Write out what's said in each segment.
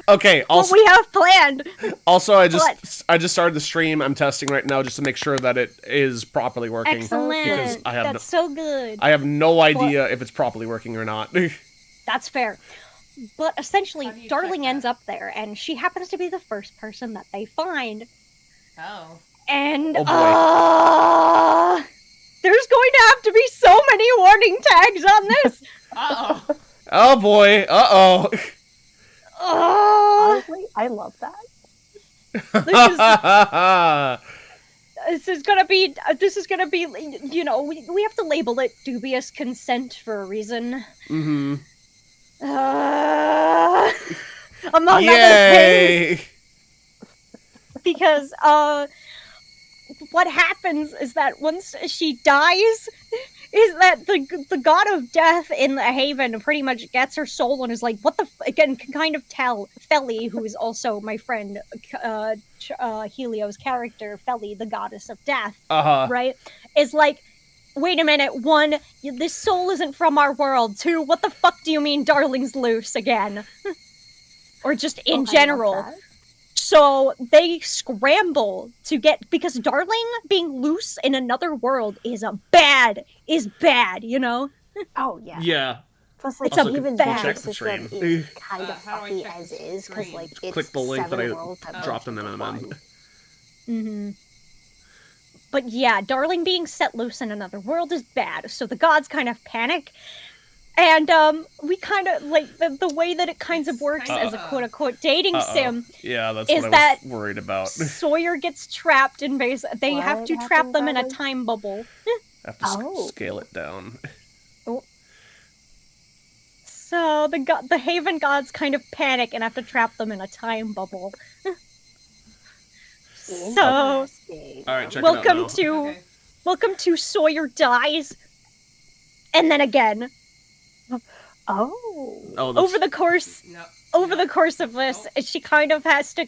Okay, also, what we have planned. also, I just started the stream. I'm testing right now just to make sure that it is properly working. Excellent. Because That's so good. I have no idea if it's properly working or not. That's fair. But essentially, Darling ends up there, and she happens to be the first person that they find. Oh. And, Oh, boy. There's going to have to be so many warning tags on this! Uh-oh. Oh, boy. Uh-oh. Honestly, I love that. This is gonna be, you know, we have to label it dubious consent for a reason. Mm-hmm. Among other things. Because, what happens is that once she dies, is that the god of death in the haven pretty much gets her soul and is like, what the again, can kind of tell Feli, who is also my friend Helio's character, Feli, the goddess of death, right, is like, wait a minute, 1, this soul isn't from our world, 2, what the fuck do you mean Darling's loose again? Or just in general. So they scramble to get, because Darling being loose in another world is bad, you know? Oh, yeah. Yeah. Plus, like, it's even bad. that system is kind of fucky as is, because, like, it's click the link that I dropped in the MM. Mm-hmm. But yeah, Darling being set loose in another world is bad, so the gods kind of panic. And we kind of, like, the way that it kind of works as a quote-unquote dating sim yeah, that's is what I that was worried about. Sawyer gets trapped in base. They have to trap them in a time bubble. I have to scale it down. So the Haven gods kind of panic and have to trap them in a time bubble. So, all right, check welcome it out now. welcome to Sawyer dies, and then again. Over the course of this, she kind of has to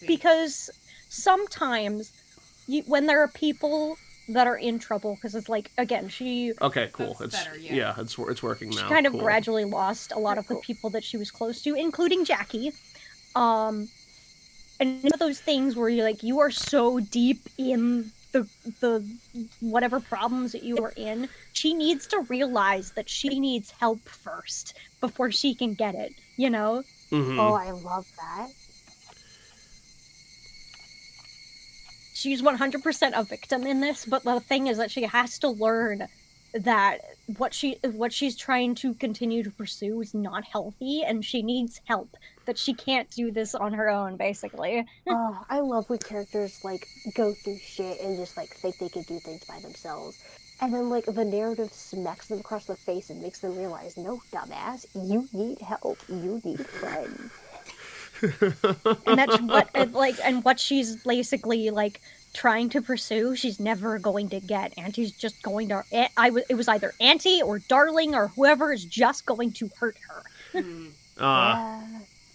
because sometimes when there are people that are in trouble, because it's like, again, she... Okay, cool. It's better, yeah, it's working now. She kind of gradually lost a lot of the people that she was close to, including Jackie. And one of those things where you're like, you are so deep in the whatever problems that you are in, she needs to realize that she needs help first before she can get it, you know? Mm-hmm. Oh, I love that. She's 100% a victim in this, but the thing is that she has to learn that what she's trying to continue to pursue is not healthy, and she needs help. That she can't do this on her own, basically. Oh, I love when characters, like, go through shit and just, like, think they can do things by themselves. And then, like, the narrative smacks them across the face and makes them realize, no, dumbass, you need help. You need friends. And that's what she's basically, like, trying to pursue, she's never going to get. Auntie's just going to... it was either Auntie or Darling or whoever is just going to hurt her. Yeah.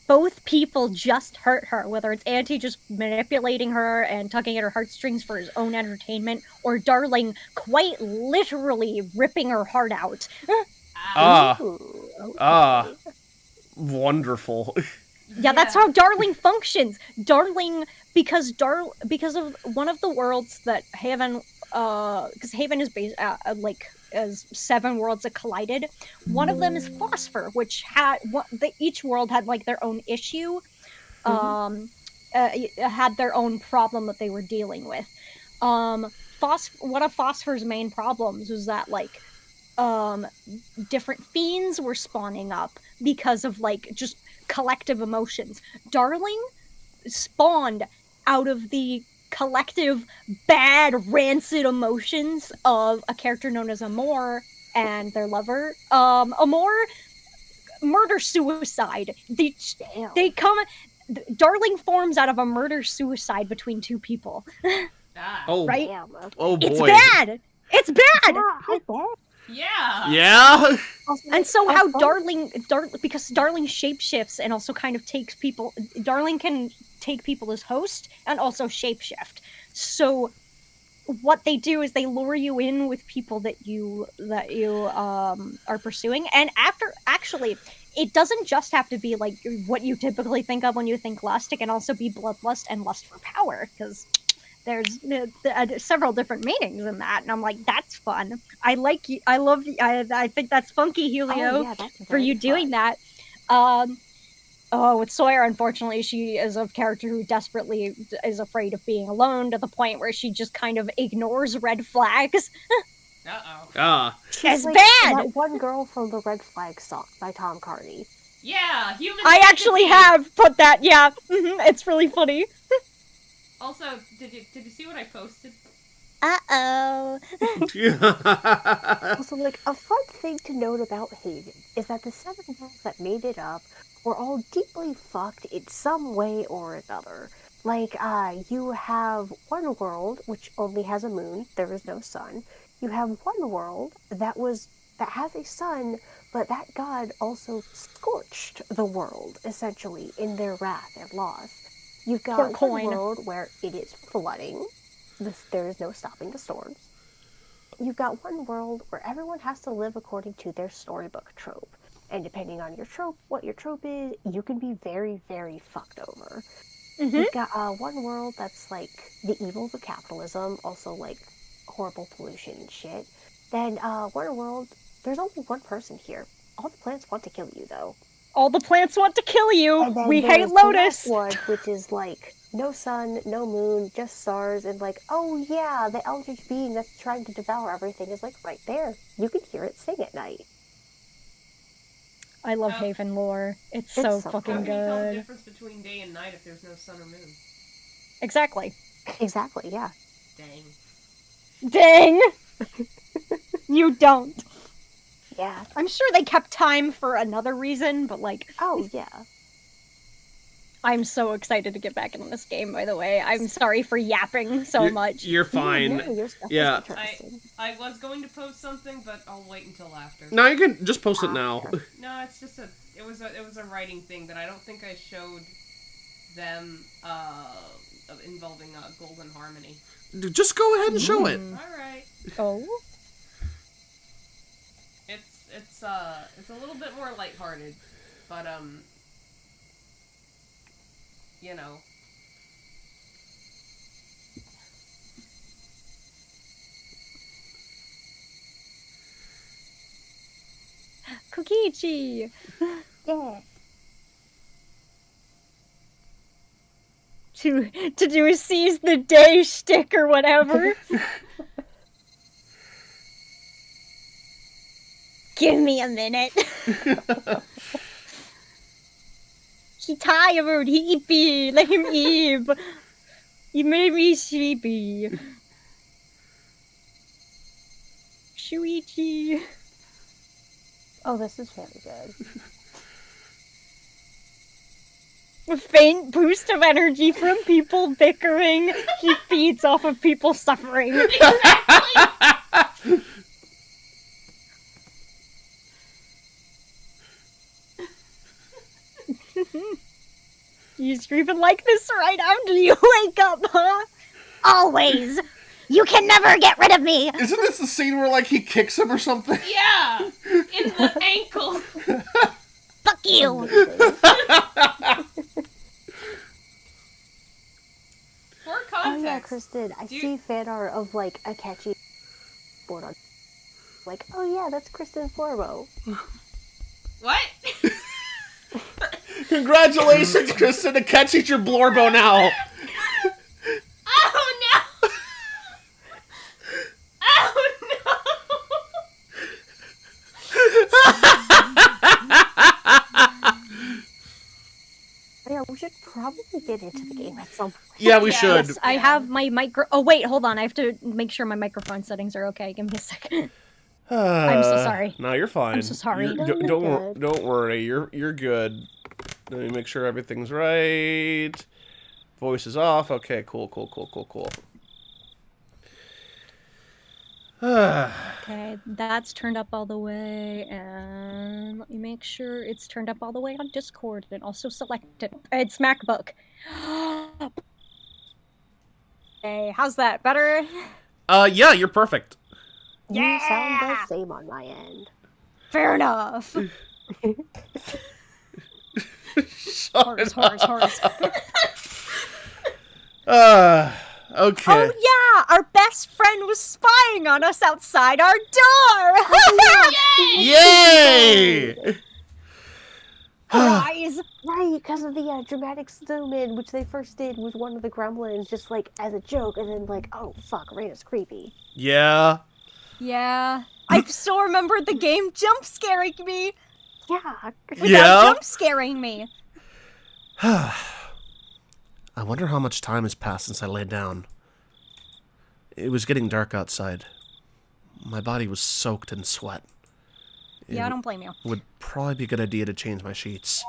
Both people just hurt her, whether it's Auntie just manipulating her and tugging at her heartstrings for his own entertainment, or Darling quite literally ripping her heart out. Wonderful. Yeah, that's how Darling functions. Darling, because of one of the worlds that Haven, because Haven is based, as 7 worlds that collided. One of them is Phosphor, which each world had like their own issue, had their own problem that they were dealing with. One of Phosphor's main problems was that like different fiends were spawning up because of like just collective emotions. Darling spawned out of the collective bad rancid emotions of a character known as Amor and their lover. Amor murder suicide. Darling forms out of a murder suicide between 2 people. Right? Oh boy. It's bad. It's bad. Yeah. And so how because Darling shapeshifts and also kind of takes people. Darling can take people as host and also shapeshift. So what they do is they lure you in with people that you are pursuing, and after actually it doesn't just have to be like what you typically think of when you think lust. It can also be bloodlust and lust for power, because there's several different meanings in that, and I'm like, that's fun. I like you. I think that's funky, Helio, Oh, yeah, that's for you very doing fun. that. With Sawyer, unfortunately, she is a character who desperately is afraid of being alone to the point where she just kind of ignores red flags. Uh-oh. Ah. It's like bad! that one girl from the Red Flag song by Tom Carney. Yeah, human I actually centipede. have put that, yeah. It's really funny. Also, did you see what I posted? Uh-oh. Also, like, a fun thing to note about Haven is that the 7 worlds that made it up were all deeply fucked in some way or another. Like, you have one world which only has a moon, there is no sun. You have one world that has a sun, but that god also scorched the world, essentially, in their wrath and loss. You've Poor got coin. one world where it is flooding. There is no stopping the storms. You've got one world where everyone has to live according to their storybook trope. And depending on your trope, what your trope is, you can be very, very fucked over. You've got one world that's like the evils of capitalism, also like horrible pollution and shit. Then one world, there's only one person here. All the plants want to kill you, though. All the plants want to kill you. And then We there's hate the Lotus. next one, which is like no sun, no moon, just stars, and like, oh yeah, the eldritch being that's trying to devour everything is like right there. You can hear it sing at night. I love Oh. Haven lore. It's It's so so fucking How can you tell the good. difference between day and night if there's no sun or moon? Exactly. Exactly, yeah. Dang. Dang! You don't. Yeah. I'm sure they kept time for another reason, but like, Oh yeah. I'm so excited to get back in this game, by the way. I'm sorry for yapping so much. You're fine. No, your stuff Yeah. is interesting. I was going to post something, but I'll wait until after. No, you can just post it now. Sure. No, it's just it was a writing thing that I don't think I showed them involving Golden Harmony. Just go ahead and show it. All right. Oh? It's a little bit more lighthearted, but you know. Kokichi! Yeah. To do a seize the day shtick or whatever. Give me a minute. He tired, he eepy, let him eat. He made me sleepy. Shuichi. Oh, this is very good. A faint boost of energy from people bickering. He feeds off of people suffering. You screaming like this right after you wake up, huh? Always. You can never get rid of me. Isn't this the scene where, like, he kicks him or something? Yeah, in the ankle. Fuck you. For Oh context. yeah, Kristen, I see fan art of like a catchy board on. Like, oh yeah, that's Kristen Forbo. What? Congratulations, Kristen, to catch eat your Blorbo now. Oh no! Oh Yeah, we should probably get into the game at some point. Yeah, we Yeah. should. Yes, I have my micro. Oh wait, hold on. I have to make sure my microphone settings are okay. Give me a second. I'm so sorry. No, you're fine. I'm so sorry. You're- No, don't you're don't wor- good. don't worry. You're good. Let me make sure everything's right. Voice is off. Okay, cool. Okay, that's turned up all the way, and let me make sure it's turned up all the way on Discord, and also selected. It's MacBook. Hey, how's that? Better? Yeah, you're perfect. You sound Yeah! the same on my end. Fair enough. Horse. Okay. Oh yeah, our best friend was spying on us outside our door. Yay! Surprise! Right, because of the dramatic zoom in, which they first did with one of the gremlins, just like as a joke, and then like, oh fuck, Raina's creepy. Yeah. Yeah, I still remember the game jump scaring me. Yeah. Yeah? Jump scaring me. I wonder how much time has passed since I laid down. It was getting dark outside. My body was soaked in sweat. Yeah, I don't blame you. Would probably be a good idea to change my sheets.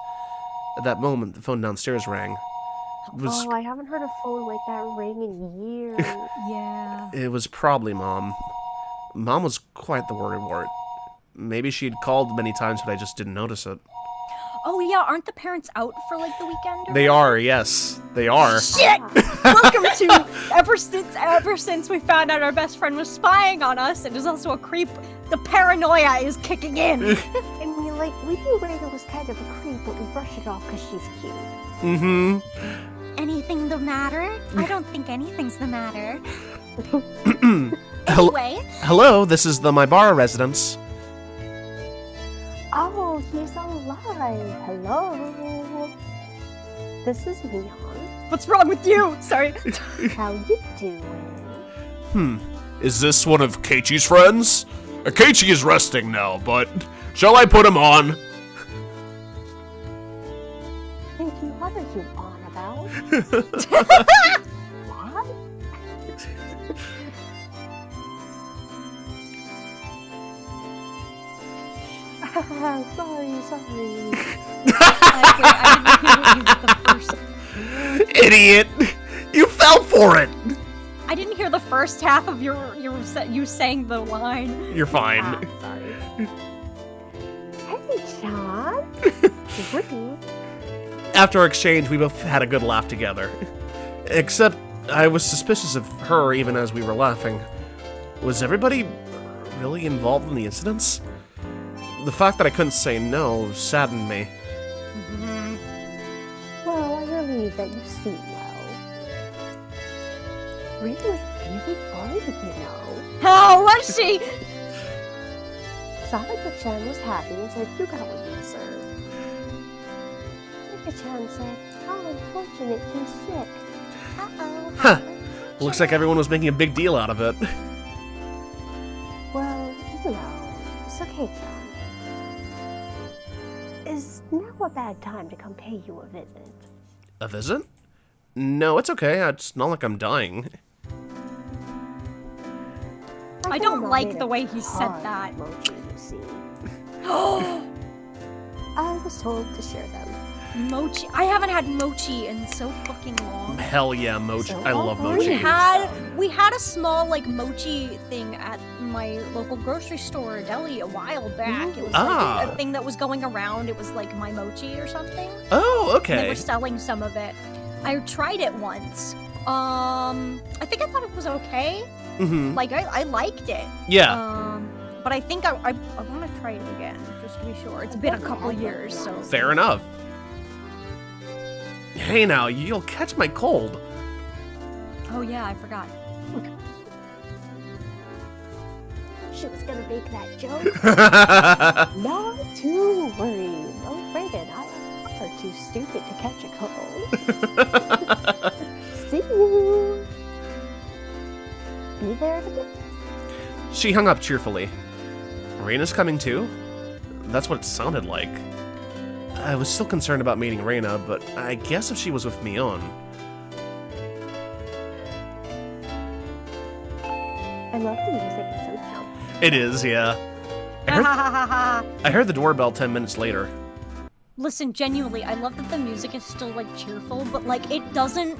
At that moment, the phone downstairs rang. Oh, I haven't heard a phone like that ring in years. Yeah. It was probably Mom. Mom was quite the worrywart. Maybe she'd called many times, but I just didn't notice it. Oh yeah, aren't the parents out for like the weekend? Or They are, yes. They are. Shit! Welcome to ever since we found out our best friend was spying on us and is also a creep, the paranoia is kicking in. I mean, like, we knew Raina was kind of a creep, but we brushed it off because she's cute. Mm-hmm. Anything the matter? I don't think anything's the matter. Hel- Anyway, Hello, this is the Maibara residence. Oh, he's alive. Hello. This is Mion. what's wrong with you? Sorry. How you doing? Is this one of Keiichi's friends? Keiichi is resting now, but shall I put him on? Thank you. What are you on about? What? sorry. Idiot! You fell for it! I didn't hear the first half of you saying the line. You're fine. Sorry. Hey, John. Rude. After our exchange, we both had a good laugh together. Except, I was suspicious of her even as we were laughing. Was everybody really involved in the incidents? The fact that I couldn't say no saddened me. Well, I relieve that you seem well. Rita was really good, you know. Oh, was she? Sadako-chan was happy and said, you got what you deserve. Rika-chan said, how unfortunate he's sick. Uh-oh. Huh. Looks like everyone was making a big deal out of it. Well, you know, Sake-chan. Is now a bad time to come pay you a visit? A visit? No, it's okay. It's not like I'm dying. I don't like the way he said that. Mochi, you see. Oh, I was told to share them. mochi. I haven't had mochi in so fucking long. Hell yeah, mochi. So I love I'll mochi. We had a small like mochi thing at my local grocery store or deli a while back. It was like a thing that was going around. It was like my mochi or something. Oh, And they okay. were selling some of it. I tried it once. I think I thought it was okay. Mm-hmm. Like I liked it. Yeah. But I think I want to try it again just to be sure. It's been a couple years, so. Fair enough. Hey now, you'll catch my cold. Oh yeah, I forgot. She was gonna make that joke. Not to worry. Both Raina and I are too stupid to catch a cold. See you. Be there in a bit. She hung up cheerfully. Reina's coming too? That's what it sounded like. I was still concerned about meeting Reina, but I guess if she was with Mion. I love the music. It's so jumpy. It is, yeah. I heard the doorbell 10 minutes later. Listen, genuinely, I love that the music is still like cheerful, but like it doesn't.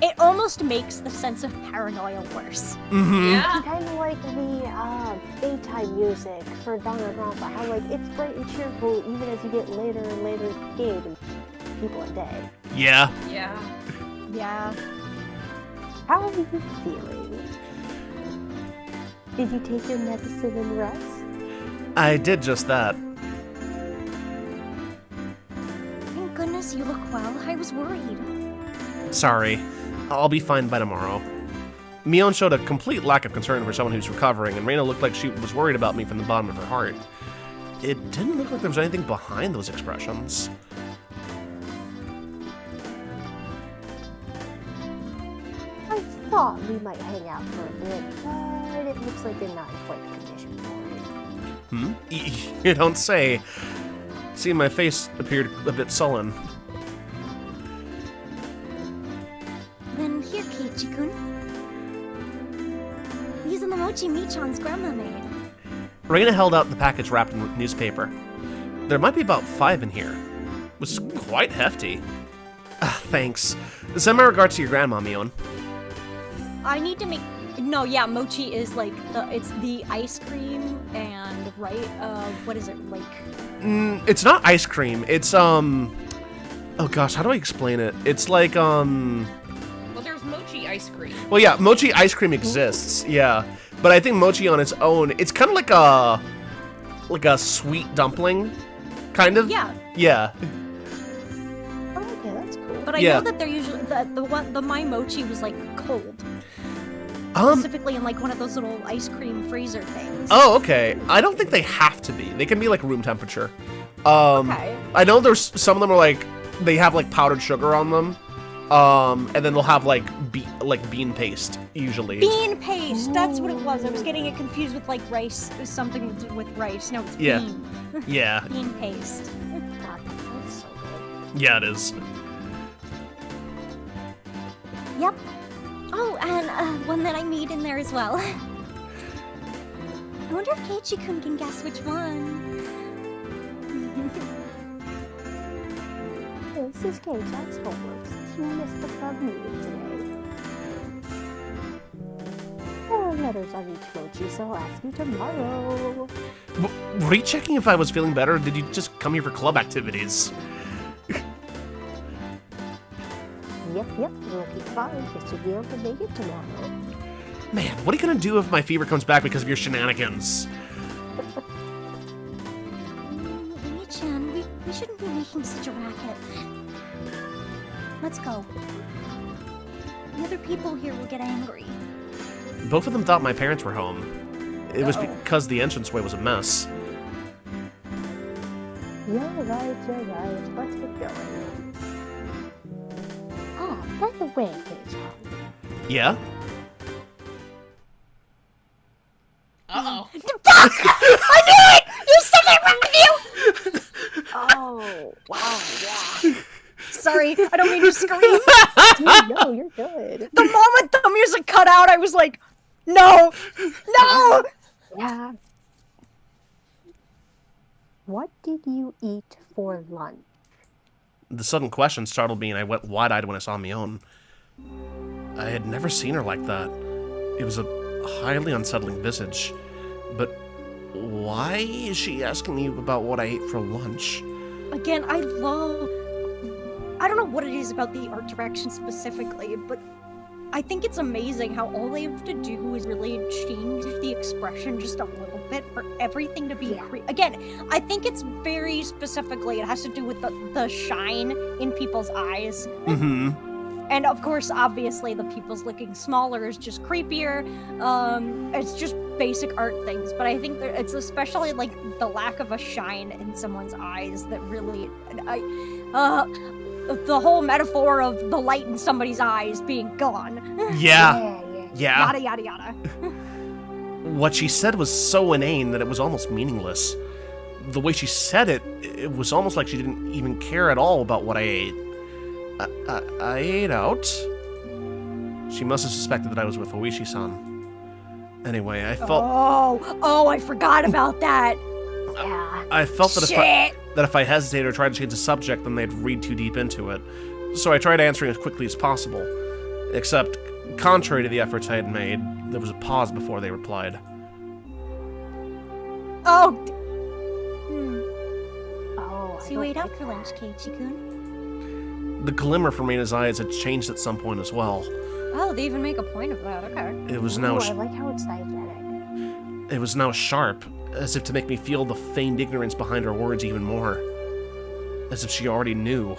It almost makes the sense of paranoia worse. Mm-hmm. Yeah. It's kind of like the daytime music for Danganronpa. How like it's bright and cheerful even as you get later and later in the game and people are dead. Yeah. Yeah. Yeah. How are you feeling? Did you take your medicine and rest? I did just that. you look well. I was worried. Sorry. I'll be fine by tomorrow. Mion showed a complete lack of concern for someone who's recovering, and Reina looked like she was worried about me from the bottom of her heart. It didn't look like there was anything behind those expressions. I thought we might hang out for a bit, but it looks like you're not in quite the condition for it. You don't say. Seeing my face appeared a bit sullen. Then here, Keiichi-kun. These are the mochi Michan's grandma made. Reina held out the package wrapped in newspaper. There might be about 5 in here. It was quite hefty. Thanks. Send my regards to your grandma, Mion. I need to make... No, yeah, mochi is like it's the ice cream and, right, what is it, like... It's not ice cream. It's, oh gosh, how do I explain it? It's like, Well, there's mochi ice cream. Well, yeah, mochi ice cream exists, yeah. But I think mochi on its own, it's kind of like a sweet dumpling, kind of. Yeah. Yeah. Oh, okay, that's cool. But I know that they're usually... The my mochi was, like, cold. Specifically in, like, one of those little ice cream freezer things. Oh, okay. I don't think they have to be. They can be, like, room temperature. Okay. I know there's some of them are, like, they have, like, powdered sugar on them. And then they'll have, like, bean paste, usually. Bean paste! That's what it was. I was getting it confused with, like, rice. It was something to do with rice. No, it's bean. Yeah. Bean paste. God, that sounds so good. Yeah, it is. Yep. Oh, and one that I made in there as well. I wonder if Keiichi-kun can guess which one. This is Kei-chan's homework since you missed the club meeting today. There are letters on each mochi, so I'll ask you tomorrow. Were you checking if I was feeling better, or did you just come here for club activities? Yep, you're looking fine. Guess you'll be able to make it tomorrow. Man, what are you gonna do if my fever comes back because of your shenanigans? Michan, we shouldn't be making such a racket. Let's go. The other people here will get angry. Both of them thought my parents were home. It was because the entranceway was a mess. You're right. Let's get going. Ah, by the way, Kei-chan. Yeah? Uh-oh. I knew it! You said it with you! Oh, wow, yeah. Sorry, I don't mean to scream. No, you're good. The moment the music cut out, I was like, no! No! Yeah. What did you eat for lunch? The sudden question startled me, and I went wide-eyed when I saw Mion. I had never seen her like that. It was a highly unsettling visage. But why is she asking me about what I ate for lunch? Again, I don't know what it is about the art direction specifically, but I think it's amazing how all they have to do is really change the expression just a little bit for everything to be again, I think it's very specifically, it has to do with the shine in people's eyes. Mm-hmm. And of course, obviously, the people's looking smaller is just creepier. It's just basic art things, but I think it's especially like the lack of a shine in someone's eyes that really, the whole metaphor of the light in somebody's eyes being gone. Yeah. Yada yada yada. What she said was so inane that it was almost meaningless. The way she said it, it was almost like she didn't even care at all about what I ate. I ate out? She must have suspected that I was with Oishi-san. Anyway, I felt... Oh, I forgot about that. Yeah. I felt that if I hesitated or tried to change the subject, then they'd read too deep into it. So I tried answering as quickly as possible. Except, contrary to the efforts I had made, there was a pause before they replied. Oh, so you I ate don't out like for lunch, Keiichi-kun? The glimmer from Reina's eyes had changed at some point as well. Oh, they even make a point of that, okay. It was that. now Ooh, I like how it's diegetic. It was now sharp, as if to make me feel the feigned ignorance behind her words even more. As if she already knew.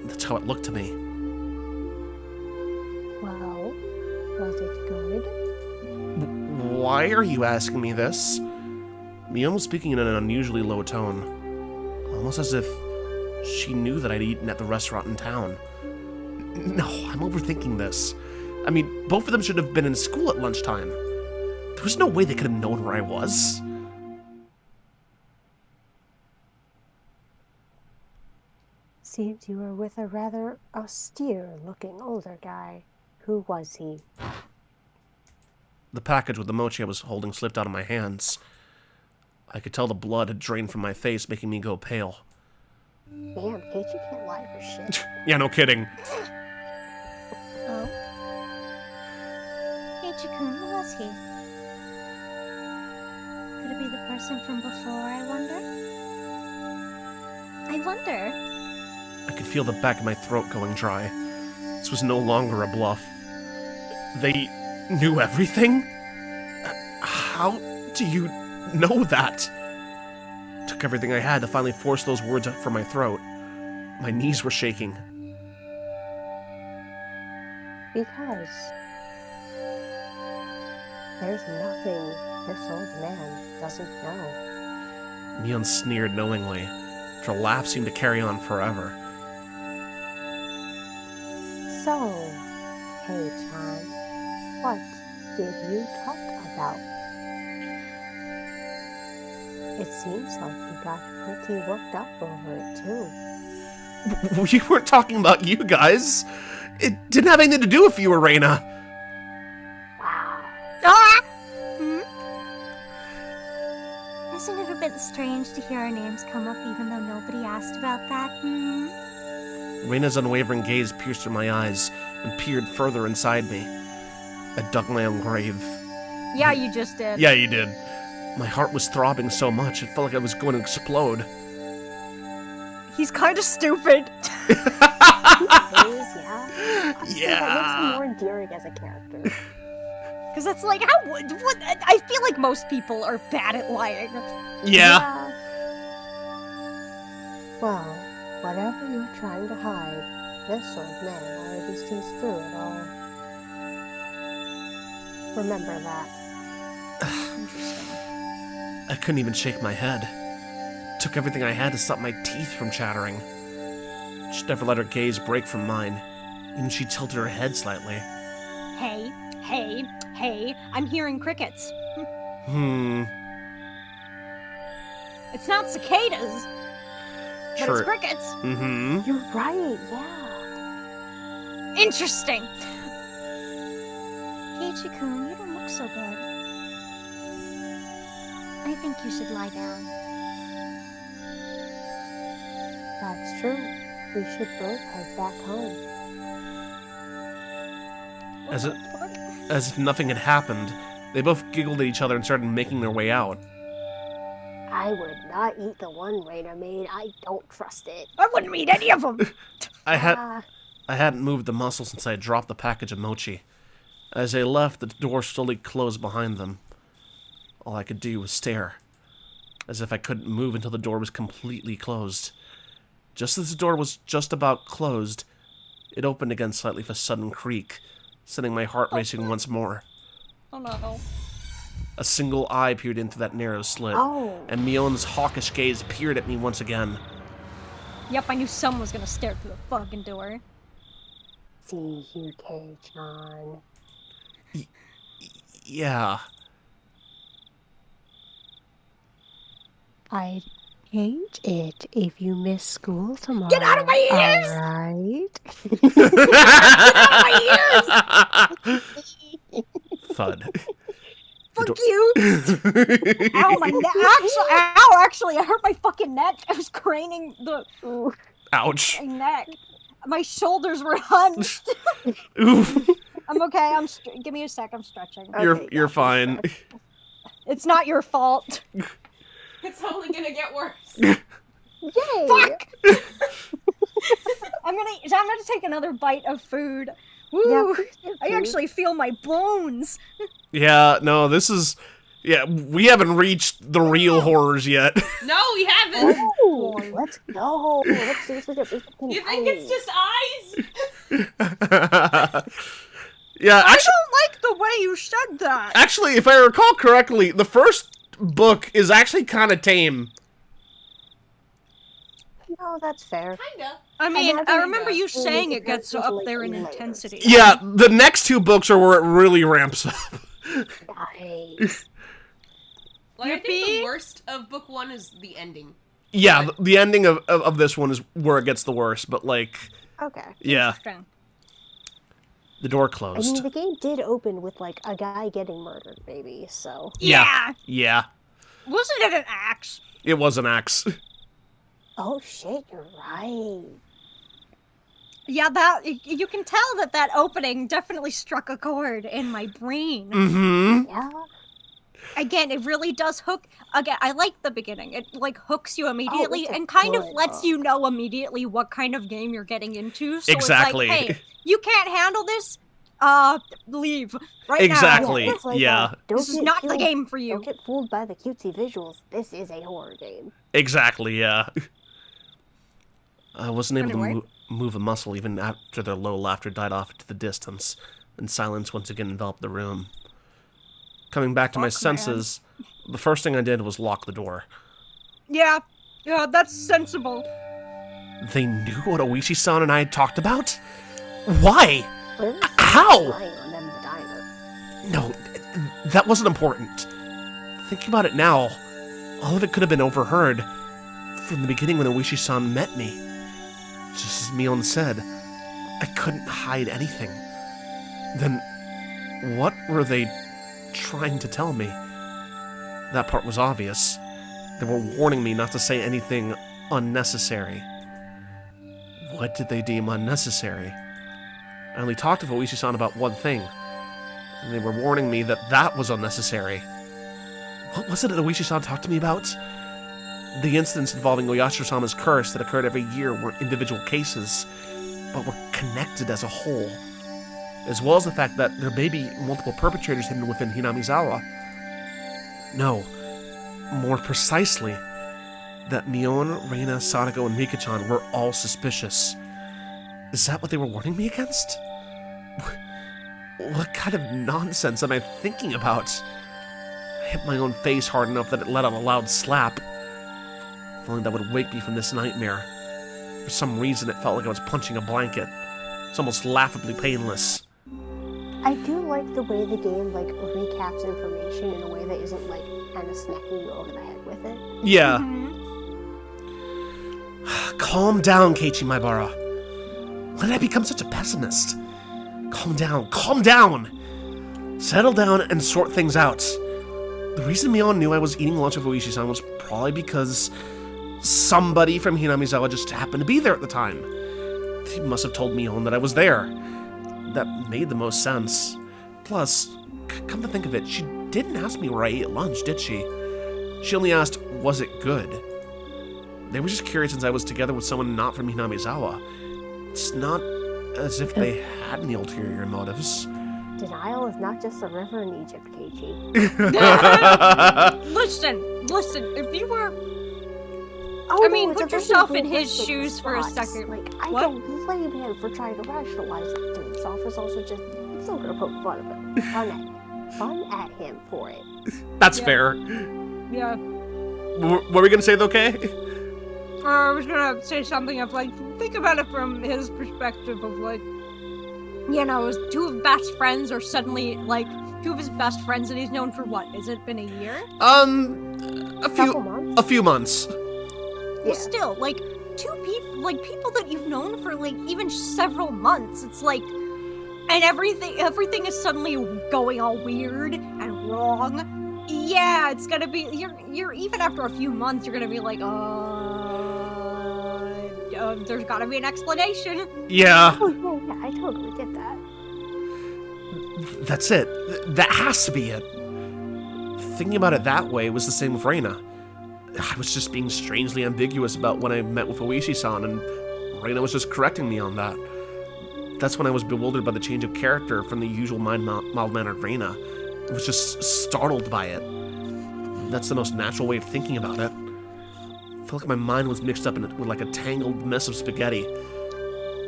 That's how it looked to me. Well, was it good? Why are you asking me this? Mion was speaking in an unusually low tone, almost as if she knew that I'd eaten at the restaurant in town. No, I'm overthinking this. I mean, both of them should have been in school at lunchtime. There was no way they could have known where I was. Seems you were with a rather austere-looking older guy. Who was he? The package with the mochi I was holding slipped out of my hands. I could tell the blood had drained from my face, making me go pale. Damn, Kate, you can't lie for shit. Yeah, no kidding. Oh? Keiichi-kun, who was he? Could it be the person from before, I wonder? I could feel the back of my throat going dry. This was no longer a bluff. They knew everything? How do you know that? Took everything I had to finally force those words out from my throat. My knees were shaking. Because there's nothing this old man doesn't know. Mion sneered knowingly. Her laugh seemed to carry on forever. So, Kei-chan, what did you talk about? It seems like you got pretty worked up over it, too. We weren't talking about you guys. It didn't have anything to do with you, Arena. Wow. Ah! Isn't it a bit strange to hear our names come up even though nobody asked about that? Reina's unwavering gaze pierced through my eyes and peered further inside me. I dug my own grave. Yeah, you just did. Yeah, you did. My heart was throbbing so much, it felt like I was going to explode. He's kind of stupid. He is, yeah. Yeah. That makes him more endearing as a character. Because it's like, how what? I feel like most people are bad at lying. Yeah. Well, whatever you're trying to hide, this old man already sees through it all. Remember that. I couldn't even shake my head. Took everything I had to stop my teeth from chattering. She never let her gaze break from mine. Even she tilted her head slightly. Hey, I'm hearing crickets. It's not cicadas, but Sure. it's crickets. Mm-hmm. You're right, yeah. Interesting. Keiichi-kun, you don't look so good. I think you should lie down. That's true. We should both head back home. As if nothing had happened, they both giggled at each other and started making their way out. I would not eat the one Raina made. I don't trust it. I wouldn't eat any of them. I hadn't moved the muscle since I dropped the package of mochi. As they left, the door slowly closed behind them. All I could do was stare, as if I couldn't move until the door was completely closed. Just as the door was just about closed, it opened again slightly with a sudden creak, sending my heart racing once more. Oh no. A single eye peered into that narrow slit, Oh. and Mion's hawkish gaze peered at me once again. Yep, I knew someone was gonna stare through the fucking door. See you, Kei-chan. Yeah. I'd hate it if you miss school tomorrow. Get out of my ears! Alright? Thud. Fuck you! Ow, my neck! Actually, I hurt my fucking neck. I was craning Ouch. my neck. My shoulders were hunched. Oof. I'm okay. Give me a sec. I'm stretching. You're fine. It's not your fault. It's only gonna get worse. Yay! Fuck! I'm gonna take another bite of food. Woo! Yeah, please do, I food. actually feel my bones. Yeah, no, this is Yeah, we haven't reached the real horrors yet. No, we haven't. Oh, let's go. Let's see if we can You think it's just eyes? Yeah, I actually, don't like the way you said that. actually, if I recall correctly, the first book is actually kind of tame. No, that's fair. Kinda. I mean, And I having remember you the saying it gets characters, up like, there in layers. intensity. Yeah, the next 2 books are where it really ramps up. Nice. Like, I think Yippee. the worst of book 1 is the ending. Yeah, the ending of this one is where it gets the worst, but, like, Okay. yeah, Interesting. the door I closed. mean, the game did open with, like, a guy getting murdered, maybe, so... Yeah. Yeah, Wasn't it an axe? it was an axe. Oh, shit, you're right. Yeah, you can tell that opening definitely struck a chord in my brain. Mm-hmm. Yeah. Again, it really does hook. Again, I like the beginning. It like hooks you immediately it's a and kind of good lets hook. you know immediately what kind of game you're getting into. So Exactly. it's like, hey, you can't handle this. Leave right Exactly. now. It's like, Yeah. don't This is get not the fooled- game for you. Don't get fooled by the cutesy visuals. This is a horror game. Exactly, yeah. I wasn't able Anyway. to move a muscle even after their low laughter died off into the distance, and silence once again enveloped the room. Coming back to my Fuck, man. senses, the first thing I did was lock the door. Yeah, that's sensible. They knew what Oishi-san and I had talked about? Why? Where's How? lying on them in the diner? No, that wasn't important. Thinking about it now, all of it could have been overheard from the beginning when Oishi-san met me. Just as Mion said, I couldn't hide anything. Then, what were they trying to tell me? That part was obvious. They were warning me not to say anything unnecessary. What did they deem unnecessary? I only talked to Oishi-san about one thing, and they were warning me that that was unnecessary. What was it that Oishi-san talked to me about? The incidents involving Oyashiro-sama's curse that occurred every year weren't individual cases, but were connected as a whole, as well as the fact that there may be multiple perpetrators hidden within Hinamizawa. No, more precisely, that Mion, Reina, Sadako, and Mika-chan were all suspicious. Is that what they were warning me against? What kind of nonsense am I thinking about? I hit my own face hard enough that it let out a loud slap. Feeling that would wake me from this nightmare. For some reason, it felt like I was punching a blanket. It's almost laughably painless. I do like the way the game, like, recaps information in a way that isn't, like, kind of smacking you over the head with it. Yeah. Mhm. Calm down, Keiichi Maibara. When did I become such a pessimist? Calm down, calm down! Settle down and sort things out. The reason Mion knew I was eating lunch with Oishi-san was probably because somebody from Hinamizawa just happened to be there at the time. He must have told Mion that I was there. That made the most sense. Plus, come to think of it, she didn't ask me where I ate lunch, did she? She only asked, was it good? They were just curious since I was together with someone not from Hinamizawa. It's not as if they had any ulterior motives. Denial is not just a river in Egypt, Keiichi. Listen, if you were... Oh, I mean, it's a put very yourself in his realistic shoes for a response. second. Like, I What? don't blame him for trying to rationalize it to himself. It's also just, I'm still gonna poke fun of him. Fun at him for it. That's Yeah. fair. Yeah. What were we gonna say though, Kay? I was gonna say something of like, think about it from his perspective of like, you know, his two of best friends are suddenly like two of his best friends, and he's known for what? Has it been a year? A Couple months? few months. Yeah. Well, still, like two people, like people that you've known for like even several months. It's like, and everything is suddenly going all weird and wrong. Yeah, it's gonna be. You're even after a few months, you're gonna be like, there's gotta be an explanation. Yeah, Oh, yeah, I totally get that. that's it. That has to be it. Thinking about it that way was the same with Reina. I was just being strangely ambiguous about when I met with Oishi-san, and Reina was just correcting me on that. That's when I was bewildered by the change of character from the usual mild-mannered Reina. I was just startled by it. That's the most natural way of thinking about it. I felt like my mind was mixed up in it with like a tangled mess of spaghetti.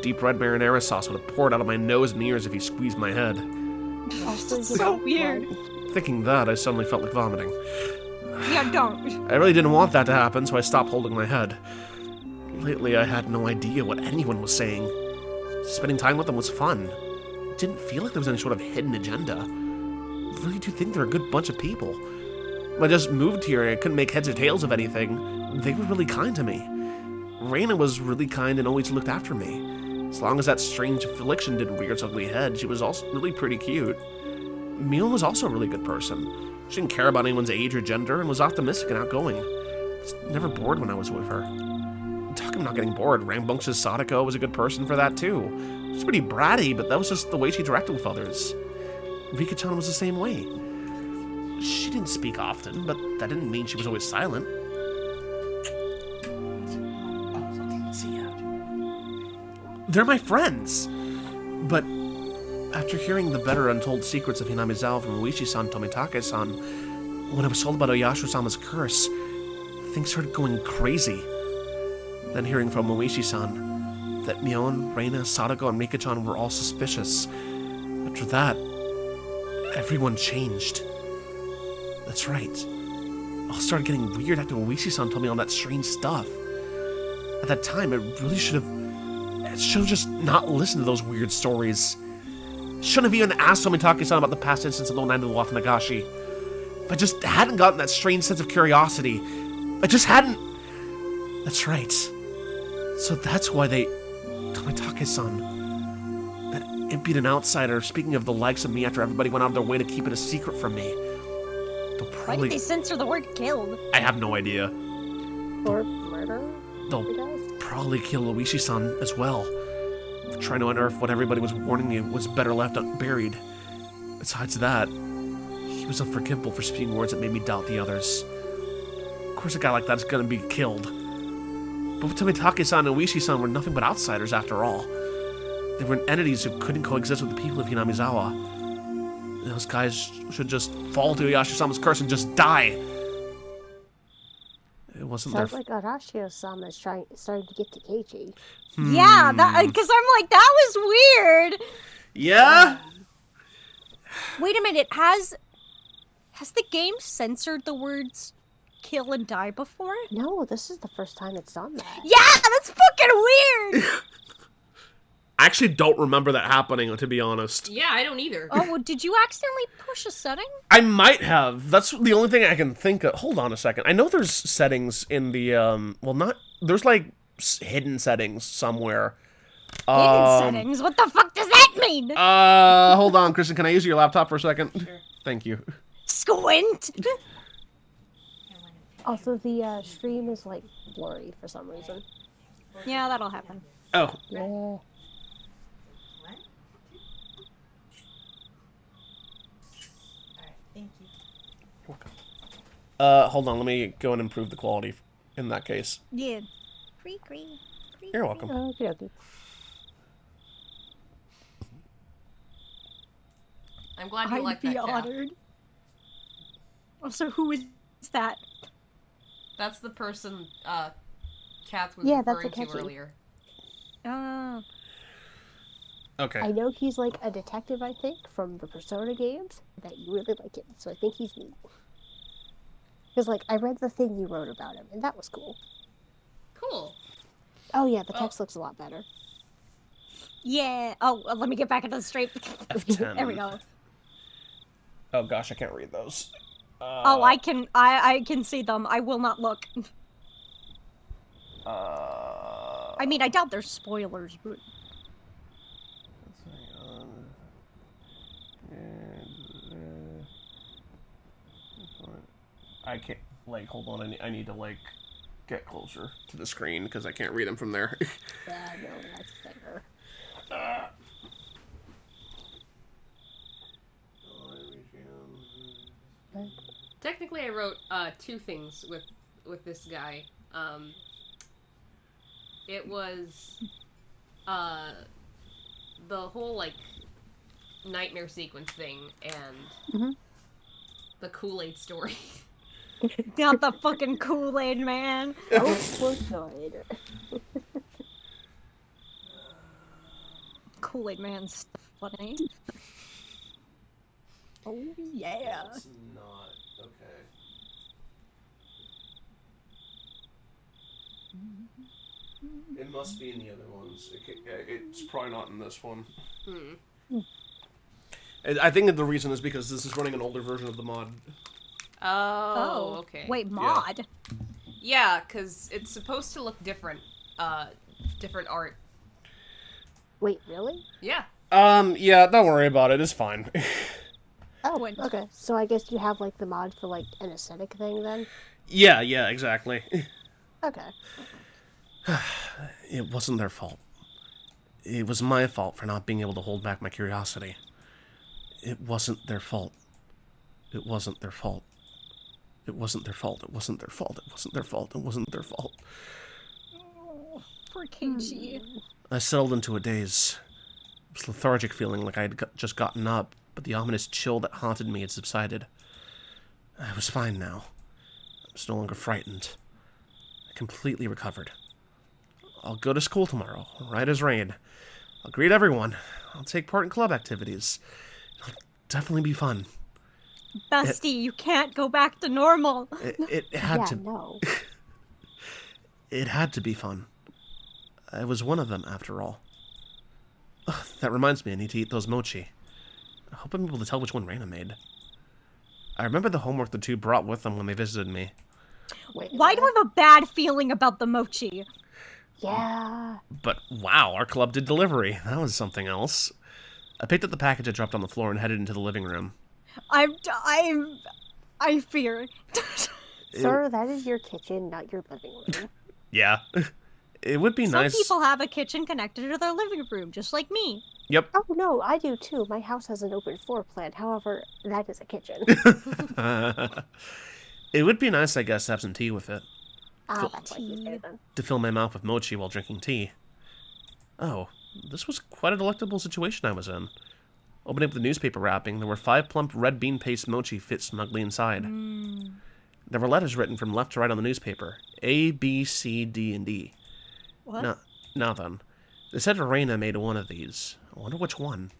Deep red marinara sauce would have poured out of my nose and ears if he squeezed my head. It's so weird. Thinking that, I suddenly felt like vomiting. Yeah, don't. I really didn't want that to happen, so I stopped holding my head. Lately, I had no idea what anyone was saying. Spending time with them was fun. It didn't feel like there was any sort of hidden agenda. I really do think they're a good bunch of people. When I just moved here and I couldn't make heads or tails of anything, they were really kind to me. Raina was really kind and always looked after me. As long as that strange affliction didn't rear its ugly head, she was also really pretty cute. Mion was also a really good person. She didn't care about anyone's age or gender and was optimistic and outgoing. I was never bored when I was with her. Talking about not getting bored, Rambunctious Sadako was a good person for that too. She was pretty bratty, but that was just the way she interacted with others. Rika-chan was the same way. She didn't speak often, but that didn't mean she was always silent. They're my friends! But after hearing the better untold secrets of Hinamizawa from Uishi-san Tomitake-san, when I was told about Oyashu-sama's curse, things started going crazy. Then hearing from Uishi-san that Mion, Reina, Sadako, and Rika-chan were all suspicious. After that, everyone changed. That's right. It all started getting weird after Uishi-san told me all that strange stuff. At that time, I really should have just not listened to those weird stories. Shouldn't have even asked Tomitake-san about the past instance of the Night of the Watanagashi. If I just hadn't gotten that strange sense of curiosity. I just hadn't... That's right. So that's why they... Tomitake-san... That impudent outsider speaking of the likes of me after everybody went out of their way to keep it a secret from me. They'll Why probably... did they censor the word killed? I have no idea. Or murder? They'll probably kill Luigi-san as well. For trying to unearth what everybody was warning me was better left unburied. Besides that, he was unforgivable for speaking words that made me doubt the others. Of course a guy like that is gonna be killed. Both Tomitake-san and Uishi-san were nothing but outsiders after all. They were entities who couldn't coexist with the people of Hinamizawa. Those guys should just fall to Oyashu-sama's curse and just die. It wasn't Sounds their... like Arashio-sama is starting to get to Keiichi. Yeah, because I'm like, that was weird. Yeah? Wait a minute, has the game censored the words kill and die before? No, this is the first time it's done that. Yeah, that's fucking weird. I actually don't remember that happening, to be honest. Yeah, I don't either. Oh, well, did you accidentally push a setting? I might have. That's the only thing I can think of. Hold on a second. I know there's settings in the, well, not... There's, like, hidden settings somewhere. Hidden settings? What the fuck does that mean? Hold on, Kristen. Can I use your laptop for a second? Sure. Thank you. Squint. Also, the stream is, like, blurry for some reason. Yeah, that'll happen. Oh. Yeah. Thank you. Hold on. Let me go and improve the quality in that case. Yeah. Cree. You're welcome. Okay, okay. I'm glad you like that, I'd be Jeff. honored. Also, who is that? That's the person Kath was Yeah, that's referring to Akechi. earlier. Okay. I know he's, like, a detective, I think, from the Persona games, that you really like him, so I think he's neat. Because, like, I read the thing you wrote about him, and that was cool. Cool. Oh, yeah, the text looks a lot better. Yeah. Oh, let me get back into the straight. F10. There we go. Oh gosh, I can't read those. Oh, I can see them. I will not look. I mean, I doubt there's spoilers, but... I can't, like, hold on, I need to, like, get closer to the screen, because I can't read them from there. Yeah, no, that's fair. Technically, I wrote two things with this guy. It was the whole, like, nightmare sequence thing and the Kool-Aid story. Not the fucking Kool-Aid man. Oh, for good. Kool-Aid man's funny. Oh yeah. It's not. Okay. It must be in the other ones. It's probably not in this one. I think the reason is because this is running an older version of the mod. Oh, okay. Wait, mod? Yeah, because it's supposed to look different. Different art. Wait, really? Yeah. Yeah, don't worry about it. It's fine. Oh, okay. So I guess you have, like, the mod for, like, an aesthetic thing, then? Yeah, exactly. Okay. It wasn't their fault. It was my fault for not being able to hold back my curiosity. It wasn't their fault. It wasn't their fault. It wasn't their fault. It wasn't their fault. It wasn't their fault. It wasn't their fault. Oh, poor KG. I settled into a daze. It was lethargic, feeling like I had just gotten up, but the ominous chill that haunted me had subsided. I was fine now. I was no longer frightened. I completely recovered. I'll go to school tomorrow, right as rain. I'll greet everyone. I'll take part in club activities. It'll definitely be fun. Bestie, you can't go back to normal. It had to. No. It had to be fun. I was one of them, after all. Ugh, that reminds me, I need to eat those mochi. I hope I'm able to tell which one Reina made. I remember the homework the two brought with them when they visited me. Wait, Why do I have a bad feeling about the mochi? Yeah. But wow, our club did delivery. That was something else. I picked up the package I dropped on the floor and headed into the living room. I fear. Sir, that is your kitchen, not your living room. Yeah. It would be Some nice. people have a kitchen connected to their living room, just like me. Yep. Oh, no, I do too. My house has an open floor plan. However, that is a kitchen. It would be nice, I guess, to have some tea with it. That's what you say then. To fill my mouth with mochi while drinking tea. Oh, this was quite a delectable situation I was in. Opening up the newspaper wrapping, there were 5 plump red bean paste mochi fit snugly inside. There were letters written from left to right on the newspaper. A, B, C, D, and D. What? Now then. They said Reina made one of these. I wonder which one.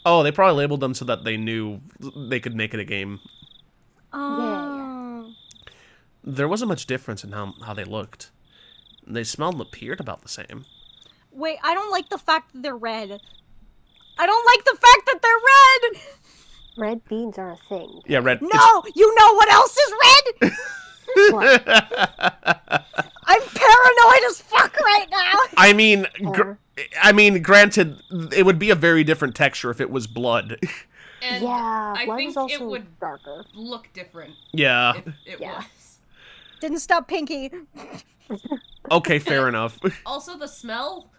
Oh, they probably labeled them so that they knew they could make it a game. Oh. There wasn't much difference in how they looked. They smelled and appeared about the same. Wait, I don't like the fact that they're red. I don't like the fact that they're red! Red beans are a thing. Yeah, red. No! You know what else is red? What? I'm paranoid as fuck right now! I mean, granted, it would be a very different texture if it was blood. And Yeah, I blood think is also it would darker. look different Yeah. if it Yeah. was. Didn't stop Pinky. Okay, fair enough. Also, the smell.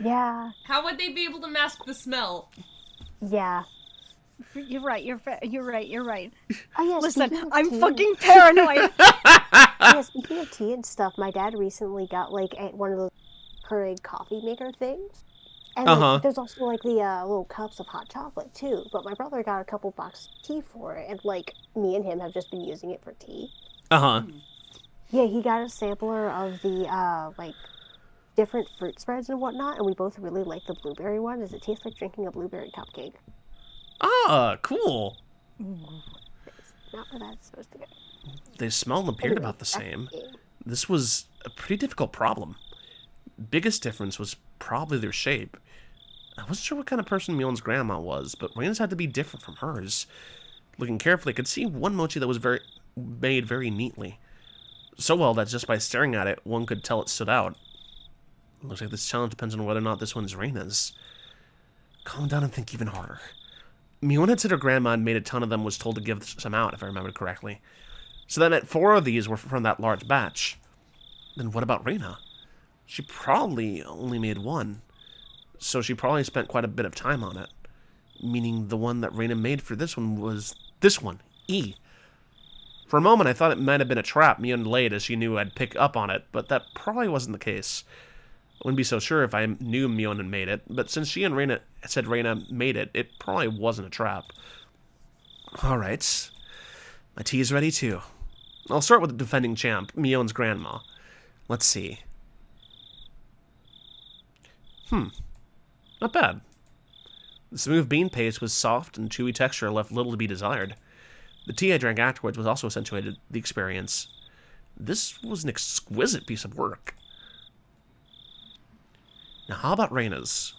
Yeah, How would they be able to mask the smell? yeah. You're right, you're right. Oh, yeah, Listen, speaking of I'm tea- fucking paranoid! Yeah, speaking of tea and stuff, my dad recently got, like, one of those Keurig coffee maker things. And like, there's also, like, the little cups of hot chocolate, too. But my brother got a couple boxes of tea for it, and, like, me and him have just been using it for tea. Uh-huh. Yeah, he got a sampler of the, like, different fruit spreads and whatnot, and we both really like the blueberry one, as it tastes like drinking a blueberry cupcake. Ah, cool. It's not where that's supposed to go. They smelled and appeared Anyway, about the back to same. the game. This was a pretty difficult problem. Biggest difference was probably their shape. I wasn't sure what kind of person Mion's grandma was, but Reina's had to be different from hers. Looking carefully, I could see one mochi that was made very neatly. So well that just by staring at it, one could tell it stood out. Looks like this challenge depends on whether or not this one's Reina's. Calm down and think even harder. Mion had said her grandma had made a ton of them, was told to give some out, if I remember correctly. So that meant 4 of these were from that large batch. Then what about Reina? She probably only made 1. So she probably spent quite a bit of time on it. Meaning the one that Reina made for this one was this one, E. For a moment I thought it might have been a trap Mion laid as she knew I'd pick up on it, but that probably wasn't the case. I wouldn't be so sure if I knew Mion had made it, but since she and Reina said Reina made it, it probably wasn't a trap. Alright. My tea is ready too. I'll start with the defending champ, Mion's grandma. Let's see. Not bad. The smooth bean paste was soft and chewy texture left little to be desired. The tea I drank afterwards was also accentuated the experience. This was an exquisite piece of work. Now, how about Reina's?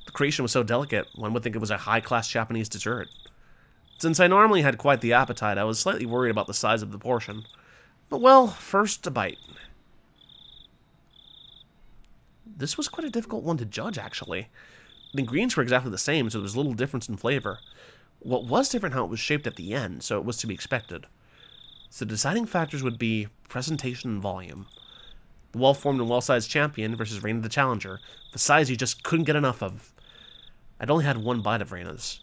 The creation was so delicate, one would think it was a high-class Japanese dessert. Since I normally had quite the appetite, I was slightly worried about the size of the portion. But, well, first a bite. This was quite a difficult one to judge, actually. The ingredients were exactly the same, so there was little difference in flavor. What was different how it was shaped at the end, so it was to be expected. So the deciding factors would be presentation and volume. The well-formed and well-sized champion versus Reina the challenger, the size you just couldn't get enough of. I'd only had one bite of Reina's.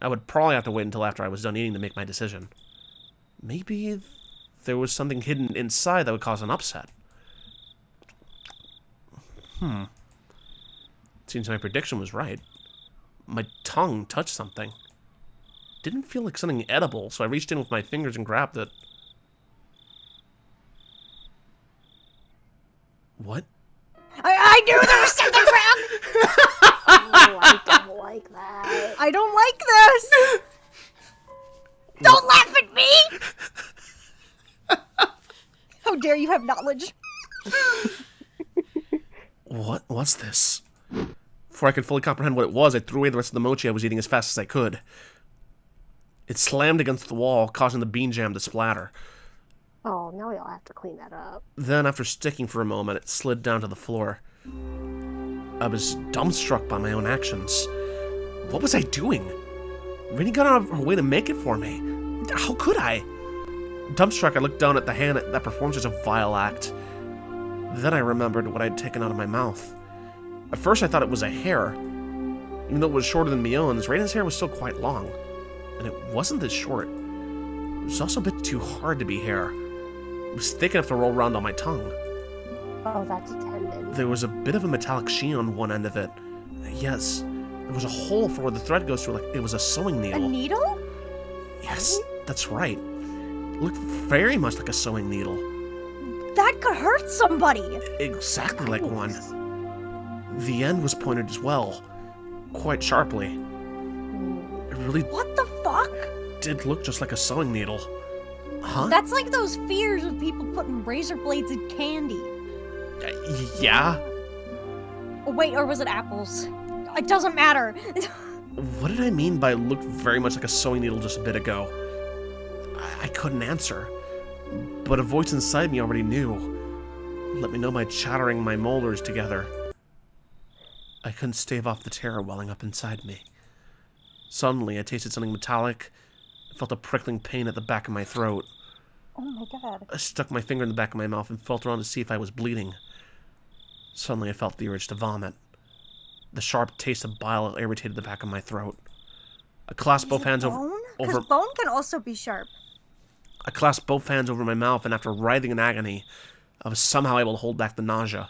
I would probably have to wait until after I was done eating to make my decision. Maybe there was something hidden inside that would cause an upset. Seems my prediction was right. My tongue touched something. Didn't feel like something edible, so I reached in with my fingers and grabbed it. What? I knew there was something wrong! Oh, I don't like that. I don't like this! Don't laugh at me! How dare you have knowledge? What's this? Before I could fully comprehend what it was, I threw away the rest of the mochi I was eating as fast as I could. It slammed against the wall, causing the bean jam to splatter. Oh, now we all have to clean that up. Then, after sticking for a moment, it slid down to the floor. I was dumbstruck by my own actions. What was I doing? Rainy got out of her way to make it for me. How could I? Dumbstruck, I looked down at the hand that performed such a vile act. Then I remembered what I'd taken out of my mouth. At first I thought it was a hair. Even though it was shorter than Mion's, Raina's hair was still quite long. And it wasn't this short. It was also a bit too hard to be hair. It was thick enough to roll around on my tongue. Oh, that's a tendon. There was a bit of a metallic sheen on one end of it. Yes, there was a hole for where the thread goes through, like it was a sewing A needle. needle? Yes, that's right. It looked very much like a sewing needle. That could hurt somebody! Exactly like one. The end was pointed as well, quite sharply. It really What the fuck? did look just like a sewing needle. Huh? That's like those fears of people putting razor blades in candy. Yeah? Oh, wait, or was it apples? It doesn't matter. What did I mean by looked very much like a sewing needle just a bit ago? I couldn't answer. But a voice inside me already knew. Let me know by chattering my molars together. I couldn't stave off the terror welling up inside me. Suddenly, I tasted something metallic. I felt a prickling pain at the back of my throat. Oh my god. I stuck my finger in the back of my mouth and felt around to see if I was bleeding. Suddenly, I felt the urge to vomit. The sharp taste of bile irritated the back of my throat. I clasped both hands over. Bone? Because bone can also be sharp. I clasped both hands over my mouth, and after writhing in agony, I was somehow able to hold back the nausea.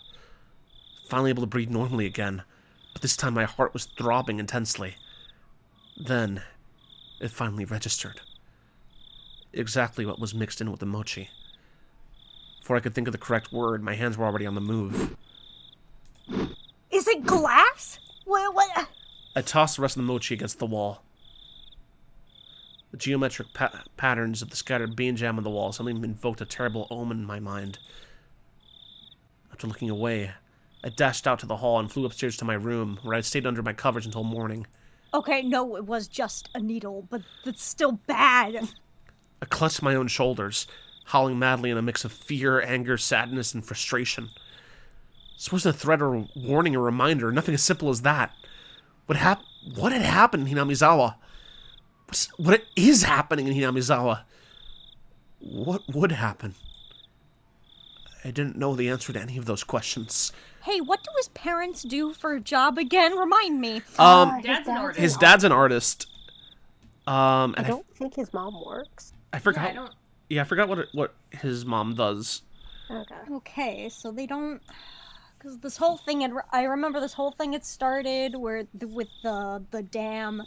Finally able to breathe normally again, but this time my heart was throbbing intensely. Then, it finally registered. Exactly what was mixed in with the mochi. Before I could think of the correct word, my hands were already on the move. Is it glass? What? I tossed the rest of the mochi against the wall. The geometric patterns of the scattered bean jam on the wall suddenly invoked a terrible omen in my mind. After looking away, I dashed out to the hall and flew upstairs to my room, where I stayed under my covers until morning. Okay, no, it was just a needle, but that's still bad. I clutched my own shoulders, howling madly in a mix of fear, anger, sadness, and frustration. This wasn't a threat or a warning or reminder, nothing as simple as that. What had happened in Hinamizawa? What is happening in Hinamizawa? What would happen? I didn't know the answer to any of those questions. Hey, what do his parents do for a job again? Remind me. Dad's an artist. His dad's an artist. I don't think his mom works. I forgot. Yeah, I don't. Yeah, I forgot what his mom does. Okay. Okay, so they don't... Because this whole thing, I remember this whole thing had started with the dam.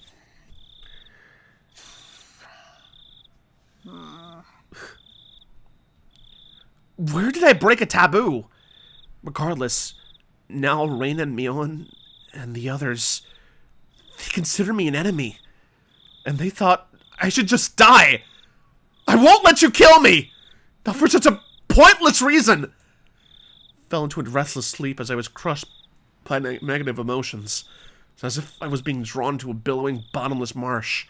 Where did I break a taboo? Regardless, now Rain and Mion and the others, they consider me an enemy. And they thought I should just die. I won't let you kill me! Not for such a pointless reason! Fell into a restless sleep as I was crushed by negative emotions. It's as if I was being drawn to a billowing, bottomless marsh.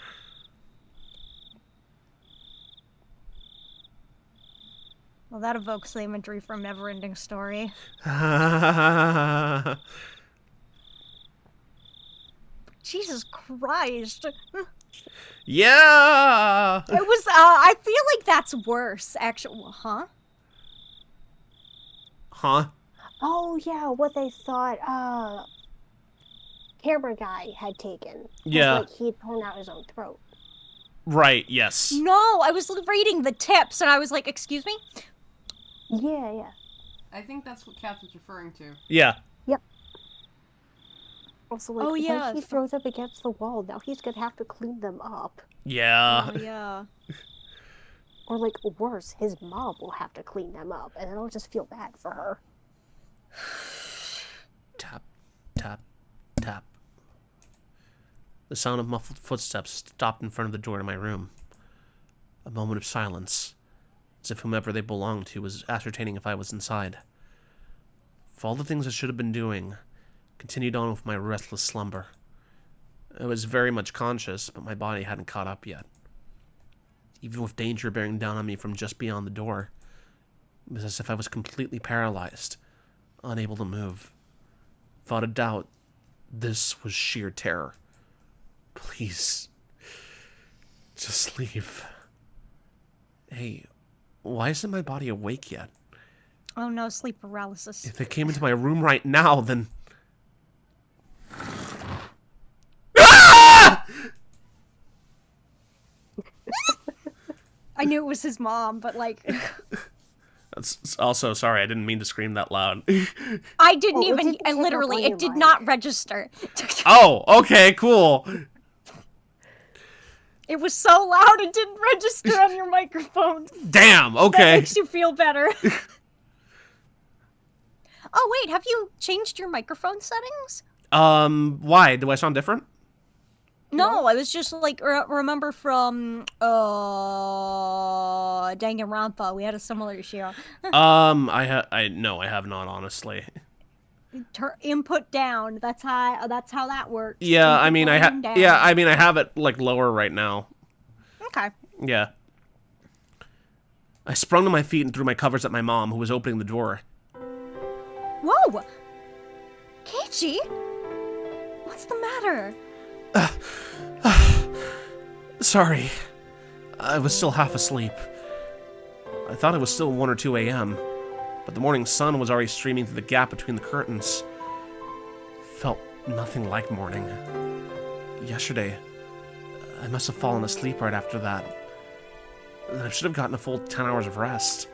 Well, that evokes the imagery from Neverending Story. Jesus Christ. Yeah! It was, I feel like that's worse, actually. Huh? Huh? Oh yeah, what they thought camera guy had taken. Yeah. Like he'd torn out his own throat. Right, yes. No, I was reading the tips and I was like, excuse me? Yeah. I think that's what Kat was referring to. Yeah. Also, like, Oh, yeah. when he throws up against the wall, now he's gonna have to clean them up. Yeah. Oh, yeah. Or, like, worse, his mom will have to clean them up, and then I'll just feel bad for her. Tap, tap, tap. The sound of muffled footsteps stopped in front of the door to my room. A moment of silence, as if whomever they belonged to was ascertaining if I was inside. For all the things I should have been doing, continued on with my restless slumber. I was very much conscious, but my body hadn't caught up yet. Even with danger bearing down on me from just beyond the door, it was as if I was completely paralyzed, unable to move. Without a doubt, this was sheer terror. Please, just leave. Hey, why isn't my body awake yet? Oh no, sleep paralysis. If they came into my room right now, then... Ah! I knew it was his mom, but like... That's also, sorry, I didn't mean to scream that loud. I didn't Oh, it even, didn't I pick up literally, on it your did mic. not register. Oh, okay, cool. It was so loud it didn't register on your microphone. Damn, That okay. makes you feel better. Oh wait, have you changed your microphone settings? Why? Do I sound different? No, I was just like, remember from, Danganronpa, we had a similar issue. No, I have not, honestly. Input down, that's how that works. Yeah, I Input mean, I volume down. have it, like, lower right now. Okay. Yeah. I sprung to my feet and threw my covers at my mom, who was opening the door. Whoa! Keiichi? What's the matter? Sorry. I was still half asleep. I thought it was still 1 or 2 a.m., but the morning sun was already streaming through the gap between the curtains. Felt nothing like morning. Yesterday, I must have fallen asleep right after that. I should have gotten a full 10 hours of rest.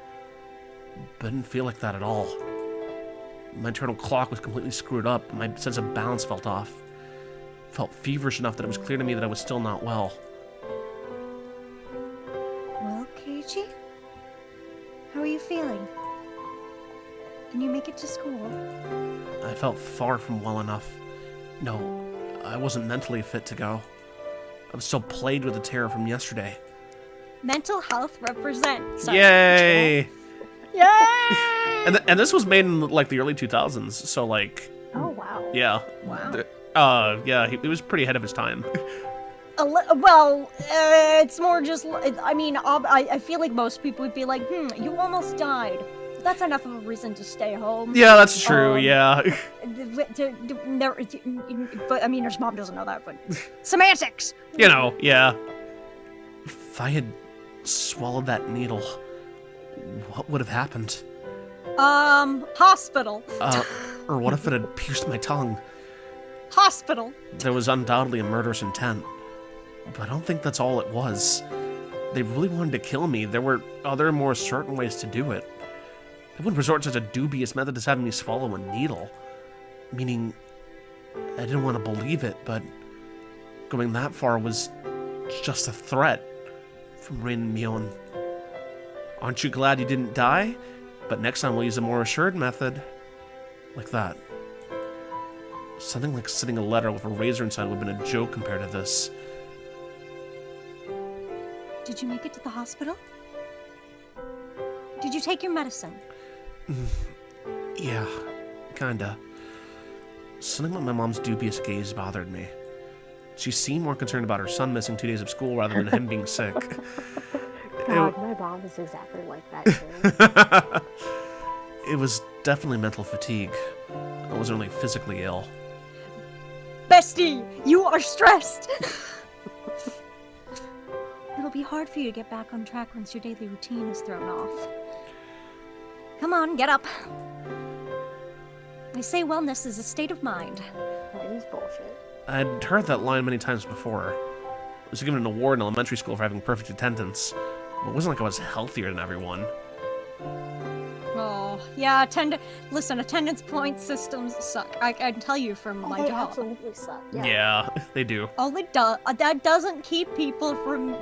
But it didn't feel like that at all. My internal clock was completely screwed up, and my sense of balance felt off. Felt feverish enough that it was clear to me that I was still not well. Well, Keiichi? How are you feeling? Can you make it to school? I felt far from well enough. No, I wasn't mentally fit to go. I was still plagued with the terror from yesterday. Mental health represents. Yay! Yay! And this was made in, like, the early 2000s, so, like... Oh, wow. Yeah. Wow. Yeah, he was pretty ahead of his time. It's more just, I mean, I feel like most people would be like, you almost died. That's enough of a reason to stay home. Yeah, that's true, yeah. But, I mean, his mom doesn't know that, but... Semantics! You know, yeah. If I had swallowed that needle, what would have happened? Hospital. Or what if it had pierced my tongue? Hospital. There was undoubtedly a murderous intent. But I don't think that's all it was. They really wanted to kill me. There were other, more certain ways to do it. They wouldn't resort to such a dubious method as having me swallow a needle. Meaning, I didn't want to believe it, but going that far was just a threat from Rain and Mion. Aren't you glad you didn't die? But next time we'll use a more assured method. Like that. Something like sending a letter with a razor inside would have been a joke compared to this. Did you make it to the hospital? Did you take your medicine? Yeah, kinda. Something about my mom's dubious gaze bothered me. She seemed more concerned about her son missing 2 days of school rather than him being sick. God, my mom is exactly like that too. It was definitely mental fatigue. I wasn't only physically ill. Bestie, you are stressed! It'll be hard for you to get back on track once your daily routine is thrown off. Come on, get up. They say wellness is a state of mind. That is bullshit. I'd heard that line many times before. I was given an award in elementary school for having perfect attendance. But it wasn't like I was healthier than everyone. Oh, yeah, attendance point systems suck. I can tell you from my They job. absolutely suck. Yeah, they do. All it does, that doesn't keep people from...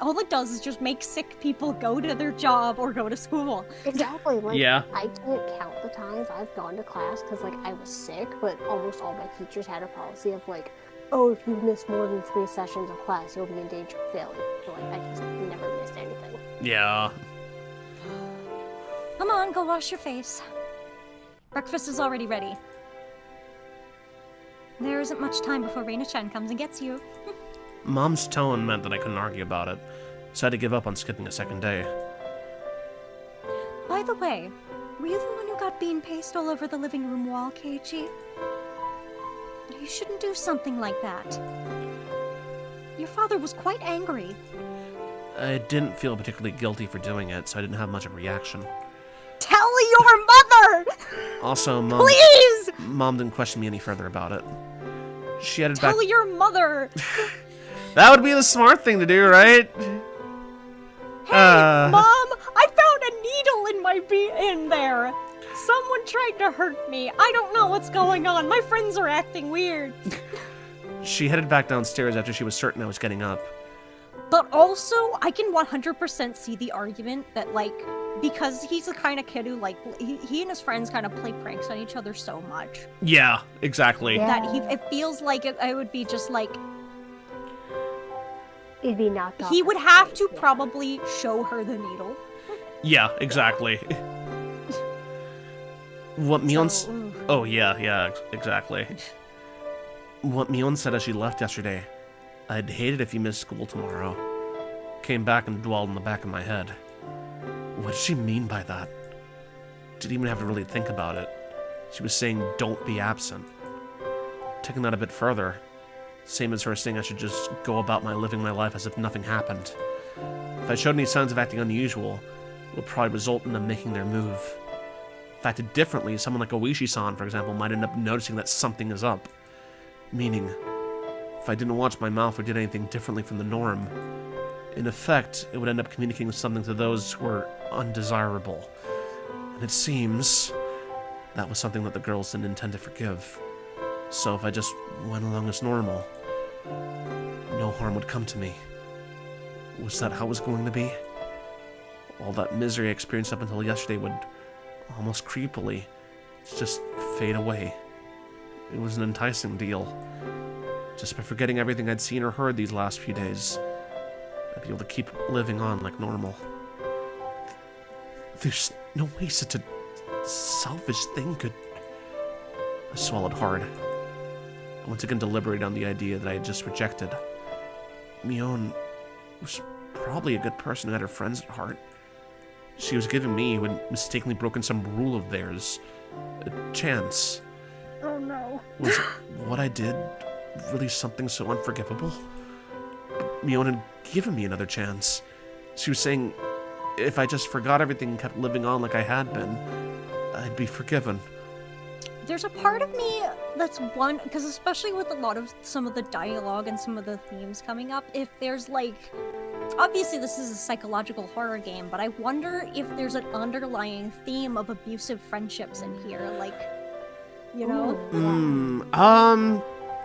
All it does is just make sick people go to their job or go to school. Exactly. Like, Yeah. I can't count the times I've gone to class because, like, I was sick, but almost all my teachers had a policy of, like, oh, if you miss more than 3 sessions of class, you'll be in danger of failing. So, like, I just never missed anything. Yeah. Come on, go wash your face. Breakfast is already ready. There isn't much time before Reina-chan comes and gets you. Mom's tone meant that I couldn't argue about it, so I had to give up on skipping a second day. By the way, were you the one who got bean paste all over the living room wall, Keiichi? You shouldn't do something like that. Your father was quite angry. I didn't feel particularly guilty for doing it, so I didn't have much of a reaction. Tell your mother! Also, Please! Mom didn't question me any further about it. She headed back... Tell your mother! That would be the smart thing to do, right? Hey, Mom! I found a needle in there! Someone tried to hurt me. I don't know what's going on. My friends are acting weird. She headed back downstairs after she was certain I was getting up. But also, I can 100% see the argument that, like, because he's the kind of kid who, like, he and his friends kind of play pranks on each other so much. Yeah, exactly. Yeah. That it feels like it would be just, like, It'd be knocked off. he would his have feet, to yeah. probably show her the needle. Yeah, exactly. What Mion's... So, Oh, yeah, exactly. What Mion said as she left yesterday. I'd hate it if you missed school tomorrow. Came back and dwelled in the back of my head. What did she mean by that? Didn't even have to really think about it. She was saying, don't be absent. Taking that a bit further, same as her saying I should just go about living my life as if nothing happened. If I showed any signs of acting unusual, it would probably result in them making their move. If acted differently, someone like Oishi-san, for example, might end up noticing that something is up. Meaning, if I didn't watch my mouth or did anything differently from the norm, in effect, it would end up communicating something to those who were undesirable. And it seems that was something that the girls didn't intend to forgive. So if I just went along as normal, no harm would come to me. Was that how it was going to be? All that misery I experienced up until yesterday would, almost creepily, just fade away. It was an enticing deal. Just by forgetting everything I'd seen or heard these last few days, I'd be able to keep living on like normal. There's no way such a selfish thing could... I swallowed hard. I once again deliberated on the idea that I had just rejected. Mion was probably a good person who had her friends at heart. She was giving me, who had mistakenly broken some rule of theirs, a chance. oh no. Was what I did really something so unforgivable? Mion had given me another chance. She was saying if I just forgot everything and kept living on like I had been, I'd be forgiven. There's a part of me that's one, because especially with a lot of some of the dialogue and some of the themes coming up, if there's like, obviously this is a psychological horror game, but I wonder if there's an underlying theme of abusive friendships in here, like, you know?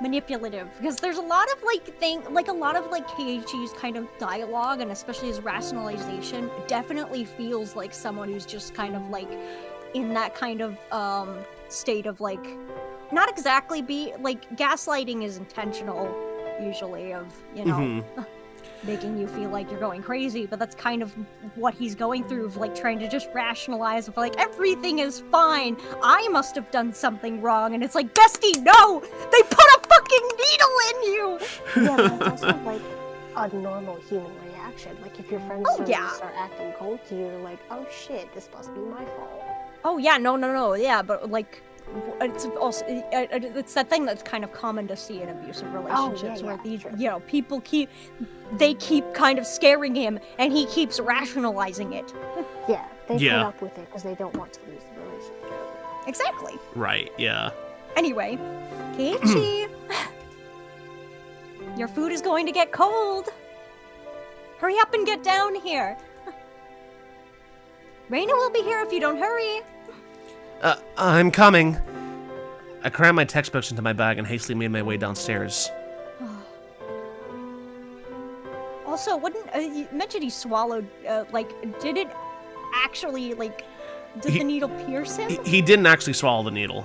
manipulative, because there's a lot of a lot of Keiichi's kind of dialogue, and especially his rationalization, definitely feels like someone who's just kind of like in that kind of state of like, not exactly gaslighting is intentional usually, of, you know, making you feel like you're going crazy, but that's kind of what he's going through, of like trying to just rationalize of like, everything is fine, I must have done something wrong, and it's like, bestie, no! They put a fucking needle in you! Yeah, but it's also like a normal human reaction. Like if your friends start acting cold to you, you're like, oh shit, this must be my fault. Oh yeah, no, yeah, but like, it's also it's that thing that's kind of common to see in abusive relationships, where these, you know, people keep kind of scaring him, and he keeps rationalizing it. Yeah, they put up with it because they don't want to lose the relationship. Exactly. Right. Yeah. Anyway, Keiichi, your food is going to get cold. Hurry up and get down here. Reina will be here if you don't hurry. I'm coming. I crammed my textbooks into my bag and hastily made my way downstairs. Also, you mentioned he swallowed, did it actually, did the needle pierce him? He didn't actually swallow the needle.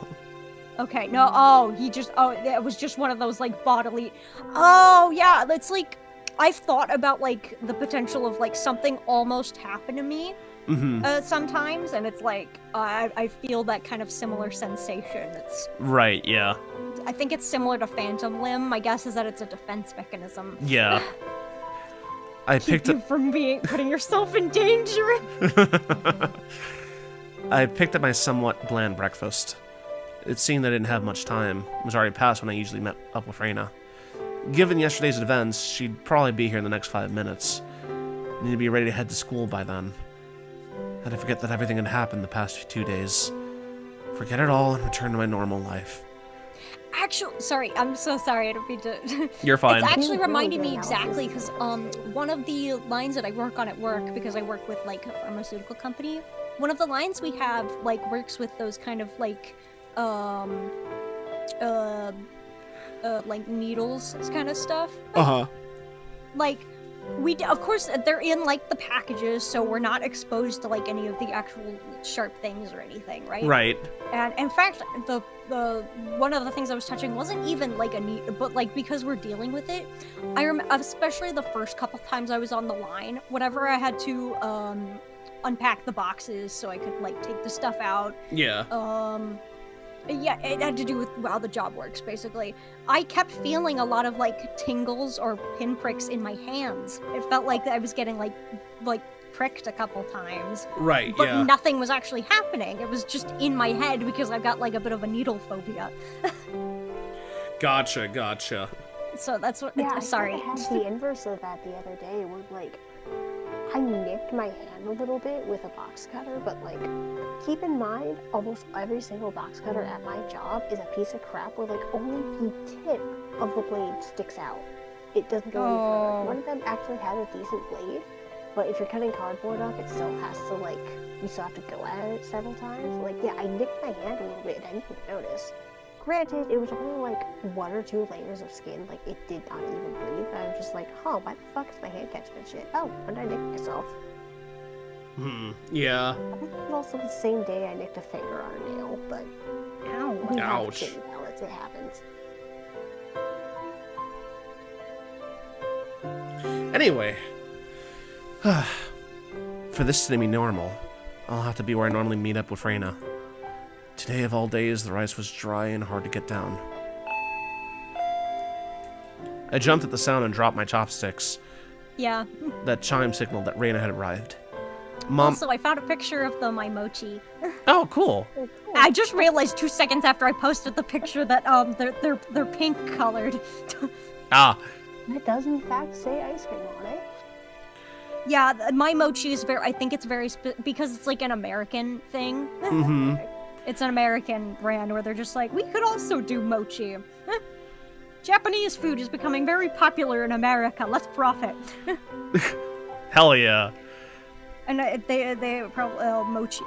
Okay, no, it was just one of those, bodily... Oh, yeah, it's I've thought about, the potential of, something almost happened to me. Sometimes, and it's I feel that kind of similar sensation. It's right, yeah. I think it's similar to Phantom Limb. My guess is that it's a defense mechanism. Yeah. I picked you from putting yourself in danger. I picked up my somewhat bland breakfast. It seemed I didn't have much time. It was already past when I usually met up with Reina. Given yesterday's events, she'd probably be here in the next 5 minutes. I need to be ready to head to school by then. And I forget that everything had happened the past 2 days. Forget it all and return to my normal life. Actually, sorry, I'm so sorry. I don't mean to... You're fine. It's actually reminding me exactly, because one of the lines that I work on at work, because I work with, a pharmaceutical company, one of the lines we have, works with those kind of, needles kind of stuff. Uh-huh. Of course, they're in, the packages, so we're not exposed to, any of the actual sharp things or anything, right? Right. And, in fact, the one of the things I was touching wasn't even, a needle, but, because we're dealing with it, especially the first couple times I was on the line, whenever I had to, unpack the boxes so I could, take the stuff out. Yeah. Yeah, it had to do with how the job works, basically. I kept feeling a lot of, tingles or pinpricks in my hands. It felt like I was getting, pricked a couple times. Right, but nothing was actually happening. It was just in my head because I've got, a bit of a needle phobia. Gotcha. So that's what... Yeah, sorry. I had the inverse of that the other day, where, I nicked my hand a little bit with a box cutter, but, keep in mind, almost every single box cutter at my job is a piece of crap where, only the tip of the blade sticks out. It doesn't go any further. One of them actually has a decent blade, but if you're cutting cardboard up, it still has to, you still have to go at it several times. Yeah, I nicked my hand a little bit, and I didn't notice. Granted, it was only, 1 or 2 layers of skin, it did not even bleed, but I was just why the fuck is my hand catching that shit? Oh, when did I nick myself? Yeah. I think it was also the same day I nicked a finger on a nail, but... Ow. Ouch. It happens. Anyway. For this to be normal, I'll have to be where I normally meet up with Reina. Today of all days, the rice was dry and hard to get down. I jumped at the sound and dropped my chopsticks. Yeah. That chime signaled that Reina had arrived. Mom... Also, I found a picture of the my mochi. Oh, cool. I just realized 2 seconds after I posted the picture that they're pink colored. Ah. It does in fact say ice cream on it. Yeah, my mochi is I think it's very because it's an American thing. It's an American brand where they're just we could also do mochi. Japanese food is becoming very popular in America. Let's profit. Hell yeah. And they probably mochi.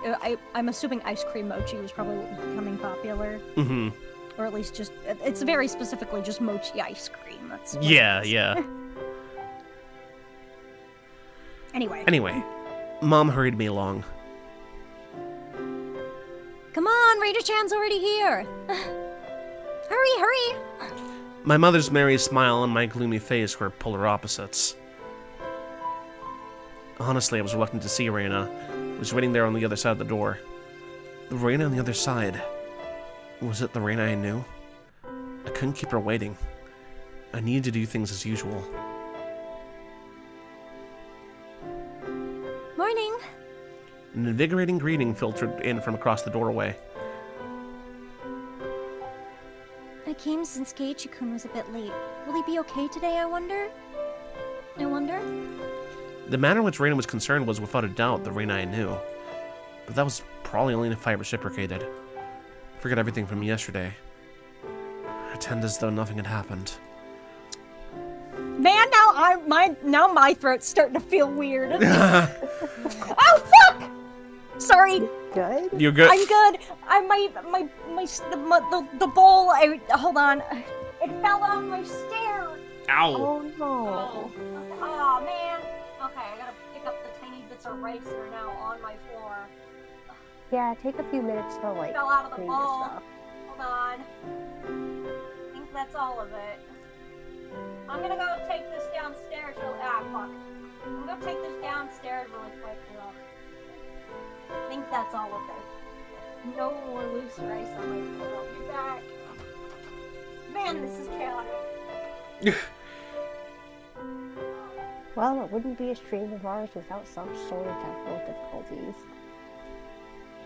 I'm assuming ice cream mochi was probably becoming popular. Or at least just, it's very specifically just mochi ice cream. That's what it Yeah, is. yeah. Anyway. Mom hurried me along. Come on, Rita-chan's already here. Hurry. My mother's merry smile and my gloomy face were polar opposites. Honestly, I was reluctant to see Reina. I was waiting there on the other side of the door. The Reina on the other side. Was it the Reina I knew? I couldn't keep her waiting. I needed to do things as usual. Morning. An invigorating greeting filtered in from across the doorway. I came since Keiichi-kun was a bit late. Will he be okay today, I wonder? The manner in which Reina was concerned was without a doubt the Reina I knew. But that was probably only if I reciprocated. Forget everything from yesterday. Pretend as though nothing had happened. Man, now my throat's starting to feel weird. Oh fuck! Sorry. Good? You're good? I'm good. The bowl. Hold on. It fell off my stair. Ow! Oh no. Oh man. Okay, I gotta pick up the tiny bits of rice that are now on my floor. Yeah, take a few minutes to like Fell out of the clean bowl. this stuff. Hold on. I think that's all of it. I'm gonna go take this downstairs really. Fuck. I'm gonna take this downstairs really quick. I think that's all of it. No more loose rice on my floor. I'll be back. Man, this is chaotic. Well, it wouldn't be a stream of ours without some sort of technical difficulties.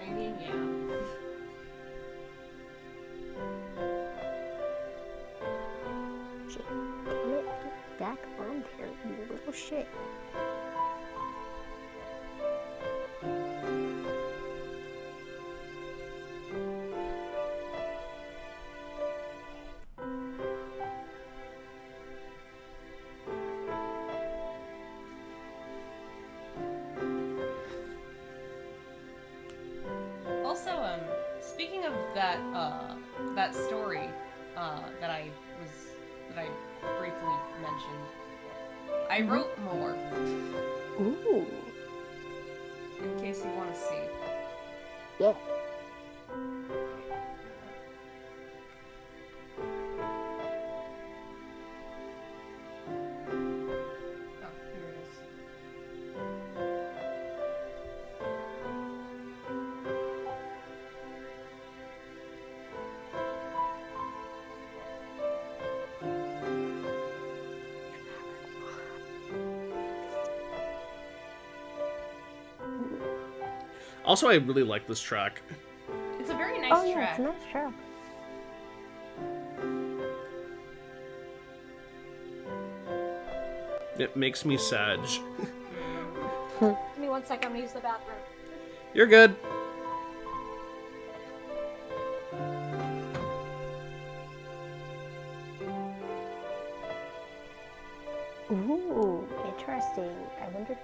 I mean, yeah. Shit. Damn it. Get back on there, you little shit. Also, speaking of that story, that I briefly mentioned, I wrote more, Ooh. in case you want to see. Yeah. Oh, here it is. Also, I really like this track. It's a very nice Oh yeah, track. it's a nice track. It makes me sad. Give me 1 second. I'm gonna use the bathroom. You're good. Ooh, interesting. I wonder.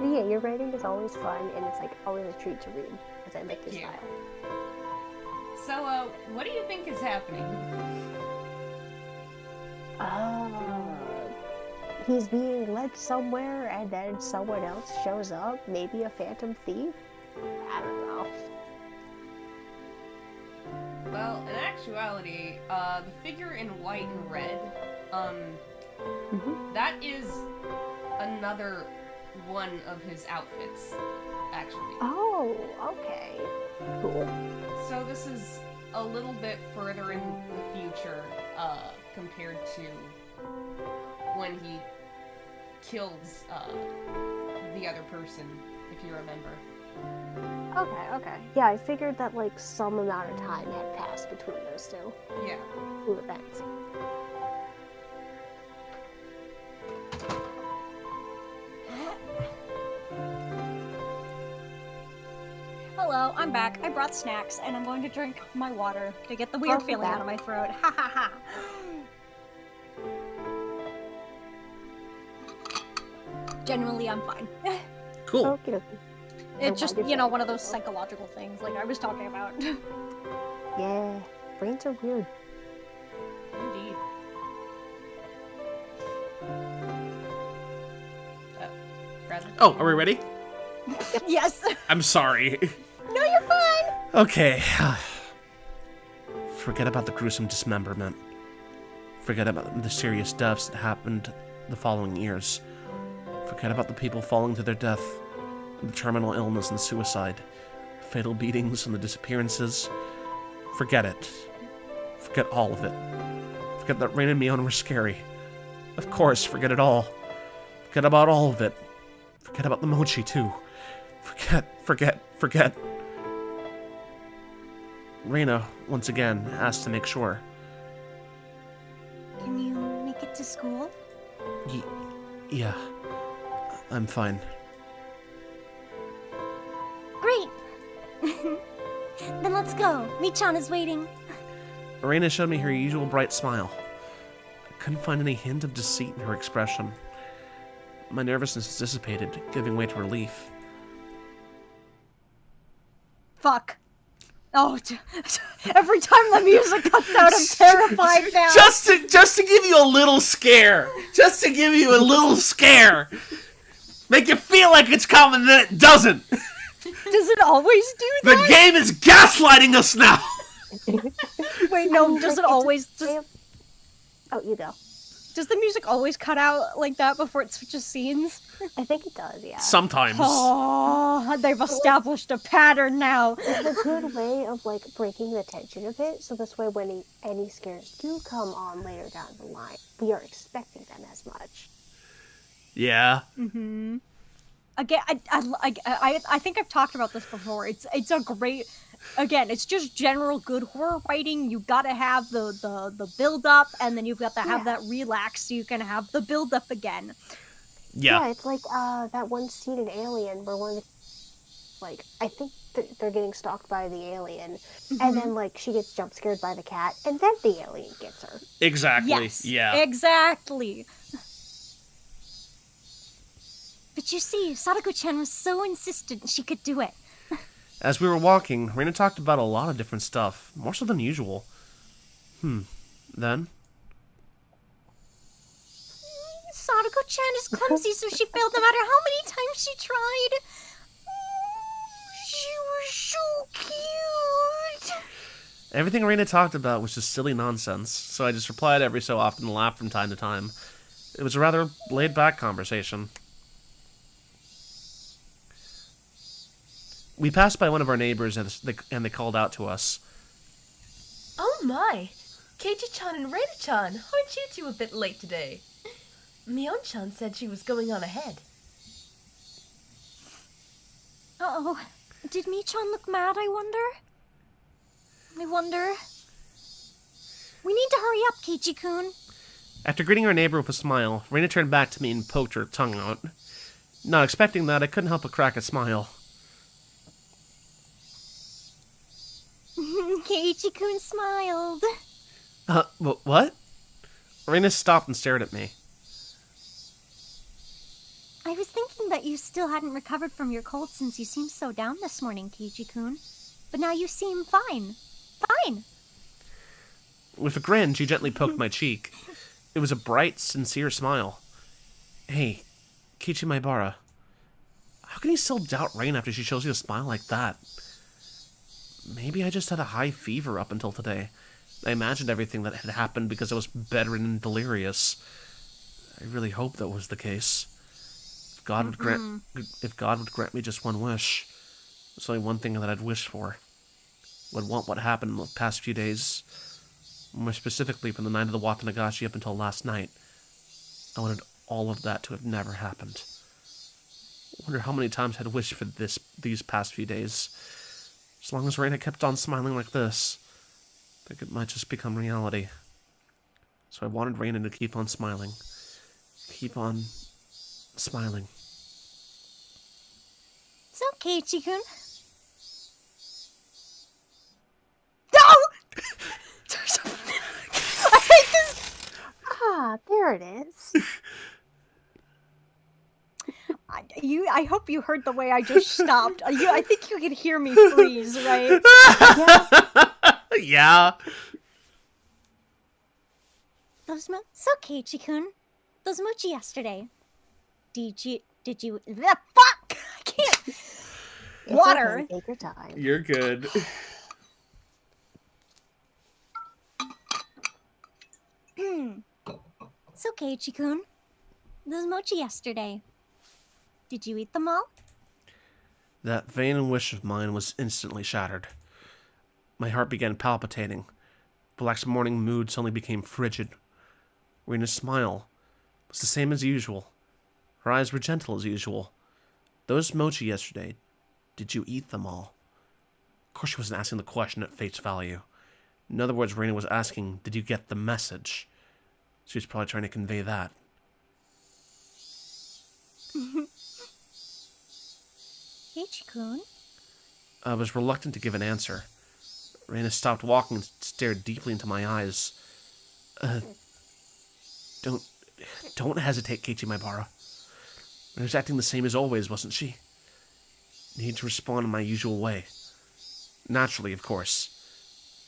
Yeah, your writing is always fun, and it's like always a treat to read as I make this Yeah. style. So, what do you think is happening? He's being led somewhere, and then someone else shows up. Maybe a phantom thief. I don't know. Well, in actuality, the figure in white and red, that is another one of his outfits, actually. Oh, okay. Cool. So this is a little bit further in the future, compared to when he kills, the other person, if you remember. Okay. Yeah, I figured that like some amount of time had passed between those Yeah. two events. Hello, I'm back. I brought snacks, and I'm going to drink my water to get the weird feeling out of my throat. Ha ha ha. genuinely, I'm fine. Cool. Okie dokie. It's just, glad you you're know, fine. one of those psychological things like I was talking about. Yeah, brains are weird. Indeed. Bradley? Oh, are we ready? Yes. I'm sorry. No, you're fine. Okay. Forget about the gruesome dismemberment. Forget about the serious deaths that happened the following years. Forget about the people falling to their death, the terminal illness and suicide, fatal beatings and the disappearances. Forget it. Forget all of it. Forget that Rain and Mion were scary. Of course, forget it all. Forget about all of it. Forget about the mochi, too. Forget. Reina, once again, asked to make sure. Can you make it to school? Yeah. I'm fine. Great. Then let's go. Michan is waiting. Reina showed me her usual bright smile. I couldn't find any hint of deceit in her expression. My nervousness dissipated, giving way to relief. Fuck. Oh, every time the music cuts out, I'm terrified now. Just to give you a little scare. Just to give you a little scare. Make you feel like it's coming, then it doesn't. Does it always do The that? game is gaslighting us now. Wait, no, does it always... Oh, you go. Does the music always cut out like that before it switches scenes? I think it does, yeah. Sometimes. Oh, they've established a pattern now. It's a good way of, like, breaking the tension a bit, so this way when any scares do come on later down the line, we are expecting them as much. Yeah. Mm-hmm. Again, I think I've talked about this before. It's a great... Again, it's just general good horror writing. You gotta have the build up, and then you've got to have that relax so you can have the build up again. Yeah. It's like that one scene in Alien where one of the, like, I think they're getting stalked by the alien, and then, like, she gets jump scared by the cat, and then the alien gets her. Exactly. Yes, Yeah. exactly. But you see, Sadako-chan was so insistent she could do it. As we were walking, Reina talked about a lot of different stuff, more so than usual. Then? Sadako-chan is clumsy, so she failed no matter how many times she tried. She was so cute. Everything Reina talked about was just silly nonsense, so I just replied every so often and laughed from time to time. It was a rather laid-back conversation. We passed by one of our neighbors and they called out to us. Oh my! Keiichi-chan and Reina-chan, aren't you two a bit late today? Mion-chan said she was going on ahead. Uh-oh. Did Michan look mad, I wonder? We need to hurry up, Keiichi-kun. After greeting our neighbor with a smile, Reina turned back to me and poked her tongue out. Not expecting that, I couldn't help but crack a smile. Keiichi-kun smiled. What? Reina stopped and stared at me. I was thinking that you still hadn't recovered from your cold since you seemed so down this morning, Keiichi-kun. But now you seem fine. Fine. With a grin, she gently poked my cheek. It was a bright, sincere smile. Hey, Kichi Maibara, how can you still doubt Rain after she shows you a smile like that? Maybe I just had a high fever up until today. I imagined everything that had happened because I was bedridden and delirious. I really hope that was the case. If God would grant me just one wish, there's only one thing that I'd wish for. Would want what happened in the past few days, more specifically from the night of the Watanagashi up until last night. I wanted all of that to have never happened. I wonder how many times I'd wished for these past few days. As long as Reina kept on smiling like this, I think it might just become reality. So I wanted Reina to keep on smiling. Keep on smiling. It's okay, Keiichi-kun. No! I hate this. Ah, there it is. I hope you heard the way I just stopped. I think you could hear me freeze, right? Yeah. So Keiichi-kun, those mochi yesterday. Did you, the fuck! I can't. It's Water. okay, take your time. You're good. So Keiichi-kun, those mochi yesterday. Did you eat them all? That vain wish of mine was instantly shattered. My heart began palpitating. Black's morning mood suddenly became frigid. Rena's smile was the same as usual. Her eyes were gentle as usual. Those mochi yesterday, did you eat them all? Of course she wasn't asking the question at face value. In other words, Rena was asking, did you get the message? She was probably trying to convey that. Keiichi-kun? I was reluctant to give an answer. Rena stopped walking and stared deeply into my eyes. Don't hesitate, Keiichi Maibara. She was acting the same as always, wasn't she? Need to respond in my usual way. Naturally, of course.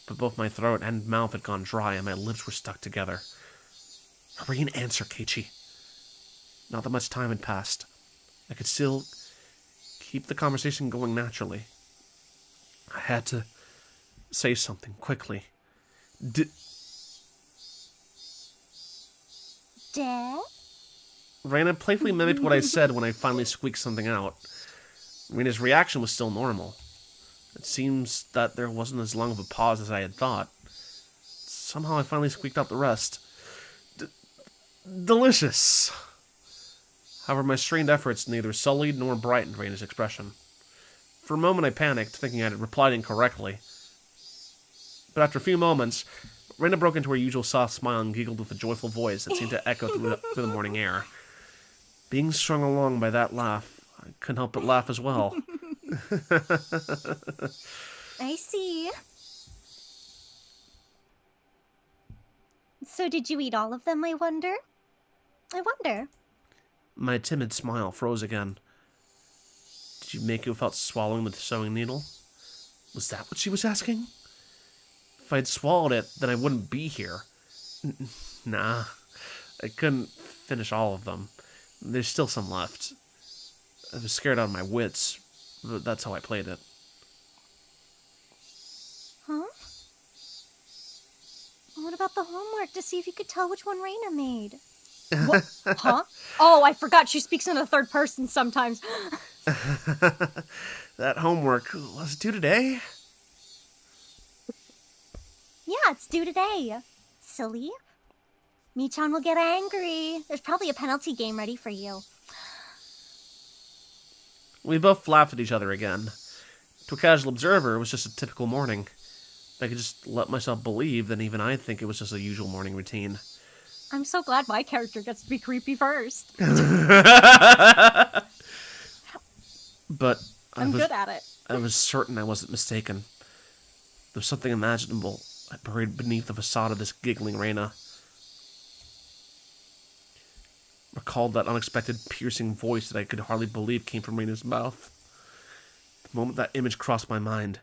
But both my throat and mouth had gone dry and my lips were stuck together. Hurry and answer, Keiichi. Not that much time had passed. I could still keep the conversation going naturally. I had to say something quickly. Dad? Rena playfully mimicked what I said when I finally squeaked something out. Rena's reaction was still normal. It seems that there wasn't as long of a pause as I had thought. Somehow I finally squeaked out the rest. Delicious! However, my strained efforts neither sullied nor brightened Rena's expression. For a moment I panicked, thinking I had replied incorrectly. But after a few moments, Rena broke into her usual soft smile and giggled with a joyful voice that seemed to echo through the morning air. Being strung along by that laugh, I couldn't help but laugh as well. I see. So did you eat all of them, I wonder? My timid smile froze again. Did you make it without swallowing the sewing needle? Was that what she was asking? If I'd swallowed it, then I wouldn't be here. Nah, I couldn't finish all of them. There's still some left. I was scared out of my wits, but that's how I played it. Huh? What about the homework to see if you could tell which one Reina made? What? Huh? Oh, I forgot she speaks in the third person sometimes. That homework was due today? Yeah, it's due today. Silly. Michan will get angry. There's probably a penalty game ready for you. We both laughed at each other again. To a casual observer, it was just a typical morning. If I could just let myself believe, then even I'd think it was just a usual morning routine. I'm so glad my character gets to be creepy first. But I'm good at it. I was certain I wasn't mistaken. There was something imaginable buried beneath the facade of this giggling Reina. Recalled that unexpected piercing voice that I could hardly believe came from Reina's mouth. The moment that image crossed my mind,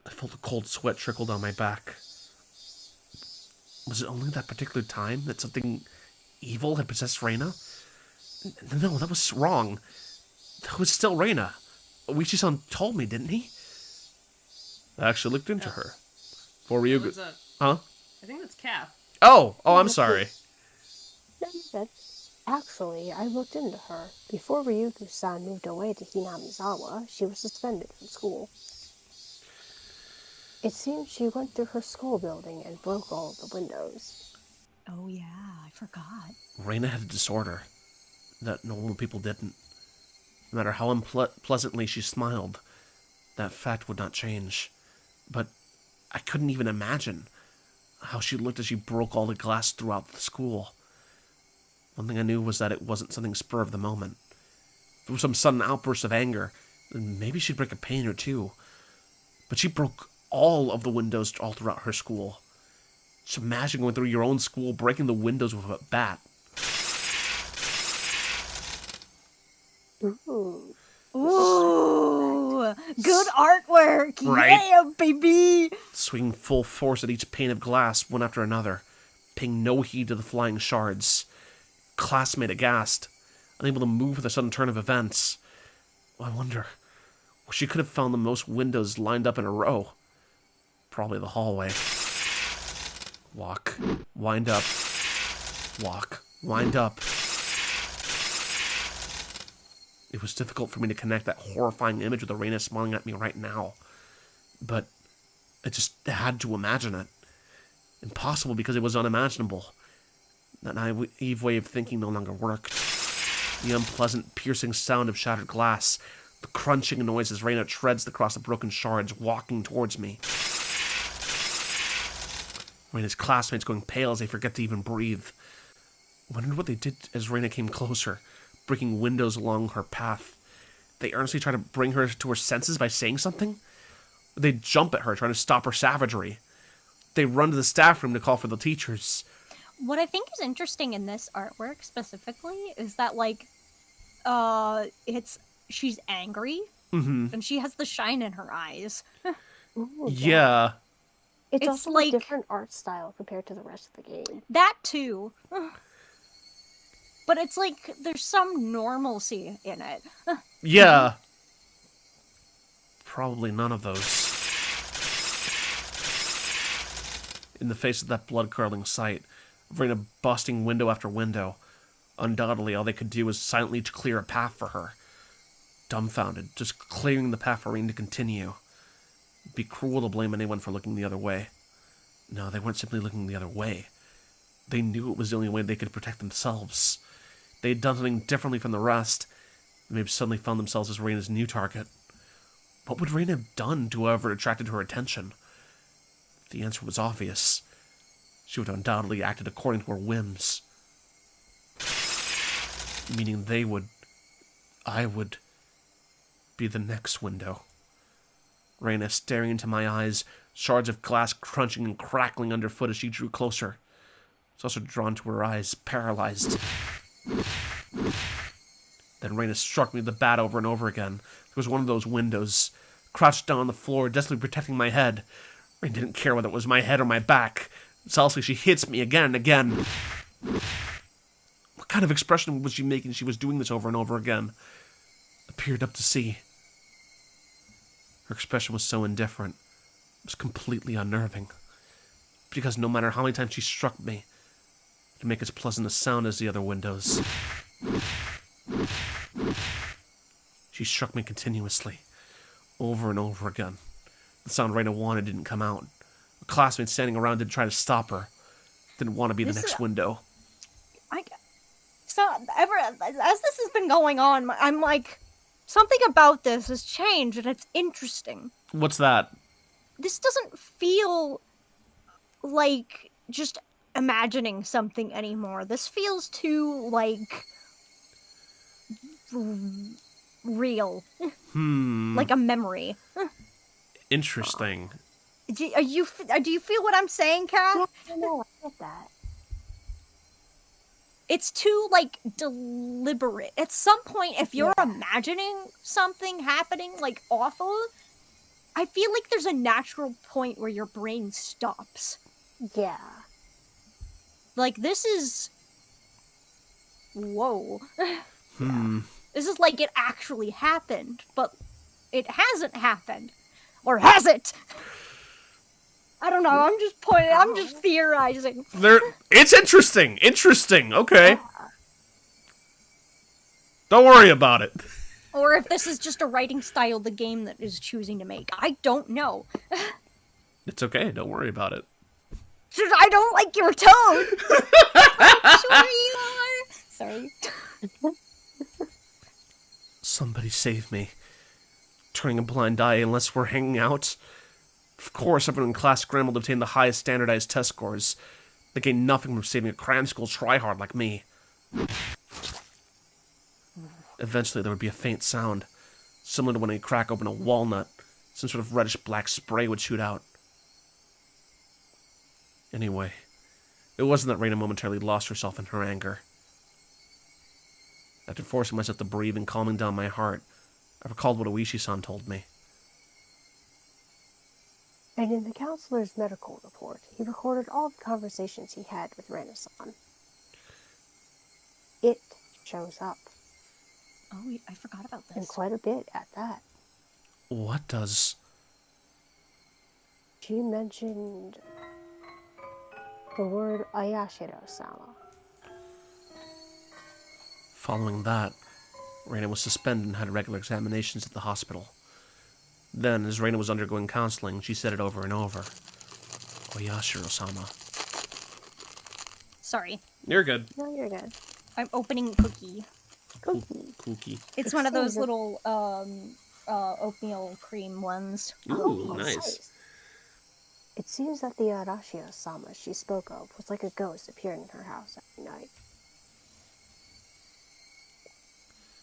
I felt a cold sweat trickle down my back. Was it only that particular time that something evil had possessed Reina? No, that was wrong. That was still Reina. Oishi-san told me, didn't he? I actually looked into her. For Ryugu. Huh? I think that's Kath. Oh, I'm sorry. Actually, I looked into her. Before Ryugu-san moved away to Hinamizawa, she was suspended from school. It seems she went through her school building and broke all of the windows. Oh yeah, I forgot. Reina had a disorder that normal people didn't. No matter how unpleasantly she smiled, that fact would not change. But I couldn't even imagine how she looked as she broke all the glass throughout the school. One thing I knew was that it wasn't something spur of the moment. If it was some sudden outburst of anger, then maybe she'd break a pane or two. But she broke all of the windows all throughout her school. Just imagine going through your own school, breaking the windows with a bat. Ooh. Good artwork! Right. Yeah, baby! Swinging full force at each pane of glass, one after another, paying no heed to the flying shards. Classmate aghast, unable to move with the sudden turn of events. I wonder, where she could have found the most windows lined up in a row. Probably the hallway. Walk, wind up, walk, wind up. It was difficult for me to connect that horrifying image with Irena smiling at me right now. But I just had to imagine it. Impossible because it was unimaginable. That naive way of thinking no longer worked. The unpleasant, piercing sound of shattered glass. The crunching noise as Reina treads across the broken shards, walking towards me. Reina's classmates going pale as they forget to even breathe. I wondered what they did as Reina came closer, breaking windows along her path. They earnestly try to bring her to her senses by saying something? They jump at her, trying to stop her savagery. They run to the staff room to call for the teachers. What I think is interesting in this artwork specifically is that, like, she's angry, and she has the shine in her eyes. Ooh, Yeah. It's It's also like- a different art style compared to the rest of the game. That too. But it's like, there's some normalcy in it. Yeah. Probably none of those. In the face of that blood-curdling sight, Verena busting window after window, undoubtedly all they could do was silently to clear a path for her. Dumbfounded, just clearing the path for Irene to continue. It'd be cruel to blame anyone for looking the other way. No, they weren't simply looking the other way. They knew it was the only way they could protect themselves. They had done something differently from the rest, and maybe suddenly found themselves as Reina's new target. What would Reina have done to whoever attracted her attention? The answer was obvious. She would undoubtedly acted according to her whims. Meaning I would be the next window. Reina staring into my eyes, shards of glass crunching and crackling underfoot as she drew closer. I was also drawn to her eyes, paralyzed. Then Reina struck me with the bat over and over again. It was one of those windows. Crouched down on the floor, desperately protecting my head. Reina didn't care whether it was my head or my back. Zealously, she hits me again and again. What kind of expression was she making as she was doing this over and over again? I peered up to see. Her expression was so indifferent. It was completely unnerving. Because no matter how many times she struck me, it would make as pleasant a sound as the other windows. She struck me continuously, over and over again. The sound Reina wanted didn't come out. A classmate standing around didn't try to stop her. Didn't want to be the next window. As this has been going on, I'm like, something about this has changed, and it's interesting. What's that? This doesn't feel like just imagining something anymore. This feels too, like, real. Like a memory. Interesting. Do you feel what I'm saying, Kath? Yeah, no, I get that. It's too, like, deliberate. At some point, if you're imagining something happening, like, awful, I feel like there's a natural point where your brain stops. Yeah. Like, this is... Whoa. Hmm. This is like it actually happened, but it hasn't happened. Or has it? I don't know, I'm just theorizing. It's interesting. Interesting. Okay. Don't worry about it. Or if this is just a writing style the game that is choosing to make. I don't know. It's okay. Don't worry about it. I don't like your tone! Sure you are! Sorry. Somebody save me. Turning a blind eye unless we're hanging out. Of course, everyone in class scrambled to obtain the highest standardized test scores. They gained nothing from saving a cram school tryhard like me. Eventually, there would be a faint sound, similar to when you crack open a walnut. Some sort of reddish-black spray would shoot out. Anyway, it wasn't that Reina momentarily lost herself in her anger. After forcing myself to breathe and calming down my heart, I recalled what Oishi-san told me. And in the counselor's medical report, he recorded all the conversations he had with Renaissance. It shows up, Oh, I forgot about and this. quite a bit at that. What does... She mentioned the word Ayashiro-sama. Following that, Reina was suspended and had regular examinations at the hospital. Then, as Reina was undergoing counseling, she said it over and over. Oyashiro-sama. Sorry. You're good. No, you're good. I'm opening cookie. Cookie. Cookie. It's one of those so little oatmeal cream ones. Ooh, Oh, nice. It seems that the Arashio-sama she spoke of was like a ghost appearing in her house every night.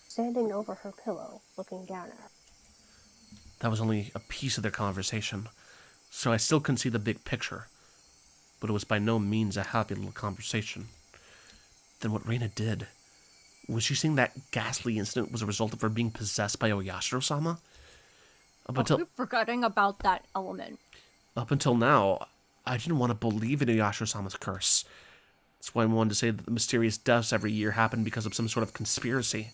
Standing over her pillow, looking down at her. That was only a piece of their conversation, so I still couldn't see the big picture. But it was by no means a happy little conversation. Then what Reina did, was she saying that ghastly incident was a result of her being possessed by Oyashiro-sama? We're forgetting about that element. Up until now, I didn't want to believe in Oyashiro-sama's curse. That's why I wanted to say that the mysterious deaths every year happened because of some sort of conspiracy.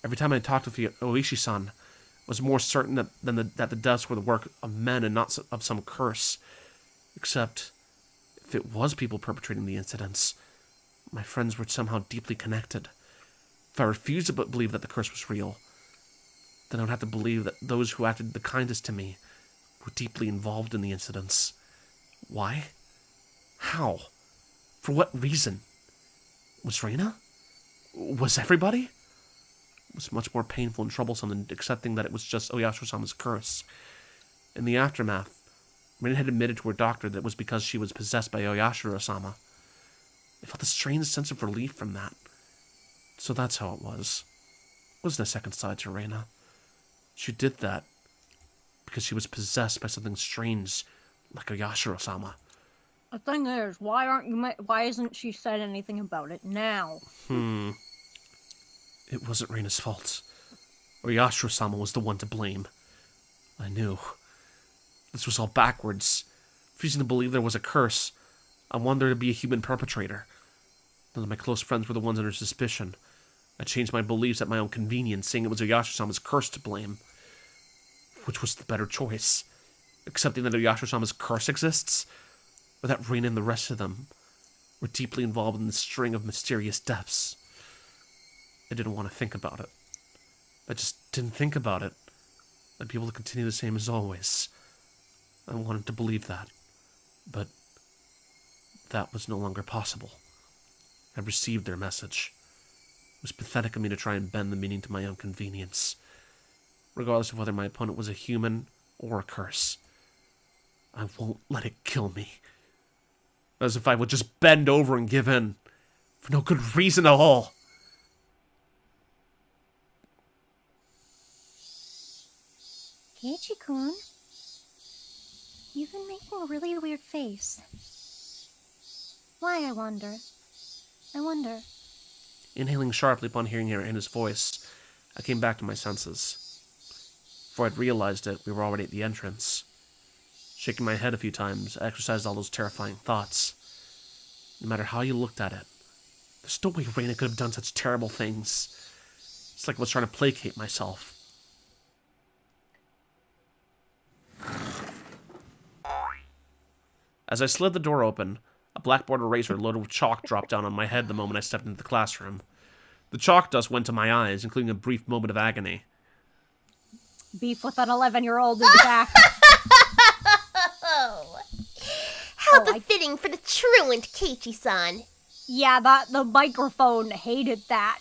Every time I talked with Oishi-san, I was more certain that the deaths were the work of men and not of some curse. Except, if it was people perpetrating the incidents, my friends were somehow deeply connected. If I refused to believe that the curse was real, then I would have to believe that those who acted the kindest to me were deeply involved in the incidents. Why? How? For what reason? Was Reina? Was everybody? It was much more painful and troublesome than accepting that it was just Oyashiro-sama's curse. In the aftermath, Reina had admitted to her doctor that it was because she was possessed by Oyashiro-sama. I felt a strange sense of relief from that. So that's how it was. It wasn't a second side to Reina. She did that because she was possessed by something strange, like Oyashiro-sama. The thing is, why isn't she said anything about it now? It wasn't Reina's fault. Oyashiro-sama was the one to blame. I knew. This was all backwards. Refusing to believe there was a curse. I wanted there to be a human perpetrator. None of my close friends were the ones under suspicion. I changed my beliefs at my own convenience, saying it was Oyashiro-sama's curse to blame. Which was the better choice? Accepting that Oyashiro-sama's curse exists? Or that Reina and the rest of them were deeply involved in the string of mysterious deaths? I didn't want to think about it. I just didn't think about it. I'd be able to continue the same as always. I wanted to believe that. But that was no longer possible. I received their message. It was pathetic of me to try and bend the meaning to my own convenience, regardless of whether my opponent was a human or a curse. I won't let it kill me. As if I would just bend over and give in, for no good reason at all. Keiichi-kun, you've been making a really weird face. Why, I wonder? Inhaling sharply upon hearing Reina's voice, I came back to my senses. Before I'd realized it, we were already at the entrance. Shaking my head a few times, I exercised all those terrifying thoughts. No matter how you looked at it, there's no way Reina could have done such terrible things. It's like I was trying to placate myself. As I slid the door open, a blackboard eraser loaded with chalk dropped down on my head the moment I stepped into the classroom. The chalk dust went to my eyes, including a brief moment of agony. Beef with an 11-year-old is back. Oh, how befitting for the truant, Keiichi-san. Yeah, the microphone hated that.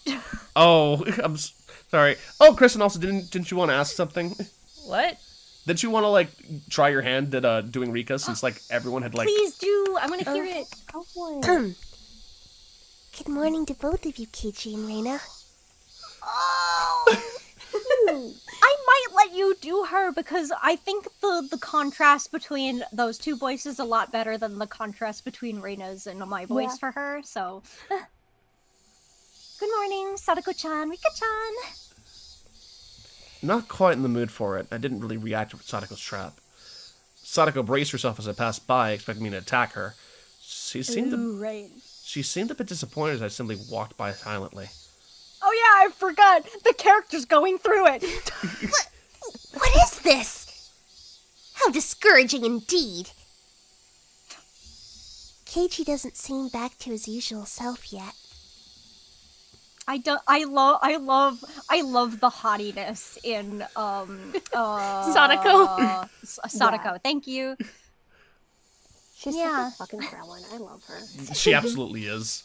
Oh, I'm sorry. Oh, Kristen, also, didn't you want to ask something? What? Didn't you want to, try your hand at doing Rika, since, everyone had, Please do. I want to hear it. Go for it. Good morning to both of you, Keiichi and Reina. Oh. I might let you do her because I think the contrast between those two voices is a lot better than the contrast between Reina's and my voice for her, so... Good morning, Sadako-chan, Rika-chan. Not quite in the mood for it. I didn't really react to Sadako's trap. Sadako braced herself as I passed by, expecting me to attack her. She seemed a bit disappointed as I simply walked by silently. Oh yeah, I forgot. The character's going through it. What is this? How discouraging indeed. Keiichi doesn't seem back to his usual self yet. I love the hottiness in Sadako. Sadako. Yeah. Thank you. She's Yeah. such a fucking gremlin. I love her. She absolutely is.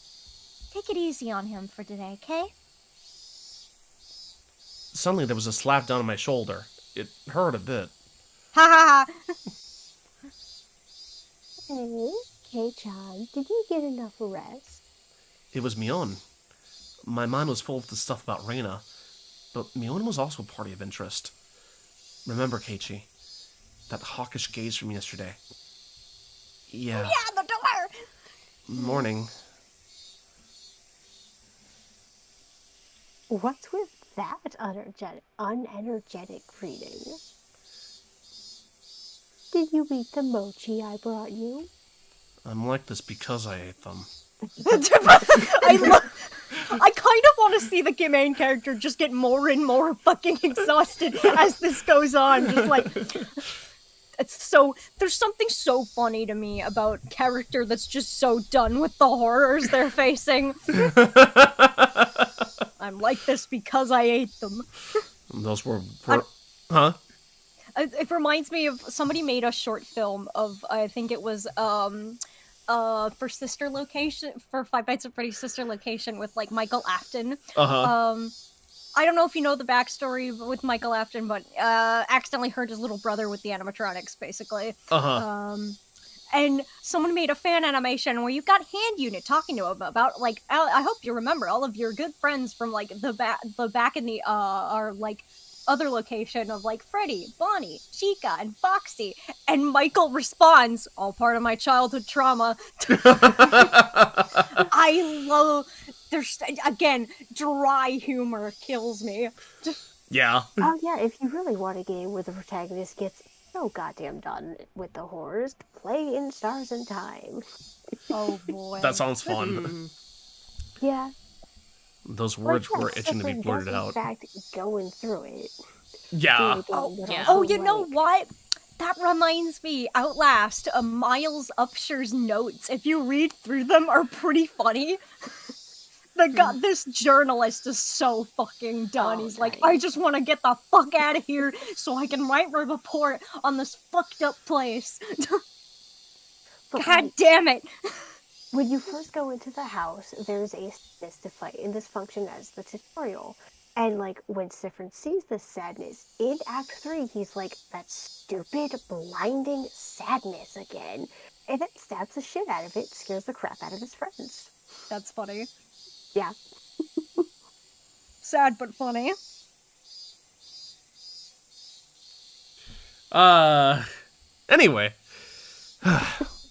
Take it easy on him for today, okay? Suddenly there was a slap down on my shoulder. It hurt a bit. Ha ha ha. Hey, Kei-chan, did you get enough rest? It was Mion. My mind was full of the stuff about Reina, but Mion was also a party of interest. Remember, Keiichi, that hawkish gaze from yesterday. Yeah. Yeah, the door. Morning. What's with that unenergetic greeting? Did you eat the mochi I brought you? I'm like this because I ate them. I kind of want to see the main character just get more and more fucking exhausted as this goes on. Just like, there's something so funny to me about character that's just so done with the horrors they're facing. I'm like this because I ate them. Those were huh? It reminds me of somebody made a short film of, I think it was for Sister Location, for Five Nights at Freddy's Sister Location with like Michael Afton. I don't know if you know the backstory with Michael Afton, but accidentally hurt his little brother with the animatronics, basically. And someone made a fan animation where you've got Hand Unit talking to him about, like, I hope you remember all of your good friends from, like, the back in the, our, like, other location of, like, Freddy, Bonnie, Chica, and Foxy. And Michael responds, all part of my childhood trauma. I love, there's, again, dry humor kills me. Yeah. Oh yeah, if you really want a game where the protagonist gets so goddamn done with the horrors, play in Stars and Time. Oh boy. That sounds fun. Yeah. Those words were itching to be Stefan blurted does, out. in fact, going through it. Yeah. Oh, you know what? That reminds me, Outlast, Miles Upsher's notes, if you read through them, are pretty funny. This journalist is so fucking done. He's like, I just want to get the fuck out of here so I can write my report on this fucked up place. God damn it. When you first go into the house, there's a sadness to fight, and this functions as the tutorial. And, like, when Sifrin sees this sadness, in Act 3, he's like, that stupid, blinding sadness again. And then stabs the shit out of it, scares the crap out of his friends. That's funny. Yeah. Sad but funny. Anyway.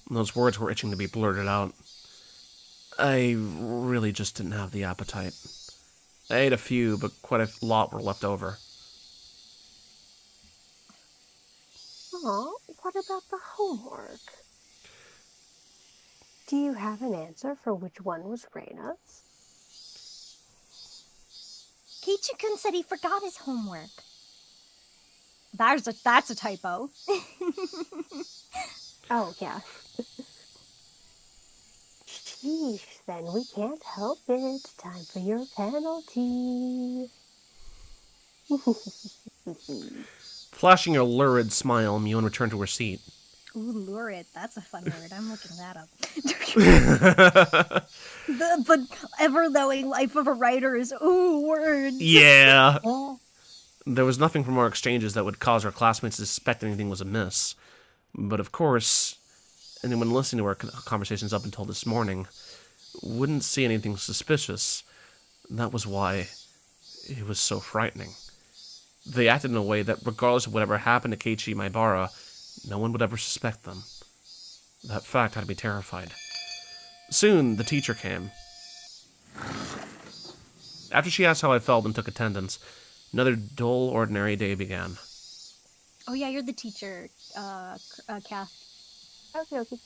Those words were itching to be blurted out. I really just didn't have the appetite. I ate a few, but quite a lot were left over. Oh, what about the homework? Do you have an answer for which one was Reina's? Keiichi-kun said he forgot his homework. That's a typo. Oh, yeah. Sheesh, then we can't help it. Time for your penalty. Flashing a lurid smile, Mion returned to her seat. Ooh, lurid. That's a fun word. I'm looking that up. the ever-knowing life of a writer is ooh, words. Yeah. There was nothing from our exchanges that would cause our classmates to suspect anything was amiss. But of course, anyone listening to our conversations up until this morning wouldn't see anything suspicious. That was why it was so frightening. They acted in a way that, regardless of whatever happened to Keiichi Maibara, no one would ever suspect them. That fact had me terrified. Soon, the teacher came. After she asked how I felt and took attendance, another dull, ordinary day began. Oh yeah, you're the teacher, Kath. Okay.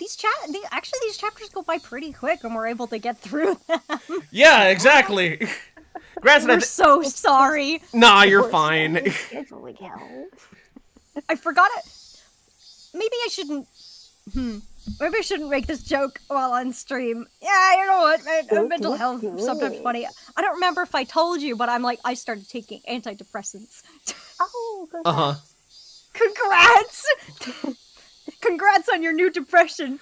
These chapters go by pretty quick, and we're able to get through them. Yeah, exactly. Granted, We're so sorry. Nah, you're fine. Scheduling hell. I forgot it. Maybe I shouldn't. Maybe I shouldn't make this joke while on stream. Yeah, you know what? Mental health is sometimes funny. I don't remember if I told you, but I started taking antidepressants. Oh, good. Congrats! Congrats on your new depression.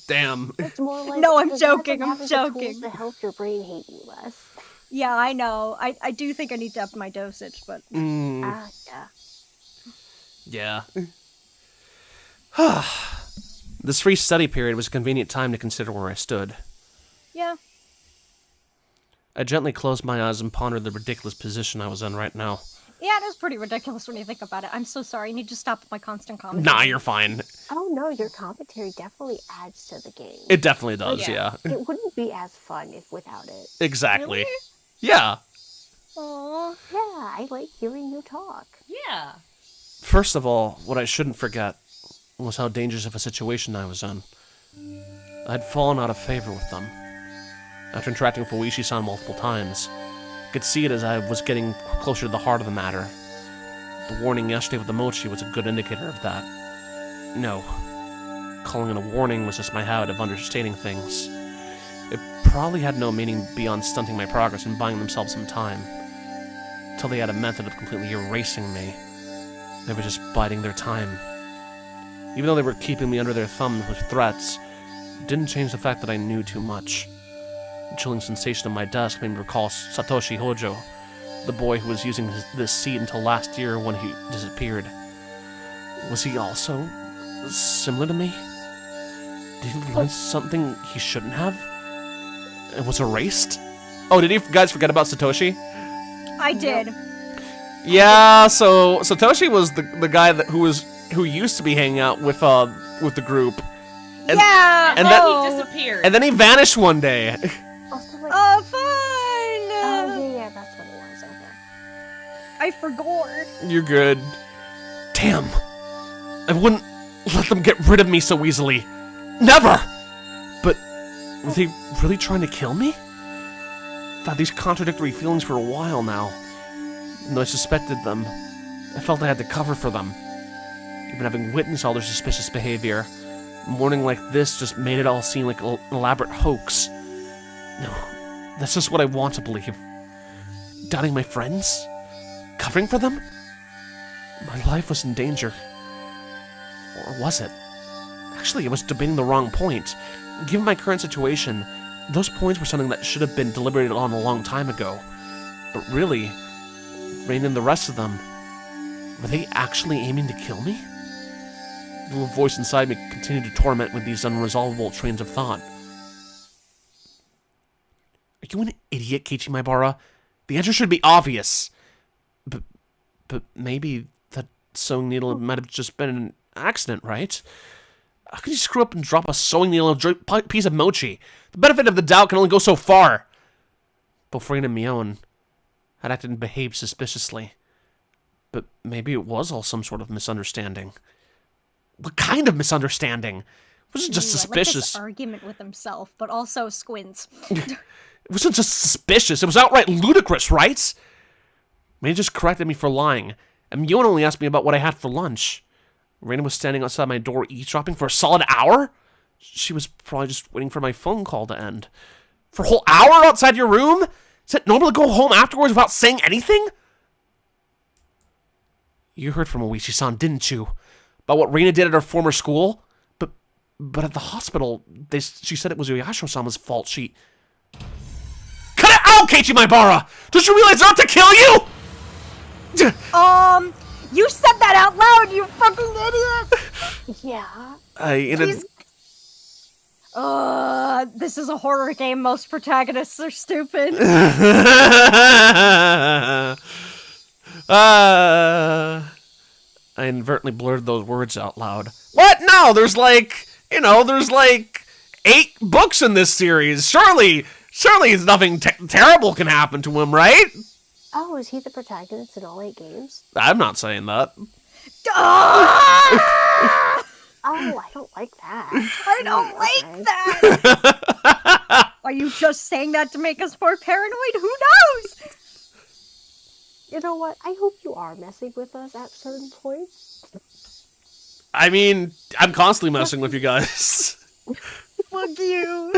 Damn. It's more like No, I'm it's joking, having I'm the joking. tools to help your brain hate you less. Yeah, I know. I do think I need to up my dosage, but... Yeah. Yeah. This free study period was a convenient time to consider where I stood. Yeah. I gently closed my eyes and pondered the ridiculous position I was in right now. Yeah, it is pretty ridiculous when you think about it. I'm so sorry. I need to stop my constant commentary. Nah, you're fine. Oh no, your commentary definitely adds to the game. It definitely does, yeah. It wouldn't be as fun if without it. Exactly. Really? Yeah. Aww. Yeah, I like hearing you talk. Yeah. First of all, what I shouldn't forget was how dangerous of a situation I was in. I'd fallen out of favor with them. After interacting with Oishi-san multiple times, I could see it as I was getting closer to the heart of the matter. The warning yesterday with the mochi was a good indicator of that. No. Calling it a warning was just my habit of understating things. It probably had no meaning beyond stunting my progress and buying themselves some time. Till they had a method of completely erasing me. They were just biding their time. Even though they were keeping me under their thumbs with threats, it didn't change the fact that I knew too much. The chilling sensation on my desk made me recall Satoshi Hojo, the boy who was using this seat until last year when he disappeared. Was he also similar to me? Did he learn something he shouldn't have? It was erased? Oh, did you guys forget about Satoshi? I did. Yeah, so Satoshi was the guy who used to be hanging out with the group. And, Yeah! and then oh. he disappeared. And then he vanished one day. Also, like, Oh, fun! oh yeah, that's what it was. Okay. I forgot. You're good. Damn. I wouldn't let them get rid of me so easily. Never! But were they really trying to kill me? I've had these contradictory feelings for a while now. Even though I suspected them, I felt I had to cover for them. Even having witnessed all their suspicious behavior, a morning like this just made it all seem like an elaborate hoax. No, that's just what I want to believe. Doubting my friends? Covering for them? My life was in danger. Or was it? Actually, I was debating the wrong point. Given my current situation, those points were something that should have been deliberated on a long time ago. But really, Rain and the rest of them, were they actually aiming to kill me? The little voice inside me continued to torment with these unresolvable trains of thought. Are you an idiot, Keiichi Maibara? The answer should be obvious. But maybe that sewing needle might have just been an accident, right? How could you screw up and drop a sewing needle in a piece of mochi? The benefit of the doubt can only go so far. Both Rain and Mion had acted and behaved suspiciously. But maybe it was all some sort of misunderstanding. What kind of misunderstanding? It wasn't just suspicious. I like this argument with himself, but also squints. It wasn't just suspicious. It was outright ludicrous, right? Raina just corrected me for lying, and Mion only asked me about what I had for lunch. Raina was standing outside my door eavesdropping for a solid hour? She was probably just waiting for my phone call to end. For a whole hour outside your room? Is it normal to go home afterwards without saying anything? You heard from Oishi-san, didn't you? About what Raina did at her former school? But at the hospital, she said it was Oyashiro-sama's fault. She... Cut it out, Keiichi Maibara! Don't you realize they're out to kill you? You said that out loud, you fucking idiot! Yeah. This is a horror game. Most protagonists are stupid. I inadvertently blurted those words out loud. What? No, there's like 8 books in this series. Surely nothing terrible can happen to him, right? Oh, is he the protagonist in all 8 games? I'm not saying that. Oh, I don't like that. I don't like Okay. that! Are you just saying that to make us more paranoid? Who knows? You know what? I hope you are messing with us at certain points. I mean, I'm constantly messing with you guys. Fuck you.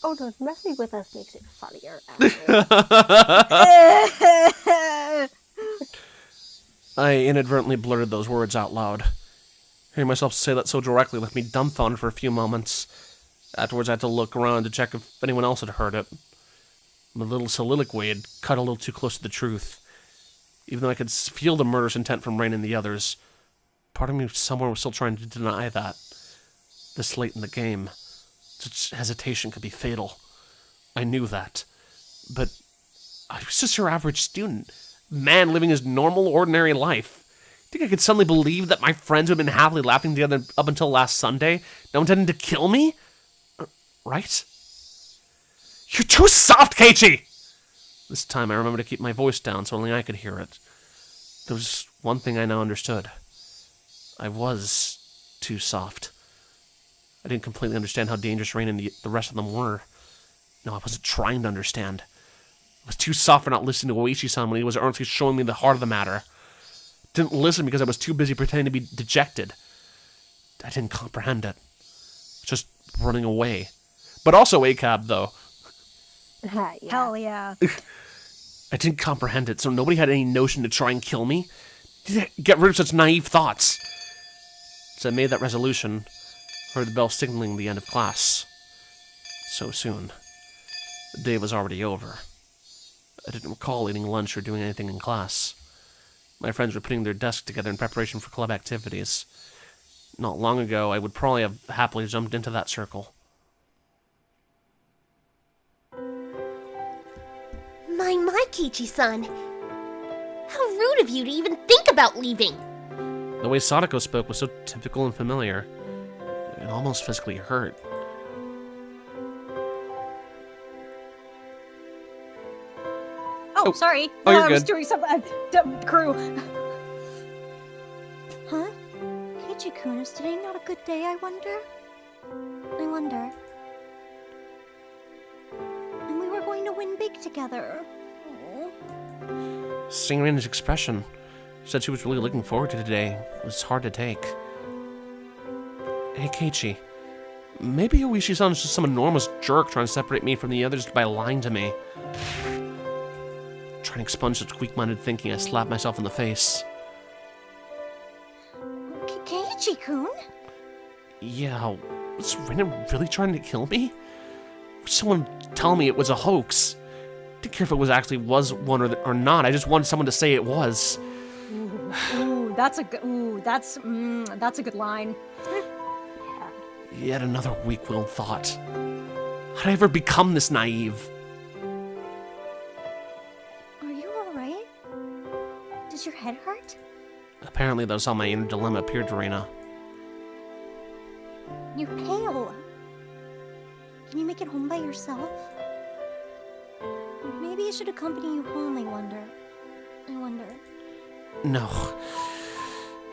Oh no, messing with us makes it funnier, actually. I inadvertently blurted those words out loud. Hearing myself say that so directly left me dumbfounded for a few moments. Afterwards, I had to look around to check if anyone else had heard it. My little soliloquy had cut a little too close to the truth. Even though I could feel the murderous intent from Rain and the others, part of me somewhere was still trying to deny that. This late in the game, such hesitation could be fatal. I knew that. But I was just your average student. Man living his normal, ordinary life. Think I could suddenly believe that my friends who had been happily laughing together up until last Sunday now intended to kill me? Right? You're too soft, Keiichi! This time I remembered to keep my voice down so only I could hear it. There was one thing I now understood. I was too soft. I didn't completely understand how dangerous Rain and the rest of them were. No, I wasn't trying to understand. I was too soft for not listening to Oishi-san when he was earnestly showing me the heart of the matter. Didn't listen because I was too busy pretending to be dejected. I didn't comprehend it. Just running away. But also ACAB, though. Yeah. Hell yeah. I didn't comprehend it, so nobody had any notion to try and kill me. Get rid of such naive thoughts. So I made that resolution, heard the bell signaling the end of class. So soon. The day was already over. I didn't recall eating lunch or doing anything in class. My friends were putting their desks together in preparation for club activities. Not long ago, I would probably have happily jumped into that circle. My Keiichi-san. How rude of you to even think about leaving. The way Sadako spoke was so typical and familiar. It almost physically hurt. Oh, sorry. Oh, No, you're I was good. doing something. Crew. Huh? Keiichi-kun, is today not a good day, I wonder? And we were going to win big together. Aw. Seeing Raina's expression, she said she was really looking forward to today. It was hard to take. Hey, Keiichi. Maybe Oishi-san is just some enormous jerk trying to separate me from the others by lying to me. Trying to expunge such weak-minded thinking, I slapped myself in the face. Keiichi-kun? Yeah, was Raina really trying to kill me? Would someone tell me it was a hoax? Didn't care if it actually was one or not. I just wanted someone to say it was. Ooh, that's a good. That's a good line. Yet another weak-willed thought. How'd I ever become this naive? Are you alright? Does your head hurt? Apparently that was how my inner dilemma appeared to Raina. You're pale. Can you make it home by yourself? Maybe I should accompany you home, I wonder. No.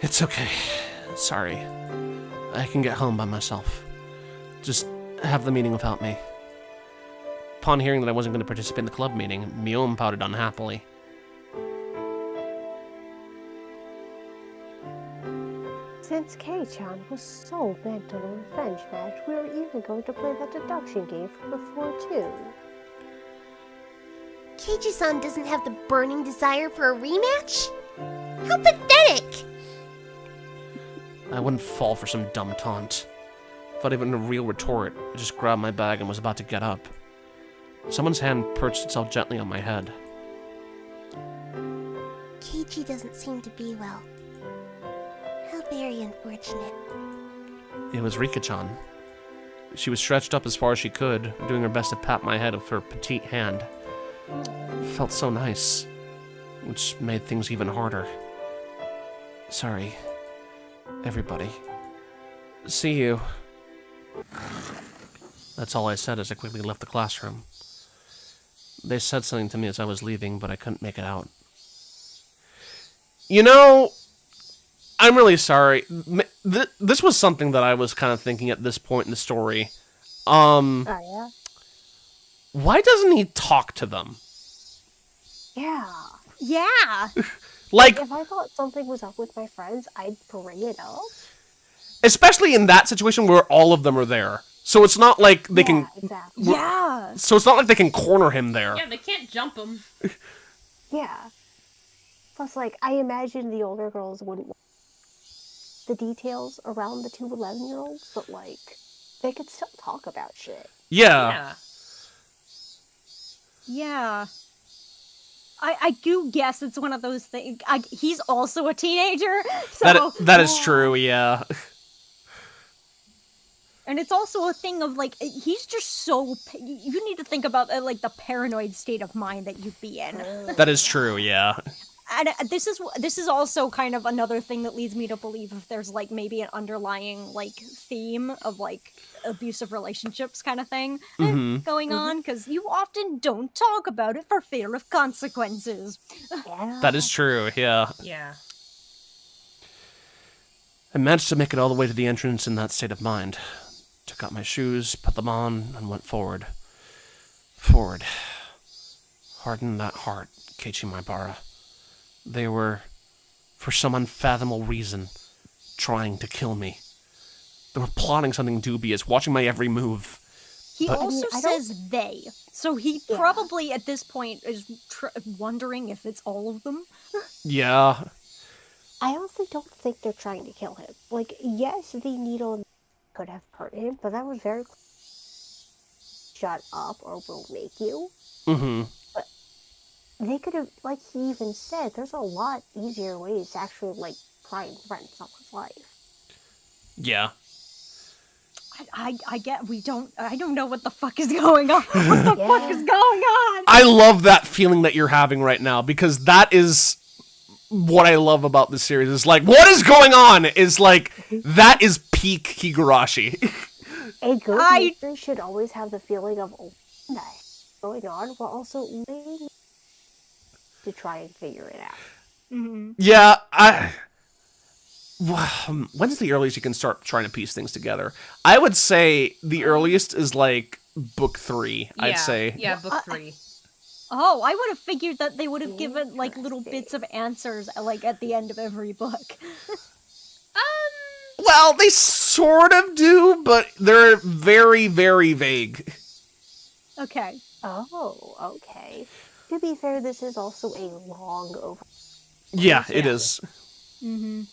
It's okay. Sorry. I can get home by myself. Just have the meeting without me. Upon hearing that I wasn't going to participate in the club meeting, Mion pouted unhappily. Since Kei-chan was so bent on a revenge match, we were even going to play that deduction game from before too. Keiichi-san doesn't have the burning desire for a rematch? How pathetic! I wouldn't fall for some dumb taunt. Without even a real retort, I just grabbed my bag and was about to get up. Someone's hand perched itself gently on my head. Keiichi doesn't seem to be well. How very unfortunate. It was Rika-chan. She was stretched up as far as she could, doing her best to pat my head with her petite hand. It felt so nice, which made things even harder. Sorry, everybody. See you. That's all I said as I quickly left the classroom. They said something to me as I was leaving, but I couldn't make it out. You know, I'm really sorry. This was something that I was kind of thinking at this point in the story. Oh, yeah? Why doesn't he talk to them? Yeah. Yeah. Like, If I thought something was up with my friends, I'd bring it up. especially in that situation where all of them are there. So it's not like they can... Exactly. Yeah. So it's not like they can corner him there. Yeah, they can't jump him. Yeah. Plus, like, I imagine the older girls wouldn't want the details around the two 11-year-olds, but, like, they could still talk about shit. Yeah. Yeah. I do guess it's one of those things. He's also a teenager. So, That is true, yeah. and it's also a thing of, like, he's just so... You need to think about, like, the paranoid state of mind that you'd be in. That is true, yeah. And this is also kind of another thing that leads me to believe if there's, like, maybe an underlying, like, theme of, like, abusive relationships kind of thing going on, because you often don't talk about it for fear of consequences. Yeah. That is true, yeah. Yeah. I managed to make it all the way to the entrance in that state of mind. Took out my shoes, put them on, and went forward. Forward. Harden that heart, Keiichi Maibara. They were, for some unfathomable reason, trying to kill me. They were plotting something dubious, watching my every move. He But- also I don't- says they, so he Yeah. probably at this point is wondering if it's all of them. Yeah. I honestly don't think they're trying to kill him. Like, yes, the needle could have hurt him, but that was very shut up or we'll make you. Mm-hmm. They could have, like he even said, there's a lot easier ways to actually, like, try and threaten someone's life. Yeah. I get I don't know what the fuck is going on. What the fuck is going on? I love that feeling that you're having right now, because that is what I love about this series. Is like, what is going on? Is like, that is peak Higurashi. A good I- mystery should always have the feeling of going on, while also leading to try and figure it out. Mhm. Yeah, when's the earliest you can start trying to piece things together? I would say the earliest is like book 3, I'd say. Yeah, book 3. Oh, I would have figured that they would have given like little bits of answers like at the end of every book. Well, they sort of do, but they're very, very vague. Okay. Oh, okay. To be fair, this is also a long over. Yeah, it is. Mm-hmm.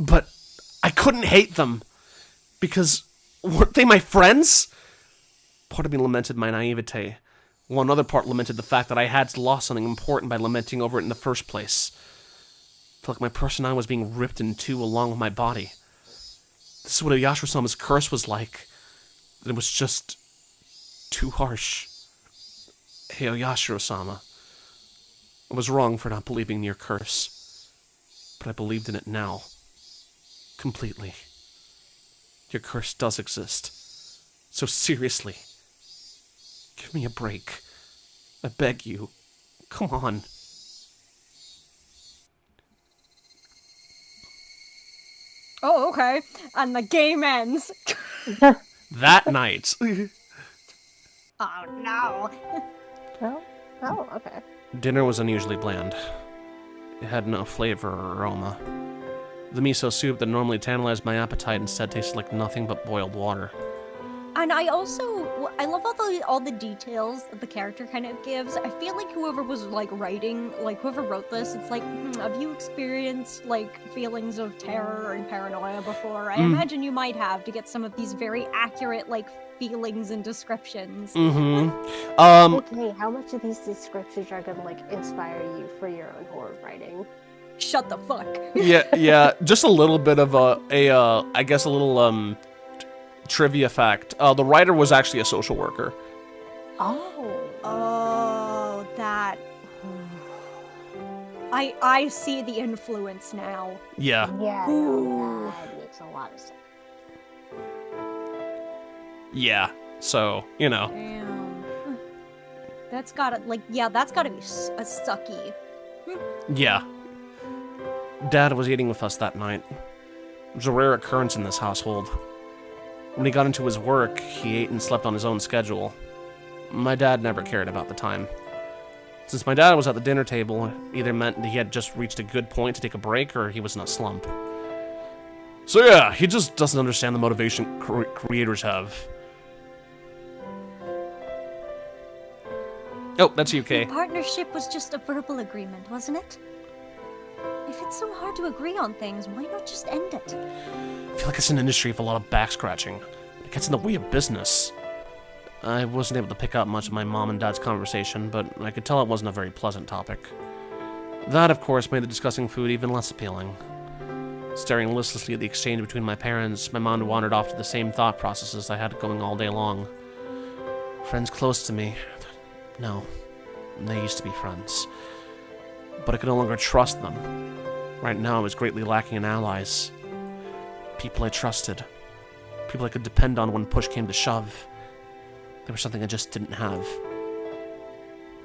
But I couldn't hate them, because weren't they my friends? Part of me lamented my naivete. One other part lamented the fact that I had lost something important by lamenting over it in the first place. I felt like my personality was being ripped in two along with my body. This is what Yashiro-sama's curse was like. It was just too harsh. Hey, Yashiro-sama. I was wrong for not believing in your curse, but I believed in it now. Completely. Your curse does exist. So seriously, give me a break. I beg you. Come on. Oh, okay. And the game ends. That night. Oh no. Oh, okay. Dinner was unusually bland. It had no flavor or aroma. The miso soup that normally tantalized my appetite instead tasted like nothing but boiled water. And I love all the details that the character kind of gives. I feel like whoever was like writing, like whoever wrote this, it's like, have you experienced like feelings of terror and paranoia before? I imagine you might have to get some of these very accurate like feelings and descriptions. Mm-hmm. Okay, how much of these descriptions are gonna like inspire you for your own horror writing? Shut the fuck. Yeah, just a little bit of I guess a little, trivia fact. The writer was actually a social worker. Oh, that. I see the influence now. Yeah. Yeah, no, that makes a lot of sense. Yeah. So, you know. Damn. That's gotta, that's gotta be a sucky. Yeah. Dad was eating with us that night. It was a rare occurrence in this household. When he got into his work, he ate and slept on his own schedule. My dad never cared about the time. Since my dad was at the dinner table, either meant he had just reached a good point to take a break or he was in a slump. So yeah, he just doesn't understand the motivation creators have. Oh, that's you, Kay. The partnership was just a verbal agreement, wasn't it? If it's so hard to agree on things, why not just end it? I feel like it's an industry with a lot of back scratching. It gets in the way of business. I wasn't able to pick up much of my mom and dad's conversation, but I could tell it wasn't a very pleasant topic. That, of course, made the discussing food even less appealing. Staring listlessly at the exchange between my parents, my mind wandered off to the same thought processes I had going all day long. Friends close to me. No, they used to be friends. But I could no longer trust them. Right now, I was greatly lacking in allies. People I trusted. People I could depend on when push came to shove. There was something I just didn't have.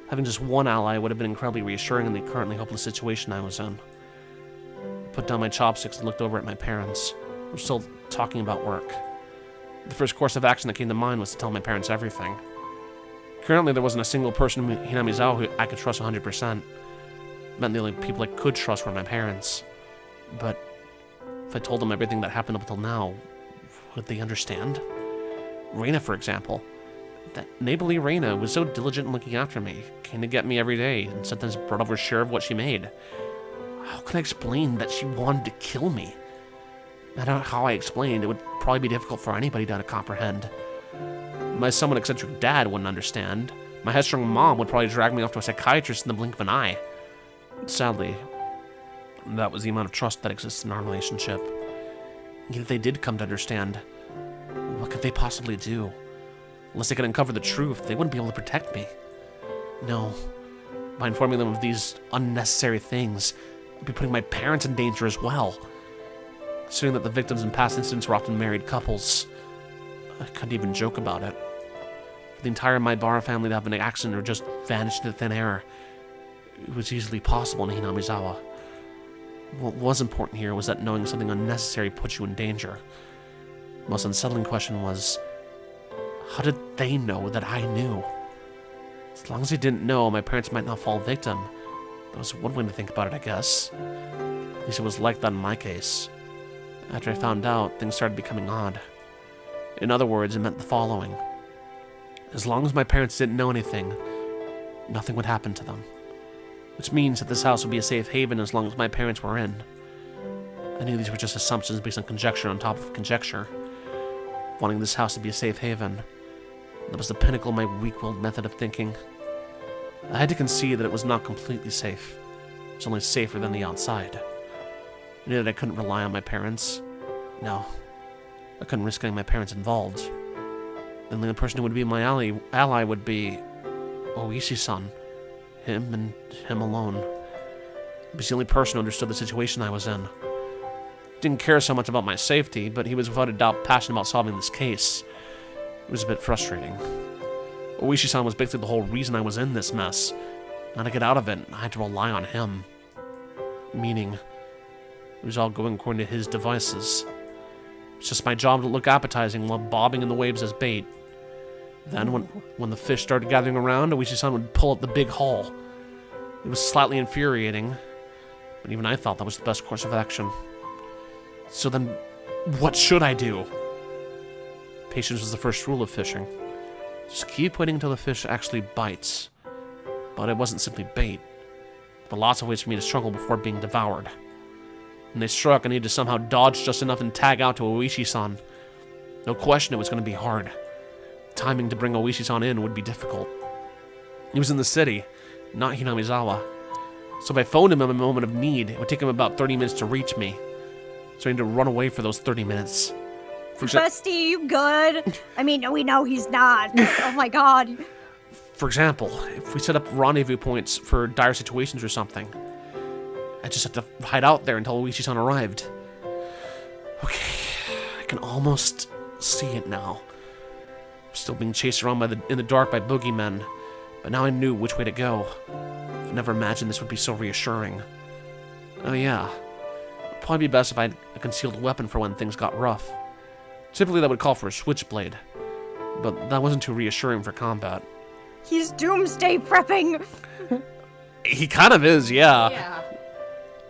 Having just one ally would have been incredibly reassuring in the currently hopeless situation I was in. I put down my chopsticks and looked over at my parents. We were still talking about work. The first course of action that came to mind was to tell my parents everything. Currently, there wasn't a single person in Hinamizawa who I could trust 100%. It meant the only people I could trust were my parents. But if I told them everything that happened up until now, would they understand? Reina, for example. That neighborly Reina was so diligent in looking after me, came to get me every day, and sometimes brought over a share of what she made. How can I explain that she wanted to kill me? No matter how I explained, it would probably be difficult for anybody to comprehend. My somewhat eccentric dad wouldn't understand. My headstrong mom would probably drag me off to a psychiatrist in the blink of an eye. Sadly, that was the amount of trust that exists in our relationship. Yet if they did come to understand, what could they possibly do? Unless they could uncover the truth, they wouldn't be able to protect me. No. By informing them of these unnecessary things, I'd be putting my parents in danger as well. Considering that the victims in past incidents were often married couples, I couldn't even joke about it. For the entire Maibara family to have an accident or just vanish into thin air, it was easily possible in Hinamizawa. What was important here was that knowing something unnecessary put you in danger. The most unsettling question was, how did they know that I knew? As long as they didn't know, my parents might not fall victim. That was one way to think about it, I guess. At least it was like that in my case. After I found out, things started becoming odd. In other words, it meant the following. As long as my parents didn't know anything, nothing would happen to them. Which means that this house would be a safe haven as long as my parents were in. I knew these were just assumptions based on conjecture on top of conjecture. Wanting this house to be a safe haven, that was the pinnacle of my weak-willed method of thinking. I had to concede that it was not completely safe. It was only safer than the outside. I knew that I couldn't rely on my parents. No, I couldn't risk getting my parents involved. The only person who would be my ally would be Oishi-san. Him and him alone. He was the only person who understood the situation I was in. Didn't care so much about my safety, but he was without a doubt passionate about solving this case. It was a bit frustrating. Oishi-san was basically the whole reason I was in this mess. Now to get out of it, I had to rely on him. Meaning, it was all going according to his devices. It's just my job to look appetizing while bobbing in the waves as bait. Then, when the fish started gathering around, Oishi-san would pull up the big haul. It was slightly infuriating, but even I thought that was the best course of action. So then, what should I do? Patience was the first rule of fishing. Just keep waiting until the fish actually bites. But it wasn't simply bait. There were lots of ways for me to struggle before being devoured. When they struck, I needed to somehow dodge just enough and tag out to Oishi-san. No question it was going to be hard. Timing to bring Oishi-san in would be difficult. He was in the city, not Hinamizawa. So if I phoned him in a moment of need, it would take him about 30 minutes to reach me. So I need to run away for those 30 minutes. Bestie, you good? I mean, we know he's not. Oh my god. For example, if we set up rendezvous points for dire situations or something, I just have to hide out there until Oishi-san arrived. Okay, I can almost see it now. I'm still being chased around in the dark by boogeymen, But now I knew which way to go. I never imagined this would be so reassuring. Oh yeah. It'd probably be best if I had a concealed weapon for when things got rough. Typically that would call for a switchblade. But that wasn't too reassuring for combat. He's doomsday prepping! He kind of is, yeah. Yeah.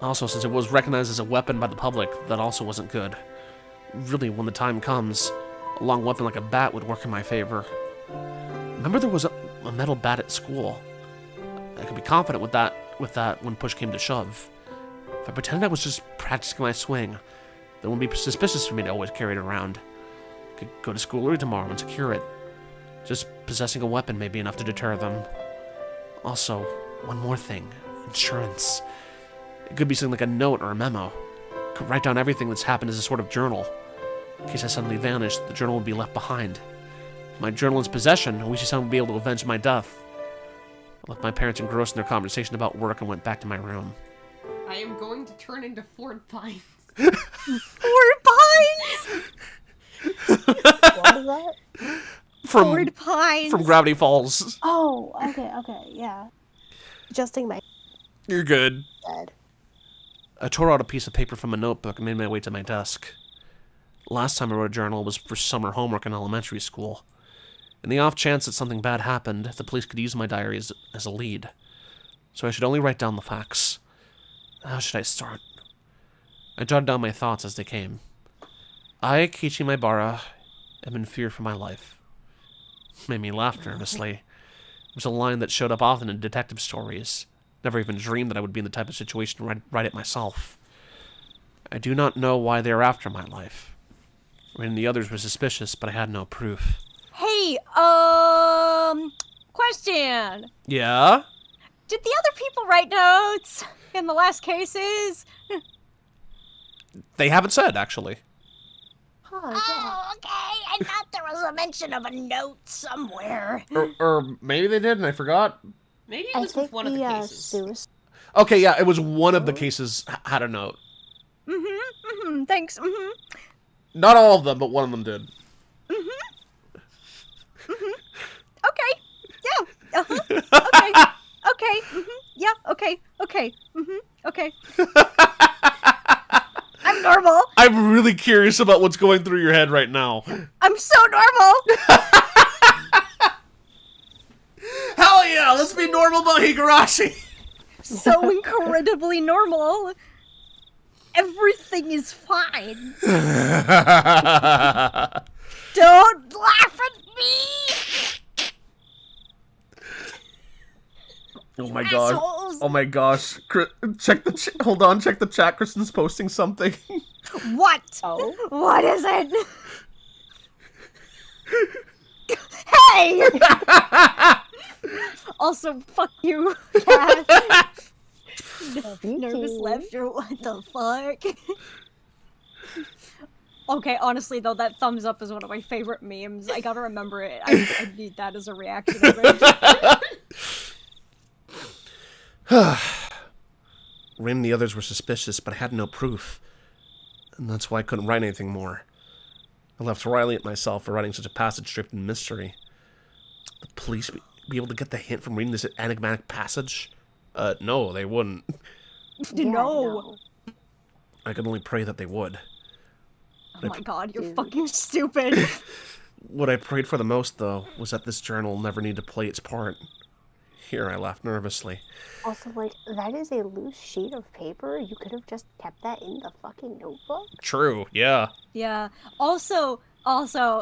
Also, since it was recognized as a weapon by the public, that also wasn't good. Really, when the time comes, a long weapon like a bat would work in my favor. Remember there was a metal bat at school. I could be confident with that when push came to shove. If I pretended I was just practicing my swing, it wouldn't be suspicious for me to always carry it around. I could go to school early tomorrow and secure it. Just possessing a weapon may be enough to deter them. Also, one more thing. Insurance. It could be something like a note or a memo. I could write down everything that's happened as a sort of journal. In case I suddenly vanished, the journal would be left behind. With my journal in possession, I wish someone would be able to avenge my death. I left my parents engrossed in their conversation about work and went back to my room. I am going to turn into Ford Pines. Ford Pines! What is that? Ford Pines! From Gravity Falls. Oh, okay, yeah. Adjusting my You're good. head. I tore out a piece of paper from a notebook and made my way to my desk. Last time I wrote a journal was for summer homework in elementary school. In the off chance that something bad happened, the police could use my diary as a lead. So I should only write down the facts. How should I start? I jotted down my thoughts as they came. I, Kichi Maibara, am in fear for my life. Made me laugh nervously. It was a line that showed up often in detective stories. Never even dreamed that I would be in the type of situation to write it myself. I do not know why they are after my life. The others were suspicious, but I had no proof. Hey, question. Yeah? Did the other people write notes in the last cases? They haven't said, actually. Oh, yeah. Oh, okay. I thought there was a mention of a note somewhere. Or maybe they did and I forgot. Maybe it I was think with one of the cases. suicide. Okay, yeah, it was one of the cases had a note. Thanks. Not all of them, but one of them did. Okay. Yeah. Okay. Okay. Yeah. Okay. Okay. Okay. I'm normal. I'm really curious about what's going through your head right now. I'm so normal. Hell yeah, let's be normal about Higurashi. So incredibly normal. Everything is fine. Don't laugh at me. Oh my god. Assholes. Oh my gosh. Check the hold on, check the chat. Kristen's posting something. What? Oh. What is it? Hey! Also, fuck you, Cat. Nervous laughter, what the fuck? Okay, honestly though, that thumbs up is one of my favorite memes. I gotta remember it. I need that as a reaction image. Rin and the others were suspicious, but I had no proof. And that's why I couldn't write anything more. I left Riley at myself for writing such a passage stripped in mystery. The police be able to get the hint from reading this enigmatic passage? No, they wouldn't. Yeah, No. I could only pray that they would. Oh my god, you're fucking stupid. What I prayed for the most, though, was that this journal never need to play its part. Here, I laughed nervously. Also, like, that is a loose sheet of paper. You could have just kept that in the fucking notebook. True, yeah. Yeah. Also,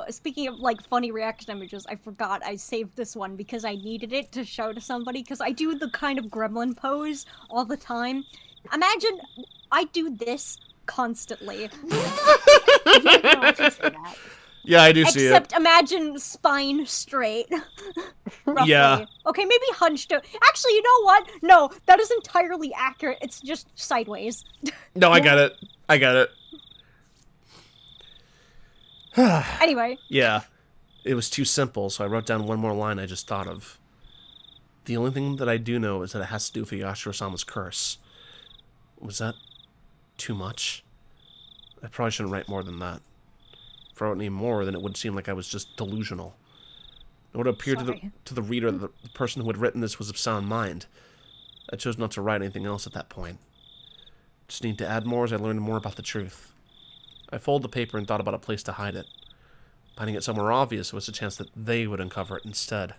speaking of like funny reaction images, I forgot I saved this one because I needed it to show to somebody because I do the kind of gremlin pose all the time. Imagine I do this constantly. Yeah, I do see it. Except imagine spine straight. Roughly. Yeah. Okay, maybe hunched. Actually, you know what? No, that is entirely accurate. It's just sideways. No, I get it. I get it. Anyway. Yeah. It was too simple, so I wrote down one more line I just thought of. The only thing that I do know is that it has to do with Yashiro-sama's curse. Was that too much? I probably shouldn't write more than that. If I wrote any more, then it would seem like I was just delusional. It would appear Sorry. to the reader that the person who had written this was of sound mind. I chose not to write anything else at that point. Just need to add more as I learned more about the truth. I folded the paper and thought about a place to hide it. Hiding it somewhere obvious was a chance that they would uncover it instead.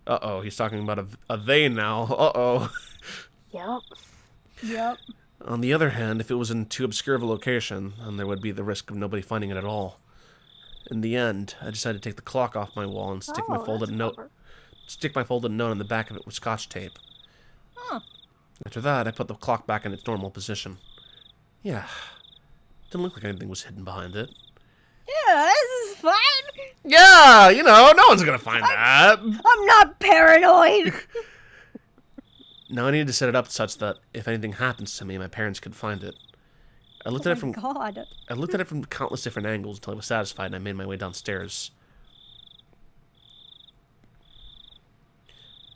Uh-oh, he's talking about a they now. Uh-oh. Yep. Yep. On the other hand, if it was in too obscure of a location, then there would be the risk of nobody finding it at all. In the end, I decided to take the clock off my wall and stick my folded note on the back of it with Scotch tape. Huh. After that, I put the clock back in its normal position. Yeah, didn't look like anything was hidden behind it. Yeah, this is fine. Yeah, no one's gonna find that. I'm not paranoid. Now I needed to set it up such that if anything happens to me, my parents could find it. I looked at it from God. I looked at it from countless different angles until I was satisfied, and I made my way downstairs.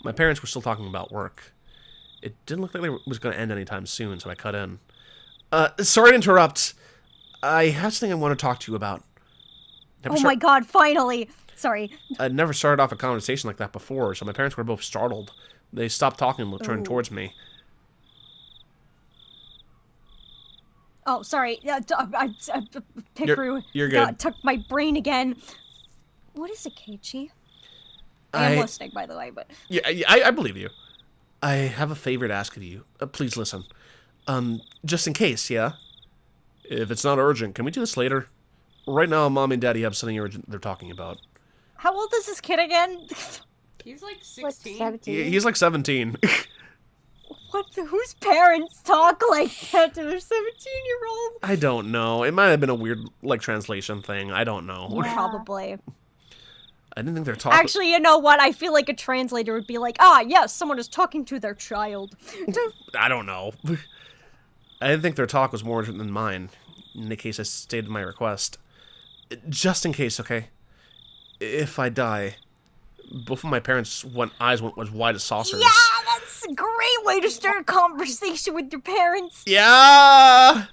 My parents were still talking about work. It didn't look like it was going to end anytime soon, so I cut in. Sorry to interrupt. I have something I want to talk to you about. My God, finally. Sorry. I'd never started off a conversation like that before, so my parents were both startled. They stopped talking and turned towards me. Oh, sorry. I Pikaru You're good. took my brain again. What is it, Keiichi? I am listening, by the way, but... Yeah, I believe you. I have a favor to ask of you. Please listen. Just in case, yeah? If it's not urgent, can we do this later? Right now, Mom and Daddy have something urgent they're talking about. How old is this kid again? He's like Like 16. 17. He's like 17. Whose parents talk like that to their 17-year-old? I don't know. It might have been a weird, translation thing. I don't know. Yeah. Probably. I didn't think they're talking... Actually, you know what? I feel like a translator would be like, yes, someone is talking to their child. I don't know. I didn't think their talk was more urgent than mine. In the case, I stated my request. Just in case, okay? If I die, both of my parents' eyes went as wide as saucers. Yeah, that's a great way to start a conversation with your parents. Yeah!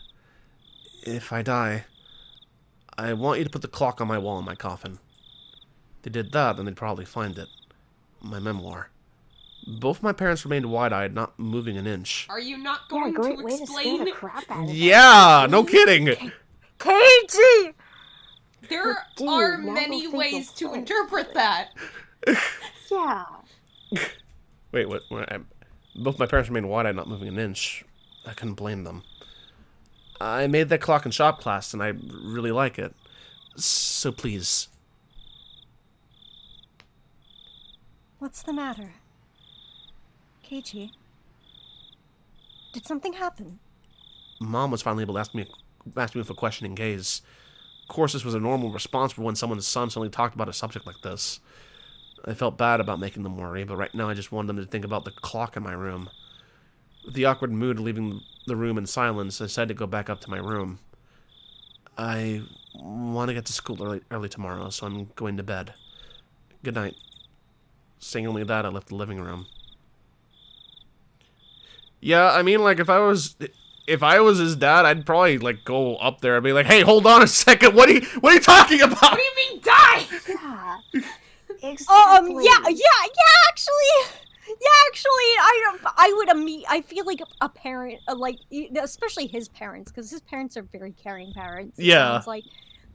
If I die, I want you to put the clock on my wall in my coffin. If they did that, then they'd probably find it. My memoir. Both my parents remained wide-eyed, not moving an inch. Are you not Yeah, going great to way to scare explain? the crap out of them. Yeah, no kidding. Keiichi! There Dude, are now many we'll think ways of to it. interpret that. Yeah. Wait, what? Both my parents remained wide-eyed, not moving an inch. I couldn't blame them. I made that clock in shop class, and I really like it. So please. What's the matter? Keiichi? Did something happen? Mom was finally able to ask me with a questioning gaze. Of course, this was a normal response for when someone's son suddenly talked about a subject like this. I felt bad about making them worry, but right now I just wanted them to think about the clock in my room. With the awkward mood of leaving the room in silence, I decided to go back up to my room. I want to get to school early tomorrow, so I'm going to bed. Good night. Saying only that, I left the living room. Yeah, I mean, if I was his dad, I'd probably go up there and be like, "Hey, hold on a second. What are you talking about?" What do you mean die? Yeah. Exactly. Actually, I feel like a parent, especially his parents, because his parents are very caring parents. Yeah. It's like,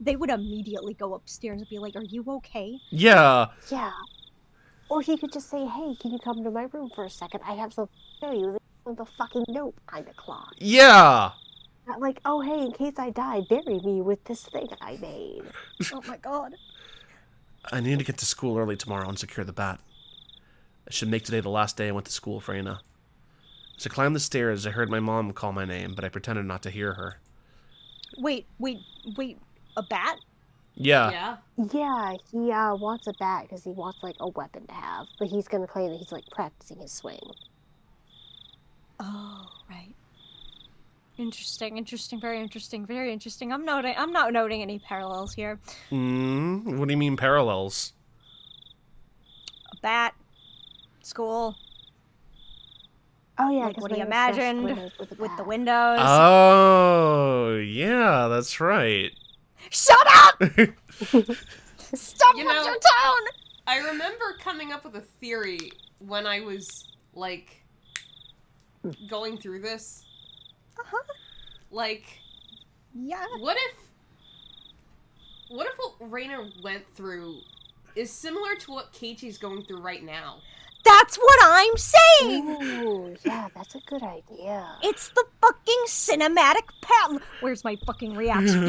they would immediately go upstairs and be like, "Are you okay?" Yeah. Yeah. Or he could just say, "Hey, can you come to my room for a second? I have something to show you." The fucking note kind of clock. Yeah. Not like, "Oh, hey, in case I die, bury me with this thing I made." Oh my God. I need to get to school early tomorrow and secure the bat. I should make today the last day I went to school for Aina. As I climbed the stairs, I heard my mom call my name, but I pretended not to hear her. Wait, a bat? Yeah. Yeah. Yeah, he wants a bat because he wants a weapon to have, but he's gonna claim that he's practicing his swing. Oh, right. Interesting, very interesting. I'm not noting any parallels here. What do you mean parallels? A bat, school, Oh yeah, what 'cause do you they smash imagine windows with a with the bat. windows. Oh, yeah, that's right. Shut up! Stop You with know- your tone! I remember coming up with a theory when I was, like, going through this. Uh-huh. Like, Yeah. what if what Raina went through is similar to what Keiichi's going through right now? That's what I'm saying! Ooh, yeah, that's a good idea. It's the fucking cinematic Where's my fucking reaction?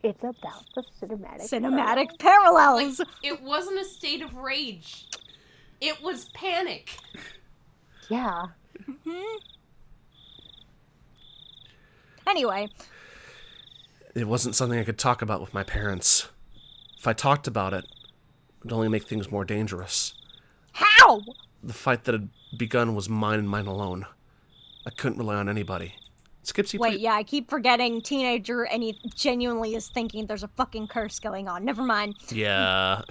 It's about the cinematic. Cinematic parallels! Like, it wasn't a state of rage. It was panic. Yeah. Anyway. It wasn't something I could talk about with my parents. If I talked about it, it would only make things more dangerous. How? The fight that had begun was mine and mine alone. I couldn't rely on anybody. Skipsy, Wait, please- yeah, I keep forgetting teenager and he genuinely is thinking there's a fucking curse going on. Never mind. Yeah.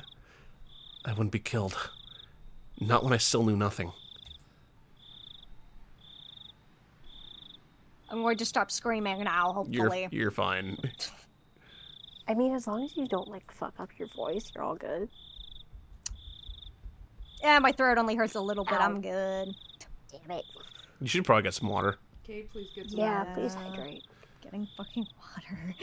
I wouldn't be killed. Not when I still knew nothing. I'm going to stop screaming now, hopefully. You're fine. I mean, as long as you don't, like, fuck up your voice, you're all good. Yeah, my throat only hurts a little bit. Ow. I'm good. Damn it. You should probably get some water. Okay, please get some. Yeah, please hydrate. Getting fucking water.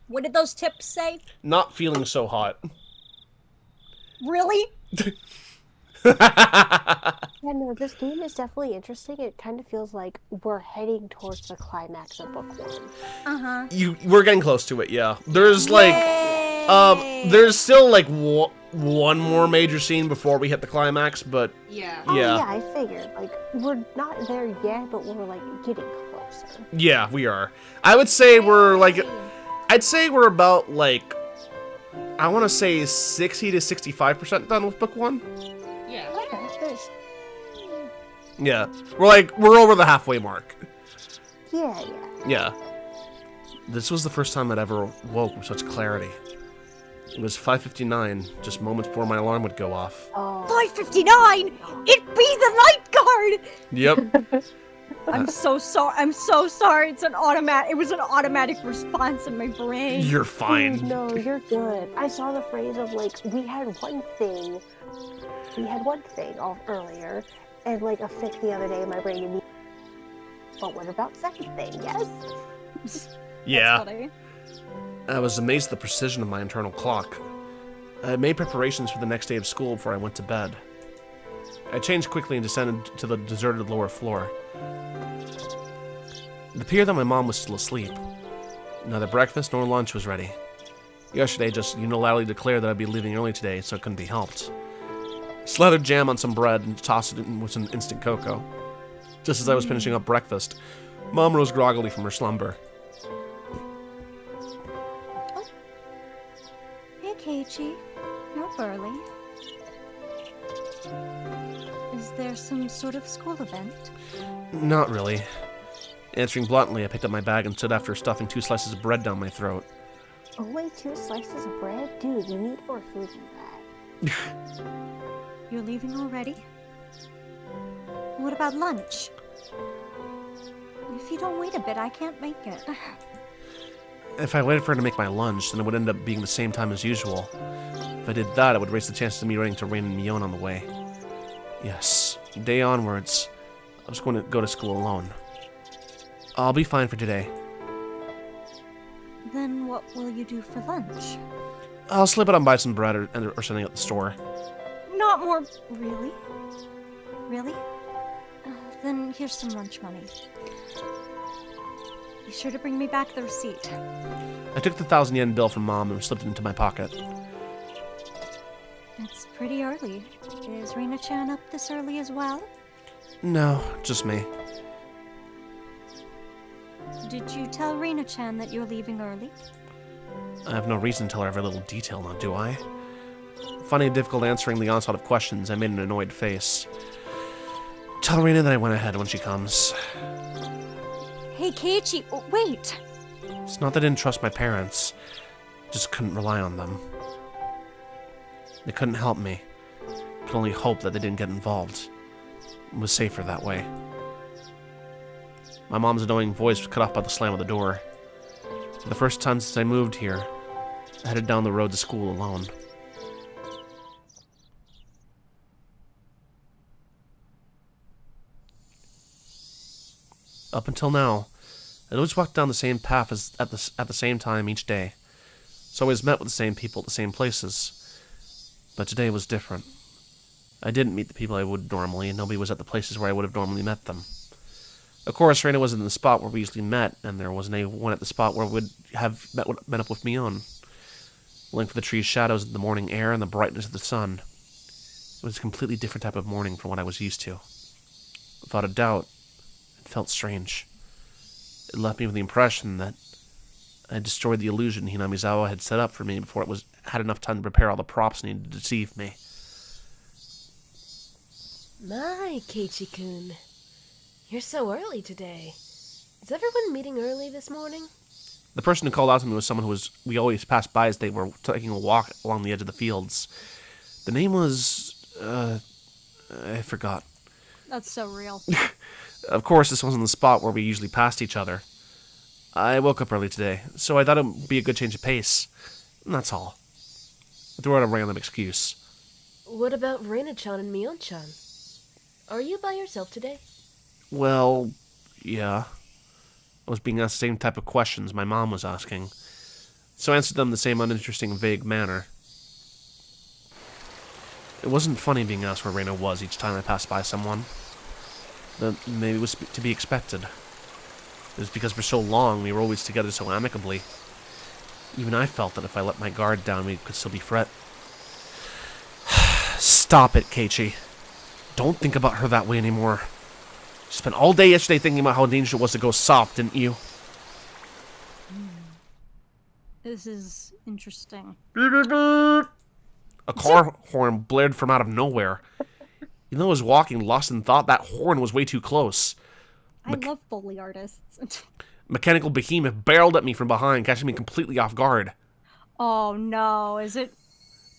What did those tips say? Not feeling so hot. Really? Yeah, no, this game is definitely interesting. It kind of feels like we're heading towards the climax of book 1. Uh-huh. We're getting close to it, yeah. There's like, there's still like one more major scene before we hit the climax, but Yeah. Oh, yeah. yeah, I figured. Like, we're not there yet, but we're, like, getting closer. Yeah, we are. I would say we're like, I'd say we're about like, I want to say 60 to 65% done with book 1. Yeah. Okay, that's nice. Yeah, we're over the halfway mark. Yeah. Yeah. This was the first time I'd ever woke with such clarity. It was 5:59, just moments before my alarm would go off. Oh. 5:59! It be the night guard! Yep. I'm so sorry. I'm so sorry. It was an automatic response in my brain. You're fine. No, you're good. I saw the phrase of, like, we had one thing earlier, and, like, a fix the other day, my brain immediately. But what about second thing? Yes? Yeah. That's funny. I was amazed at the precision of my internal clock. I made preparations for the next day of school before I went to bed. I changed quickly and descended to the deserted lower floor. It appeared that my mom was still asleep. Neither breakfast nor lunch was ready. Yesterday just unilaterally declared that I'd be leaving early today, so it couldn't be helped. Slathered jam on some bread and tossed it in with some instant cocoa. Just as I was finishing up breakfast, Mom rose groggily from her slumber. Hey, Keiichi. You're up early. Is there some sort of school event? Not really. Answering bluntly, I picked up my bag and stood after stuffing 2 slices of bread down my throat. Only 2 slices of bread? Dude, you need more food than that. You're leaving already? What about lunch? If you don't wait a bit, I can't make it. If I waited for her to make my lunch, then it would end up being the same time as usual. If I did that, it would raise the chances of me running to Rain and Mion on the way. Yes, from day onwards, I was going to go to school alone. I'll be fine for today. Then what will you do for lunch? I'll slip it and buy some bread or something at the store. Not more... Really? Really? Then here's some lunch money. Be sure to bring me back the receipt. I took the 1,000 yen bill from Mom and slipped it into my pocket. It's pretty early. Is Rina-chan up this early as well? No, just me. Did you tell Rina-chan that you're leaving early? I have no reason to tell her every little detail now, do I? Finding it difficult answering the onslaught of questions, I made an annoyed face. Tell Rina that I went ahead when she comes. Hey, Keiichi, wait! It's not that I didn't trust my parents. Just couldn't rely on them. They couldn't help me. Could only hope that they didn't get involved. It was safer that way. My mom's annoying voice was cut off by the slam of the door. For the first time since I moved here, I headed down the road to school alone. Up until now, I'd always walked down the same path at the same time each day, so I always met with the same people at the same places. But today was different. I didn't meet the people I would normally, and nobody was at the places where I would have normally met them. Of course, Raina wasn't in the spot where we usually met, and there wasn't anyone at the spot where would have met up with me on. The length of the tree's shadows, the morning air, and the brightness of the sun. It was a completely different type of morning from what I was used to. Without a doubt, it felt strange. It left me with the impression that I had destroyed the illusion Hinamizawa had set up for me before it had enough time to prepare all the props needed to deceive me. My, Keiichi-kun. You're so early today. Is everyone meeting early this morning? The person who called out to me was someone we always passed by as they were taking a walk along the edge of the fields. The name was, I forgot. That's so real. Of course, this wasn't the spot where we usually passed each other. I woke up early today, so I thought it would be a good change of pace. And that's all. I threw out a random excuse. What about Reina-chan and Mion-chan? Are you by yourself today? Well, yeah. I was being asked the same type of questions my mom was asking, so I answered them in the same uninteresting, vague manner. It wasn't funny being asked where Reina was each time I passed by someone. But maybe it was to be expected. It was because for so long we were always together so amicably. Even I felt that if I let my guard down, we could still be friends. Stop it, Keiichi. Don't think about her that way anymore. You spent all day yesterday thinking about how dangerous it was to go soft, didn't you? This is interesting. A car horn blared from out of nowhere. Even though I was walking lost in thought, that horn was way too close. I love Foley artists. Mechanical behemoth barreled at me from behind, catching me completely off guard. Oh no, is it?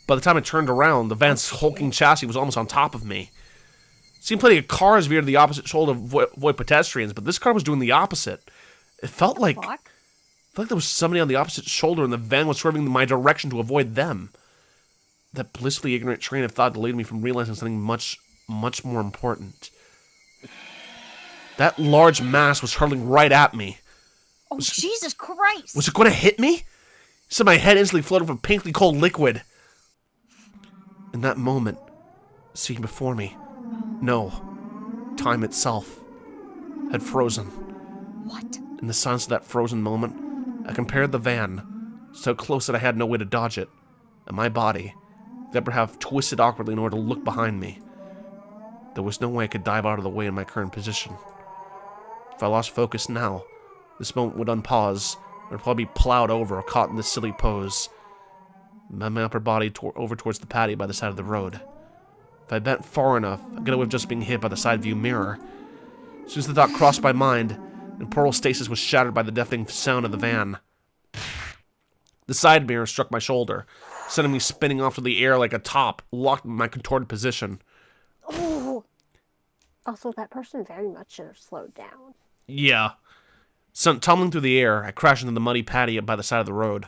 By the time I turned around, the van's hulking chassis was almost on top of me. Seen plenty of cars veer to the opposite shoulder to avoid pedestrians, but this car was doing the opposite. It felt like there was somebody on the opposite shoulder and the van was swerving in my direction to avoid them. That blissfully ignorant train of thought delayed me from realizing something much, much more important. That large mass was hurtling right at me. Oh, Jesus Christ! Was it going to hit me? So my head instantly floated from pinkly cold liquid. In that moment, seeing before me, no, time itself had frozen. What? In the silence of that frozen moment, I compared the van, so close that I had no way to dodge it, and my body, the upper half twisted awkwardly in order to look behind me. There was no way I could dive out of the way in my current position. If I lost focus now, this moment would unpause, and would probably be plowed over or caught in this silly pose. My upper body over towards the patio by the side of the road. If I bent far enough, I could have just been hit by the side view mirror. As soon as the thought crossed my mind, temporal stasis was shattered by the deafening sound of the van. The side mirror struck my shoulder, sending me spinning off to the air like a top, locked in my contorted position. Oh. Also, that person very much should have slowed down. Yeah. Sent tumbling through the air, I crashed into the muddy patio by the side of the road.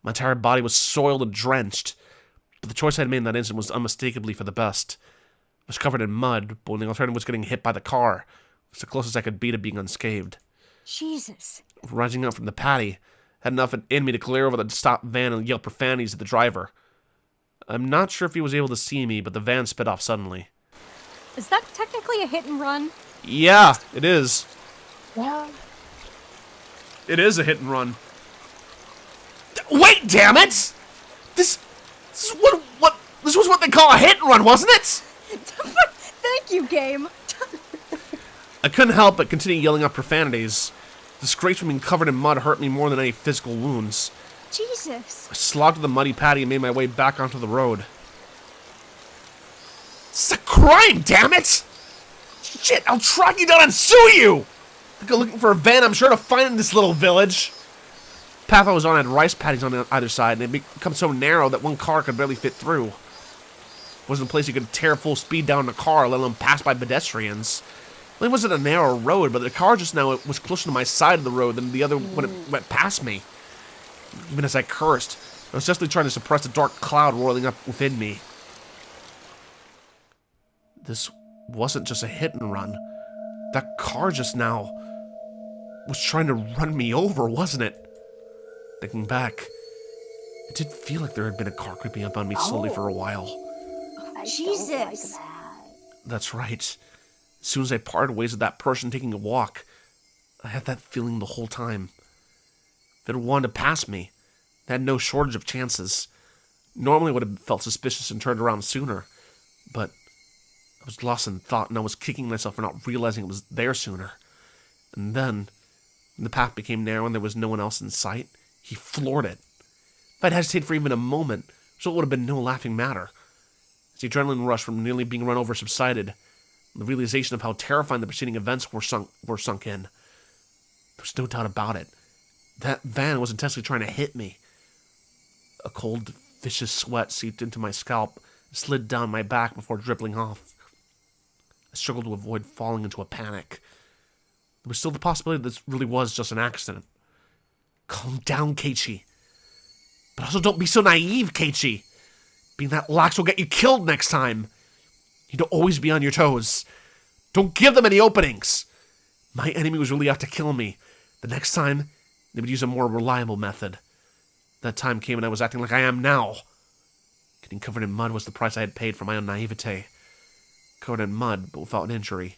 My entire body was soiled and drenched, but the choice I had made in that instant was unmistakably for the best. I was covered in mud, but when the alternative was getting hit by the car, it was the closest I could be to being unscathed. Jesus. Rising up from the patty, had enough in me to glare over the stopped van and yell profanities at the driver. I'm not sure if he was able to see me, but the van sped off suddenly. Is that technically a hit and run? Yeah, it is. Yeah. It is a hit and run. Wait, damn it! This was what they call a hit and run, wasn't it? Thank you, game. I couldn't help but continue yelling out profanities. The disgrace from being covered in mud hurt me more than any physical wounds. Jesus. I slogged to the muddy patio and made my way back onto the road. It's a crime, damn it! Shit, I'll track you down and sue you! I go looking for a van I'm sure to find in this little village. The path I was on had rice paddies on either side, and it had become so narrow that one car could barely fit through. Wasn't a place you could tear full speed down in a car, let alone pass by pedestrians. It wasn't a narrow road, but the car just now was closer to my side of the road than the other when it went past me. Even as I cursed, I was desperately trying to suppress the dark cloud rolling up within me. This wasn't just a hit and run. That car just now was trying to run me over, wasn't it? Thinking back, it did feel like there had been a car creeping up on me slowly for a while. Jesus. Don't like that. That's right. As soon as I parted ways with that person taking a walk, I had that feeling the whole time. If it had wanted to pass me, it had no shortage of chances. Normally I would have felt suspicious and turned around sooner, but I was lost in thought and I was kicking myself for not realizing it was there sooner. And then, when the path became narrow and there was no one else in sight, he floored it. If I'd hesitated for even a moment, so it would have been no laughing matter. As the adrenaline rush from nearly being run over subsided, the realization of how terrifying the preceding events were sunk in. There was no doubt about it. That van was intensely trying to hit me. A cold, vicious sweat seeped into my scalp and slid down my back before dribbling off. I struggled to avoid falling into a panic. There was still the possibility that this really was just an accident. Calm down, Keiichi. But also don't be so naive, Keiichi. Being that lax will get you killed next time. You need to always be on your toes. Don't give them any openings. My enemy was really out to kill me. The next time, they would use a more reliable method. That time came and I was acting like I am now. Getting covered in mud was the price I had paid for my own naivete. Covered in mud, but without an injury.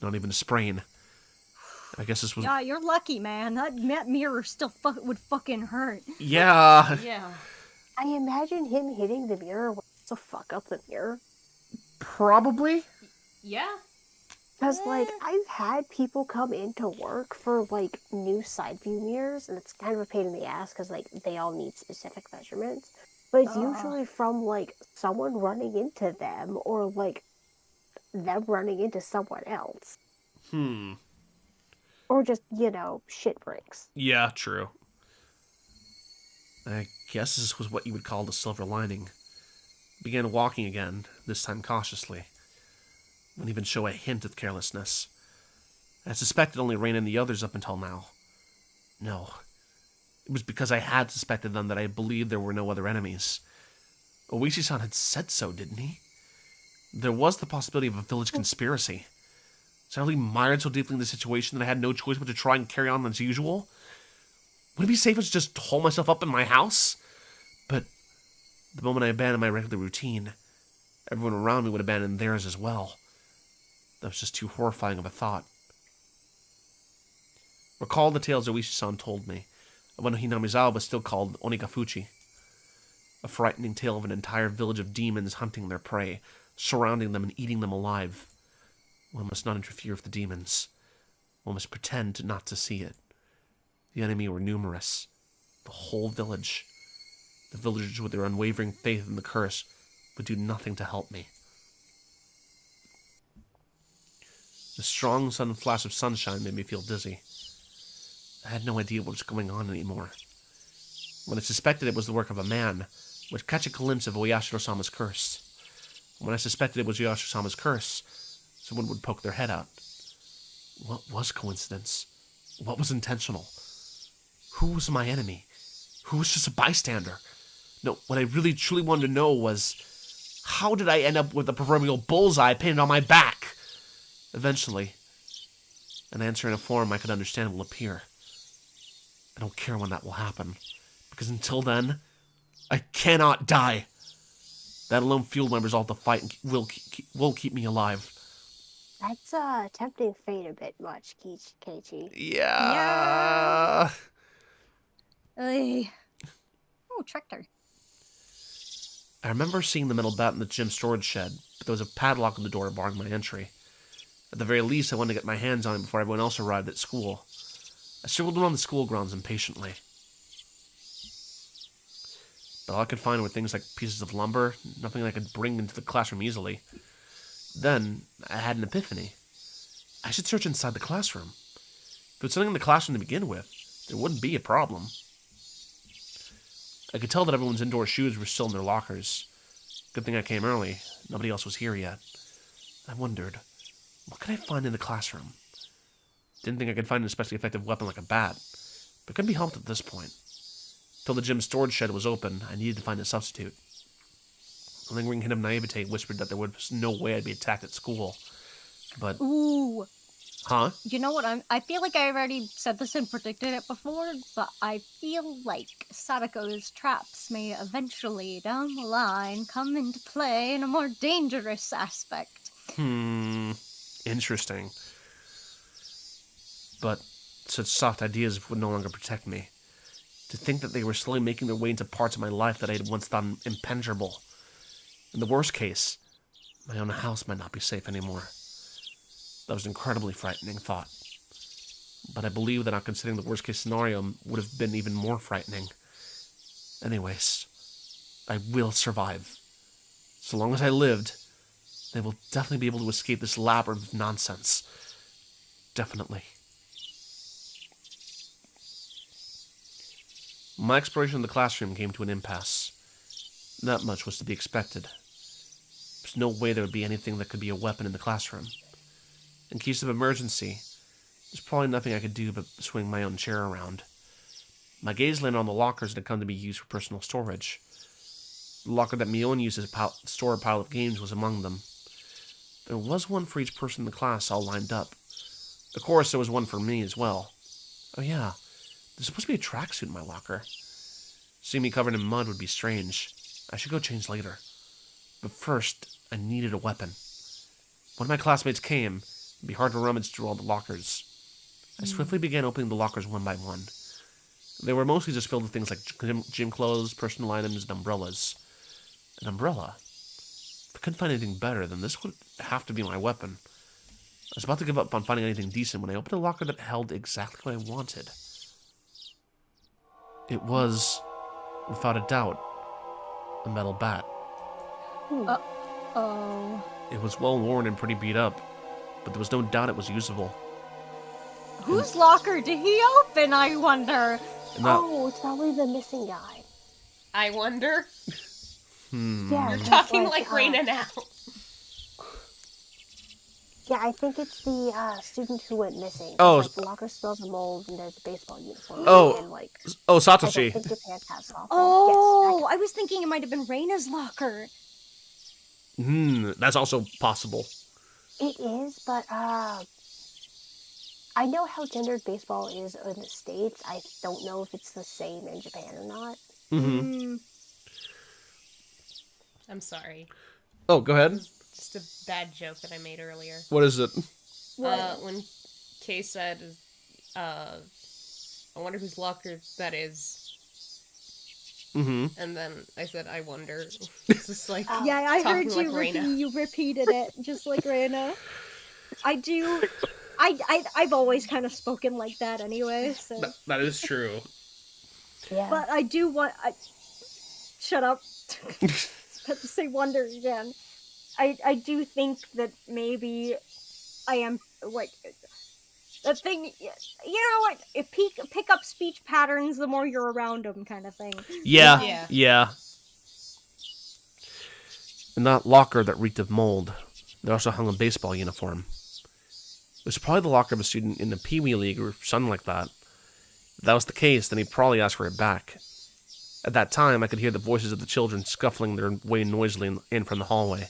Not even a sprain. I guess this was... Yeah, you're lucky, man. That mirror still would fucking hurt. Yeah. Yeah. I imagine him hitting the mirror to fuck up the mirror. Probably. Yeah. Because, like, I've had people come into work for, like, new side view mirrors, and it's kind of a pain in the ass because, like, they all need specific measurements. But it's usually from, like, someone running into them or, like, them running into someone else. Or just, you know, shit breaks. Yeah, true. I guess this was what you would call the silver lining. Began walking again, this time cautiously. Wouldn't even show a hint of carelessness. I suspected only Rain and the others up until now. No. It was because I had suspected them that I believed there were no other enemies. Oishi-san had said so, didn't he? There was the possibility of a village conspiracy. So I really mired so deeply in the situation that I had no choice but to try and carry on as usual. Would it be safer to just hole myself up in my house? But the moment I abandoned my regular routine, everyone around me would abandon theirs as well. That was just too horrifying of a thought. Recall the tales Oishi-san told me of when Hinamizawa was still called Onigafuchi. A frightening tale of an entire village of demons hunting their prey, surrounding them and eating them alive. One must not interfere with the demons. One must pretend not to see it. The enemy were numerous. The whole village. The villagers with their unwavering faith in the curse would do nothing to help me. The strong sudden flash of sunshine made me feel dizzy. I had no idea what was going on anymore. When I suspected it was the work of a man, I would catch a glimpse of Oyashiro-sama's curse. When I suspected it was Oyashiro-sama's curse, someone would poke their head out. What was coincidence? What was intentional? Who was my enemy? Who was just a bystander? No, what I really truly wanted to know was, how did I end up with a proverbial bullseye painted on my back? Eventually, an answer in a form I could understand will appear. I don't care when that will happen, because until then, I cannot die. That alone fueled my resolve to fight and will keep me alive. That's tempting fate a bit much, Keiichi. Yeah. Oh, tractor. I remember seeing the metal bat in the gym storage shed, but there was a padlock on the door barring my entry. At the very least, I wanted to get my hands on it before everyone else arrived at school. I circled around the school grounds impatiently. But all I could find were things like pieces of lumber, nothing I could bring into the classroom easily. Then, I had an epiphany. I should search inside the classroom. If it was something in the classroom to begin with, there wouldn't be a problem. I could tell that everyone's indoor shoes were still in their lockers. Good thing I came early. Nobody else was here yet. I wondered, what could I find in the classroom? Didn't think I could find an especially effective weapon like a bat, but couldn't be helped at this point. Till the gym storage shed was open, I needed to find a substitute. A lingering hint of naivete whispered that there was no way I'd be attacked at school. But... Ooh. Huh? You know what? I feel like I already said this and predicted it before, but I feel like Sadako's traps may eventually, down the line, come into play in a more dangerous aspect. Interesting. But such soft ideas would no longer protect me. To think that they were slowly making their way into parts of my life that I had once thought impenetrable. In the worst case, my own house might not be safe anymore. That was an incredibly frightening thought. But I believe that not considering the worst case scenario would have been even more frightening. Anyways, I will survive. So long as I lived, they will definitely be able to escape this labyrinth of nonsense. Definitely. My exploration of the classroom came to an impasse. That much was to be expected. There's no way there would be anything that could be a weapon in the classroom. In case of emergency, there's probably nothing I could do but swing my own chair around. My gaze landed on the lockers that had come to be used for personal storage. The locker that Mion used to store a pile of games was among them. There was one for each person in the class all lined up. Of course, there was one for me as well. Oh yeah, there's supposed to be a tracksuit in my locker. Seeing me covered in mud would be strange. I should go change later. But first, I needed a weapon. When my classmates came, it'd be hard to rummage through all the lockers. I swiftly began opening the lockers one by one. They were mostly just filled with things like gym clothes, personal items, and umbrellas. An umbrella? If I couldn't find anything better, then this would have to be my weapon. I was about to give up on finding anything decent when I opened a locker that held exactly what I wanted. It was, without a doubt, a metal bat. Oh. It was well worn and pretty beat up, but there was no doubt it was usable. Whose locker did he open, I wonder? Oh, it's probably the missing guy. I wonder. Yeah, You're just talking like Reina now. Yeah, I think it's the student who went missing. Oh. Like, the locker smells of mold and there's a baseball uniform. Oh. And, like, Oh, I don't Satoshi. think Japan has softball. Oh, Yes, I was thinking it might have been Reina's locker. That's also possible. it is, but I know how gendered baseball is in the States. I don't know if it's the same in Japan or not. I'm sorry. Oh, go ahead. Just a bad joke that I made earlier. What is it? When Kay said, I wonder whose locker that is. And then I said, I wonder. It's just like, Yeah, I heard talking you. like Reina. You repeated it just like Reina. I've always kind of spoken like that anyway. So, That is true. Yeah. but I do want. Shut up. I was about to say wonder again. I do think that maybe I am like the thing. You know what? Pick up speech patterns the more you're around them, kind of thing. Yeah. Yeah. In that locker that reeked of mold, there also hung a baseball uniform. It was probably the locker of a student in the Pee Wee League or something like that. If that was the case, then he probably asked for it back. At that time, I could hear the voices of the children scuffling their way noisily in from the hallway.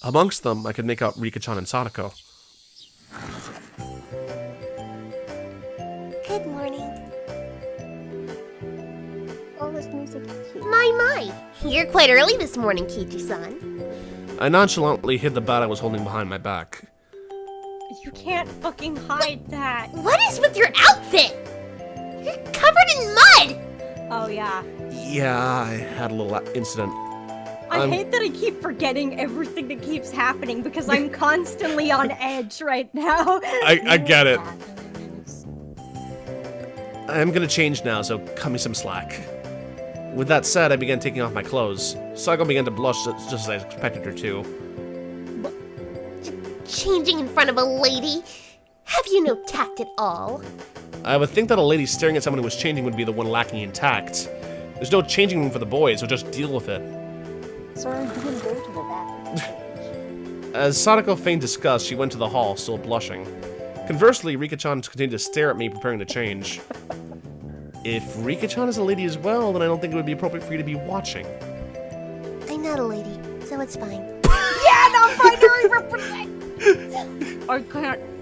Amongst them, I could make out Rika-chan and Sadako. Good morning. Oh, this music is cute. My. You're quite early this morning, Kichi-san. I nonchalantly hid the bat I was holding behind my back. You can't fucking hide that. What is with your outfit? You're covered in mud! Oh yeah. Yeah, I had a little incident. I hate that I keep forgetting everything that keeps happening because I'm constantly on edge right now. I get it. Happens. I'm gonna change now, so cut me some slack. With that said, I began taking off my clothes. Sago began to blush just as I expected her to. Changing in front of a lady? Have you no tact at all? I would think that a lady staring at someone who was changing would be the one lacking in tact. There's no changing room for the boys, so just deal with it. Sir, you can go to the bathroom and change. As Sadako feigned disgust, she went to the hall, still blushing. Conversely, Rika-chan continued to stare at me, preparing to change. If Rika-chan is a lady as well, then I don't think it would be appropriate for you to be watching. I'm not a lady, so it's fine. Yeah, non-binary represent.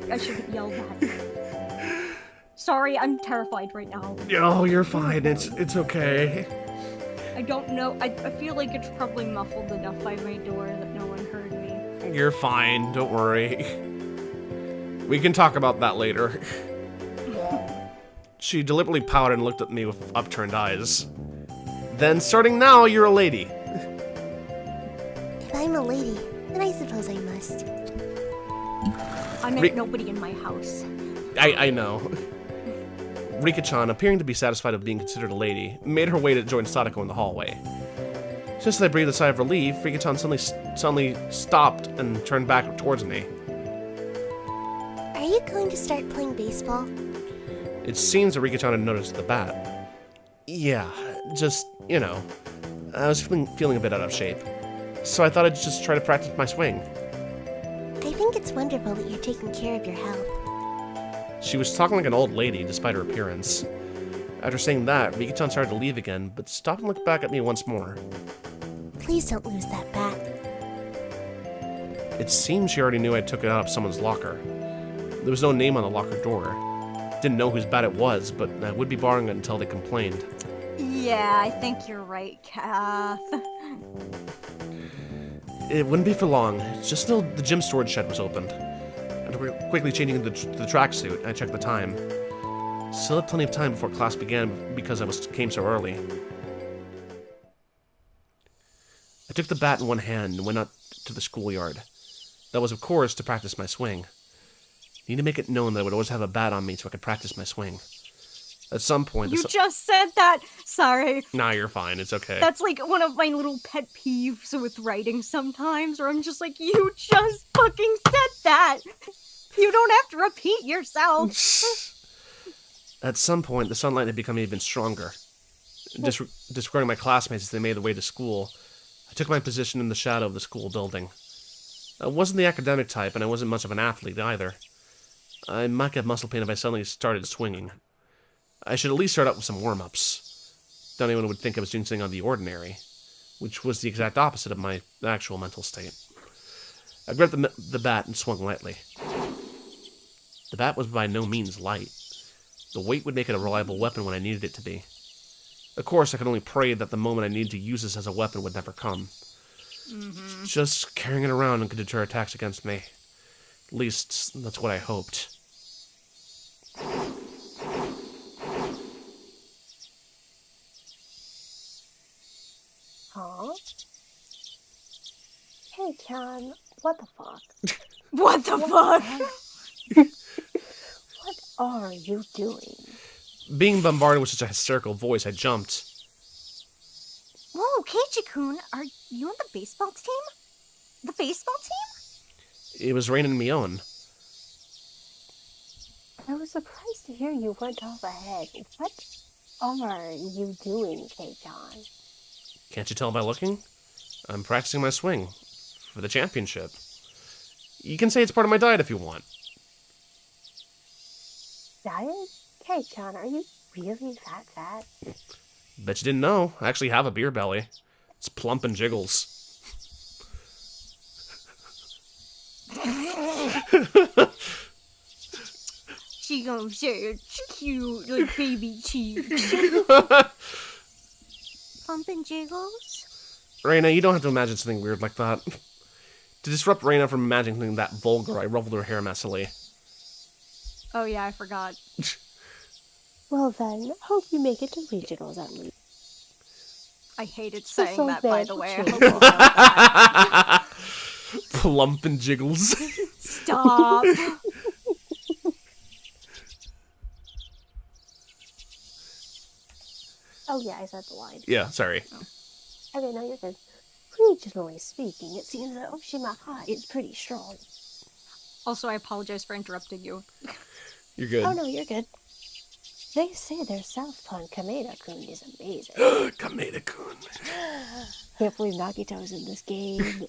I should have yelled that. Sorry, I'm terrified right now. Oh, you're fine. It's okay. I don't know. I feel like it's probably muffled enough by my door that no one heard me. You're fine. Don't worry. We can talk about that later. She deliberately pouted and looked at me with upturned eyes. Then, starting now, you're a lady. If I'm a lady, then I suppose I must. I meant nobody in my house. I know. Rika-chan, appearing to be satisfied with being considered a lady, made her way to join Sadako in the hallway. Just as I breathed a sigh of relief, Rika-chan suddenly stopped and turned back towards me. Are you going to start playing baseball? It seems that Rika-chan had noticed the bat. Yeah, just, you know, I was feeling a bit out of shape. So I thought I'd just try to practice my swing. I think it's wonderful that you're taking care of your health. She was talking like an old lady, despite her appearance. After saying that, Rika-chan started to leave again, but stopped and looked back at me once more. Please don't lose that bat. It seems she already knew I took it out of someone's locker. There was no name on the locker door. Didn't know whose bat it was, but I would be borrowing it until they complained. Yeah, I think you're right, Kath. It wouldn't be for long. Just till the gym storage shed was opened. After quickly changing into the tracksuit, I checked the time. Still had plenty of time before class began because I came so early. I took the bat in one hand and went out to the schoolyard. That was, of course, to practice my swing. I need to make it known that I would always have a bat on me so I could practice my swing. At some point... You just said that! Sorry. Nah, you're fine. It's okay. That's like one of my little pet peeves with writing sometimes, where I'm just like, you just fucking said that! You don't have to repeat yourself! At some point, the sunlight had become even stronger. Disregarding my classmates as they made their way to school, I took my position in the shadow of the school building. I wasn't the academic type, and I wasn't much of an athlete either. I might get muscle pain if I suddenly started swinging. I should at least start out with some warm-ups. Then anyone would think I was doing something out of the ordinary, which was the exact opposite of my actual mental state. I grabbed the bat and swung lightly. The bat was by no means light. The weight would make it a reliable weapon when I needed it to be. Of course, I could only pray that the moment I needed to use this as a weapon would never come. Just carrying it around could deter attacks against me. At least, that's what I hoped. Huh? Hey, Chan, what the fuck? What the fuck? What are you doing? Being bombarded with such a hysterical voice, I jumped. Whoa, Keiichi-kun, are you on the baseball team? The baseball team? It was raining Mion. I was surprised to hear you went off ahead. What are you doing, Kei-chan? Can't you tell by looking? I'm practicing my swing. For the championship. You can say it's part of my diet if you want. Diet? Kei-chan, are you really that fat? Bet you didn't know. I actually have a beer belly. It's plump and jiggles. She gonna say it's cute, like baby cheeks. Pump and jiggles? Reina, you don't have to imagine something weird like that. To disrupt Reina from imagining something that vulgar, I ruffled her hair messily. Oh yeah, I forgot. Well then, hope you make it to regionals at least. I hated So saying that, by bad the way. I for hope you know that. Plump and jiggles. Stop. Oh yeah, I said the line. Yeah, sorry. Okay, now you're good. Regionally speaking, it seems that Oshimaka is pretty strong. Also, I apologize for interrupting you. You're good. Oh no, you're good. They say their Southpaw Kameda-kun is amazing. Kameda-kun. Can't believe Nagito's in this game.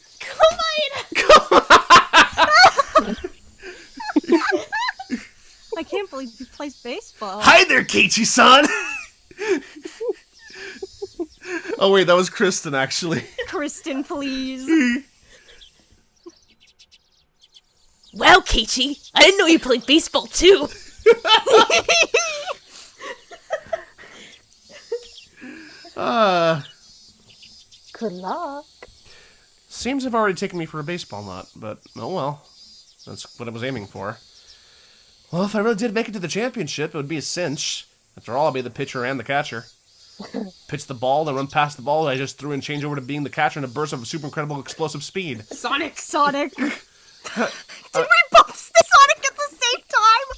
I can't believe he plays baseball. Hi there, Keiichi-san! Oh wait, that was Kristen, actually. Kristen, please. Wow, Keiichi, I didn't know you played baseball too. Good luck. Seems they've already taken me for a baseball nut, but oh well. That's what I was aiming for. Well, if I really did make it to the championship, it would be a cinch. After all, I'll be the pitcher and the catcher. Pitch the ball, then run past the ball that I just threw and change over to being the catcher in a burst of super incredible explosive speed. Sonic! Sonic. Did we both say Sonic at the same time?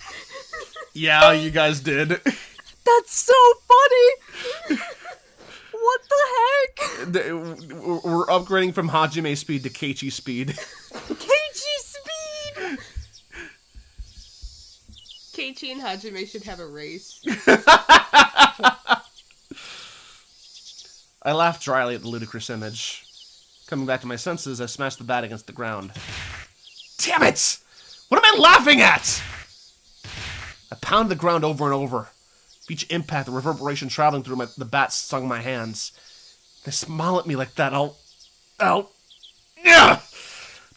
Yeah, you guys did. That's so funny. What the heck? We're upgrading from Hajime speed to Keiichi speed. Keiichi speed. Keiichi and Hajime should have a race. I laughed dryly at the ludicrous image. Coming back to my senses, I smashed the bat against the ground. Damn it! What am I laughing at? I pounded the ground over and over. With each impact, the reverberation traveling through the bat stung my hands. They smile at me like that. Yeah!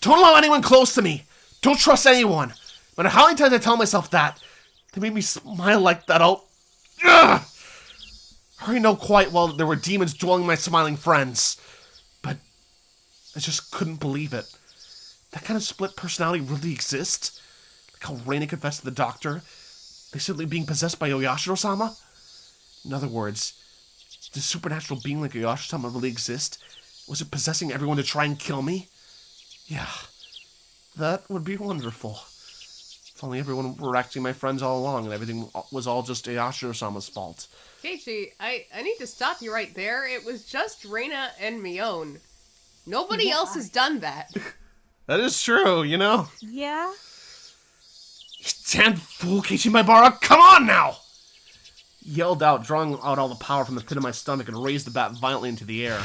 Don't allow anyone close to me. Don't trust anyone. No matter how many times I tell myself that, they made me smile like that. Yeah! I already know quite well that there were demons dwelling in my smiling friends. But I just couldn't believe it. That kind of split personality really exists? Like how Reina confessed to the doctor? They simply being possessed by Oyashiro-sama? In other words, does a supernatural being like Oyashiro-sama really exist? Was it possessing everyone to try and kill me? Yeah, that would be wonderful. If only everyone were actually my friends all along and everything was all just Oyashiro-sama's fault. Keiichi, I need to stop you right there. It was just Reina and Mion. Nobody else has done that. That is true, you know? Yeah. You damn fool, Keiichi Maibara, come on now! Yelled out, drawing out all the power from the pit of my stomach and raised the bat violently into the air.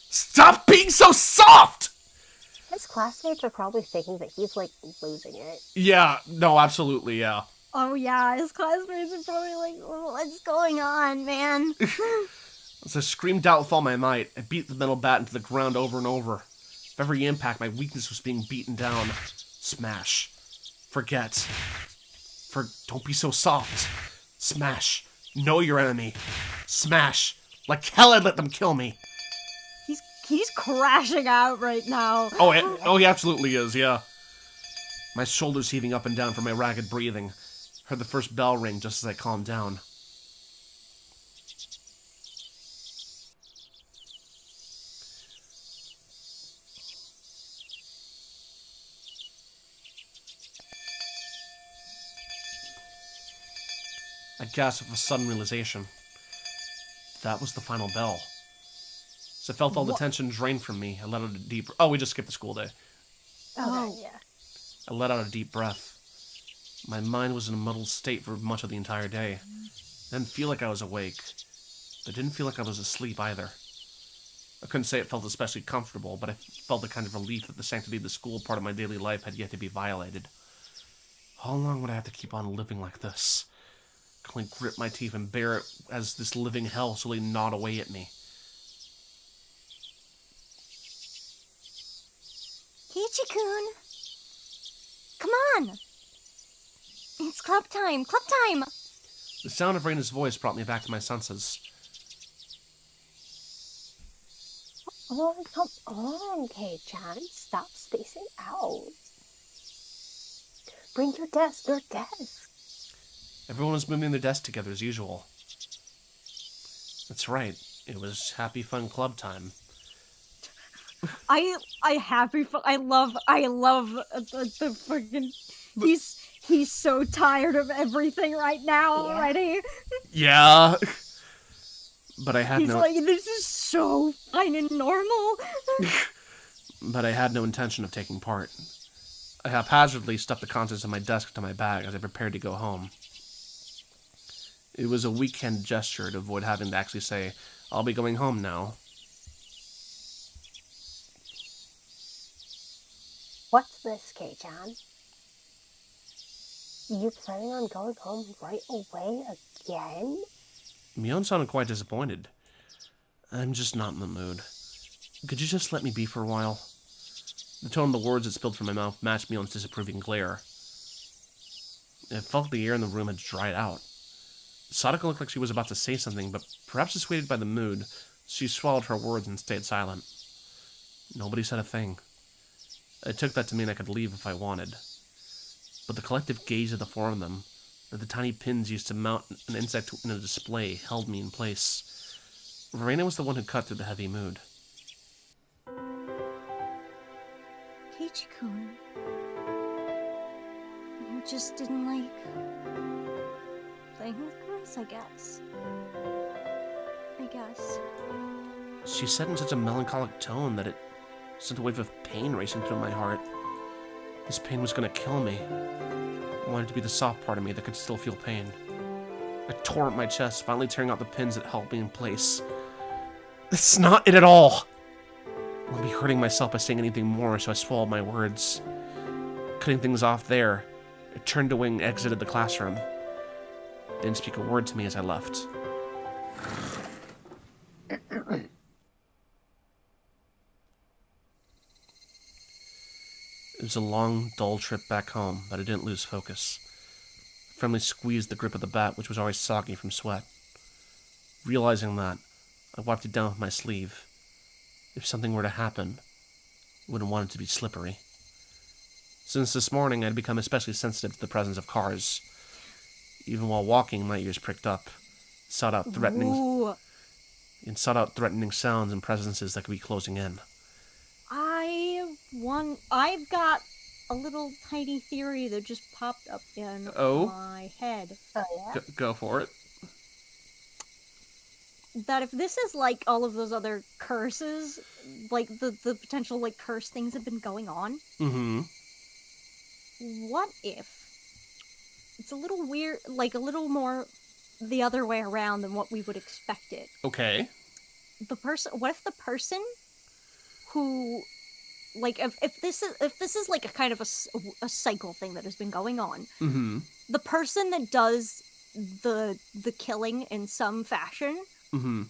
Stop being so soft! His classmates are probably thinking that he's, like, losing it. Yeah, no, absolutely, yeah. Oh yeah, his classmates are probably like, what's going on, man? As I screamed out with all my might, I beat the metal bat into the ground over and over. With every impact, my weakness was being beaten down. Smash. Forget. Don't be so soft. Smash. Know your enemy. Smash. Like hell I'd let them kill me. He's crashing out right now. Oh, he absolutely is, yeah. My shoulders heaving up and down from my ragged breathing. Heard the first bell ring just as I calmed down. I gasped with a sudden realization. That was the final bell. As I felt all the tension drain from me, I let out a deep... Oh, we just skipped the school day. Oh, yeah. I let out a deep breath. My mind was in a muddled state for much of the entire day. I didn't feel like I was awake, but I didn't feel like I was asleep either. I couldn't say it felt especially comfortable, but I felt a kind of relief that the sanctity of the school part of my daily life had yet to be violated. How long would I have to keep on living like this? I can only grit my teeth and bear it as this living hell slowly gnawed away at me. Keiichi-kun! Come on! It's club time! Club time! The sound of Reina's voice brought me back to my senses. Oh, come on, Kei-chan. Stop spacing out. Bring your desk. Everyone was moving their desks together as usual. That's right. It was happy fun club time. I love the freaking. He's so tired of everything right now already. Yeah. But I had He's like, this is so fine and normal. But I had no intention of taking part. I haphazardly stuffed the contents of my desk into my bag as I prepared to go home. It was a weak-handed gesture to avoid having to actually say, I'll be going home now. What's this, Kei-chan? You planning on going home right away again? Mion sounded quite disappointed. I'm just not in the mood. Could you just let me be for a while? The tone of the words that spilled from my mouth matched Mion's disapproving glare. It felt like the air in the room had dried out. Sadako looked like she was about to say something, but perhaps dissuaded by the mood, she swallowed her words and stayed silent. Nobody said a thing. I took that to mean I could leave if I wanted. But the collective gaze of the four of them, like the tiny pins used to mount an insect in a display, held me in place. Verena was the one who cut through the heavy mood. Keiichi-kun, you just didn't like playing with girls, I guess. She said in such a melancholic tone that it sent a wave of pain racing through my heart. This pain was gonna kill me. I wanted to be the soft part of me that could still feel pain. I tore up my chest, finally tearing out the pins that held me in place. That's not it at all! I wouldn't be hurting myself by saying anything more, so I swallowed my words. Cutting things off there, I turned away and exited the classroom. They didn't speak a word to me as I left. It was a long, dull trip back home, but I didn't lose focus. I firmly squeezed the grip of the bat, which was always soggy from sweat. Realizing that, I wiped it down with my sleeve. If something were to happen, I wouldn't want it to be slippery. Since this morning, I'd become especially sensitive to the presence of cars. Even while walking, my ears pricked up, sought out threatening sounds and presences that could be closing in. I've got a little tiny theory that just popped up in my head. Oh, yeah? Go for it. That if this is like all of those other curses, like the potential like curse things have been going on. Mm-hmm. What if it's a little weird, like a little more the other way around than what we would expect it? Okay. What if the person who, like, if this is like a kind of a cycle thing that has been going on, Mm-hmm. the person that does the killing in some fashion, Mm-hmm.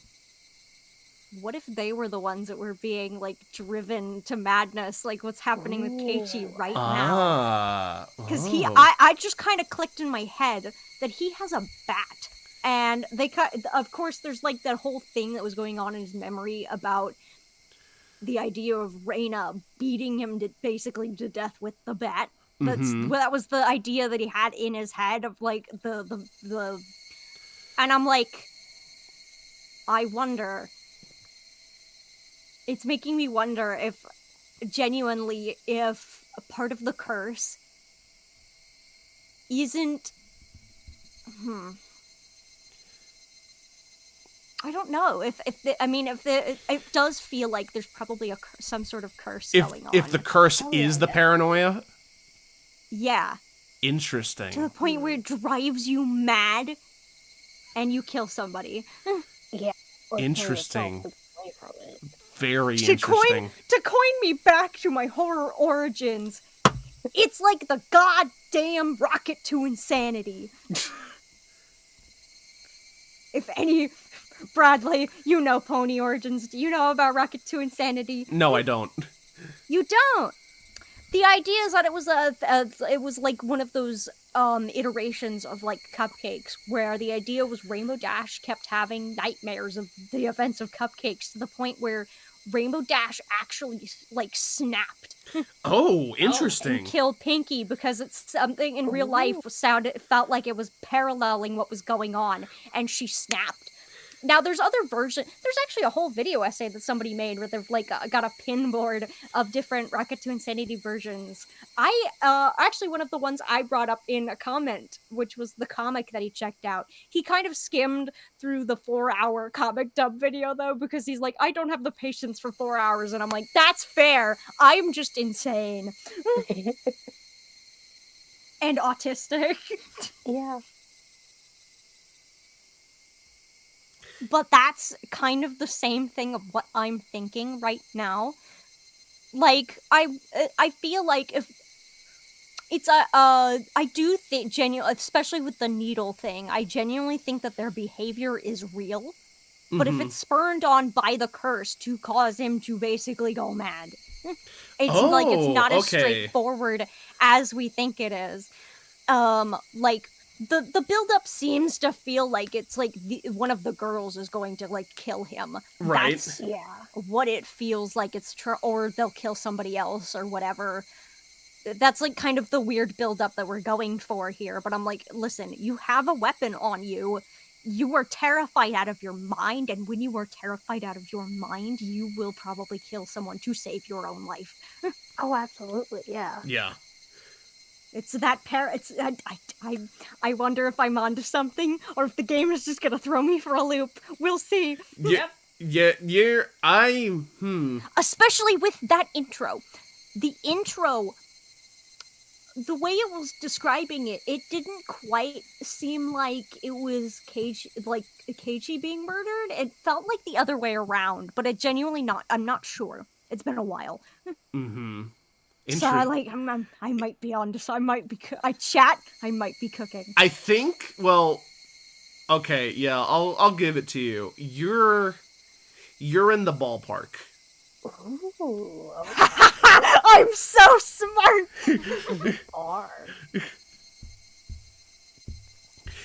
what if they were the ones that were being like driven to madness, like what's happening with Keiichi right now? Because I just kind of clicked in my head that he has a bat, and of course there's like that whole thing that was going on in his memory about the idea of Reina beating him basically to death with the bat. That was the idea that he had in his head of like the and I'm like, I wonder. It's making me wonder if genuinely if a part of the curse isn't I don't know if it does feel like there's probably some sort of curse going on. If the curse is the paranoia? Yeah. Interesting. To the point where it drives you mad and you kill somebody. Yeah. Interesting. From it. Very interesting. To coin me back to my horror origins, it's like the goddamn rocket to insanity. If any... Bradley, you know Pony Origins. Do you know about Rocket to Insanity? No, I don't. You don't? The idea is that it was like one of those iterations of like cupcakes where the idea was Rainbow Dash kept having nightmares of the events of cupcakes to the point where Rainbow Dash actually like snapped. Oh, interesting. And killed Pinky because it's something in real life felt like it was paralleling what was going on, and she snapped. Now, there's other versions. There's actually a whole video essay that somebody made where they've, like, got a pinboard of different Rocket to Insanity versions. Actually, one of the ones I brought up in a comment, which was the comic that he checked out, he kind of skimmed through the 4-hour comic dub video, though, because he's like, I don't have the patience for 4 hours, and I'm like, that's fair. I'm just insane. And autistic. Yeah. But that's kind of the same thing of what I'm thinking right now. Like, I feel like if it's I do think especially with the needle thing, I genuinely think that their behavior is real. But if it's spurned on by the curse to cause him to basically go mad, it's not as straightforward as we think it is. Like the build up seems to feel like it's like one of the girls is going to like kill him. Right. That's what it feels like. Or they'll kill somebody else or whatever. That's like kind of the weird build up that we're going for here. But I'm like, listen, you have a weapon on you. You are terrified out of your mind, and when you are terrified out of your mind, you will probably kill someone to save your own life. Oh, absolutely, yeah. Yeah. It's that I wonder if I'm onto something, or if the game is just gonna throw me for a loop. We'll see. Yeah. Especially with that intro. The intro, the way it was describing it, it didn't quite seem like it was Keiji being murdered. It felt like the other way around, but it genuinely not. I'm not sure. It's been a while. Mm-hmm. So I might be on to. So I might be. I might be cooking. I think. Well, okay. Yeah, I'll give it to you. You're in the ballpark. Ooh. I'm so smart.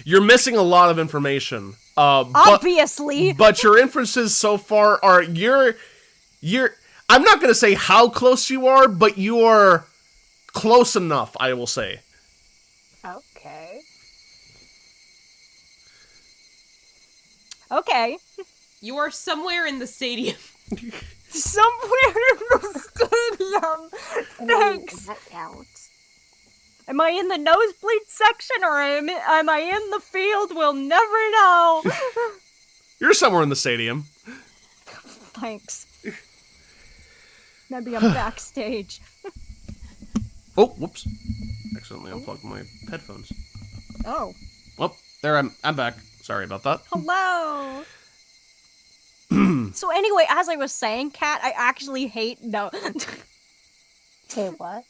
You're missing a lot of information. Obviously. But your inferences so far are you're. I'm not gonna say how close you are, but you are close enough. I will say. Okay. Okay. You are somewhere in the stadium. Somewhere in the stadium. Thanks. That counts. Am I in the nosebleed section or am I in the field? We'll never know. You're somewhere in the stadium. Thanks. Maybe I'm backstage. Oh, whoops. Accidentally unplugged my headphones. Oh. Well, there I'm back. Sorry about that. Hello. So anyway, as I was saying, Kat, I actually hate Say what?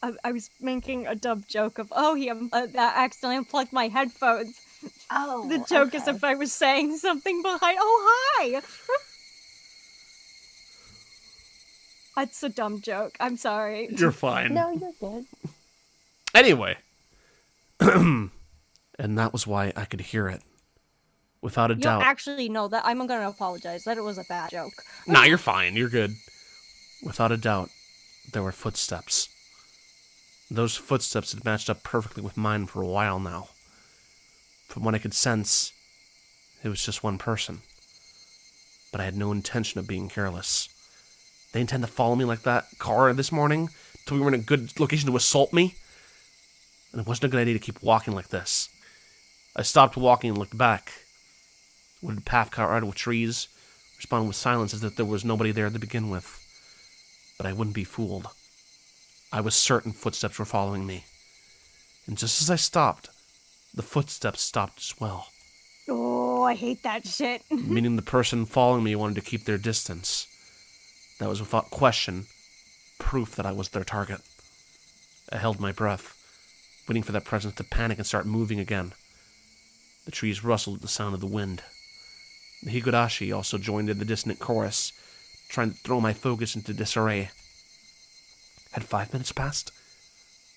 I was making a dumb joke of, he accidentally unplugged my headphones. Oh, The joke is if I was saying something behind. Oh, hi! That's a dumb joke. I'm sorry. You're fine. No, you're good. Anyway. And that was why I could hear it. Without a doubt. Actually, no, that I'm gonna apologize. That it was a bad joke. Nah, you're fine. You're good. Without a doubt, there were footsteps. Those footsteps had matched up perfectly with mine for a while now. From what I could sense, it was just one person. But I had no intention of being careless. They intend to follow me like that car this morning till we were in a good location to assault me? And it wasn't a good idea to keep walking like this. I stopped walking and looked back. Wooded path cut right with trees, responding with silence as if there was nobody there to begin with. But I wouldn't be fooled. I was certain footsteps were following me. And just as I stopped, the footsteps stopped as well. Oh, I hate that shit. Meaning the person following me wanted to keep their distance. That was without question proof that I was their target. I held my breath, waiting for that presence to panic and start moving again. The trees rustled at the sound of the wind. The Higurashi also joined in the dissonant chorus, trying to throw my focus into disarray. Had 5 minutes passed?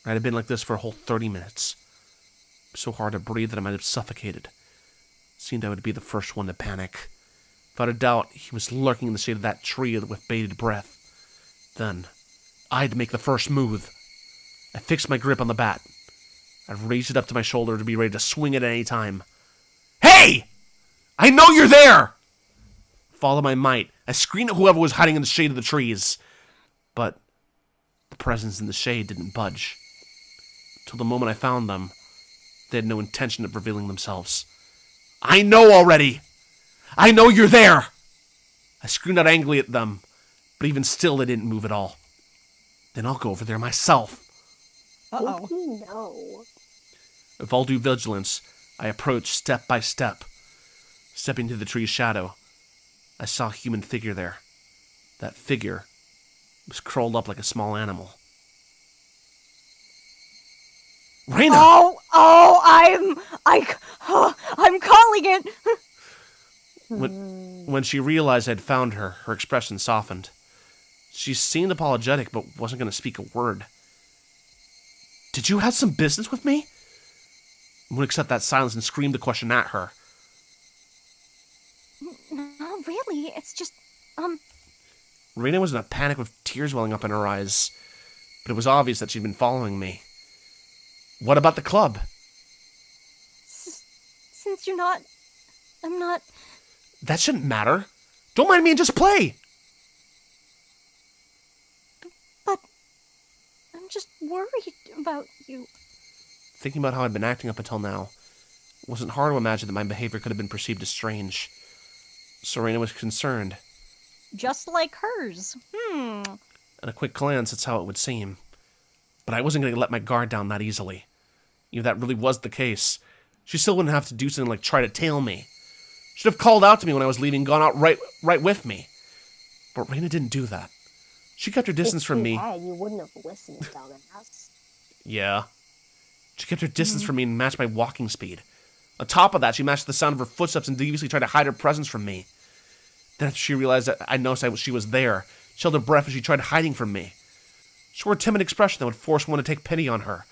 I'd have been like this for a whole 30 minutes. So hard to breathe that I might have suffocated. Seemed I would be the first one to panic. Without a doubt, he was lurking in the shade of that tree with bated breath. Then, I had to make the first move. I fixed my grip on the bat. I raised it up to my shoulder to be ready to swing it at any time. Hey! I know you're there! Follow my might. I screamed at whoever was hiding in the shade of the trees. But the presence in the shade didn't budge. Till the moment I found them, they had no intention of revealing themselves. I know already! I know you're there! I screamed out angrily at them, but even still they didn't move at all. Then I'll go over there myself. Uh-oh. What do you know? With all due vigilance, I approached step by step. Stepping into the tree's shadow, I saw a human figure there. That figure was curled up like a small animal. Reina! I'm calling it. When she realized I'd found her, her expression softened. She seemed apologetic, but wasn't going to speak a word. Did you have some business with me? I wouldn't accept that silence and screamed the question at her. No, really. It's just, Reina was in a panic with tears welling up in her eyes, but it was obvious that she'd been following me. What about the club? Since I'm not. That shouldn't matter. Don't mind me and just play. But I'm just worried about you. Thinking about how I'd been acting up until now, it wasn't hard to imagine that my behavior could have been perceived as strange. Serena was concerned. Just like hers. At a quick glance, that's how it would seem. But I wasn't going to let my guard down that easily. If that really was the case, she still wouldn't have to do something like try to tail me. Should have called out to me when I was leaving, gone out right with me. But Reina didn't do that. She kept her distance from me. You wouldn't have listened, dumbass. Yeah. She kept her distance from me and matched my walking speed. On top of that, she matched the sound of her footsteps and deviously tried to hide her presence from me. Then after she realized that I noticed she was there, she held her breath as she tried hiding from me. She wore a timid expression that would force one to take pity on her.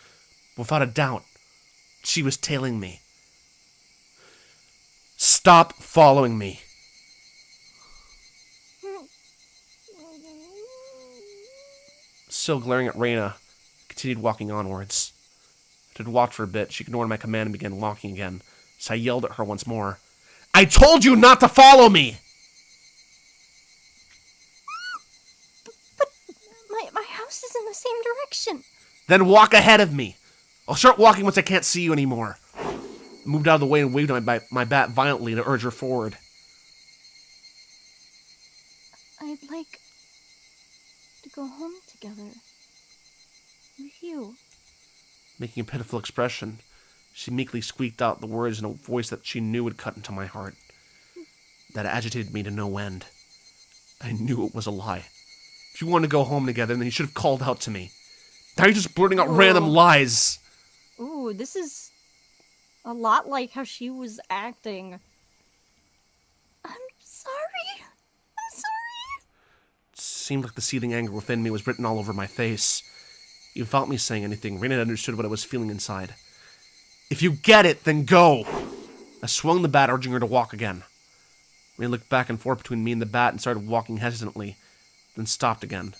Without a doubt, she was tailing me. Stop following me. Still glaring at Reina, I continued walking onwards. After I'd walked for a bit, she ignored my command and began walking again, so I yelled at her once more. I told you not to follow me! But my house is in the same direction. Then walk ahead of me. I'll start walking once I can't see you anymore. I moved out of the way and waved my bat violently to urge her forward. I'd like to go home together. With you. Making a pitiful expression, she meekly squeaked out the words in a voice that she knew would cut into my heart. That agitated me to no end. I knew it was a lie. If you wanted to go home together, then you should have called out to me. Now you're just blurting out random lies. Ooh, this is a lot like how she was acting. I'm sorry. It seemed like the seething anger within me was written all over my face. Even without me saying anything, Reina understood what I was feeling inside. If you get it, then go! I swung the bat, urging her to walk again. Reina looked back and forth between me and the bat and started walking hesitantly, then stopped again.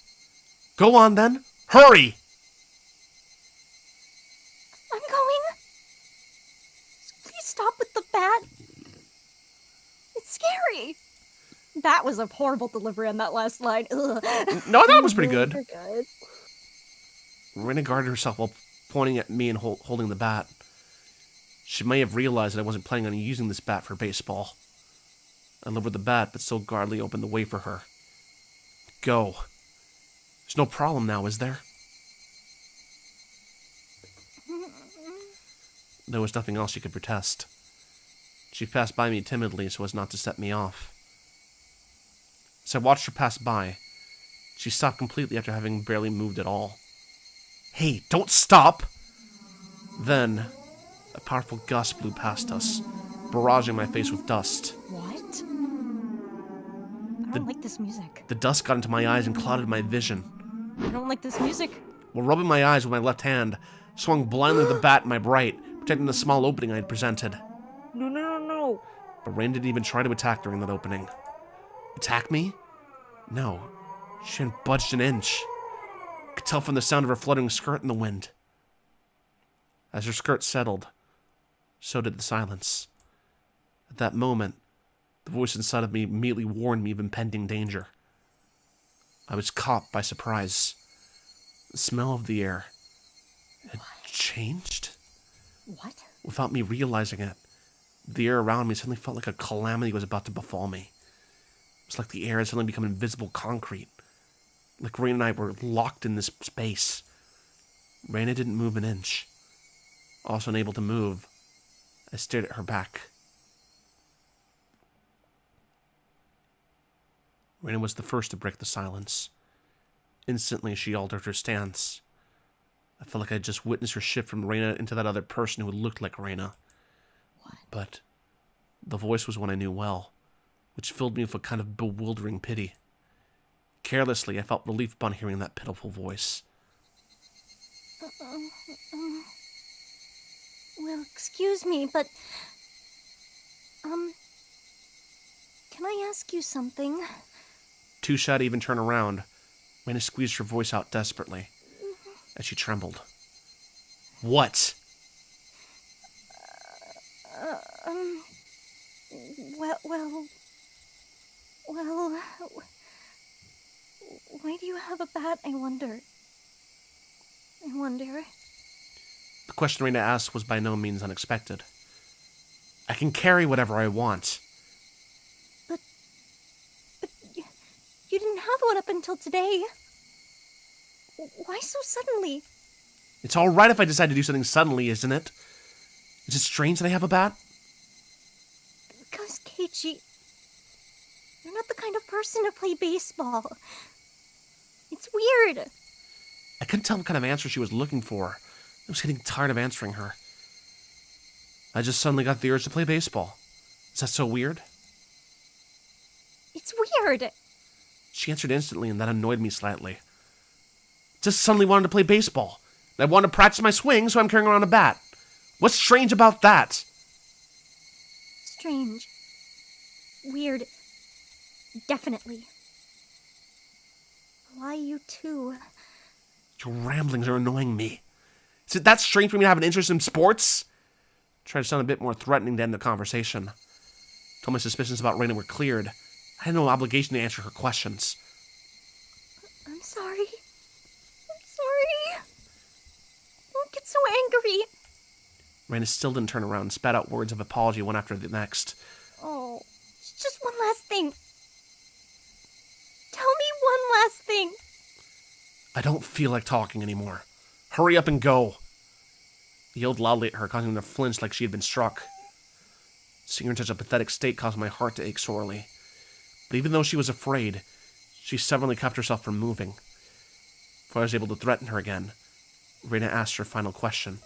Go on, then! Hurry! I'm going. Please stop with the bat. It's scary. That was a horrible delivery on that last line. Ugh. No, that was pretty good. You're good. Reina guarded herself while pointing at me and holding the bat. She may have realized that I wasn't planning on using this bat for baseball. I lowered the bat, but still guardedly opened the way for her. Go. There's no problem now, is there? There was nothing else she could protest. She passed by me timidly so as not to set me off. As I watched her pass by, she stopped completely after having barely moved at all. Hey, don't stop! Then, a powerful gust blew past us, barraging my face with dust. What? I don't like this music. The dust got into my eyes and clouded my vision. I don't like this music. While rubbing my eyes with my left hand, I swung blindly with the bat in my right, protecting the small opening I had presented. No. But Rain didn't even try to attack during that opening. Attack me? No. She hadn't budged an inch. I could tell from the sound of her fluttering skirt in the wind. As her skirt settled, so did the silence. At that moment, the voice inside of me immediately warned me of impending danger. I was caught by surprise. The smell of the air had changed. What? Without me realizing it, the air around me suddenly felt like a calamity was about to befall me. It was like the air had suddenly become invisible concrete. Like Raina and I were locked in this space. Raina didn't move an inch. Also unable to move, I stared at her back. Reina was the first to break the silence. Instantly, she altered her stance. I felt like I had just witnessed her shift from Reina into that other person who looked like Reina. What? But the voice was one I knew well, which filled me with a kind of bewildering pity. Carelessly, I felt relief upon hearing that pitiful voice. Well, excuse me, but... Can I ask you something? Too shy to even turn around, Reina squeezed her voice out desperately, as she trembled. What? Well, why do you have a bat, I wonder? The question Reina asked was by no means unexpected. I can carry whatever I want. But you didn't have one up until today. Why so suddenly? It's alright if I decide to do something suddenly, isn't it? Is it strange that I have a bat? Because, Keiichi, you're not the kind of person to play baseball. It's weird. I couldn't tell what kind of answer she was looking for. I was getting tired of answering her. I just suddenly got the urge to play baseball. Is that so weird? It's weird. She answered instantly, and that annoyed me slightly. Just suddenly wanted to play baseball. I wanted to practice my swing, so I'm carrying around a bat. What's strange about that? Strange. Weird. Definitely. Why you too? Your ramblings are annoying me. Is it that strange for me to have an interest in sports? Tried to sound a bit more threatening to end the conversation. Till my suspicions about Reina were cleared, I had no obligation to answer her questions. I'm sorry. Don't get so angry. Reina still didn't turn around and spat out words of apology one after the next. Oh, just one last thing. Tell me one last thing. I don't feel like talking anymore. Hurry up and go. He yelled loudly at her, causing her to flinch like she had been struck. Seeing her in such a pathetic state caused my heart to ache sorely. But even though she was afraid, she stubbornly kept herself from moving. Before I was able to threaten her again, Reina asked her final question.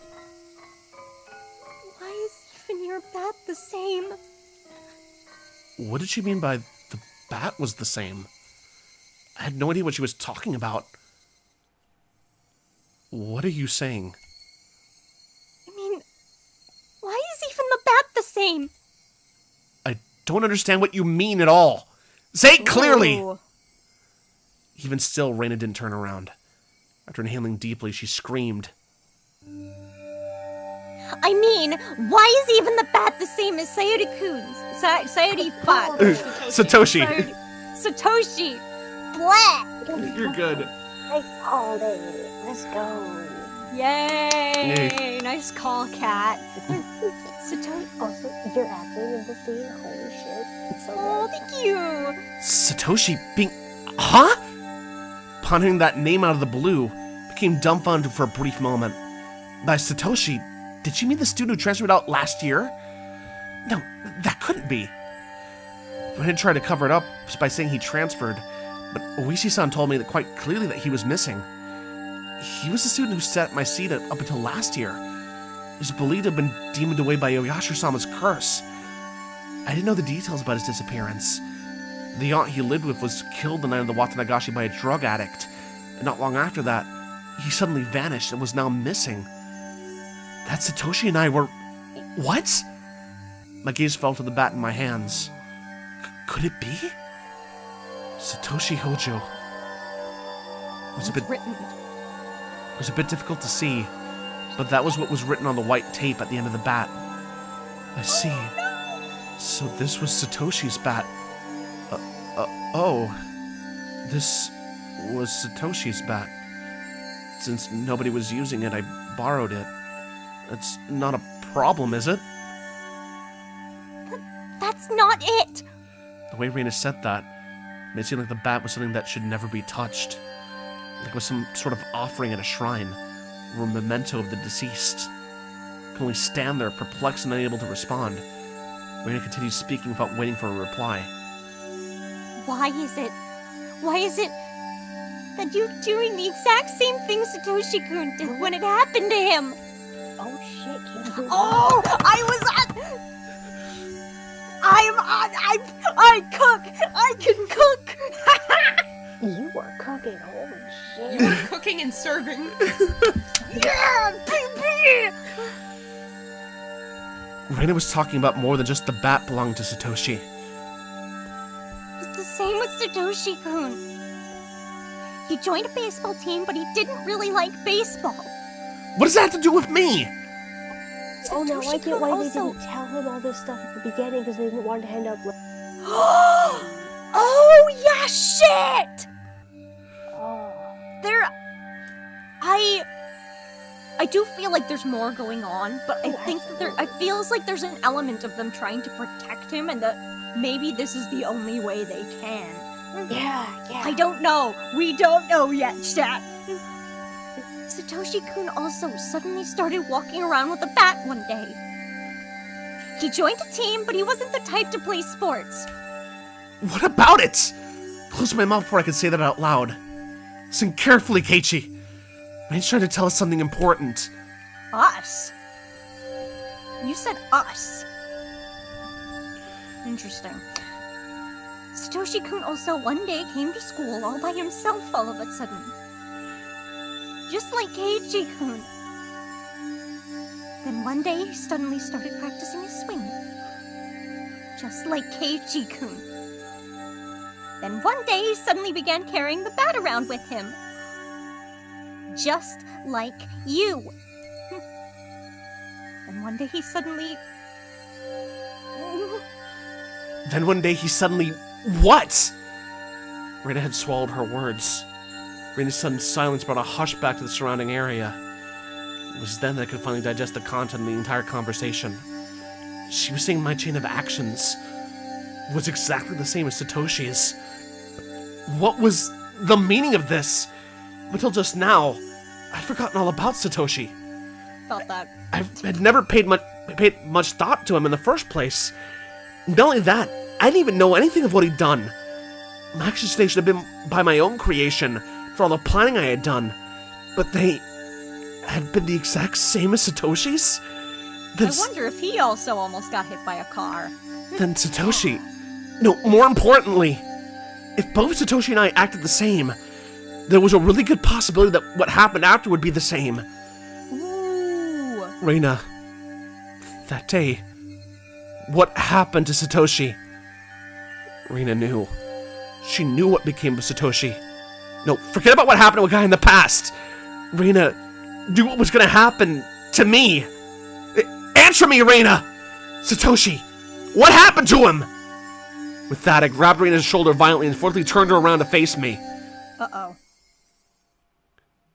Why is even your bat the same? What did she mean by the bat was the same? I had no idea what she was talking about. What are you saying? I mean, why is even the bat the same? I don't understand what you mean at all. Say it clearly! Ooh. Even still, Reina didn't turn around. After inhaling deeply, she screamed. I mean, why is even the bat the same as Sayori-kun's? Sayori-fan. Satoshi! Satoshi! Blah! You're good. I called it. Let's go. Yay! Nice call, Cat. Satoshi. Also, you're acting in the scene. Holy shit. So Oh, good. thank you. Satoshi being... Huh? Pondering that name out of the blue, became dumbfounded for a brief moment. By Satoshi, did she mean the student who transferred out last year? No, that couldn't be. I had tried to cover it up by saying he transferred, but Oishi-san told me that quite clearly that he was missing. He was the student who sat at my seat up until last year. He was believed to have been demoned away by Oyashiro-sama's curse. I didn't know the details about his disappearance. The aunt he lived with was killed the night of the Watanagashi by a drug addict, and not long after that, he suddenly vanished and was now missing. That Satoshi and I were... What? My gaze fell to the bat in my hands. Could it be? Satoshi Hojo. It was a bit difficult to see, but that was what was written on the white tape at the end of the bat. I see. So this was Satoshi's bat. This was Satoshi's bat. Since nobody was using it, I borrowed it. It's not a problem, is it? That's not it! The way Reina said that made it seem like the bat was something that should never be touched. Like it was some sort of offering at a shrine, or a memento of the deceased. I could only stand there, perplexed and unable to respond. Reina continued speaking without waiting for a reply. Why is it Why is it that you're doing the exact same thing Satoshi-kun did when it happened to him? Oh shit, Keiichi. Oh, I cook! I can cook! You were cooking, holy shit. You were cooking and serving. Yeah, baby! Reina was talking about more than just the bat belonging to Satoshi. It's the same with Satoshi-kun. He joined a baseball team, but he didn't really like baseball. What does that have to do with me? Oh no, I get Satoshi-kun why also... they didn't tell him all this stuff at the beginning, because they didn't want to end up like... Oh, yeah, shit! Oh. I do feel like there's more going on, but I think that it feels like there's an element of them trying to protect him, and that maybe this is the only way they can. Yeah. I don't know. We don't know yet, chat. Satoshi-kun also suddenly started walking around with a bat one day. He joined a team, but he wasn't the type to play sports. What about it? Close my mouth before I can say that out loud. Listen carefully, Keiichi. Rain's trying to tell us something important. Us? You said us. Interesting. Satoshi-kun also one day came to school all by himself all of a sudden. Just like Keiichi-kun. Then one day he suddenly started practicing his swing. Just like Keiichi-kun. Then one day he suddenly began carrying the bat around with him. Just like you. Then one day he suddenly... What? Reina had swallowed her words. Reina's sudden silence brought a hush back to the surrounding area. It was then that I could finally digest the content of the entire conversation. She was saying my chain of actions was exactly the same as Satoshi's. What was the meaning of this? Until just now, I'd forgotten all about Satoshi. Felt that. I had never paid much thought to him in the first place. Not only that, I didn't even know anything of what he'd done. My actions today should have been by my own creation, for all the planning I had done. But they had been the exact same as Satoshi's? I wonder if he also almost got hit by a car. Then Satoshi... No, more importantly, if both Satoshi and I acted the same, there was a really good possibility that what happened after would be the same. Ooh. Reina, that day, what happened to Satoshi? Reina knew. She knew what became of Satoshi. No, forget about what happened to a guy in the past. Reina knew what was going to happen to me. Answer me, Reina! Satoshi, what happened to him? With that, I grabbed Reina's shoulder violently and forcefully turned her around to face me. Uh-oh.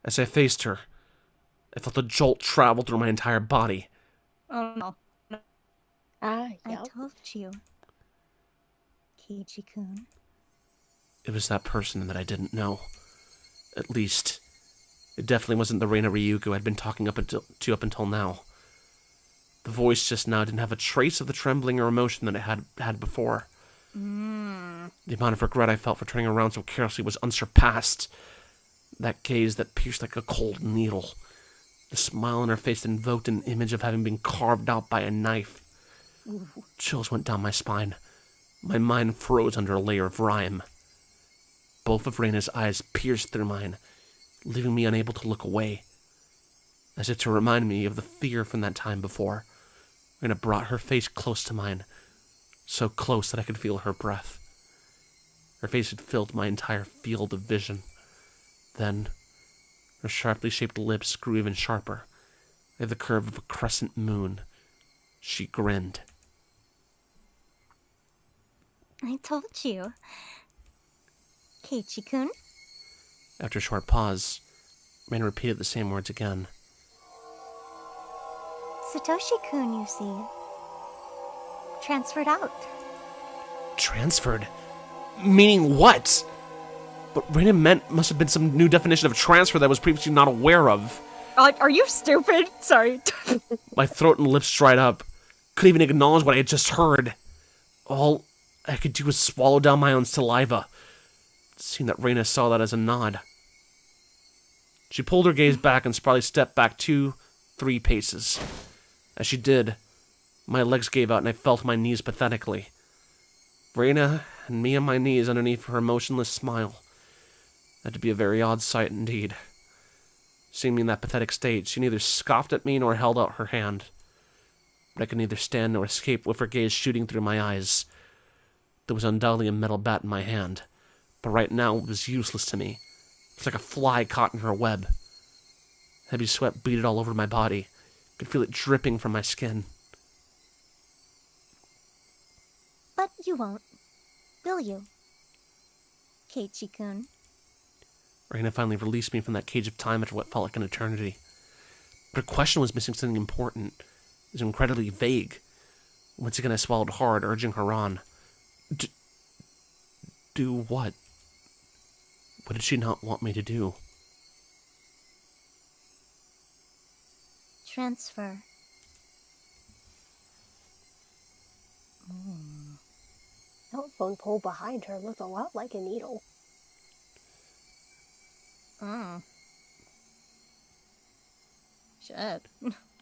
As I faced her, I felt a jolt travel through my entire body. Oh no. I told you. Keiichi-kun. It was that person that I didn't know. At least, it definitely wasn't the Reina Ryuko I'd been talking up until now. The voice just now didn't have a trace of the trembling or emotion that it had before. The amount of regret I felt for turning around so carelessly was unsurpassed. That gaze that pierced like a cold needle. The smile on her face invoked an image of having been carved out by a knife. Chills went down my spine. My mind froze under a layer of rime. Both of Reina's eyes pierced through mine, leaving me unable to look away. As if to remind me of the fear from that time before, Reina brought her face close to mine, so close that I could feel her breath. Her face had filled my entire field of vision. Then, her sharply shaped lips grew even sharper, like the curve of a crescent moon. She grinned. I told you. Keiichi-kun? After a short pause, Reina repeated the same words again. Satoshi-kun, you see. Transferred out. Transferred? Meaning what? What Reina meant must have been some new definition of transfer that I was previously not aware of. Are you stupid? Sorry. My throat and lips dried up. Couldn't even acknowledge what I had just heard. All I could do was swallow down my own saliva. seemed that Reina saw that as a nod. She pulled her gaze back and probably stepped back 2-3 paces. As she did, my legs gave out and I fell to my knees pathetically. Reina and me on my knees underneath her emotionless smile. That would be a very odd sight indeed. Seeing me in that pathetic state, she neither scoffed at me nor held out her hand. But I could neither stand nor escape with her gaze shooting through my eyes. There was undoubtedly a metal bat in my hand, but right now it was useless to me. It was like a fly caught in her web. Heavy sweat beaded all over my body. I could feel it dripping from my skin. But you won't, will you? Keiichi-kun. Reina finally released me from that cage of time after what felt like an eternity. But her question was missing something important. It was incredibly vague. Once again I swallowed hard, urging her on. Do what? What did she not want me to do? Transfer. Telephone pole behind her looked a lot like a needle. Shit.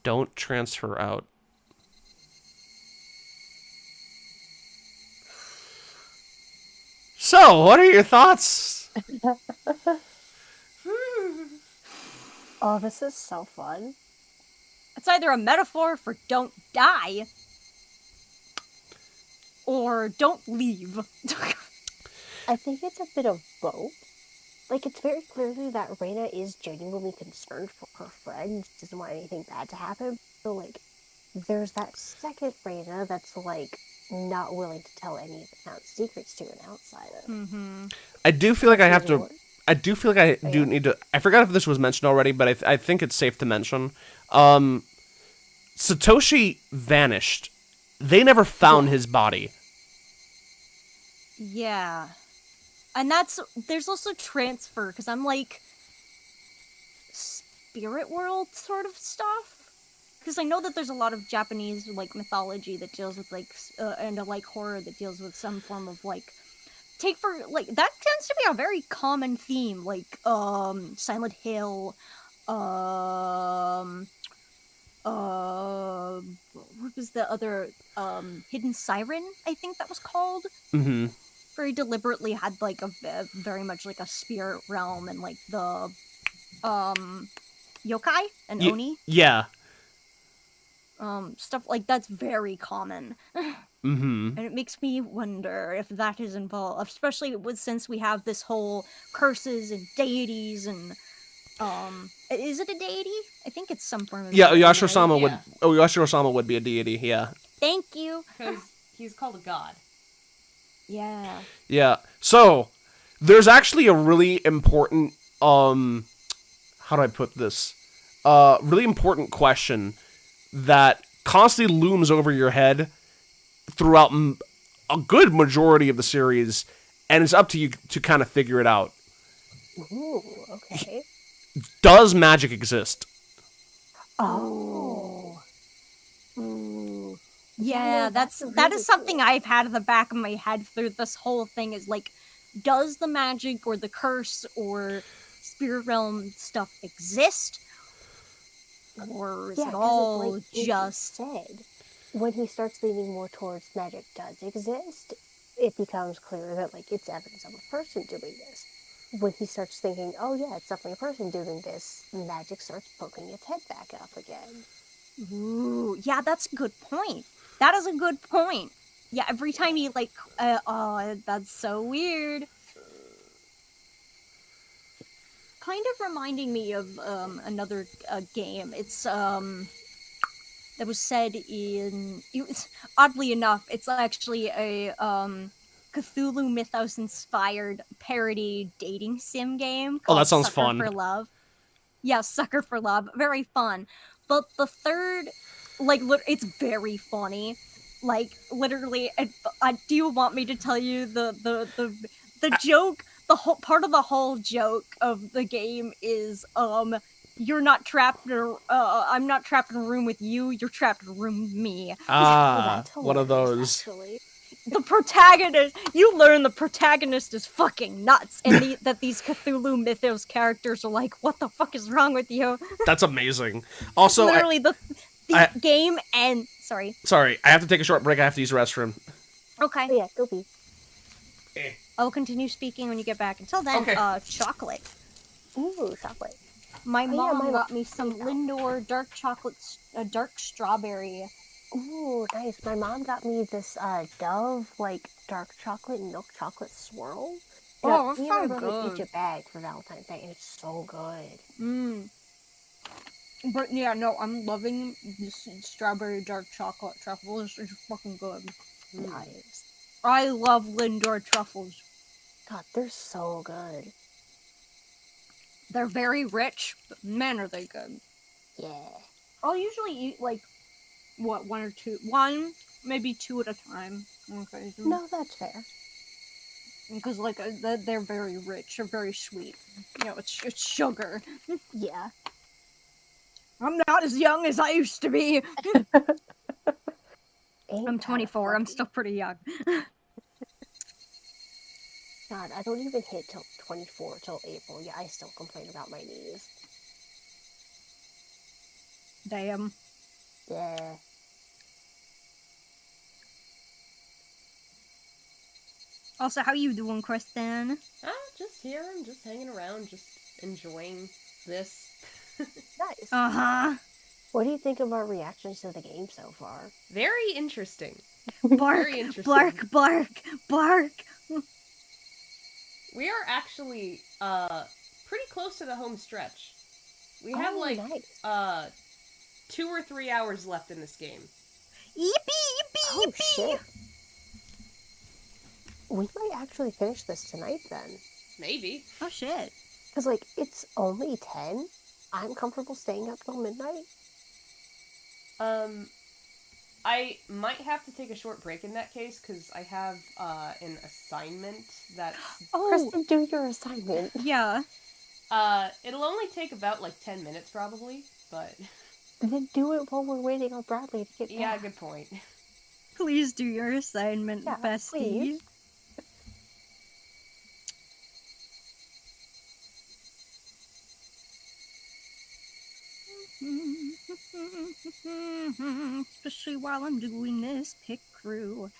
Don't transfer out. So, what are your thoughts? Oh, this is so fun. It's either a metaphor for don't die, or don't leave. I think it's a bit of both. Like, it's very clearly that Reina is genuinely concerned for her friend. She doesn't want anything bad to happen. So, like, there's that second Reina that's, like, not willing to tell any of the town's secrets to an outsider. I do feel like I have to... Really? I do feel like I do need to... I forgot if this was mentioned already, but I think it's safe to mention. Satoshi vanished. They never found his body. Yeah. And there's also transfer, because I'm like, spirit world sort of stuff? Because I know that there's a lot of Japanese, like, mythology that deals with, like, and, like, horror that deals with some form of, like, that tends to be a very common theme, like, Silent Hill, what was the other, Hidden Siren, I think that was called? Mm-hmm. Very deliberately had, like, a very much, like, a spirit realm and, like, the, yokai and oni. Yeah. Stuff like that's very common. Mm-hmm. And it makes me wonder if that is involved, especially since we have this whole curses and deities and, is it a deity? I think it's some form of Yeah, deity, Yashiro-sama right? would... Oh, Yashiro-sama would be a deity, yeah. Thank you. Because he's called a god. Yeah. Yeah. So, there's actually a really important, how do I put this? Really important question that constantly looms over your head throughout a good majority of the series, and it's up to you to kind of figure it out. Ooh, okay. Does magic exist? Oh. Yeah, that really is something I've had in the back of my head through this whole thing is like, does the magic or the curse or spirit realm stuff exist? Or is it all it's like just... said, when he starts leaning more towards magic does exist, it becomes clear that, like, it's evidence of a person doing this. When he starts thinking, oh yeah, it's definitely a person doing this, magic starts poking its head back up again. Ooh, yeah, that's a good point. That is a good point. Yeah, every time he, like, that's so weird. Kind of reminding me of, another game. It's, that was said in... oddly enough, it's actually a, Cthulhu Mythos-inspired parody dating sim game called that sounds Sucker fun. for Love. Yeah, Sucker for Love. Very fun. But the third, like, it's very funny. Like, literally, do you want me to tell you the joke? The whole part of the whole joke of the game is, you're not trapped in I'm not trapped in a room with you, you're trapped in a room with me. Ah, one of those. Actually. the protagonist, you learn the protagonist is fucking nuts, and that these Cthulhu Mythos characters are like, what the fuck is wrong with you? That's amazing. Also, Literally, the game and... Sorry, I have to take a short break. I have to use the restroom. okay. Oh yeah, go be. I'll continue speaking when you get back. Until then, Okay. chocolate. Ooh, chocolate. My yeah, mom my got mom- me some Lindor dark chocolate, dark strawberry. Ooh, nice. My mom got me this Dove like dark chocolate and milk chocolate swirl. Oh, that me and my sounds brother good. each a bag for Valentine's Day, and it's so good. Mmm. But yeah, no, I'm loving this strawberry dark chocolate truffle. It's fucking good. Nice. I love Lindor truffles. God, they're so good. They're very rich, but man, are they good. Yeah. I'll usually eat like, what, one, maybe two at a time. Okay. No, that's fair. Because like they're very rich, they're very sweet. You know, it's sugar. Yeah. I'm not as young as I used to be. Ain't I'm that 24. I'm funny? still pretty young. God, I don't even hit till April. Yeah, I still complain about my knees. Damn. Yeah. Also, how you doing, Kristen? Just here. I'm just hanging around, just enjoying this. Nice. Uh-huh. What do you think of our reactions to the game so far? Very interesting. Bark, Very interesting. bark, bark, bark. We are actually pretty close to the home stretch. We have nice. 2 or 3 hours left in this game. Yippee, yippee, Oh yippee. shit. We might actually finish this tonight then. Maybe. Oh shit. Because, like, it's only 10. I'm comfortable staying up till midnight. I might have to take a short break in that case, because I have an assignment that's... Oh, Kristen, do your assignment. yeah. It'll only take about, 10 minutes, probably, but... Then do it while we're waiting on Bradley to get back. Yeah, good point. Please do your assignment, Yeah, bestie. please. Especially while I'm doing this pick crew.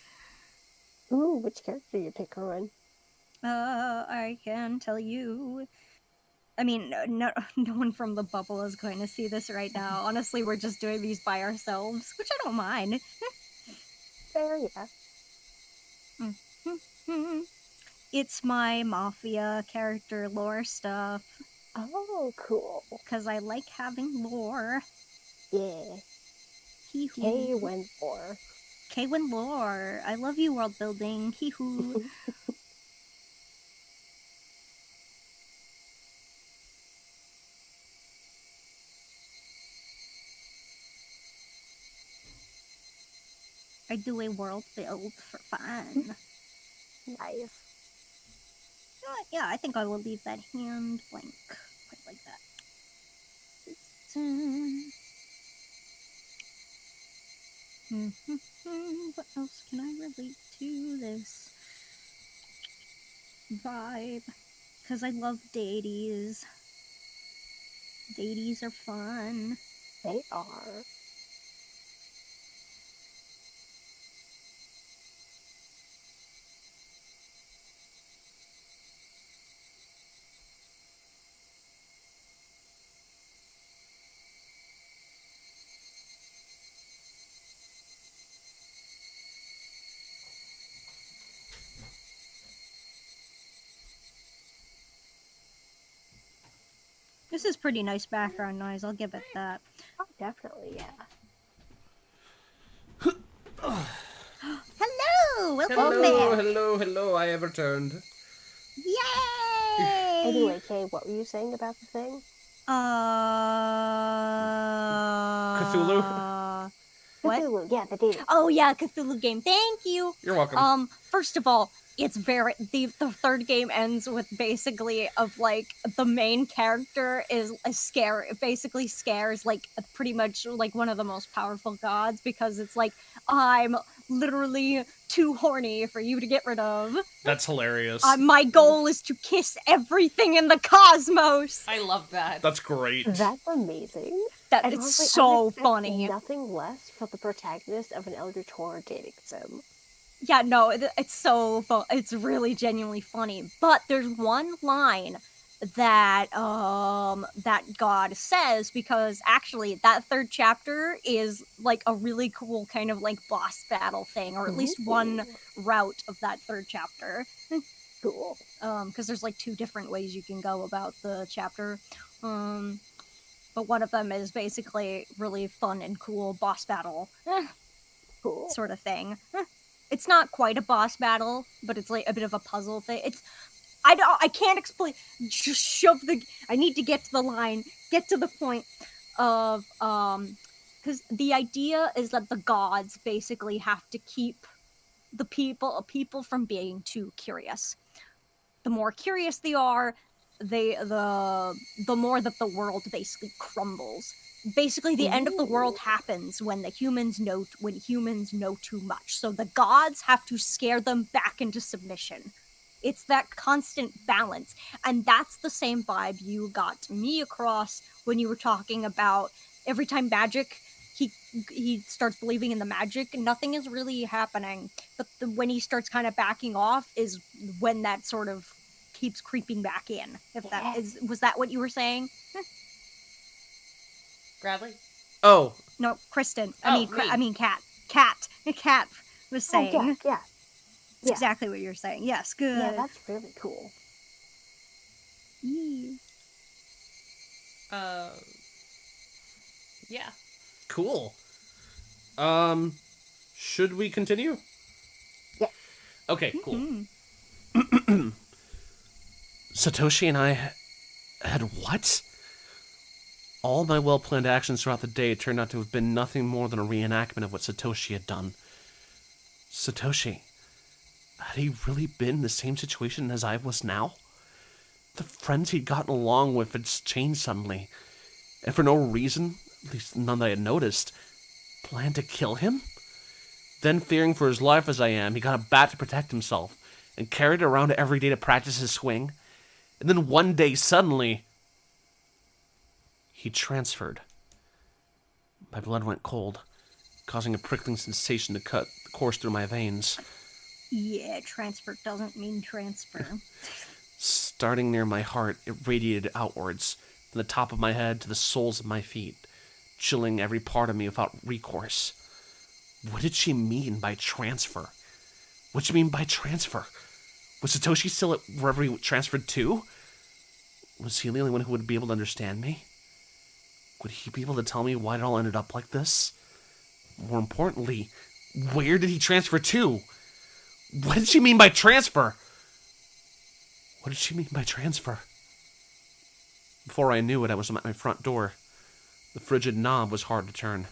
Ooh, which character you pick, Rowan? I can tell you. I mean, no one from the bubble is going to see this right now. Honestly, we're just doing these by ourselves, which I don't mind. Fair, yeah. It's my mafia character lore stuff, Oh, cool. because I like having lore. Yeah. Hee-hoo. K-Wen-4. K-Win lore. I love you, world building. Hee-hoo. I do a world build for fun. Nice. Yeah, I think I will leave that hand blank. Quite like that. What else can I relate to this vibe? Because I love deities. Deities are fun. They are. This is pretty nice background noise, I'll give it that. Oh, definitely, yeah. Hello! Welcome back! hello, I have returned. Yay! Anyway, Kay, what were you saying about the thing? Cthulhu? What? Cthulhu, yeah, the data. Oh yeah, Cthulhu game. Thank you. You're welcome. First of all, it's very the third game ends with basically of like the main character is a scare. It basically scares like pretty much like one of the most powerful gods because it's like I'm literally too horny for you to get rid of. That's hilarious. My goal is to kiss everything in the cosmos. I love that. That's great. That's amazing. That And it's honestly, I so would expect funny. Nothing less for the protagonist of an Elder Tor dating sim. Yeah, no, it's so fun. It's really genuinely funny. But there's one line that that God says, because actually that third chapter is like a really cool kind of like boss battle thing, or at least one route of that third chapter. Cool. Because there's like 2 different ways you can go about the chapter. But one of them is basically really fun and cool boss battle Cool. sort of thing. It's not quite a boss battle, but it's like a bit of a puzzle thing. I can't explain. Just shove the. I need to get to the line. Get to the point of because the idea is that the gods basically have to keep the people from being too curious. The more curious they are, the more that the world basically crumbles. Basically, the end of the world happens when humans know too much. So the gods have to scare them back into submission. It's that constant balance, and that's the same vibe you got me across when you were talking about every time magic. He starts believing in the magic, nothing is really happening. But when he starts kind of backing off is when that sort of keeps creeping back in. Was that what you were saying? Bradley? Oh. No, Kristen. Me. I mean, Kat. Kat was saying. Oh, yeah. That's exactly what you're saying. Yes, good. Yeah, that's really cool. Yeah. Cool. Should we continue? Yes. Okay, cool. Satoshi and I had what? All my well-planned actions throughout the day turned out to have been nothing more than a reenactment of what Satoshi had done. Satoshi, had he really been in the same situation as I was now? The friends he'd gotten along with had changed suddenly, and for no reason, at least none that I had noticed, planned to kill him? Then, fearing for his life as I am, he got a bat to protect himself, and carried it around every day to practice his swing. And then one day, suddenly, he transferred. My blood went cold, causing a prickling sensation to cut the course through my veins. Yeah, transfer doesn't mean transfer. Starting near my heart, it radiated outwards, from the top of my head to the soles of my feet, chilling every part of me without recourse. What did she mean by transfer? What did she mean by transfer? Was Satoshi still at wherever he transferred to? Was he the only one who would be able to understand me? Would he be able to tell me why it all ended up like this? More importantly, where did he transfer to? What did she mean by transfer? What did she mean by transfer? Before I knew it, I was at my front door. The frigid knob was hard to turn.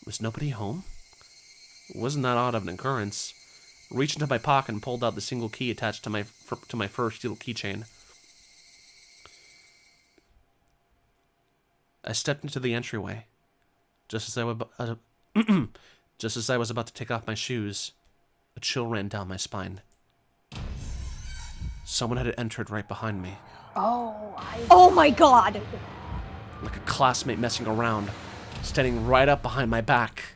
Was nobody home? It wasn't that odd of an occurrence. I reached into my pocket and pulled out the single key attached to my first steel keychain. I stepped into the entryway. Just as I was about to take off my shoes, a chill ran down my spine. Someone had entered right behind me. Oh my god! Like a classmate messing around, standing right up behind my back.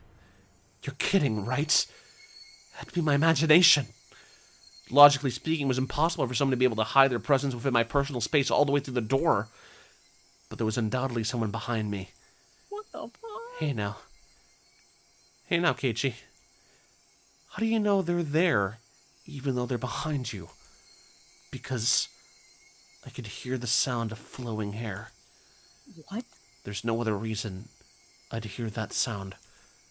You're kidding, right? Had to be my imagination. Logically speaking, it was impossible for someone to be able to hide their presence within my personal space all the way through the door. But there was undoubtedly someone behind me. What the fuck? Hey now, Keiichi. How do you know they're there, even though they're behind you? Because I could hear the sound of flowing hair. What? There's no other reason I'd hear that sound.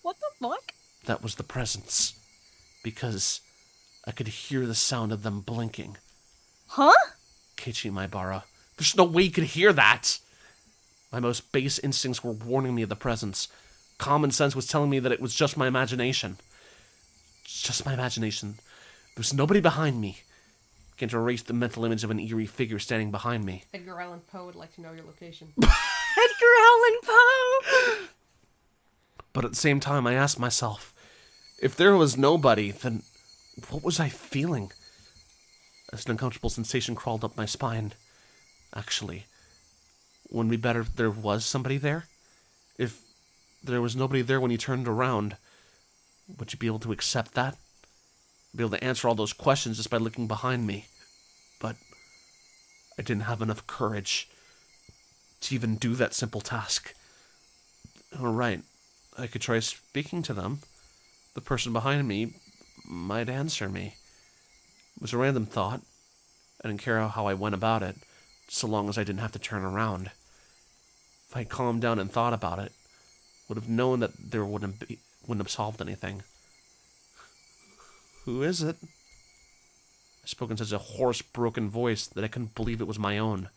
What the fuck? That was the presence. Because I could hear the sound of them blinking. Huh? Keiichi Maibara, there's no way you could hear that! My most base instincts were warning me of the presence. Common sense was telling me that it was just my imagination. Just my imagination. There was nobody behind me. I began to erase the mental image of an eerie figure standing behind me. Edgar Allan Poe would like to know your location. Edgar Allan Poe! But at the same time, I asked myself, If there was nobody, then what was I feeling? As an uncomfortable sensation crawled up my spine. Actually, wouldn't it be better if there was somebody there? If there was nobody there when you turned around, would you be able to accept that? Be able to answer all those questions just by looking behind me? But I didn't have enough courage to even do that simple task. Alright, I could try speaking to them. The person behind me might answer me. It was a random thought. I didn't care how I went about it, so long as I didn't have to turn around. If I calmed down and thought about it, would have known that there wouldn't have solved anything. Who is it? I spoke in such a hoarse, broken voice that I couldn't believe it was my own.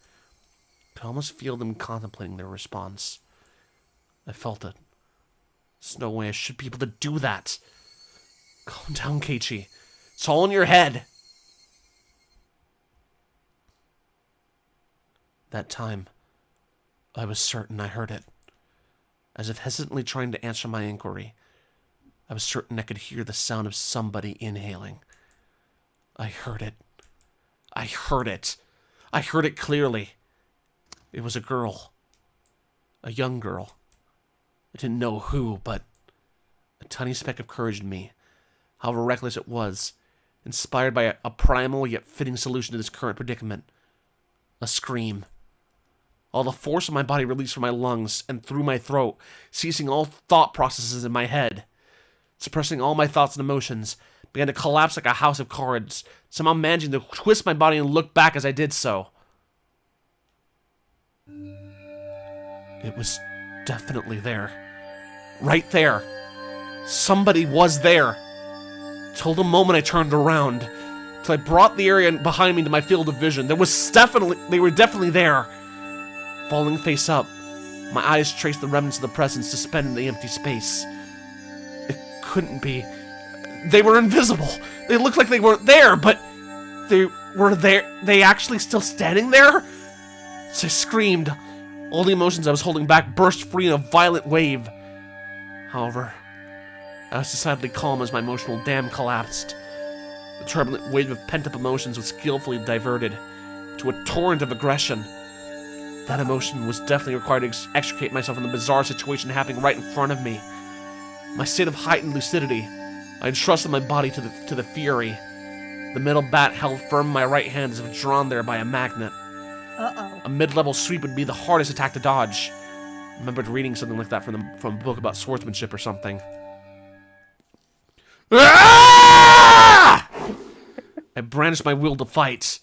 I could almost feel them contemplating their response. I felt it. There's no way I should be able to do that. Calm down, Keiichi. It's all in your head. That time, I was certain I heard it. As if hesitantly trying to answer my inquiry, I was certain I could hear the sound of somebody inhaling. I heard it. I heard it. I heard it clearly. It was a girl. A young girl. I didn't know who, but a tiny speck of courage in me, however reckless it was, inspired by a primal yet fitting solution to this current predicament. A scream. All the force of my body released from my lungs and through my throat, ceasing all thought processes in my head. Suppressing all my thoughts and emotions, began to collapse like a house of cards, somehow managing to twist my body and look back as I did so. It was definitely there. Right there. Somebody was there. Till the moment I turned around, till I brought the area behind me to my field of vision, they were definitely there. Falling face up, my eyes traced the remnants of the presence suspended in the empty space. It couldn't be. They were invisible. They looked like they weren't there, but they were there. They actually still standing there? So I screamed. All the emotions I was holding back burst free in a violent wave. However, I was decidedly calm as my emotional dam collapsed. The turbulent wave of pent-up emotions was skillfully diverted to a torrent of aggression. That emotion was definitely required to extricate myself from the bizarre situation happening right in front of me. My state of heightened lucidity, I entrusted my body to the fury. The metal bat held firm in my right hand as if drawn there by a magnet. Uh-oh. A mid-level sweep would be the hardest attack to dodge. I remembered reading something like that from a book about swordsmanship or something. Ah! I brandished my will to fight.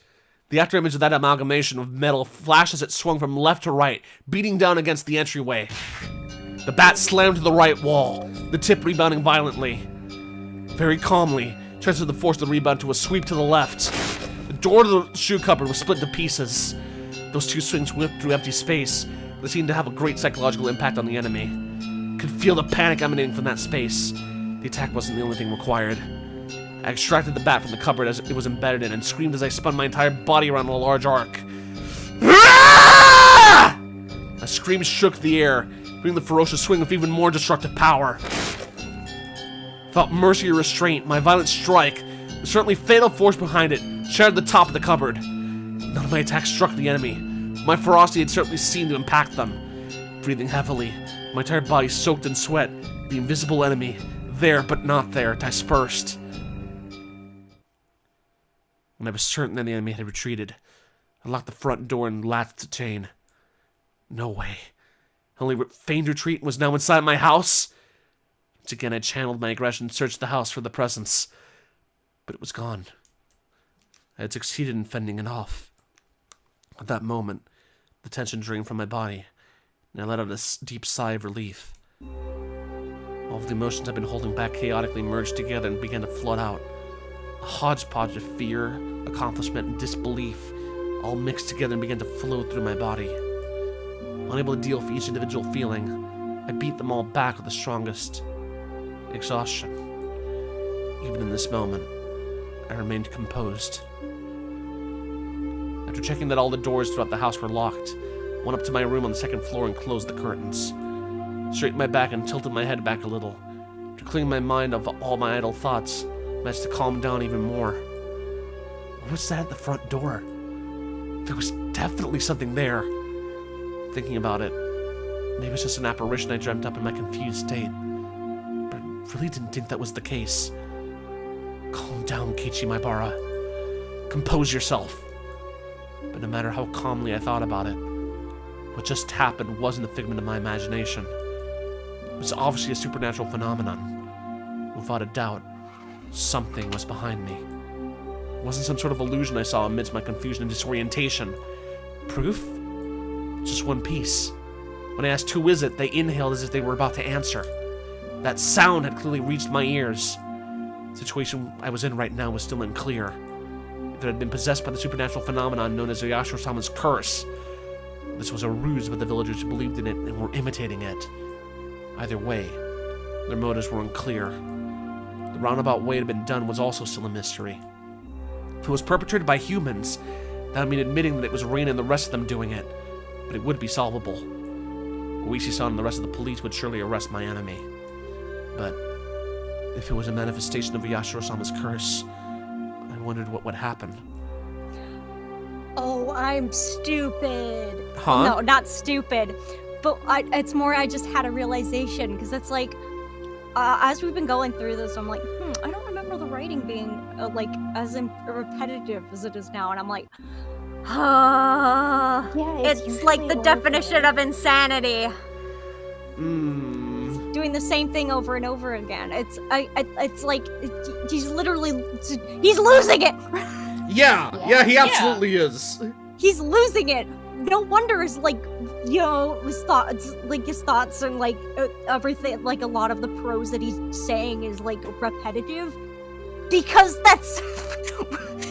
The afterimage of that amalgamation of metal flashed as it swung from left to right, beating down against the entryway. The bat slammed to the right wall, the tip rebounding violently. Very calmly, transferred the force of the rebound to a sweep to the left. The door to the shoe cupboard was split into pieces. Those two swings whipped through empty space. They seemed to have a great psychological impact on the enemy. Could feel the panic emanating from that space. The attack wasn't the only thing required. I extracted the bat from the cupboard as it was embedded in and screamed as I spun my entire body around in a large arc. Ah! A scream shook the air, bringing the ferocious swing with even more destructive power. Without mercy or restraint, my violent strike, the certainly fatal force behind it, shattered the top of the cupboard. None of my attacks struck the enemy. My ferocity had certainly seemed to impact them. Breathing heavily, my entire body soaked in sweat, the invisible enemy, there but not there, dispersed. When I was certain that the enemy had retreated, I locked the front door and latched the chain. No way. Only feigned retreat was now inside my house. Once again, I channeled my aggression and searched the house for the presence. But it was gone. I had succeeded in fending it off. At that moment, the tension drained from my body, and I let out a deep sigh of relief. All of the emotions I'd been holding back chaotically merged together and began to flood out. A hodgepodge of fear, accomplishment, and disbelief all mixed together and began to flow through my body. Unable to deal with each individual feeling, I beat them all back with the strongest exhaustion. Even in this moment, I remained composed. After checking that all the doors throughout the house were locked, I went up to my room on the second floor and closed the curtains. Straightened my back and tilted my head back a little, To clean my mind of all my idle thoughts, I managed to calm down even more. What was that at the front door? There was definitely something there. Thinking about it, maybe it's just an apparition I dreamt up in my confused state. But I really didn't think that was the case. Calm down, Keiichi Maibara. Compose yourself. But no matter how calmly I thought about it, what just happened wasn't a figment of my imagination. It was obviously a supernatural phenomenon. Without a doubt, something was behind me. It wasn't some sort of illusion I saw amidst my confusion and disorientation. Proof? Just one piece. When I asked who is it, they inhaled as if they were about to answer. That sound had clearly reached my ears. The situation I was in right now was still unclear. If it had been possessed by the supernatural phenomenon known as Oyashiro-sama's curse, this was a ruse by the villagers who believed in it and were imitating it. Either way, their motives were unclear. The roundabout way it had been done was also still a mystery. If it was perpetrated by humans, that would mean admitting that it was Reina and the rest of them doing it, but it would be solvable. Oishi-san and the rest of the police would surely arrest my enemy. But if it was a manifestation of Oyashiro-sama's curse, I wondered what would happen. Oh, I'm stupid. Huh? No, not stupid. But it's more I just had a realization, because it's like, as we've been going through this, I'm like, I don't remember the writing being, like, as repetitive as it is now. And I'm like, Yeah, it's like the definition of insanity. Doing the same thing over and over again. It's like, he's literally, he's losing it. Yeah, he absolutely is. He's losing it. No wonder his his thoughts and like everything, like a lot of the prose that he's saying is like repetitive, because that's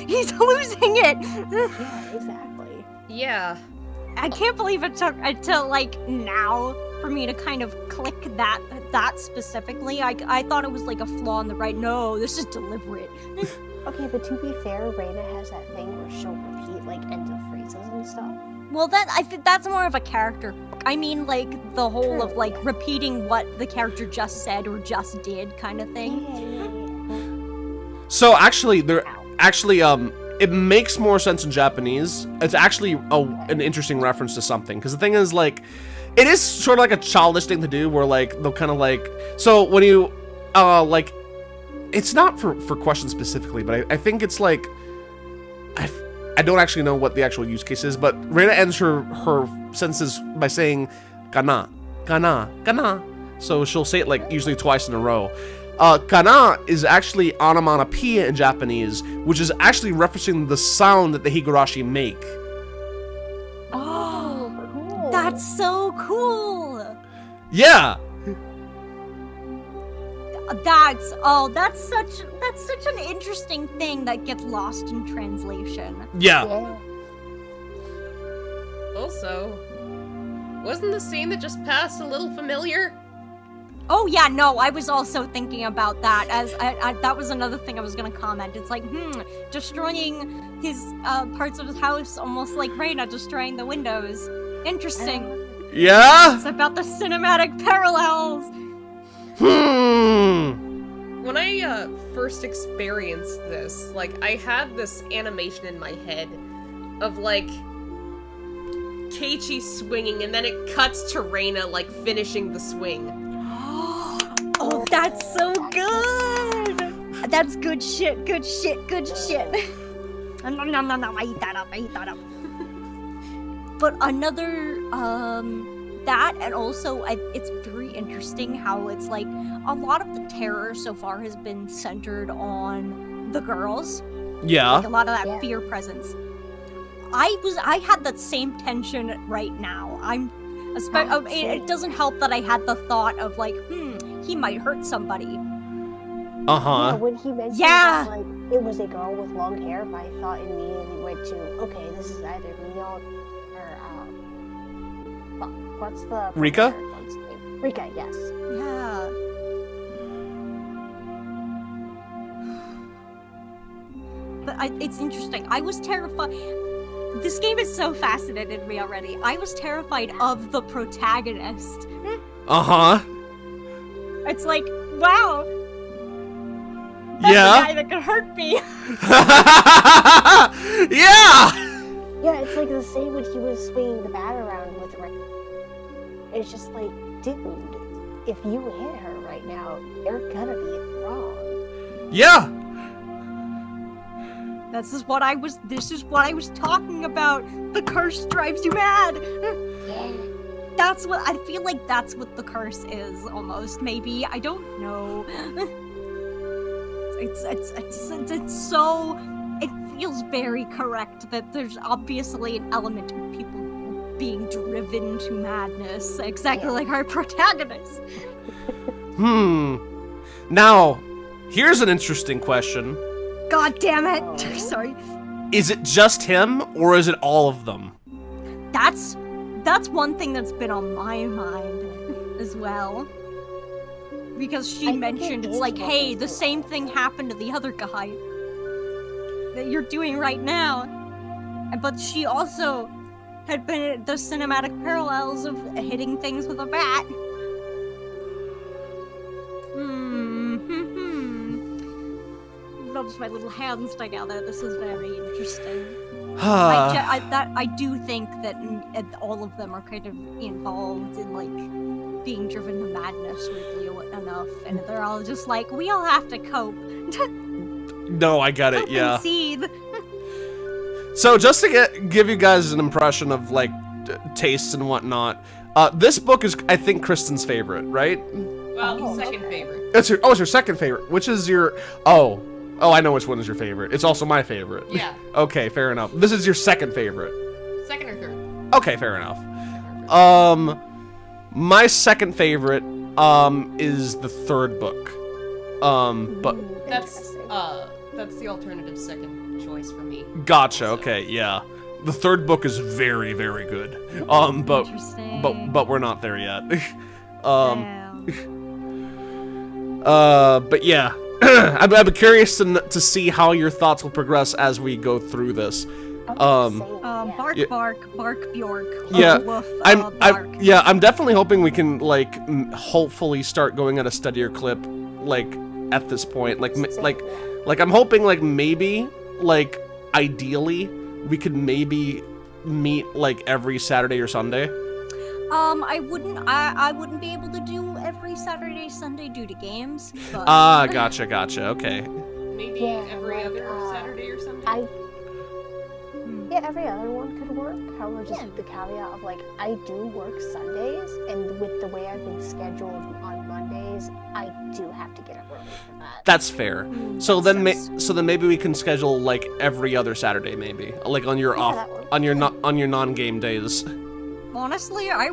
he's losing it. Yeah, exactly. Yeah. I can't believe it took until like now for me to kind of click that specifically. I thought it was like a flaw in the right. No, this is deliberate. Okay, but to be fair, Reina has that thing where she'll repeat like end of phrases and stuff. Well, I think that's more of a character. I mean, like the whole True, of like yeah. repeating what the character just said or just did, kind of thing. Yeah. So actually, it makes more sense in Japanese. It's actually an interesting reference to something, because the thing is, like, it is sort of like a childish thing to do, where like they'll kind of like, so when you like, it's not for questions specifically, but I think it's like, I don't actually know what the actual use case is, but Reina ends her sentences by saying kana, kana, kana. So she'll say it like usually twice in a row. Kana is actually onomatopoeia in Japanese, which is actually referencing the sound that the Higurashi make. Oh, Cool. that's so cool. Yeah. That's such an interesting thing that gets lost in translation. Yeah. Yeah. Also, wasn't the scene that just passed a little familiar? Oh yeah, no, I was also thinking about that, as that was another thing I was gonna comment. It's like, destroying his parts of his house, almost like Reina destroying the windows. Interesting. Yeah. It's about the cinematic parallels. When I first experienced this, like, I had this animation in my head of, like, Keiichi swinging, and then it cuts to Reina, like, finishing the swing. Oh, that's so good! That's good shit, good shit, good shit. No, I eat that up. But another, that, and also, it's very interesting how it's like, a lot of the terror so far has been centered on the girls. Yeah. Like, a lot of that Yeah. fear presence. I had that same tension right now. It doesn't help that I had the thought of like, he might hurt somebody. Uh Yeah, huh. when he mentioned Yeah. that, like, it was a girl with long hair, my thought immediately went to, okay, this is either Neon or, what's the... Rika? one's name? Rika, yes. Yeah. But it's interesting. I was terrified. This game has so fascinated me already. I was terrified of the protagonist. Uh huh. It's like, Wow. That's Yeah. the guy that could hurt me. Yeah. Yeah, it's like the same when he was swinging the bat around with Rick. It's just like, dude, if you hit her right now, you're gonna be wrong. Yeah. This is what I was talking about. The curse drives you mad. Yeah. That's what I feel like that's what the curse is almost, maybe. I don't know. It's so it feels very correct that there's obviously an element of people being driven to madness, exactly like our protagonist. Now, here's an interesting question. God damn it. Sorry. Is it just him, or is it all of them? That's one thing that's been on my mind as well. Because she mentioned it's like, hey, the same thing happened to the other guy that you're doing right now. But she also had been at the cinematic parallels of hitting things with a bat. Rubs my little hands together. This is very interesting. I do think that all of them are kind of involved in like being driven to madness, weirdly enough, and they're all just like, we all have to cope. No, I got it. Cope Yeah. and seethe. So just to give you guys an impression of like tastes and whatnot, this book is, I think, Kristen's favorite, right? Well, second favorite. It's your second favorite. Which is your? Oh, I know which one is your favorite. It's also my favorite. Yeah. Okay, fair enough. This is your second favorite. Second or third? Okay, fair enough. My second favorite is the third book. But That's the alternative second choice for me. gotcha. Okay, yeah. The third book is very, very good. Interesting. But we're not there yet. Damn. But yeah, I'm curious to see how your thoughts will progress as we go through this. Bark, Yeah. bark, Bjork. Yeah, Woof, I'm bark. definitely hoping we can like hopefully start going at a steadier clip, like at this point, like I'm hoping like maybe like ideally we could maybe meet like every Saturday or Sunday. I wouldn't be able to do every Saturday, Sunday due to games. But... Gotcha. Okay. Maybe Yeah, every like, other Saturday or Sunday. Yeah, every other one could work. However, just the caveat of like, I do work Sundays, and with the way I've been scheduled on Mondays, I do have to get up early for that. That's fair. So then maybe we can schedule like every other Saturday, maybe like on your Yeah, that works. on your non-game days. Honestly, I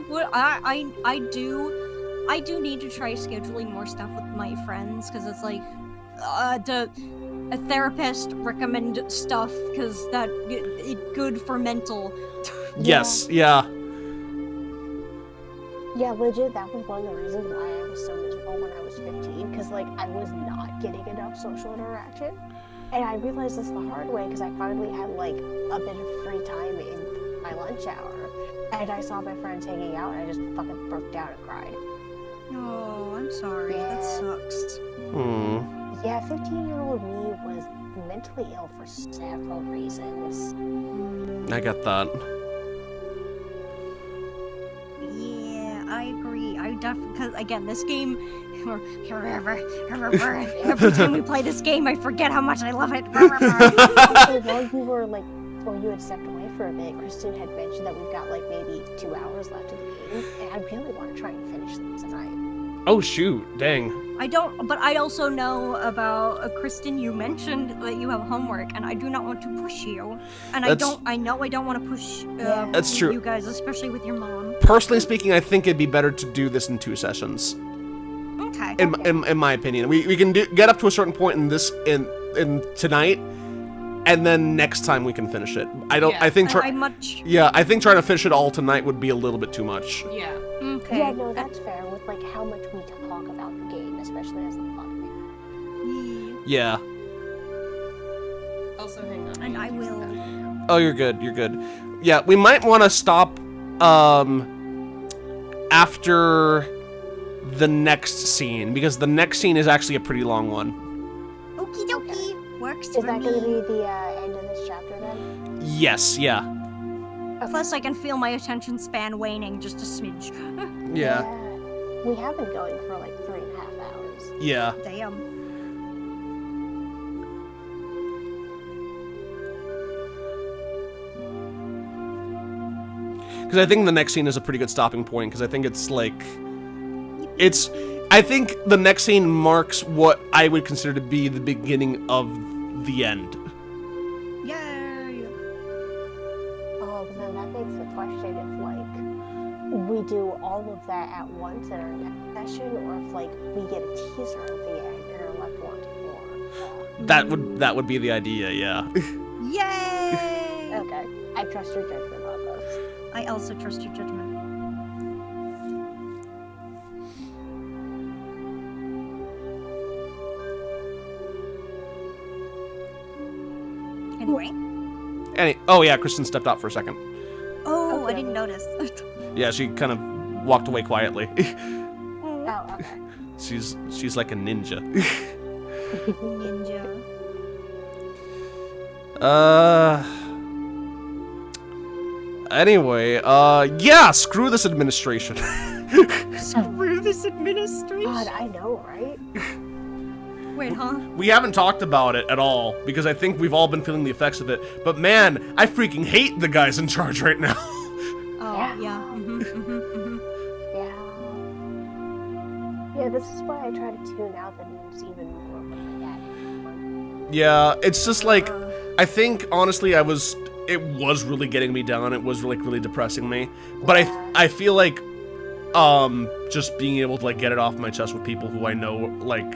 do need to try scheduling more stuff with my friends, because it's like a therapist recommend stuff because that it good for mental. Yes, yeah. Yeah, legit, that was one of the reasons why I was so miserable when I was 15, because like I was not getting enough social interaction, and I realized this the hard way because I finally had like a bit of free time in my lunch hour, and I saw my friends hanging out, and I just fucking broke down and cried. Oh, I'm sorry. That Yeah. sucks. Yeah, 15-year-old me was mentally ill for several reasons. I got that. Yeah, I agree. I definitely, because again, this game, every time we play this game, I forget how much I love it. Also, while you had stepped away for a bit, Kristen had mentioned that we've got like maybe 2 hours left of the game, and I really want to try and finish this tonight. Oh shoot, dang. I don't, but I also know about Kristen. You mentioned that you have homework, and I do not want to push you. And I don't want to push. That's true. You guys, especially with your mom. Personally speaking, I think it'd be better to do this in 2 sessions. Okay. In my opinion, we can get up to a certain point in this in tonight, and then next time we can finish it. I think trying to finish it all tonight would be a little bit too much. Yeah. Okay. Yeah, no, that's fair. With like how much we talk about the game, especially as the plot. Yeah. Also, hang on. And I will. Oh, you're good. Yeah, we might want to stop after the next scene, because the next scene is actually a pretty long one. Okie dokie. Works Is for that me. going to be the end of this chapter then? Yes, yeah. Plus, I can feel my attention span waning just a smidge. Yeah. We have been going for like 3.5 hours. Yeah. Damn. Because I think the next scene is a pretty good stopping point, because I think it's like... I think the next scene marks what I would consider to be the beginning of the end. Yay! Oh, but then that begs the question if, like, we do all of that at once in our next session, or if, like, we get a teaser of the end and are left wanting more. That would be the idea, yeah. Yay! Okay, I trust your judgment on this. I also trust your judgment. Anyway. Oh yeah, Kristen stepped out for a second. Oh, I Okay. didn't notice. Yeah, she kind of walked away quietly. Oh, okay. she's like a ninja. Ninja. Anyway, yeah, screw this administration. Screw this administration. God, I know, right? Wait, huh? We haven't talked about it at all, because I think we've all been feeling the effects of it. But man, I freaking hate the guys in charge right now. Oh, yeah. Yeah, this is why I try to tune out the news even more when I get. Yeah, it's just like, I think, honestly, it was really getting me down. It was like really depressing me. But I feel like, just being able to like get it off my chest with people who I know, like,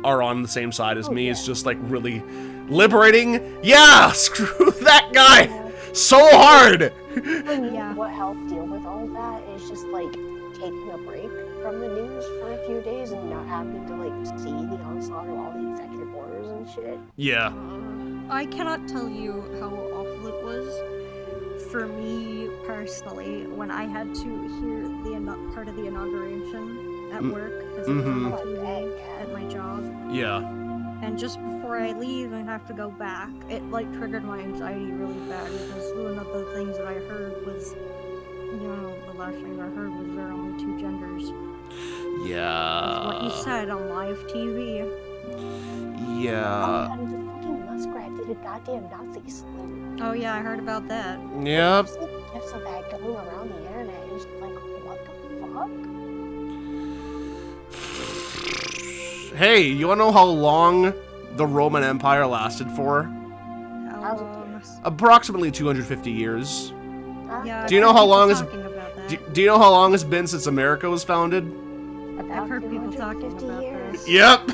are on the same side as me is just like really liberating. Yeah, screw that guy so hard. Yeah. What helped deal with all that is just like taking a break from the news for a few days and not having to like see the onslaught of all the executive orders and shit. Yeah. I cannot tell you how awful it was for me personally when I had to hear the part of the inauguration at work because it was on the TV at my job. Yeah. And just before I leave and have to go back, it like triggered my anxiety really bad because one of the things that I heard was, the last thing I heard was there are only two genders. That's what he said on live TV. Yeah. And the fucking muskrat did a goddamn Nazi salute. Oh yeah, I heard about that. Yep. There's like gifs of that going around the internet and it's just like, what the fuck? Hey, you wanna know how long the Roman Empire lasted for? How long? Approximately 250 years. Yeah, Do you I've know heard how long people it's- talking about that. Do you know how long it's been since America was founded? About I've heard people talking 250 about years. that. Yep.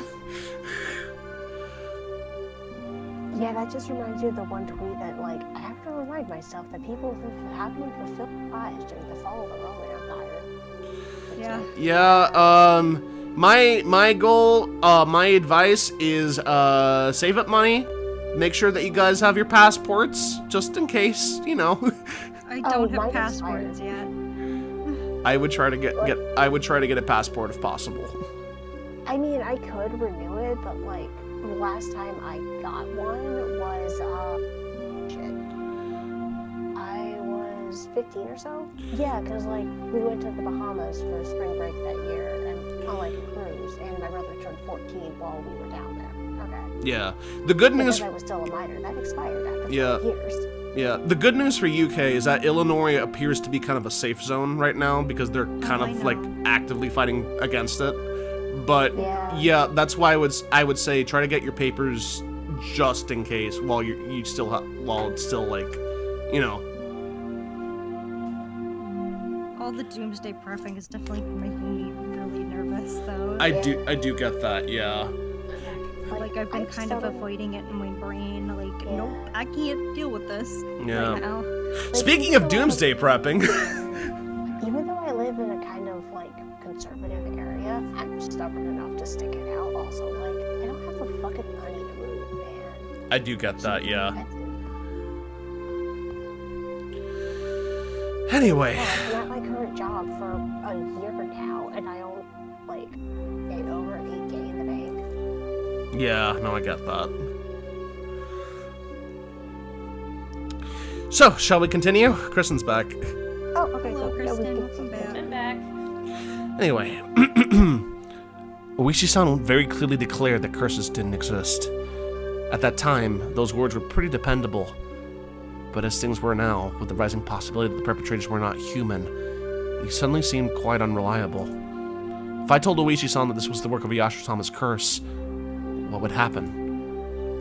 Yeah, that just reminds me of the one tweet that, like, I have to remind myself that people who happily fulfilled lives during the fall of the Roman Empire. Yeah. Yeah, my goal, my advice is, save up money, make sure that you guys have your passports, just in case, I Oh, don't mine have passports expired. yet. I would try to get a passport if possible. I mean, I could renew it, but, like, the last time I got one was, I was 15 or so? Yeah, because, like, we went to the Bahamas for spring break that year, and on, like, a cruise, and my brother turned 14 while we were down there. Okay. Yeah. The good Because news, I was still a minor. That expired after 4 Yeah. years. yeah, the good news for UK is that Illinois appears to be kind of a safe zone right now because they're kind I of like know. actively fighting against it. But Yeah. yeah, that's why I would say try to get your papers just in case while while it's still like, All the doomsday prepping is definitely making me really nervous, though. I do get that, yeah. Like, I've been kind of started- avoiding it in my brain. Like, Yeah. nope, I can't deal with this Yeah. right now. Speaking of doomsday prepping, Even though I live in a kind of, like, conservative area, I'm stubborn enough to stick it out. Also, like, I don't have the fucking money to move, man. I do get that, yeah. Expensive. Anyway, Yeah, I'm at my current job for a year now, and I own, like, get over 8K in the bank. Yeah, no, I get that. So, shall we continue? Kristen's back. Oh, okay, Hello, cool. Yeah, we Kristen. can Welcome back. I'm back. Anyway, Oishi-san very clearly declared that curses didn't exist. At that time, those words were pretty dependable. But as things were now, with the rising possibility that the perpetrators were not human, he suddenly seemed quite unreliable. If I told Oishi-san that this was the work of Yashiro-sama's curse, what would happen?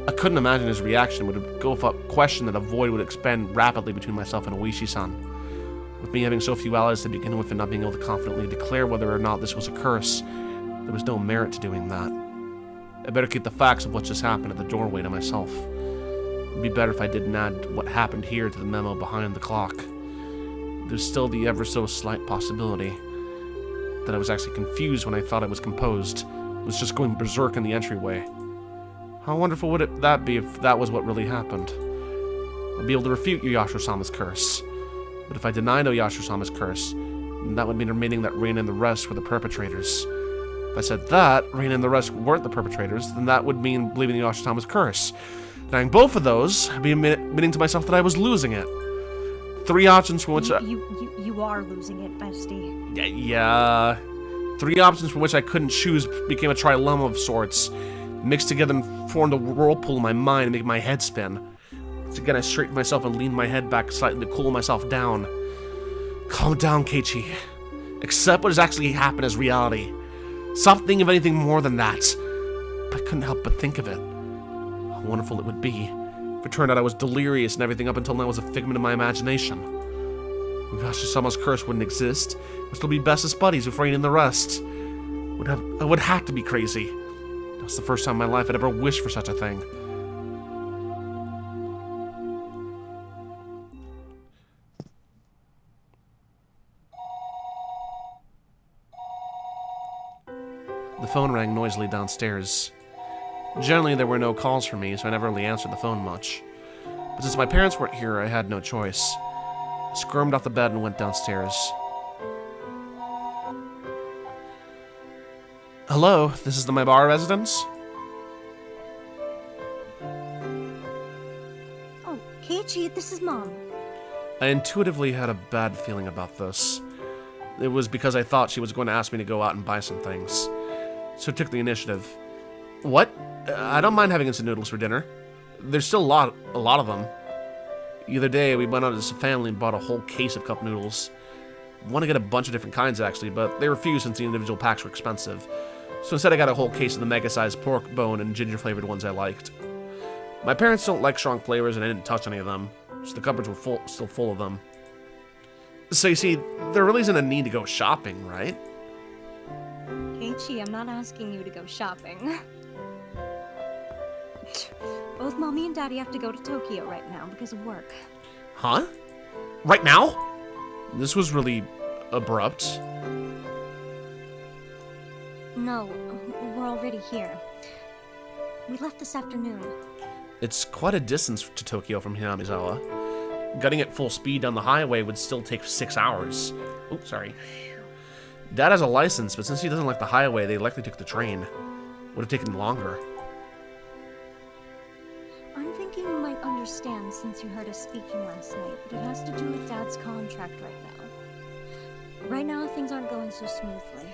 I couldn't imagine his reaction would go without question that a void would expand rapidly between myself and Oishi-san. With me having so few allies to begin with and not being able to confidently declare whether or not this was a curse, there was no merit to doing that. I better keep the facts of what just happened at the doorway to myself. It'd be better if I didn't add what happened here to the memo behind the clock. There's still the ever so slight possibility that I was actually confused when I thought it was composed. It was just going berserk in the entryway. How wonderful would that be if that was what really happened? I'd be able to refute Yashiro-sama's curse. But if I denied Yashiro-sama's curse, that would mean admitting that Reina and the rest were the perpetrators. If I said that Reina and the rest weren't the perpetrators, then that would mean believing Yashiro-sama's curse. Denying both of those, I'd be admitting to myself that I was losing it. Three options from which You are losing it, bestie. Yeah. 3 options from which I couldn't choose became a trilemma of sorts. Mixed together and formed a whirlpool in my mind and making my head spin. Once again, I straightened myself and leaned my head back slightly to cool myself down. Calm down, Keiichi. Accept what has actually happened as reality. Stop thinking of anything more than that. But I couldn't help but think of it. How wonderful it would be if it turned out I was delirious and everything up until now was a figment of my imagination. If Yashiro-sama's curse wouldn't exist, we'd still be bestest buddies with Rain and the rest. I would have to be crazy. That's the first time in my life I'd ever wished for such a thing. The phone rang noisily downstairs. Generally, there were no calls for me, so I never really answered the phone much. But since my parents weren't here, I had no choice. I squirmed off the bed and went downstairs. Hello, this is the Maibara residence? Oh, Keiichi, this is Mom. I intuitively had a bad feeling about this. It was because I thought she was going to ask me to go out and buy some things. So I took the initiative. What? I don't mind having instant noodles for dinner. There's still a lot of them. The other day, we went out as a family and bought a whole case of cup noodles. I want to get a bunch of different kinds, actually, but they refused since the individual packs were expensive. So instead, I got a whole case of the mega-sized pork bone and ginger-flavored ones I liked. My parents don't like strong flavors, and I didn't touch any of them, so the cupboards were still full of them. So you see, there really isn't a need to go shopping, right? Keiichi, I'm not asking you to go shopping. Both Mommy and Daddy have to go to Tokyo right now because of work. Huh? Right now? This was really abrupt. No, we're already here. We left this afternoon. It's quite a distance to Tokyo from Hinamizawa. Gutting at full speed down the highway would still take 6 hours. Oops, sorry. Dad has a license, but since he doesn't like the highway, they likely took the train. Would have taken longer. I'm thinking you might understand since you heard us speaking last night, but it has to do with Dad's contract right now. Right now, things aren't going so smoothly.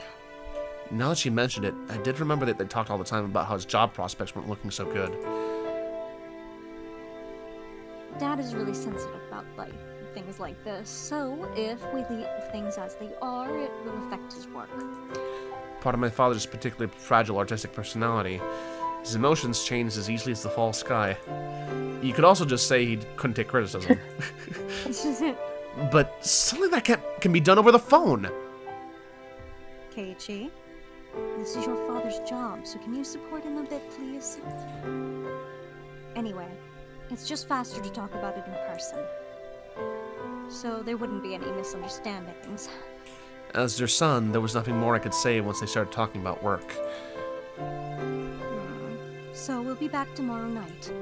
Now that she mentioned it, I did remember that they talked all the time about how his job prospects weren't looking so good. Dad is really sensitive about, things like this, so if we leave things as they are, it will affect his work. Part of my father's particularly fragile artistic personality. His emotions changed as easily as the fall sky. You could also just say he couldn't take criticism. But something that can be done over the phone. Keiichi, this is your father's job, so can you support him a bit, please? Anyway, it's just faster to talk about it in person. So there wouldn't be any misunderstandings. As their son, there was nothing more I could say once they started talking about work. So we'll be back tomorrow night.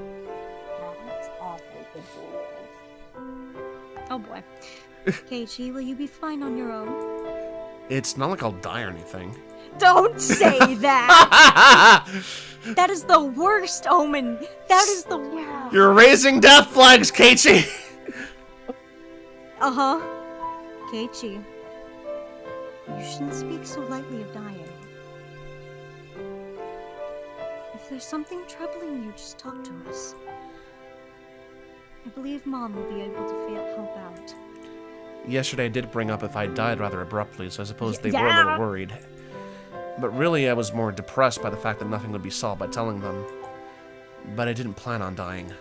That's awfully convenient. Oh boy. Keiichi, will you be fine on your own? It's not like I'll die or anything. Don't say that! That is the worst omen. That is the worst. You're raising death flags, Keiichi! Uh-huh. Keiichi, you shouldn't speak so lightly of dying. If there's something troubling you, just talk to us. I believe Mom will be able to help out. Yesterday I did bring up if I died rather abruptly, so I suppose they were a little worried. But really I was more depressed by the fact that nothing would be solved by telling them. But I didn't plan on dying.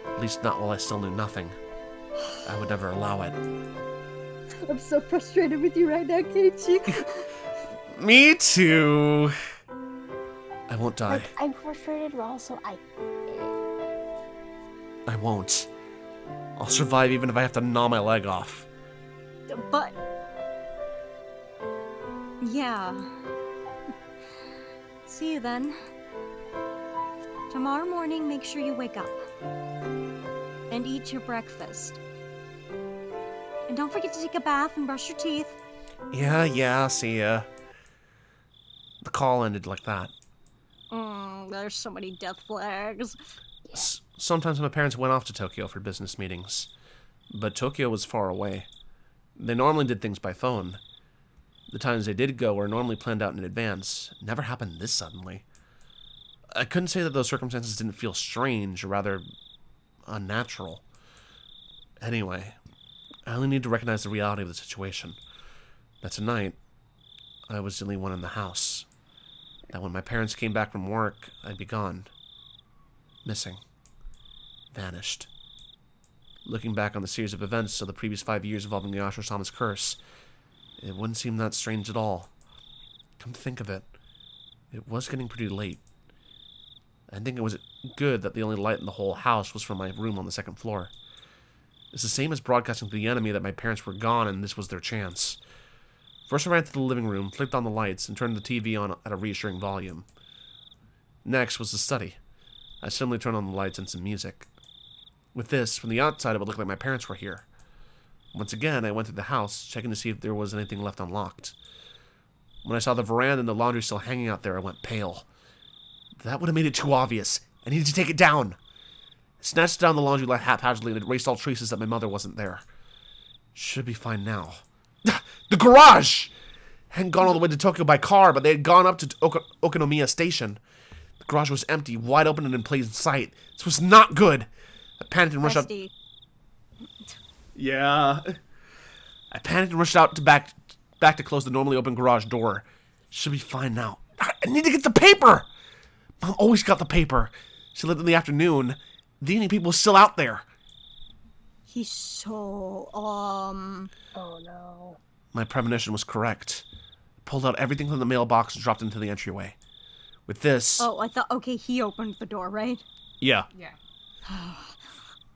At least not while I still knew nothing. I would never allow it. I'm so frustrated with you right now, Keiichi. Me too. I won't die. Like, I'm frustrated, but also I won't. I'll survive even if I have to gnaw my leg off. But... yeah. See you then. Tomorrow morning, make sure you wake up. And eat your breakfast. And don't forget to take a bath and brush your teeth. Yeah, see ya. The call ended like that. There's so many death flags. Sometimes my parents went off to Tokyo for business meetings. But Tokyo was far away. They normally did things by phone. The times they did go were normally planned out in advance. It never happened this suddenly. I couldn't say that those circumstances didn't feel strange, or rather, unnatural. Anyway, I only need to recognize the reality of the situation. That tonight, I was the only one in the house. That when my parents came back from work, I'd be gone. Missing. Vanished. Looking back on the series of events of the previous 5 years involving the Ashura-sama's curse, it wouldn't seem that strange at all. Come to think of it, it was getting pretty late. I think it was good that the only light in the whole house was from my room on the second floor. It's the same as broadcasting to the enemy that my parents were gone and this was their chance. First I ran to the living room, flicked on the lights, and turned the TV on at a reassuring volume. Next was the study. I suddenly turned on the lights and some music. With this, from the outside it would look like my parents were here. Once again, I went through the house, checking to see if there was anything left unlocked. When I saw the veranda and the laundry still hanging out there, I went pale. That would have made it too obvious. I needed to take it down. I snatched down the laundry haphazardly and erased all traces that my mother wasn't there. Should be fine now. The garage! I hadn't gone all the way to Tokyo by car, but they had gone up to Okonomiya Station. The garage was empty, wide open and in plain sight. This was not good. I panicked and rushed out. Yeah. I panicked and rushed out to back to close the normally open garage door. Should be fine now. I need to get the paper! Mom always got the paper. She left in the afternoon. The only people still out there. He's so, oh no. My premonition was correct. I pulled out everything from the mailbox and dropped it into the entryway. With this... oh, I thought, okay, he opened the door, right? Yeah. Yeah.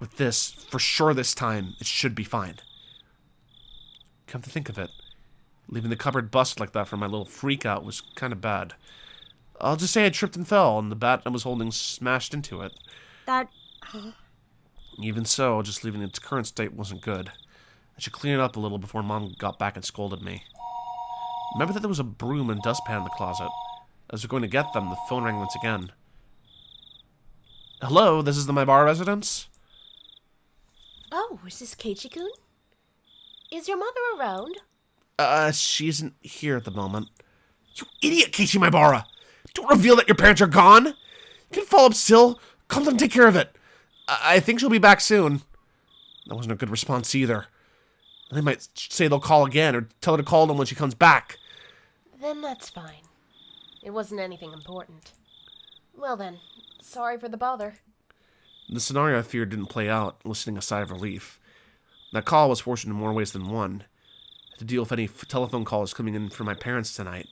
With this, for sure this time, it should be fine. Come to think of it, leaving the cupboard busted like that for my little freak out was kind of bad. I'll just say I tripped and fell, and the bat I was holding smashed into it. That... Even so, just leaving its current state wasn't good. I should clean it up a little before Mom got back and scolded me. Remember that there was a broom and dustpan in the closet. As we're going to get them, the phone rang once again. Hello, this is the Maibara residence? Oh, is this Keiichi-kun? Is your mother around? She isn't here at the moment. You idiot, Keiichi Maibara! Don't reveal that your parents are gone! You can follow up still. Come and take care of it. I think she'll be back soon. That wasn't a good response either. They might say they'll call again, or tell her to call them when she comes back. Then that's fine. It wasn't anything important. Well then, sorry for the bother. The scenario I feared didn't play out, eliciting a sigh of relief. That call was fortunate in more ways than one. I had to deal with any telephone calls coming in from my parents tonight.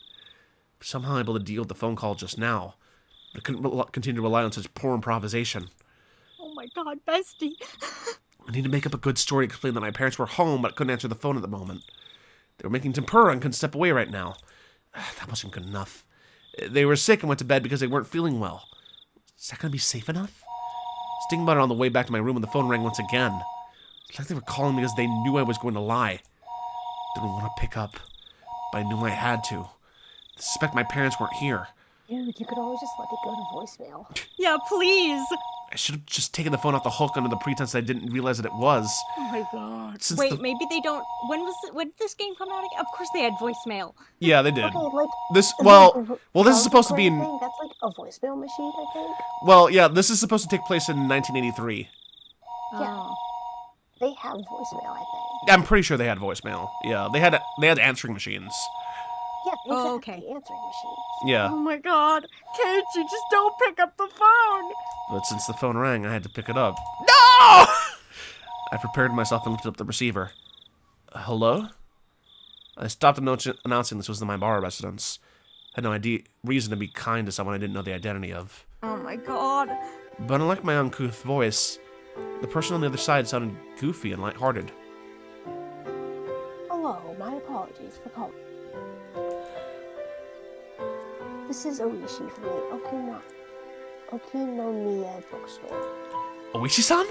Somehow able to deal with the phone call just now. But I couldn't continue to rely on such poor improvisation. oh my god, bestie. I need to make up a good story to explain that my parents were home, but couldn't answer the phone at the moment. They were making tempura and couldn't step away right now. That wasn't good enough. They were sick and went to bed because they weren't feeling well. Is that going to be safe enough? I was thinking about it on the way back to my room when the phone rang once again. It's like they were calling because they knew I was going to lie. Didn't want to pick up, but I knew I had to. suspect my parents weren't here. Dude, you could always just let it go to voicemail. Yeah, please. I should have just taken the phone off the hook under the pretense that I didn't realize that it was. Oh my god. Since Wait, maybe they don't. When did this game come out again? Of course they had voicemail. Yeah, they did. Okay, like This, the- well, the well, this is supposed to be thing, in, that's like a voicemail machine, I think. well, yeah, this is supposed to take place in 1983. Yeah. Oh. They have voicemail, I think. I'm pretty sure they had voicemail. Yeah, they had answering machines. Yeah, exactly. Oh, okay. Answering machines. Yeah, Oh my god. Can't you just don't pick up the phone? but since the phone rang, I had to pick it up. No! I prepared myself and lifted up the receiver. Hello? I stopped announcing this was my bar residence. Had no reason to be kind to someone I didn't know the identity of. Oh my god. But unlike my uncouth voice, the person on the other side sounded goofy and lighthearted. Hello, my apologies for calling. This is Oishi from the Okinomiya bookstore. Oishi-san?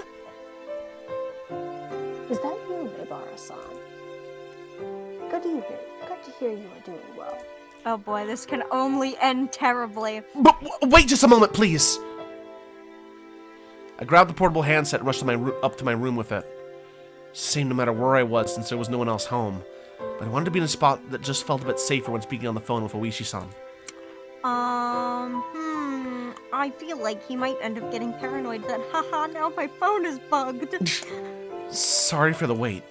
Is that you, Mibara-san? Good evening. Good to hear you are doing well. Oh boy, this can only end terribly. But wait just a moment, please! I grabbed the portable handset and rushed up to my room with it. Same no matter where I was, since there was no one else home. But I wanted to be in a spot that just felt a bit safer when speaking on the phone with Oishi-san. I feel like he might end up getting paranoid that, haha, now my phone is bugged. Sorry for the wait.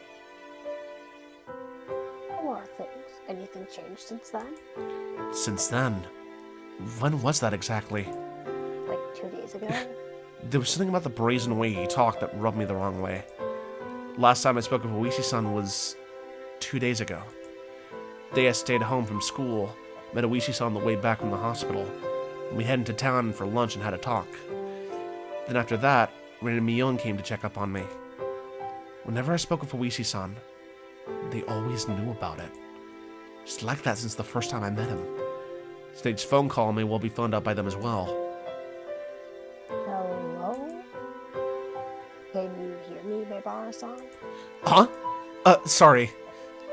How are things? Anything changed since then? Since then? When was that exactly? Like 2 days ago? There was something about the brazen way he talked that rubbed me the wrong way. Last time I spoke with Oishi-san was 2 days ago. The day I stayed home from school, met Oishi-san on the way back from the hospital, and we headed to town for lunch and had a talk. Then after that, Rin and Mion came to check up on me. Whenever I spoke with Oishi-san, they always knew about it. Just like that since the first time I met him. Stage phone call may well be phoned out by them as well. Hello? Can you hear me, Mibara-san? Huh? Sorry.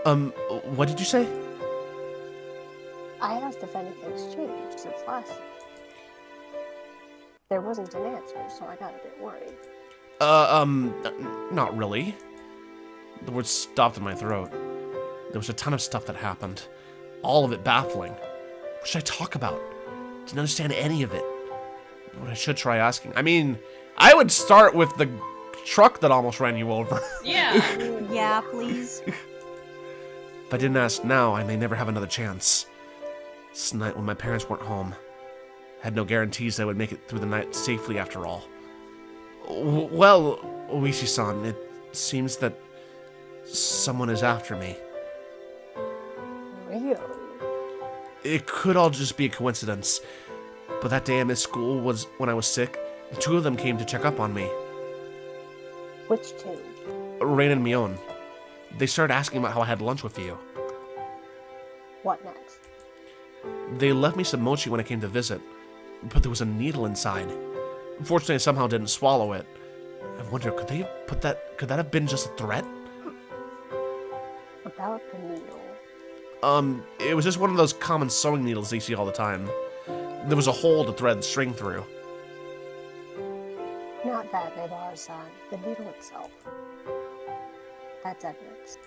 What did you say? I asked if anything's changed since last week. There wasn't an answer, so I got a bit worried. Not really. The words stopped in my throat. There was a ton of stuff that happened. All of it baffling. What should I talk about? Didn't understand any of it. But I should try asking. I mean, I would start with the truck that almost ran you over. Yeah. Yeah, please. If I didn't ask now, I may never have another chance. This night when my parents weren't home, I had no guarantees I would make it through the night safely after all. Well, Oishi-san, it seems that someone is after me. Really? It could all just be a coincidence, but that day I missed school was when I was sick. The two of them came to check up on me. Which two? Rain and Mion. They started asking about how I had lunch with you. What next? They left me some mochi when I came to visit, but there was a needle inside. Unfortunately, I somehow didn't swallow it. I wonder, could that have been just a threat? About the needle. It was just one of those common sewing needles they see all the time. There was a hole to thread the string through. Not that, Mibara-san. The needle itself. That's evidence.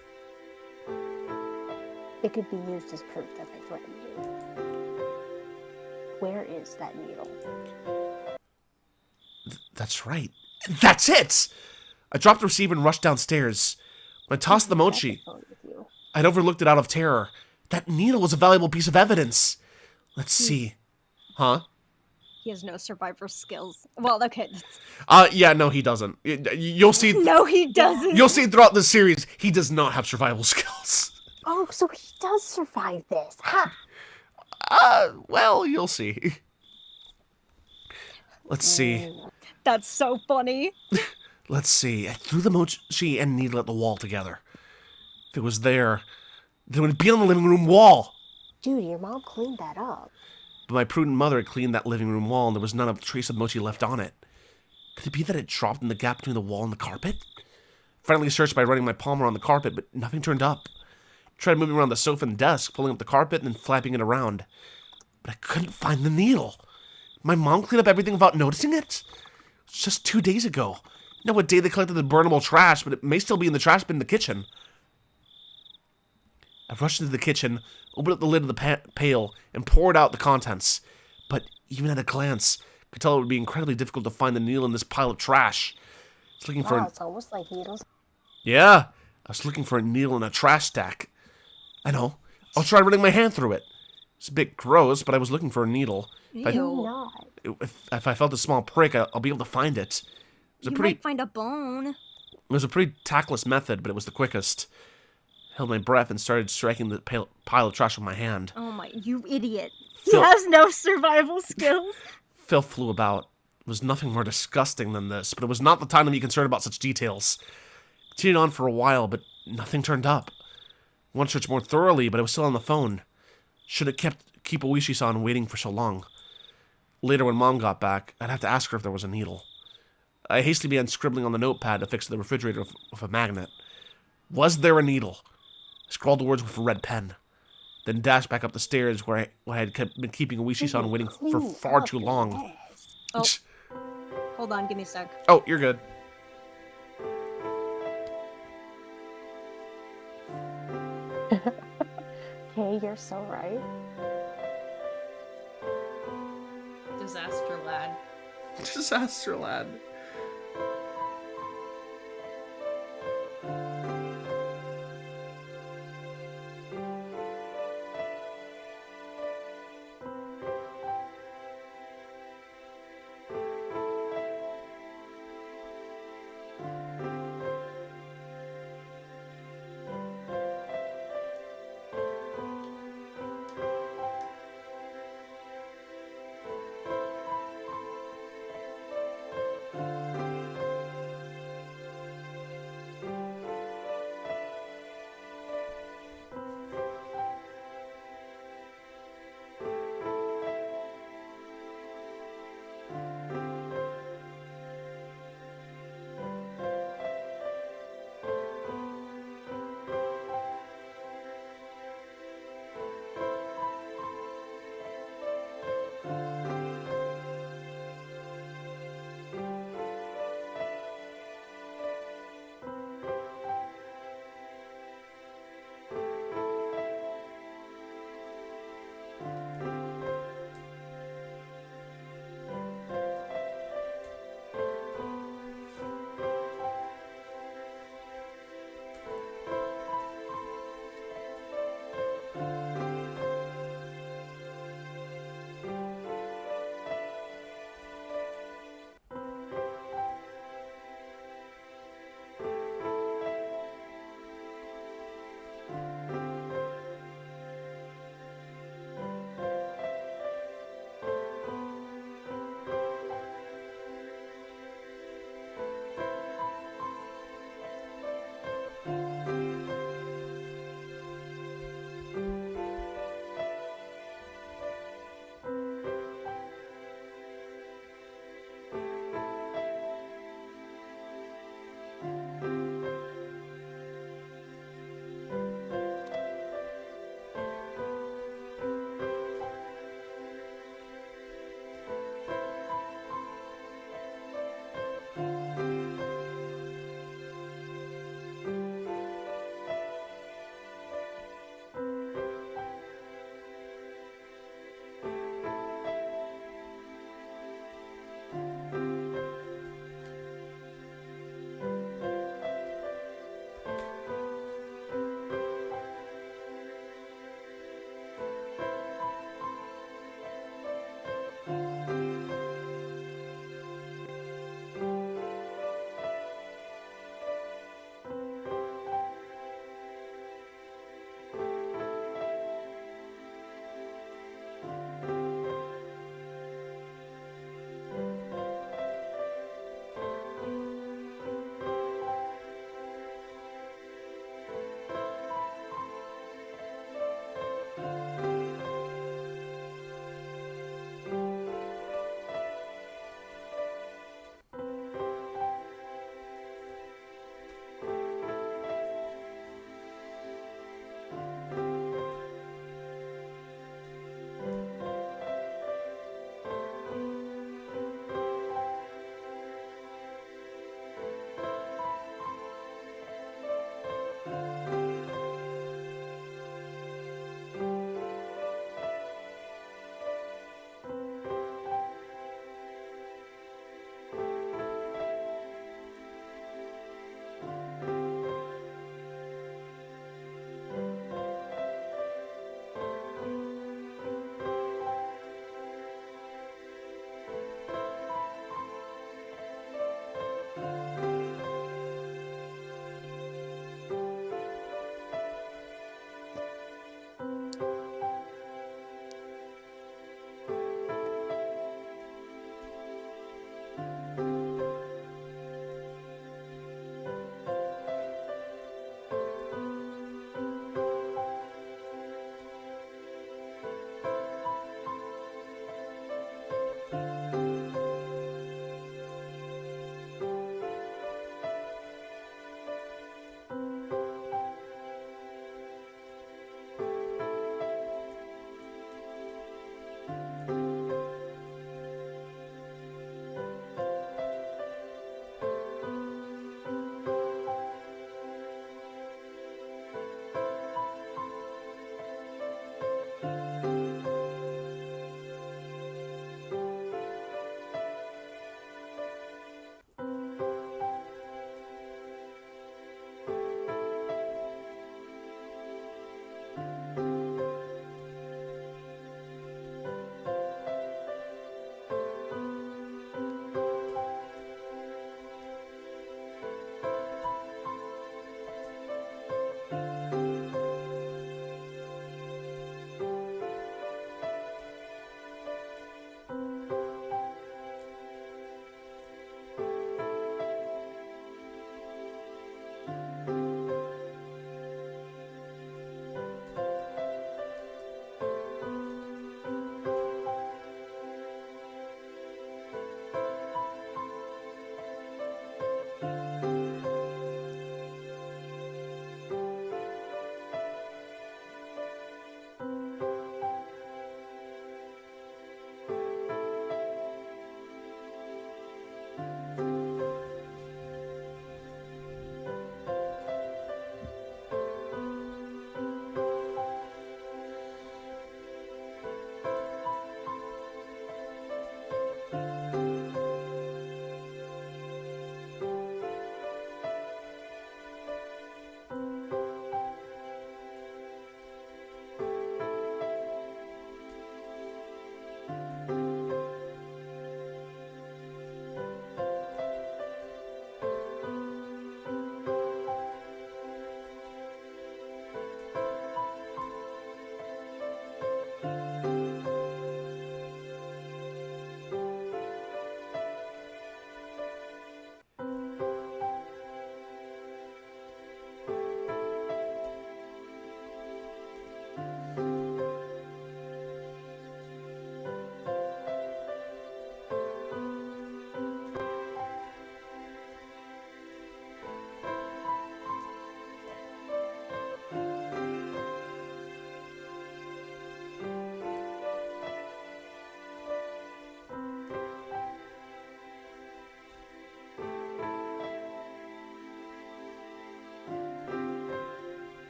It could be used as proof that they threatened you. Where is that needle? That's right. That's it! I dropped the receiver and rushed downstairs. When I tossed the mochi, Phone with you. I'd overlooked it out of terror. That needle was a valuable piece of evidence. Let's see. Huh? He has no survivor skills. Well, okay. Yeah, no, he doesn't. You'll see. No, he doesn't. You'll see throughout the series, he does not have survival skills. Oh, so he does survive this. Ha! Well, you'll see. Let's see. That's so funny. Let's see. I threw the mochi and needle at the wall together. If it was there, then it would be on the living room wall. Dude, your mom cleaned that up. But my prudent mother had cleaned that living room wall, and there was not a trace of mochi left on it. Could it be that it dropped in the gap between the wall and the carpet? Finally searched by running my palm around the carpet, but nothing turned up. Tried moving around the sofa and desk, pulling up the carpet and then flapping it around. But I couldn't find the needle. My mom cleaned up everything without noticing it? It's just 2 days ago. Know what day they collected the burnable trash, but it may still be in the trash bin in the kitchen. I rushed into the kitchen, opened up the lid of the pail, and poured out the contents. But even at a glance, I could tell it would be incredibly difficult to find the needle in this pile of trash. I was looking for Wow, it's almost like needles. Yeah, I was looking for a needle in a trash stack. I know. I'll try running my hand through it. It's a bit gross, but I was looking for a needle. Do not. If I felt a small prick, I'll be able to find it. You might find a bone. It was a pretty tactless method, but it was the quickest. I held my breath and started striking the pile of trash with my hand. Oh my, you idiot. He Phil- has no survival skills. Filth flew about. It was nothing more disgusting than this, but it was not the time to be concerned about such details. Continued on for a while, but nothing turned up. I wanted to search more thoroughly, but I was still on the phone. Should have keep Oishi-san waiting for so long. Later, when Mom got back, I'd have to ask her if there was a needle. I hastily began scribbling on the notepad affixed to the refrigerator with a magnet. Was there a needle? I scrawled the words with a red pen, then dashed back up the stairs where I had been keeping Oishi-san waiting for far too long. Oh, hold on, give me a sec. Oh, you're good. Okay, you're so right. Disaster lad. Disaster lad.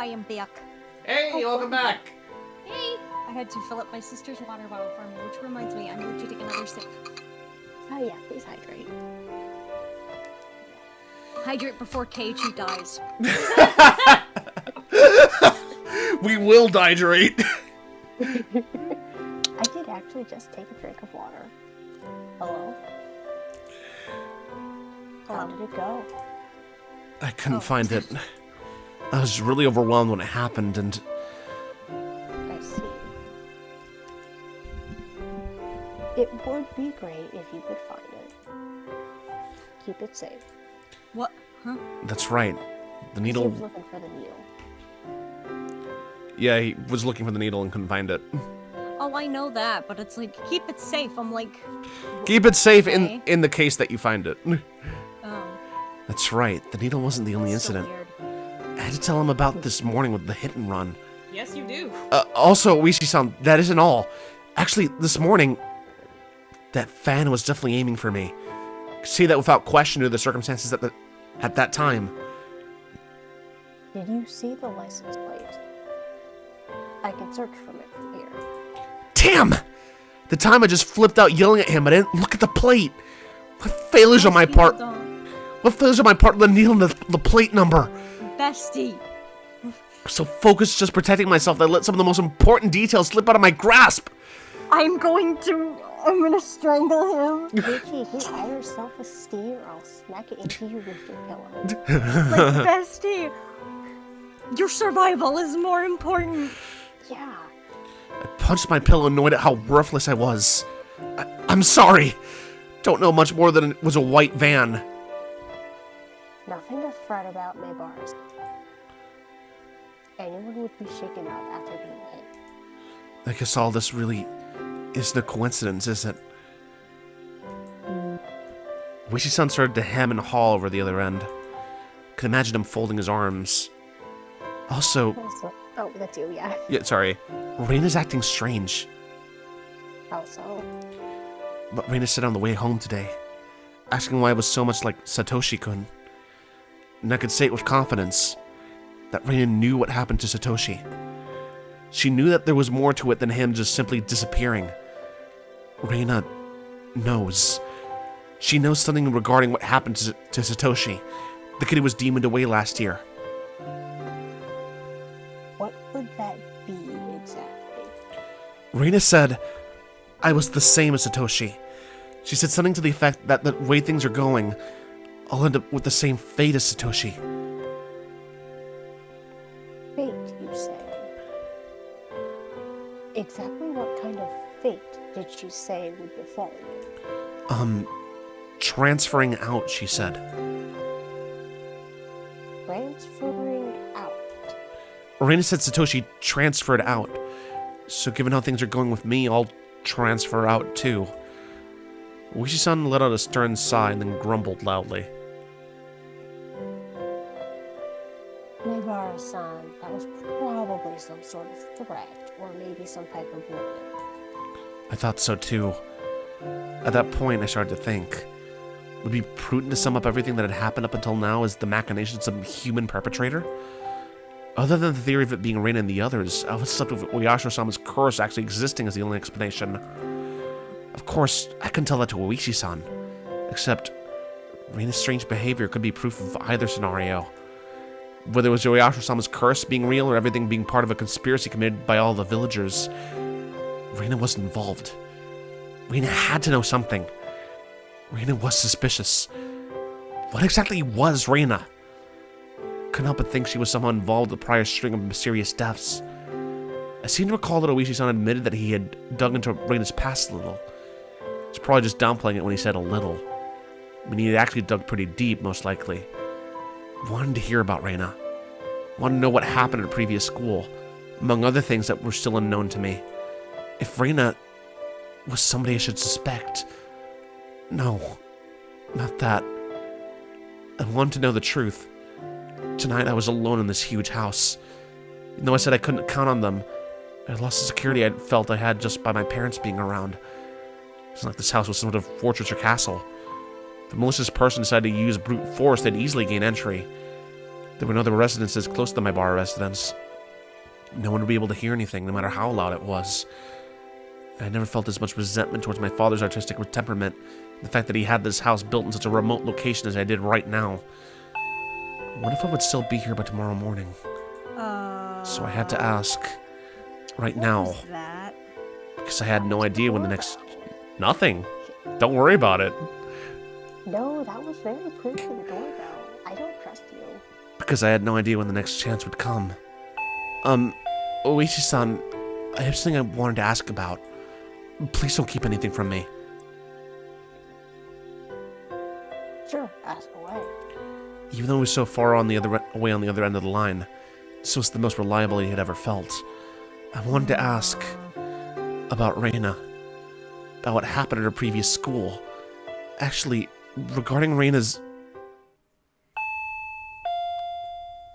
am back. Hey, welcome back. Hey! I had to fill up my sister's water bottle for me, which reminds me, I need to take another sip. Oh yeah, please hydrate. Hydrate before Keiichi dies. We will hydrate. I did actually just take a drink of water. Hello? How did it go? I couldn't find it. I was really overwhelmed when it happened, and I see. It would be great if you could find it. Keep it safe. What? Huh? that's right. The He needle. was looking for the needle. Yeah, he was looking for the needle and couldn't find it. Oh, I know that, but it's like, keep it safe. I'm like, Keep it safe Okay. in the case that you find it. oh. That's right. The needle wasn't the only That's so incident. weird. I had to tell him about this morning with the hit and run. Yes, you do. Also, Oishi-san, that isn't all. Actually, this morning, that fan was definitely aiming for me. See that without question due to the circumstances at that time. Did you see the license plate? I can search from it from here. Damn! The time I just flipped out yelling at him, I didn't look at the plate. What failures on my Most people part? don't. What failures on my part? The needle and the plate number. Bestie. So focused just protecting myself that I let some of the most important details slip out of my grasp. I'm gonna strangle him. Richie, get higher self-esteem or I'll smack it into you with your pillow. Like, bestie. Your survival is more important. Yeah. I punched my pillow, annoyed at how worthless I was. I'm sorry. Don't know much more than it was a white van. Nothing to fret about, Maybars. Anyone would be shaken up after being hit. I guess all this really isn't a coincidence, is it? Wishy-san started to hem and haw over the other end. Could imagine him folding his arms. Also, Oh, that's you, yeah. yeah, sorry. Reina's acting strange. How so? But Reina said on the way home today, asking why I was so much like Satoshi-kun. And I could say it with confidence, that Reina knew what happened to Satoshi. She knew that there was more to it than him just simply disappearing. Reina knows. She knows something regarding what happened to Satoshi, the kid who was demoned away last year. What would that be exactly? Reina said I was the same as Satoshi. She said something to the effect that the way things are going, I'll end up with the same fate as Satoshi. Fate, you say? Exactly what kind of fate did she say would befall you? Transferring out, she said. Transferring out. Reina said Satoshi transferred out. So given how things are going with me, I'll transfer out too. Wishy-san let out a stern sigh and then grumbled loudly. Maybara-san, that was probably some sort of threat, or maybe some type of warning. I thought so too. At that point, I started to think. Would it be prudent to sum up everything that had happened up until now as the machinations of some human perpetrator? Other than the theory of it being Reina and the others, I was stuck with Oyashiro-sama's curse actually existing as the only explanation. Of course, I couldn't tell that to Oishi-san. Except, Reina's strange behavior could be proof of either scenario. Whether it was Oyashiro-sama's curse being real or everything being part of a conspiracy committed by all the villagers, Reina wasn't involved. Reina had to know something. Reina was suspicious. What exactly was Reina? Couldn't help but think she was somehow involved with the prior string of mysterious deaths. I seem to recall that Oishi-san admitted that he had dug into Reina's past a little. He's probably just downplaying it when he said a little. I mean, he had actually dug pretty deep, most likely. Wanted to hear about Reina. Wanted to know what happened at her previous school, among other things that were still unknown to me. If Reina was somebody I should suspect. No, not that. I wanted to know the truth. Tonight I was alone in this huge house. Even though I said I couldn't count on them, I lost the security I felt I had just by my parents being around. It's not like this house was some sort of fortress or castle. If a malicious person decided to use brute force, they'd easily gain entry. There were no other residences close to my bar residence. No one would be able to hear anything, no matter how loud it was. I never felt as much resentment towards my father's artistic temperament, the fact that he had this house built in such a remote location as I did right now. What if I would still be here by tomorrow morning? So I had to ask, right now, What was that? because I had no idea when the next... Nothing. Don't worry about it. No, that was very clear to the doorbell. I don't trust you. Because I had no idea when the next chance would come. Oishi-san, I have something I wanted to ask about. Please don't keep anything from me. Sure, ask away. Even though he was so far on the away on the other end of the line, this was the most reliable he had ever felt. I wanted to ask about Reina, about what happened at her previous school. Actually, regarding Reina's...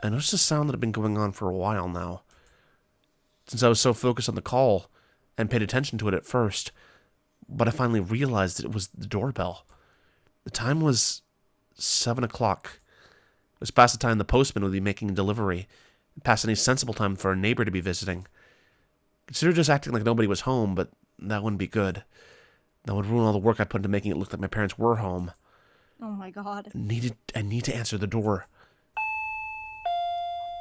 I noticed a sound that had been going on for a while now. Since I was so focused on the call and paid attention to it at first, but I finally realized that it was the doorbell. The time was 7 o'clock. It was past the time the postman would be making a delivery, past any sensible time for a neighbor to be visiting. Consider just acting like nobody was home, but that wouldn't be good. That would ruin all the work I put into making it look like my parents were home. Oh my god. I need to answer the door.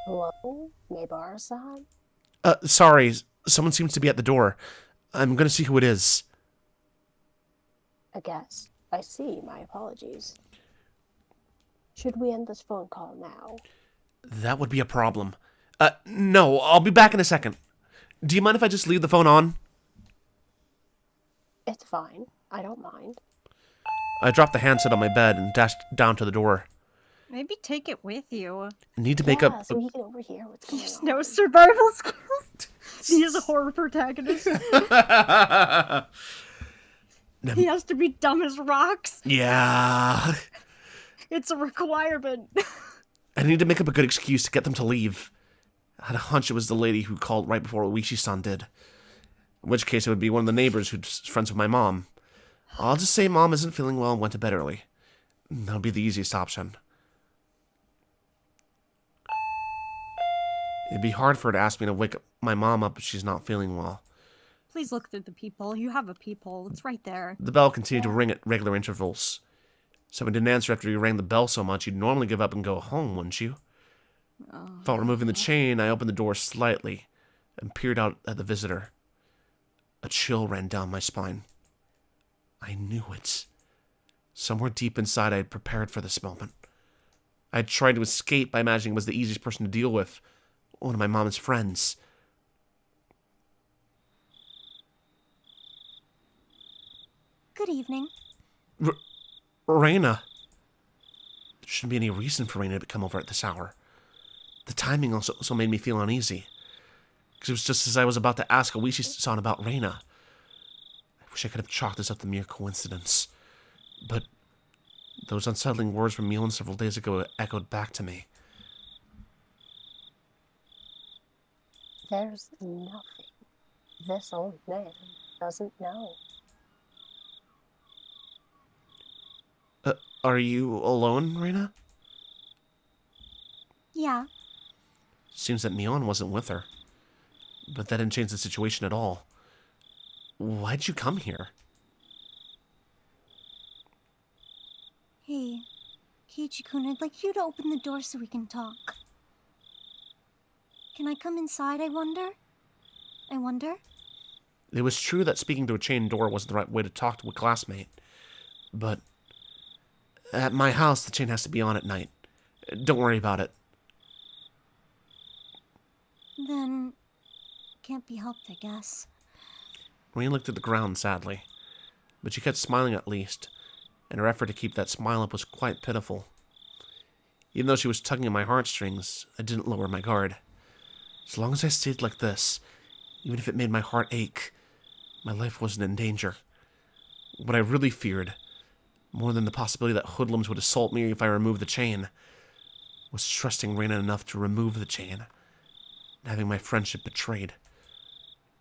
Hello, neighbor-san? Sorry, someone seems to be at the door. I'm gonna see who it is. I guess. I see. My apologies. Should we end this phone call now? That would be a problem. No, I'll be back in a second. Do you mind if I just leave the phone on? It's fine. I don't mind. I dropped the handset on my bed and dashed down to the door. Maybe take it with you. I need to make Yeah, up... so he can overhear what's going There's on. no survival skills. He is a horror protagonist. He has to be dumb as rocks. Yeah. It's a requirement. I need to make up a good excuse to get them to leave. I had a hunch it was the lady who called right before Oishi-san did. In which case it would be one of the neighbors who's friends with my mom. I'll just say Mom isn't feeling well and went to bed early. That'll be the easiest option. It'd be hard for her to ask me to wake my mom up if she's not feeling well. Please look through the peephole. You have a peephole. It's right there. The bell continued to ring at regular intervals. Someone didn't answer after you rang the bell so much, you'd normally give up and go home, wouldn't you? While removing the chain, I opened the door slightly and peered out at the visitor. A chill ran down my spine. I knew it. Somewhere deep inside, I had prepared for this moment. I had tried to escape by imagining it was the easiest person to deal with, one of my mom's friends. Good evening. Reina. There shouldn't be any reason for Reina to come over at this hour. The timing also made me feel uneasy. Because it was just as I was about to ask Oishi-san about Reina. I wish I could have chalked this up to mere coincidence. But those unsettling words from Mion several days ago echoed back to me. There's nothing this old man doesn't know. Are you alone, Reina? Yeah. Seems that Mion wasn't with her. But that didn't change the situation at all. Why'd you come here? Hey, Keiichi-kun, I'd like you to open the door so we can talk. Can I come inside, I wonder? It was true that speaking to a chained door wasn't the right way to talk to a classmate. But at my house, the chain has to be on at night. Don't worry about it. Then, can't be helped, I guess. Reina looked at the ground sadly. But she kept smiling at least, and her effort to keep that smile up was quite pitiful. Even though she was tugging at my heartstrings, I didn't lower my guard. As long as I stayed like this, even if it made my heart ache, my life wasn't in danger. What I really feared, more than the possibility that hoodlums would assault me if I removed the chain, was trusting Reina enough to remove the chain, and having my friendship betrayed.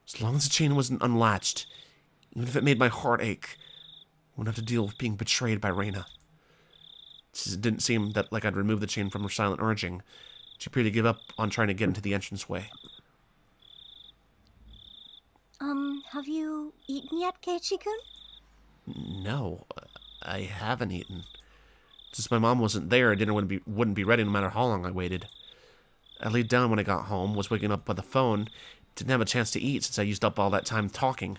As long as the chain wasn't unlatched, even if it made my heart ache, I wouldn't have to deal with being betrayed by Reina. Since it didn't seem that like I'd removed the chain from her silent urging, She appeared to give up on trying to get into the entranceway. Have you eaten yet, Keiichi-kun? No, I haven't eaten. Since my mom wasn't there, dinner wouldn't be ready no matter how long I waited. I laid down when I got home, was waking up by the phone, didn't have a chance to eat since I used up all that time talking.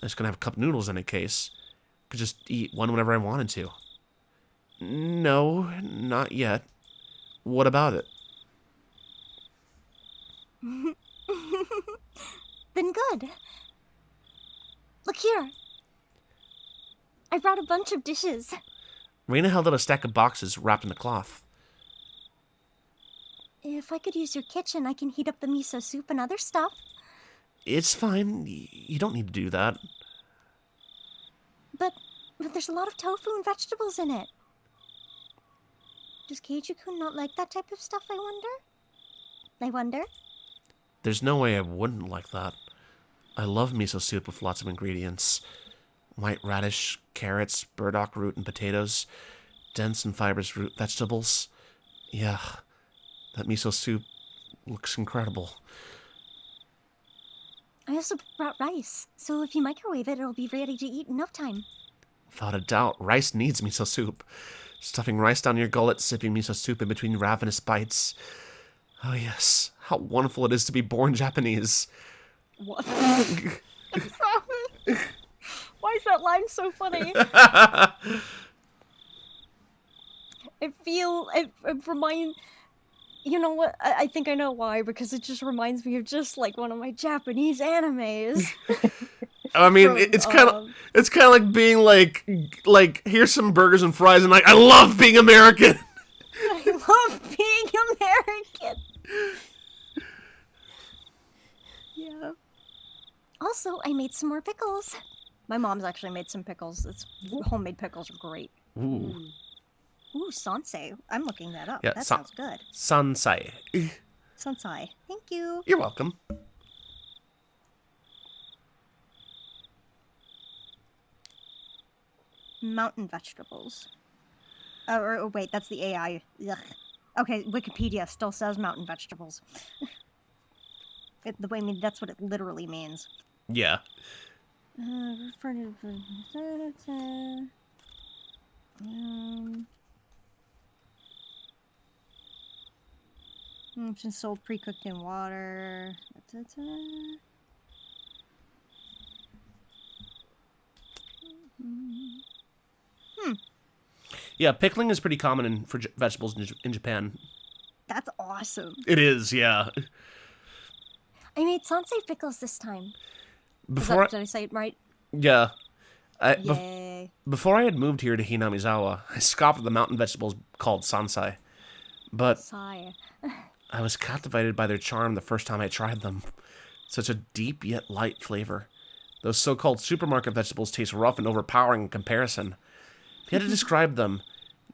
I was gonna have cup noodles in a case. Could just eat one whenever I wanted to. No, not yet. What about it? Then good. Look here. I brought a bunch of dishes. Reina held out a stack of boxes wrapped in a cloth. If I could use your kitchen, I can heat up the miso soup and other stuff. It's fine. You don't need to do that. But there's a lot of tofu and vegetables in it. Does Keiichi-kun not like that type of stuff, I wonder? There's no way I wouldn't like that. I love miso soup with lots of ingredients. White radish, carrots, burdock root, and potatoes. Dense and fibrous root vegetables. Yeah, that miso soup looks incredible. I also brought rice, so if you microwave it, it'll be ready to eat in no time. Without a doubt, rice needs miso soup. Stuffing rice down your gullet, sipping miso soup in between ravenous bites. Oh yes, how wonderful it is to be born Japanese. What? Why is that line so funny? It reminds... You know what? I think I know why, because it just reminds me of just like one of my Japanese animes. I mean, From, it's kind of like being like here's some burgers and fries, and like I love being American. I love being American. Yeah. Also, I made some more pickles. My mom's actually made some pickles. Homemade pickles are great. Ooh. Ooh, sansei. I'm looking that up. Yeah, That sounds good. Sansai. Sansei. Thank you. You're welcome. Mountain vegetables. Or wait, that's the AI. Ugh. Okay, Wikipedia still says mountain vegetables. That's what it literally means. Yeah. It's sold pre-cooked in water. Yeah, pickling is pretty common for vegetables in Japan. That's awesome. It is, yeah. I made sansei pickles this time. Before Did I say it right? yeah. Yay. Before I had moved here to Hinamizawa, I scoffed at the mountain vegetables called sansai. But Sigh. I was captivated by their charm the first time I tried them. Such a deep yet light flavor. Those so-called supermarket vegetables taste rough and overpowering in comparison. If you had to describe them,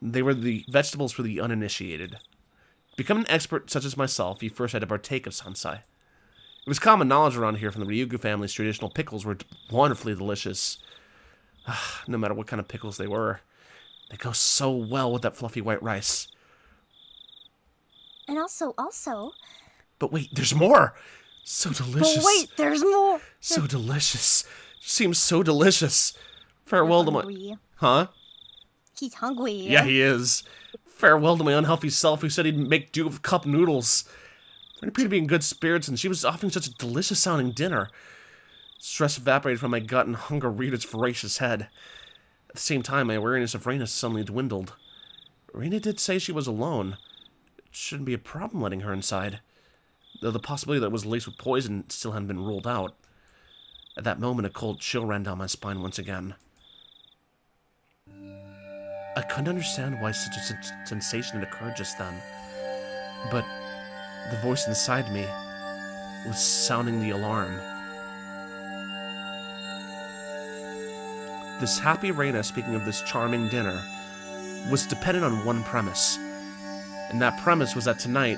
they were the vegetables for the uninitiated. To become an expert such as myself, you first had to partake of sansai. It was common knowledge around here from the Ryugu family's traditional pickles were wonderfully delicious. No matter what kind of pickles they were. They go so well with that fluffy white rice. And also... But wait, there's more! So delicious. But wait, there's more! So delicious. Seems so delicious. Farewell to my... Hungry. Huh? He's hungry. Yeah, he is. Farewell to my unhealthy self who said he'd make do with cup noodles. I appeared to be in good spirits, and she was offering such a delicious-sounding dinner. Stress evaporated from my gut, and hunger reared its voracious head. At the same time, my awareness of Reina suddenly dwindled. Reina did say she was alone. It shouldn't be a problem letting her inside. Though the possibility that it was laced with poison still hadn't been ruled out. At that moment, a cold chill ran down my spine once again. I couldn't understand why such a sensation had occurred just then. But the voice inside me was sounding the alarm. This happy Reina, speaking of this charming dinner, was dependent on one premise. And that premise was that tonight,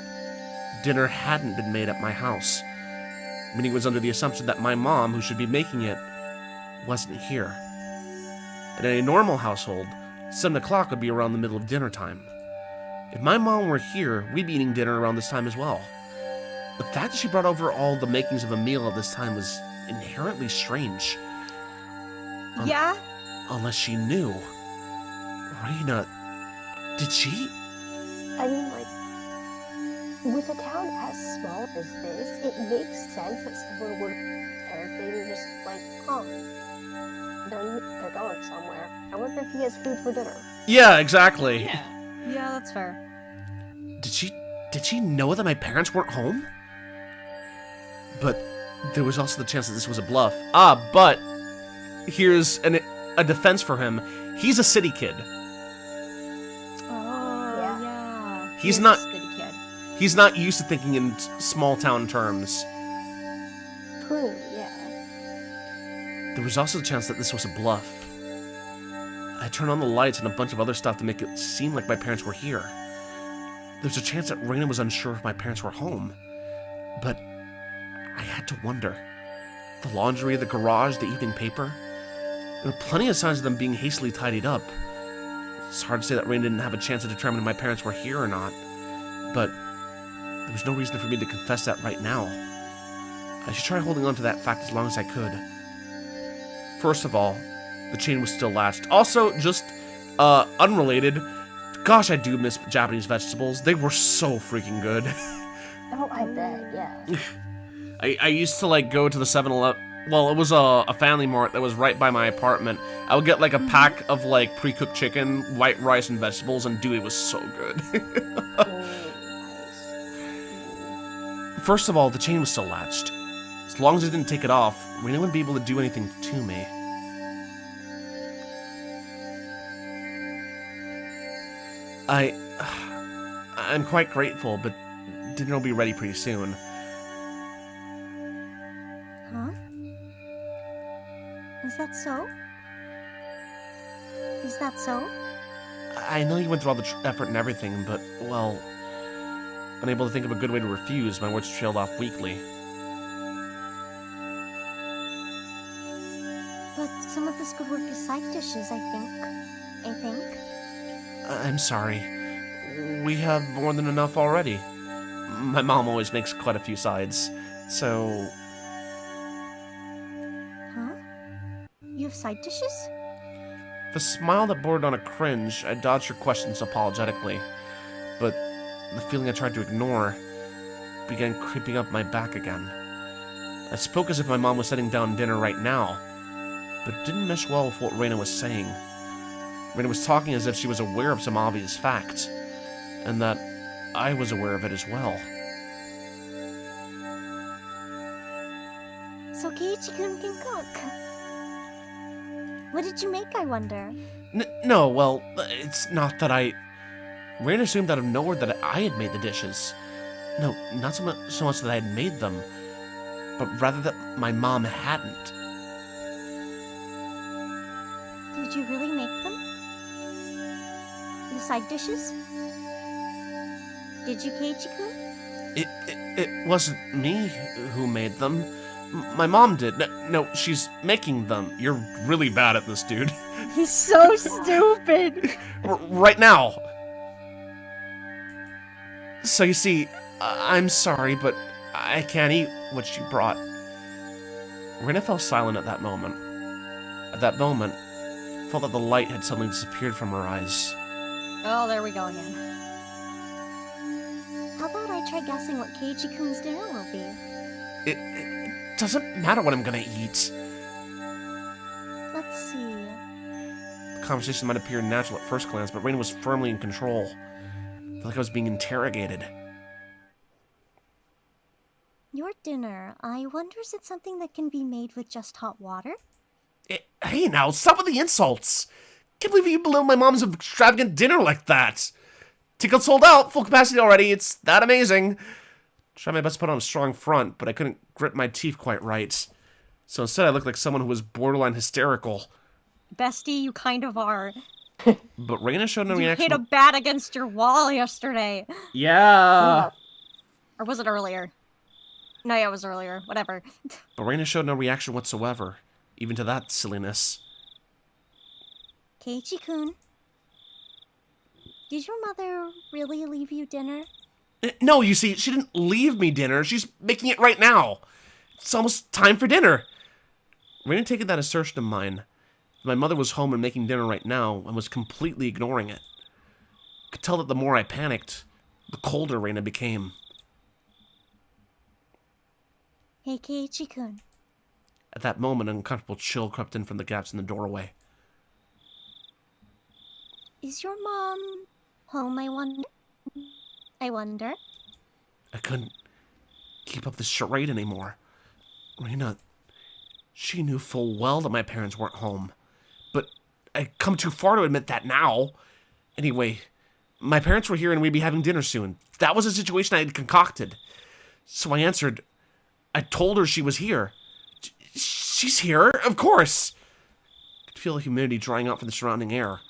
dinner hadn't been made at my house. Meaning it was under the assumption that my mom, who should be making it, wasn't here. And in a normal household, 7 o'clock would be around the middle of dinner time. If my mom were here, we'd be eating dinner around this time as well. The fact that she brought over all the makings of a meal at this time was inherently strange. Yeah? Unless she knew. Reina, did she? I mean, like, with a town as small as this, it makes sense that someone would carefully just like, huh, they're going somewhere. I wonder if he has food for dinner. Yeah, exactly. Yeah. Yeah, that's fair. Did she know that my parents weren't home? But there was also the chance that this was a bluff. But here's a defense for him. He's a city kid. Oh, Yeah. yeah. He's a not- city kid. He's not used to thinking in small town terms. True, yeah. There was also the chance that this was a bluff. I turned on the lights and a bunch of other stuff to make it seem like my parents were here. There's a chance that Reina was unsure if my parents were home. But I had to wonder. The laundry, the garage, the evening paper. There were plenty of signs of them being hastily tidied up. It's hard to say that Reina didn't have a chance to determine if my parents were here or not. But there was no reason for me to confess that right now. I should try holding on to that fact as long as I could. First of all, the chain was still latched. Also, just, unrelated, gosh, I do miss Japanese vegetables. They were so freaking good. Oh, I bet, yeah. I used to, like, go to the 7-Eleven. Well, it was a Family Mart that was right by my apartment. I would get, like, a pack of, like, pre-cooked chicken, white rice, and vegetables, and dude, it was so good. Nice. First of all, the chain was still latched. As long as I didn't take it off, Reina wouldn't be able to do anything to me. I'm quite grateful, but dinner will be ready pretty soon. Huh? Is that so? Is that so? I know you went through all the effort and everything, but, well, unable to think of a good way to refuse, my words trailed off weakly. But some of this could work as side dishes, I think. I'm sorry. We have more than enough already. My mom always makes quite a few sides, so... Huh? You have side dishes? With a smile that bordered on a cringe, I dodged her questions apologetically, but the feeling I tried to ignore began creeping up my back again. I spoke as if my mom was setting down dinner right now, but it didn't mesh well with what Reina was saying. Reina was talking as if she was aware of some obvious fact, and that I was aware of it as well. So Keiichi-kun can cook. What did you make, I wonder? No, well, it's not that Reina assumed out of nowhere that I had made the dishes. No, not so much that I had made them, but rather that my mom hadn't. Did you really make them? The side dishes? Did you, Keiichi-kun? It wasn't me who made them. My mom did. No, she's making them. You're really bad at this, dude. He's so stupid. Right now. So you see, I'm sorry, but I can't eat what she brought. Reina fell silent at that moment. At that moment, I felt that the light had suddenly disappeared from her eyes. Oh, there we go again. How about I try guessing what Keiichi-kun's dinner will be? It doesn't matter what I'm gonna eat. Let's see. The conversation might appear natural at first glance, but Reina was firmly in control. I felt like I was being interrogated. Your dinner, I wonder is it something that can be made with just hot water? Hey now, stop with the insults! Can't believe you belittled my mom's extravagant dinner like that! Tickets sold out, full capacity already, it's that amazing! Tried my best to put on a strong front, but I couldn't grit my teeth quite right. So instead I looked like someone who was borderline hysterical. Bestie, you kind of are. But Reina showed no You reaction. hit a bat against your wall yesterday. Yeah! Or was it earlier? No, yeah, it was earlier. Whatever. But Reina showed no reaction whatsoever, even to that silliness. Keiichi-kun. Did your mother really leave you dinner? No, you see, she didn't leave me dinner. She's making it right now. It's almost time for dinner. Raina taking that assertion of mine. My mother was home and making dinner right now and was completely ignoring it. I could tell that the more I panicked, the colder Raina became. Hey, Keiichi-kun. At that moment, an uncomfortable chill crept in from the gaps in the doorway. Is your mom home, I wonder? I couldn't keep up this charade anymore. Raina, she knew full well that my parents weren't home. But I'd come too far to admit that now. Anyway, my parents were here and we'd be having dinner soon. That was a situation I had concocted. So I answered. I told her she was here. She's here, of course. I could feel the humidity drying out from the surrounding air.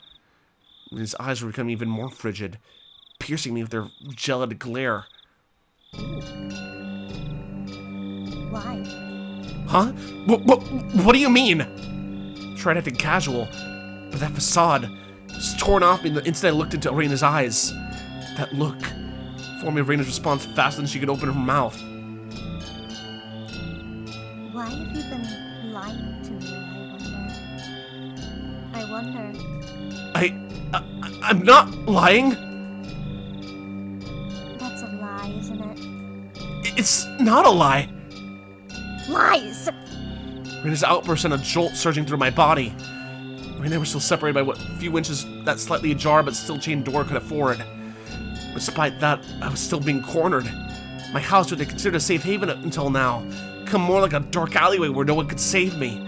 And his eyes were becoming even more frigid, piercing me with their gelid glare. Why? Huh? What do you mean? Tried acting casual, but that facade was torn off me the instant I looked into Arena's eyes. That look formed Arena's response faster than she could open her mouth. Why have you been lying to me, I wonder? I'm not lying. That's a lie, isn't it? It's not a lie. Lies! Rena's outburst sent a jolt surging through my body. Rena was still separated by what few inches that slightly ajar but still chained door could afford. Despite that, I was still being cornered. My house, which I considered a safe haven until now, become more like a dark alleyway where no one could save me.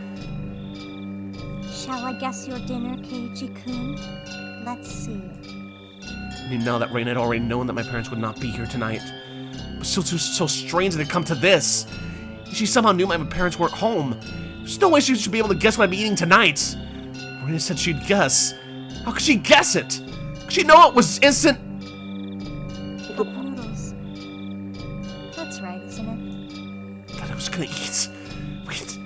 Shall I guess your dinner, Keiichi-kun? Let's see. I knew now that Rain had already known that my parents would not be here tonight. It was still so strange that it had come to this. She somehow knew my parents weren't home. There's no way she should be able to guess what I'm eating tonight. Raina said she'd guess. How could she guess it? Could she know it was instant? The noodles. That's right, isn't it? That I was gonna eat. Wait.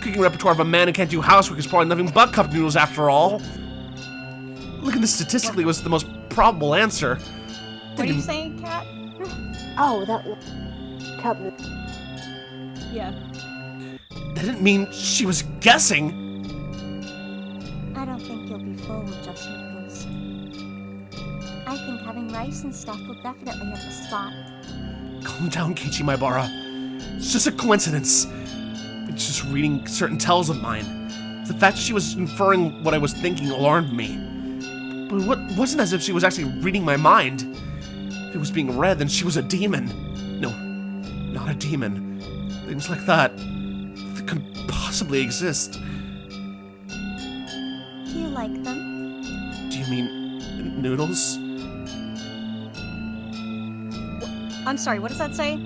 Cooking repertoire of a man who can't do housework is probably nothing but cup noodles after all. Looking at this statistically was the most probable answer. What are you saying, Kat? Oh, that cup. Yeah. That didn't mean she was guessing. I don't think you'll be full with just noodles. I think having rice and stuff will definitely hit the spot. Calm down, Keiichi Maibara. It's just a coincidence. It's just reading certain tells of mine. The fact that she was inferring what I was thinking alarmed me. But it wasn't as if she was actually reading my mind. If it was being read, then she was a demon. No, not a demon. Things like that couldn't possibly exist. Do you like them? Do you mean noodles? I'm sorry, what does that say?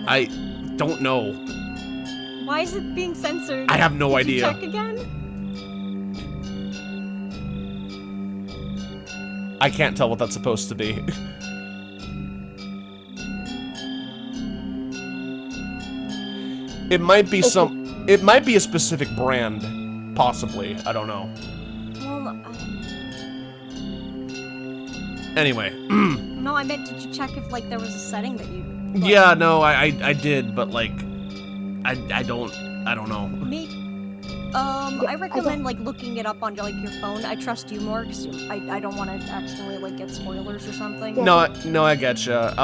I don't know. Why is it being censored? I have no Did idea. You check again? I can't tell what that's supposed to be. It might be it might be a specific brand, possibly. I don't know. Well, Anyway. no, I meant, did you check if, like, there was a setting that you... Like, Yeah, no, I did, but like, I don't know. Me? I recommend, like, looking it up on, like, your phone. I trust you more, because I don't want to accidentally, like, get spoilers or something. No, I getcha.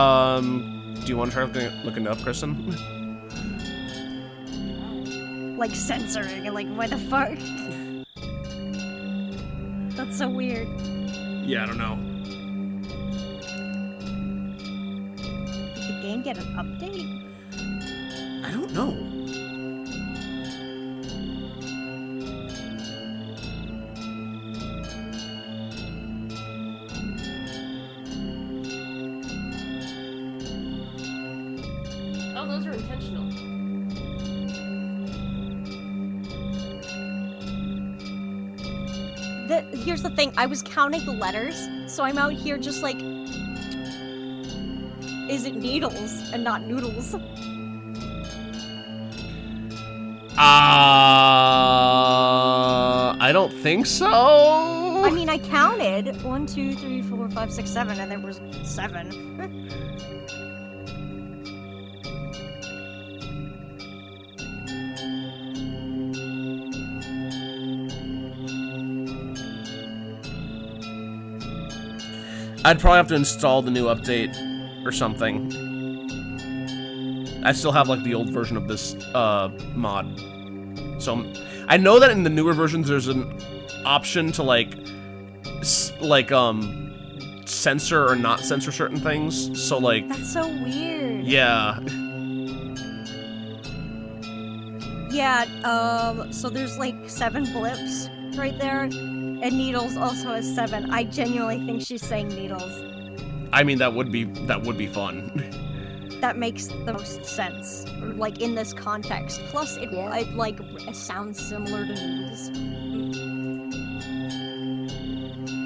Do you want to try looking it up, Kristen? Like, censoring, and, like, what the fuck? That's so weird. Yeah, I don't know. Did the game get an update? I don't know. Oh, those are intentional. Here's the thing, I was counting the letters, so I'm out here just like... Is it needles and not noodles? I don't think so. I mean, I counted. did. 1, 2, 3, 4, 5, 6, 7, and there was 7. I'd probably have to install the new update or something. I still have like the old version of this mod. So I know that in the newer versions there's an option to like censor or not censor certain things. So like That's so weird. yeah. Yeah, so there's like 7 blips right there, and Needles also has 7. I genuinely think she's saying Needles. I mean that would be fun. That makes the most sense, like in this context. Plus, it like sounds similar to Needles.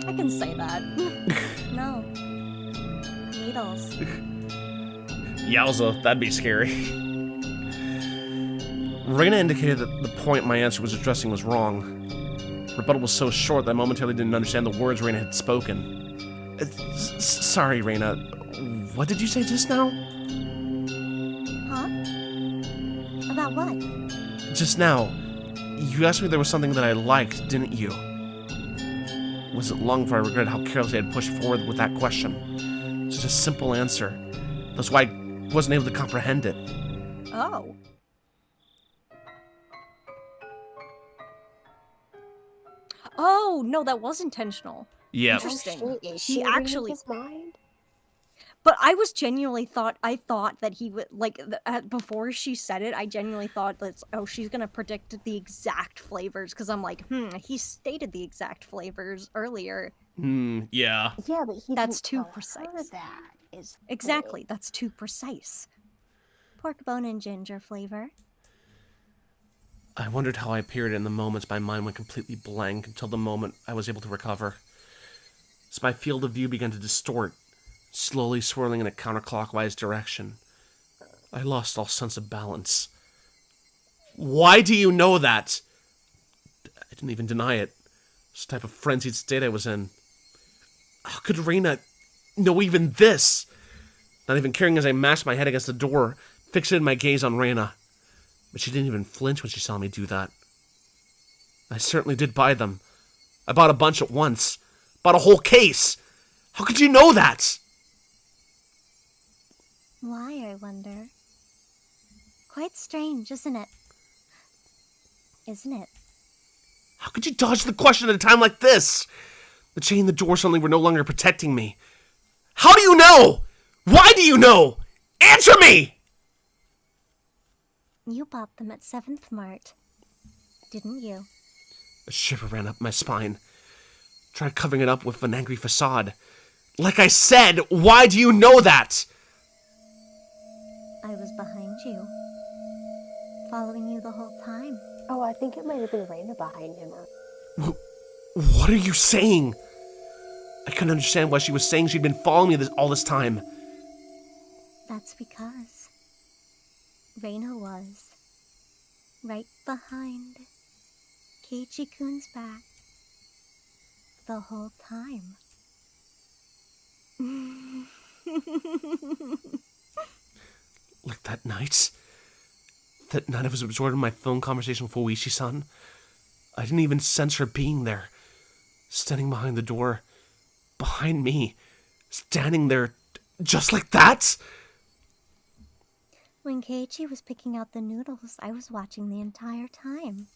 I can say that. No, Needles. Yowza, that'd be scary. Reina indicated that the point my answer was addressing was wrong. Rebuttal was so short that I momentarily didn't understand the words Reina had spoken. Sorry, Reina. What did you say just now? Huh? About what? Just now, you asked me if there was something that I liked, didn't you? Wasn't long before I regretted how carelessly I had pushed forward with that question. Such a simple answer. That's why I wasn't able to comprehend it. Oh. Oh, no, that was intentional. Yeah. Interesting. Is He she actually- reading his mind? But I was genuinely thought that he would, like, before she said it, I genuinely thought that, oh, she's gonna predict the exact flavors, because I'm like, he stated the exact flavors earlier. Yeah. Yeah, but he That's didn't too tell her precise. that is the Exactly, that's too precise. Pork bone and ginger flavor. I wondered how I appeared in the moments my mind went completely blank until the moment I was able to recover. As my field of view began to distort, slowly swirling in a counterclockwise direction, I lost all sense of balance. Why do you know that? I didn't even deny it. It's the type of frenzied state I was in. How could Reina know even this? Not even caring as I mashed my head against the door, fixated my gaze on Reina. But she didn't even flinch when she saw me do that. I certainly did buy them. I bought a bunch at once. Bought a whole case. How could you know that? Why, I wonder? Quite strange, isn't it? Isn't it? How could you dodge the question at a time like this? The chain and the door suddenly were no longer protecting me. How do you know? Why do you know? Answer me! You bought them at 7th Mart, didn't you? A shiver ran up my spine. Tried covering it up with an angry facade. Like I said, why do you know that? I was behind you, following you the whole time. Oh, I think it might have been Raina behind him. What are you saying? I couldn't understand why she was saying she'd been following me all this time. That's because Reina was right behind Keiichi-kun's back the whole time. Like that night? That night I was absorbed in my phone conversation with Oishi-san. I didn't even sense her being there. Standing behind the door. Behind me. Standing there just like that? When Keiichi was picking out the noodles, I was watching the entire time.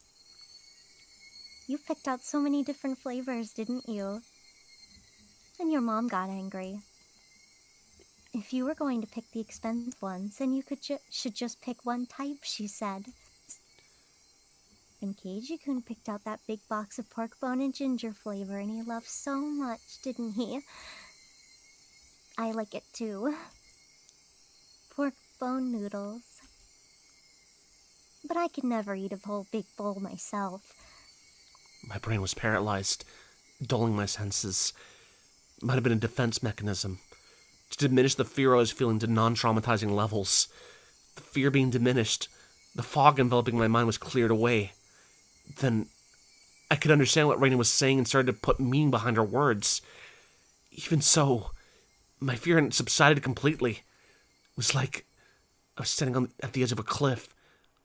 You picked out so many different flavors, didn't you? And your mom got angry. If you were going to pick the expensive ones, then you should just pick one type, she said. And Keiichi-kun picked out that big box of pork bone and ginger flavor, and he loved so much, didn't he? I like it too. Pork bone noodles. But I could never eat a whole big bowl myself. My brain was paralyzed, dulling my senses. Might have been a defense mechanism. To diminish the fear I was feeling to non-traumatizing levels. The fear being diminished, the fog enveloping my mind was cleared away. Then I could understand what Reina was saying and started to put meaning behind her words. Even so, my fear hadn't subsided completely. It was like I was standing at the edge of a cliff,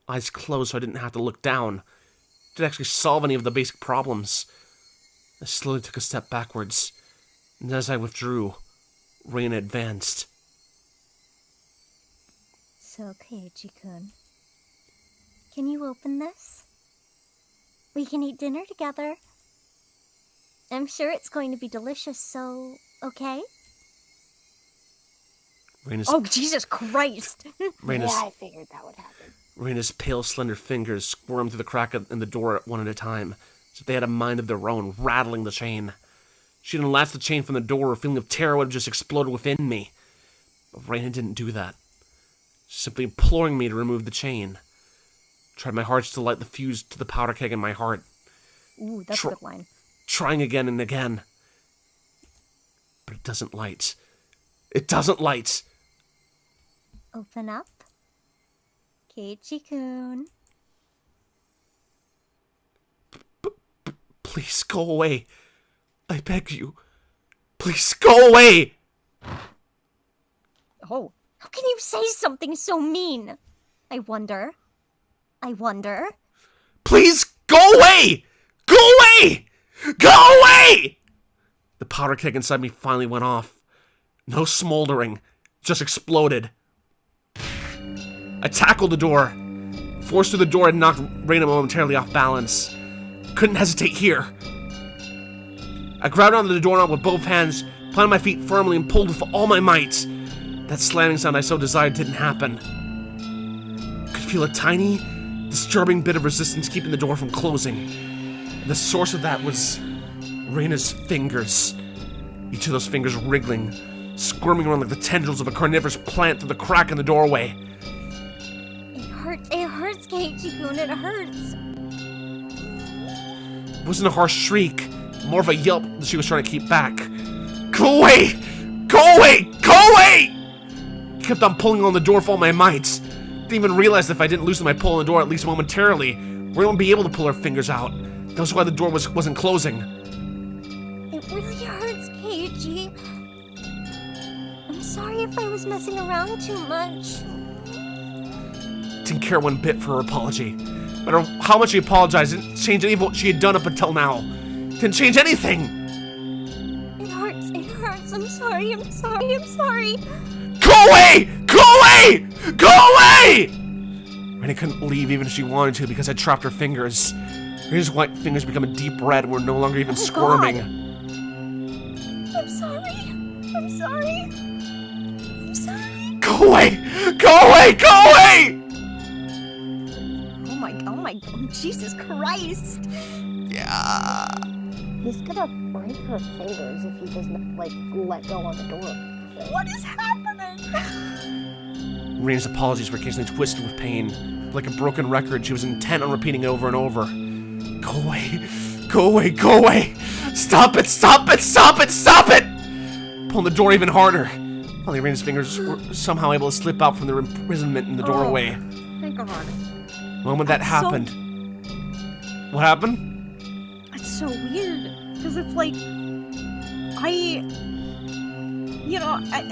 eyes closed so I didn't have to look down. It didn't actually solve any of the basic problems. I slowly took a step backwards, and as I withdrew, Reina advanced. So, Keiichi-kun, can you open this? We can eat dinner together. I'm sure it's going to be delicious, so, okay? Oh, Jesus Christ! Reina's, Yeah, I figured that would happen. Reina's pale, slender fingers squirmed through the crack in the door one at a time, as if they had a mind of their own, rattling the chain. She had unlatched the chain from the door, a feeling of terror would have just exploded within me. But Reina didn't do that. Simply imploring me to remove the chain. Tried my hardest to light the fuse to the powder keg in my heart. Ooh, that's a good line. Trying again and again. But it doesn't light. It doesn't light! Open up. Keiichi-kun. Please go away. I beg you. Please go away! Oh. How can you say something so mean? I wonder. Please go away! Go away! Go away! The powder keg inside me finally went off. No smoldering, just exploded. I tackled the door, forced through the door and knocked Reina momentarily off balance. Couldn't hesitate here. I grabbed onto the doorknob with both hands, planted my feet firmly and pulled with all my might. That slamming sound I so desired didn't happen. I could feel a tiny, disturbing bit of resistance keeping the door from closing. And the source of that was Reina's fingers. Each of those fingers wriggling, squirming around like the tendrils of a carnivorous plant through the crack in the doorway. It hurts, Keiichi-kun, it hurts. It wasn't a harsh shriek, more of a yelp that she was trying to keep back. Go away! Go away! Go away! I kept on pulling on the door with all my might. Didn't even realize that if I didn't loosen my pull on the door at least momentarily, Reina wouldn't be able to pull her fingers out. That was why the door wasn't closing. It really hurts, Keiichi. I'm sorry if I was messing around too much. Didn't care one bit for her apology. No matter how much she apologized, didn't change any of what she had done up until now. Didn't change anything. It hurts. I'm sorry. Go away! Go away! Go away! Reina couldn't leave even if she wanted to because I trapped her fingers. Reina's white fingers become a deep red and were no longer even squirming. I'm sorry. Go away! Go away! Go away! Oh my, Jesus Christ! Yeah. He's gonna break her fingers if he doesn't, like, let go on the door. What is happening? Reina's apologies were occasionally twisted with pain. Like a broken record, she was intent on repeating it over and over. Go away! Go away! Go away! Stop it! Stop it! Stop it! Stop it! Pulling the door even harder. Finally, Reina's fingers were somehow able to slip out from their imprisonment in the doorway. Thank God. The moment that happened. What happened? It's so weird, because it's like,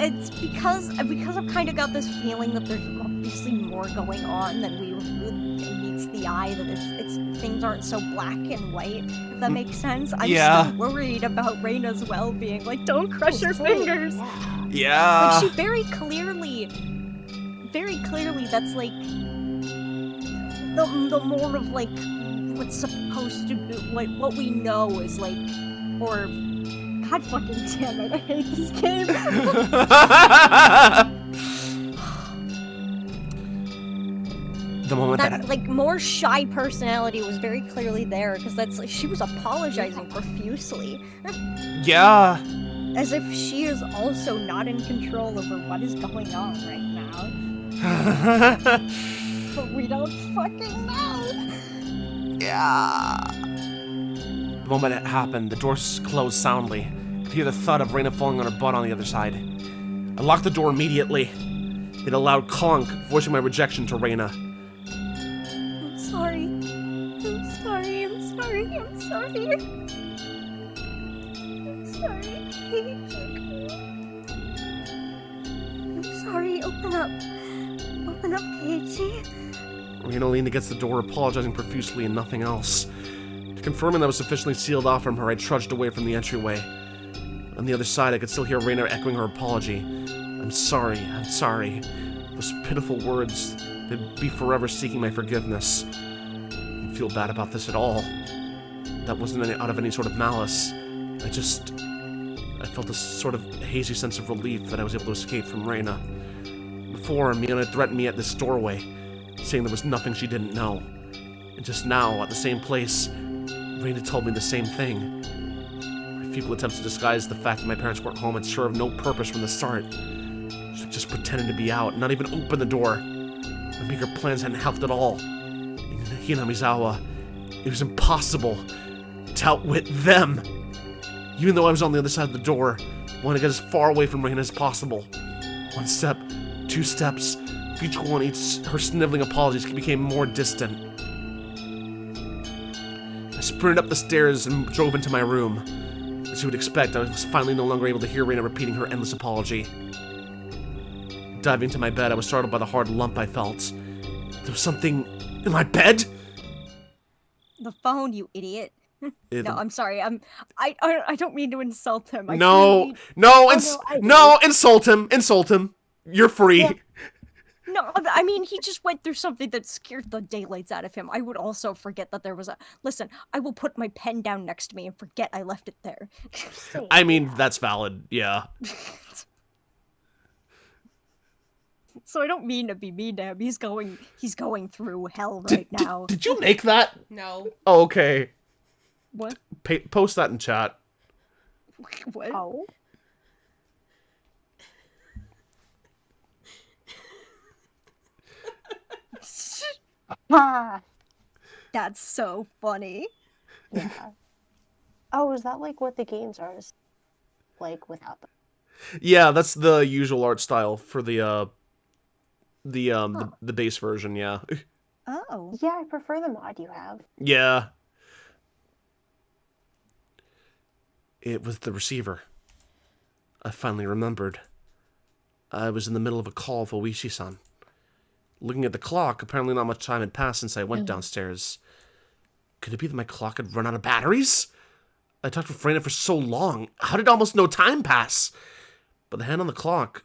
it's because I've kind of got this feeling that there's obviously more going on than meets the eye, that it's things aren't so black and white, if that makes sense. I'm still worried about Reina's well-being, like, don't crush her fingers. Yeah. Like, she very clearly, that's like, the more of like, what's supposed to be, like, what we know is like, or, God fucking damn it, I hate this game. The moment that like, more shy personality was very clearly there, because that's like, she was apologizing profusely. Yeah. As if she is also not in control over what is going on right now. But we don't fucking know. Yeah. The moment it happened, the door closed soundly. I could hear the thud of Reina falling on her butt on the other side. I locked the door immediately. Made a loud clunk, voicing my rejection to Reina. I'm sorry. sorry, I'm sorry. I'm sorry, Keiji. I'm sorry, open up. Open up, Keiji. Rena leaned against the door, apologizing profusely and nothing else. Confirming that I was sufficiently sealed off from her, I trudged away from the entryway. On the other side, I could still hear Rena echoing her apology. I'm sorry, I'm sorry. Those pitiful words, they'd be forever seeking my forgiveness. I didn't feel bad about this at all. That wasn't out of any sort of malice. I felt a sort of hazy sense of relief that I was able to escape from Rena. Before, Miona threatened me at this doorway, saying there was nothing she didn't know. And just now, at the same place, Rena told me the same thing. My feeble attempts to disguise the fact that my parents weren't home had served no purpose from the start. She just pretended to be out, not even open the door. My bigger plans hadn't helped at all. In Hinamizawa, it was impossible to outwit them. Even though I was on the other side of the door, I wanted to get as far away from Rena as possible. One step, 2 steps, each one, her sniveling apologies became more distant. I sprinted up the stairs and drove into my room. As you would expect, I was finally no longer able to hear Rena repeating her endless apology. Diving into my bed, I was startled by the hard lump I felt. There was something in my bed? The phone, you idiot. No, I'm sorry. I don't mean to insult him. No, insult him. Insult him. You're free. Yeah. No, I mean, he just went through something that scared the daylights out of him. I would also forget that there was a... Listen, I will put my pen down next to me and forget I left it there. I mean, that's valid, yeah. So I don't mean to be mean to him. He's going through hell right now. Did you make that? No. Oh, okay. What? Post that in chat. What? Oh. That's so funny. Yeah. Oh, is that like what the games are like without them? Yeah, that's the usual art style for the base version, yeah. Oh. Yeah, I prefer the mod you have. Yeah. It was the receiver. I finally remembered. I was in the middle of a call for Oishi-san. Looking at the clock, apparently not much time had passed since I went downstairs. Could it be that my clock had run out of batteries? I talked with Rena for so long. How did almost no time pass? But the hand on the clock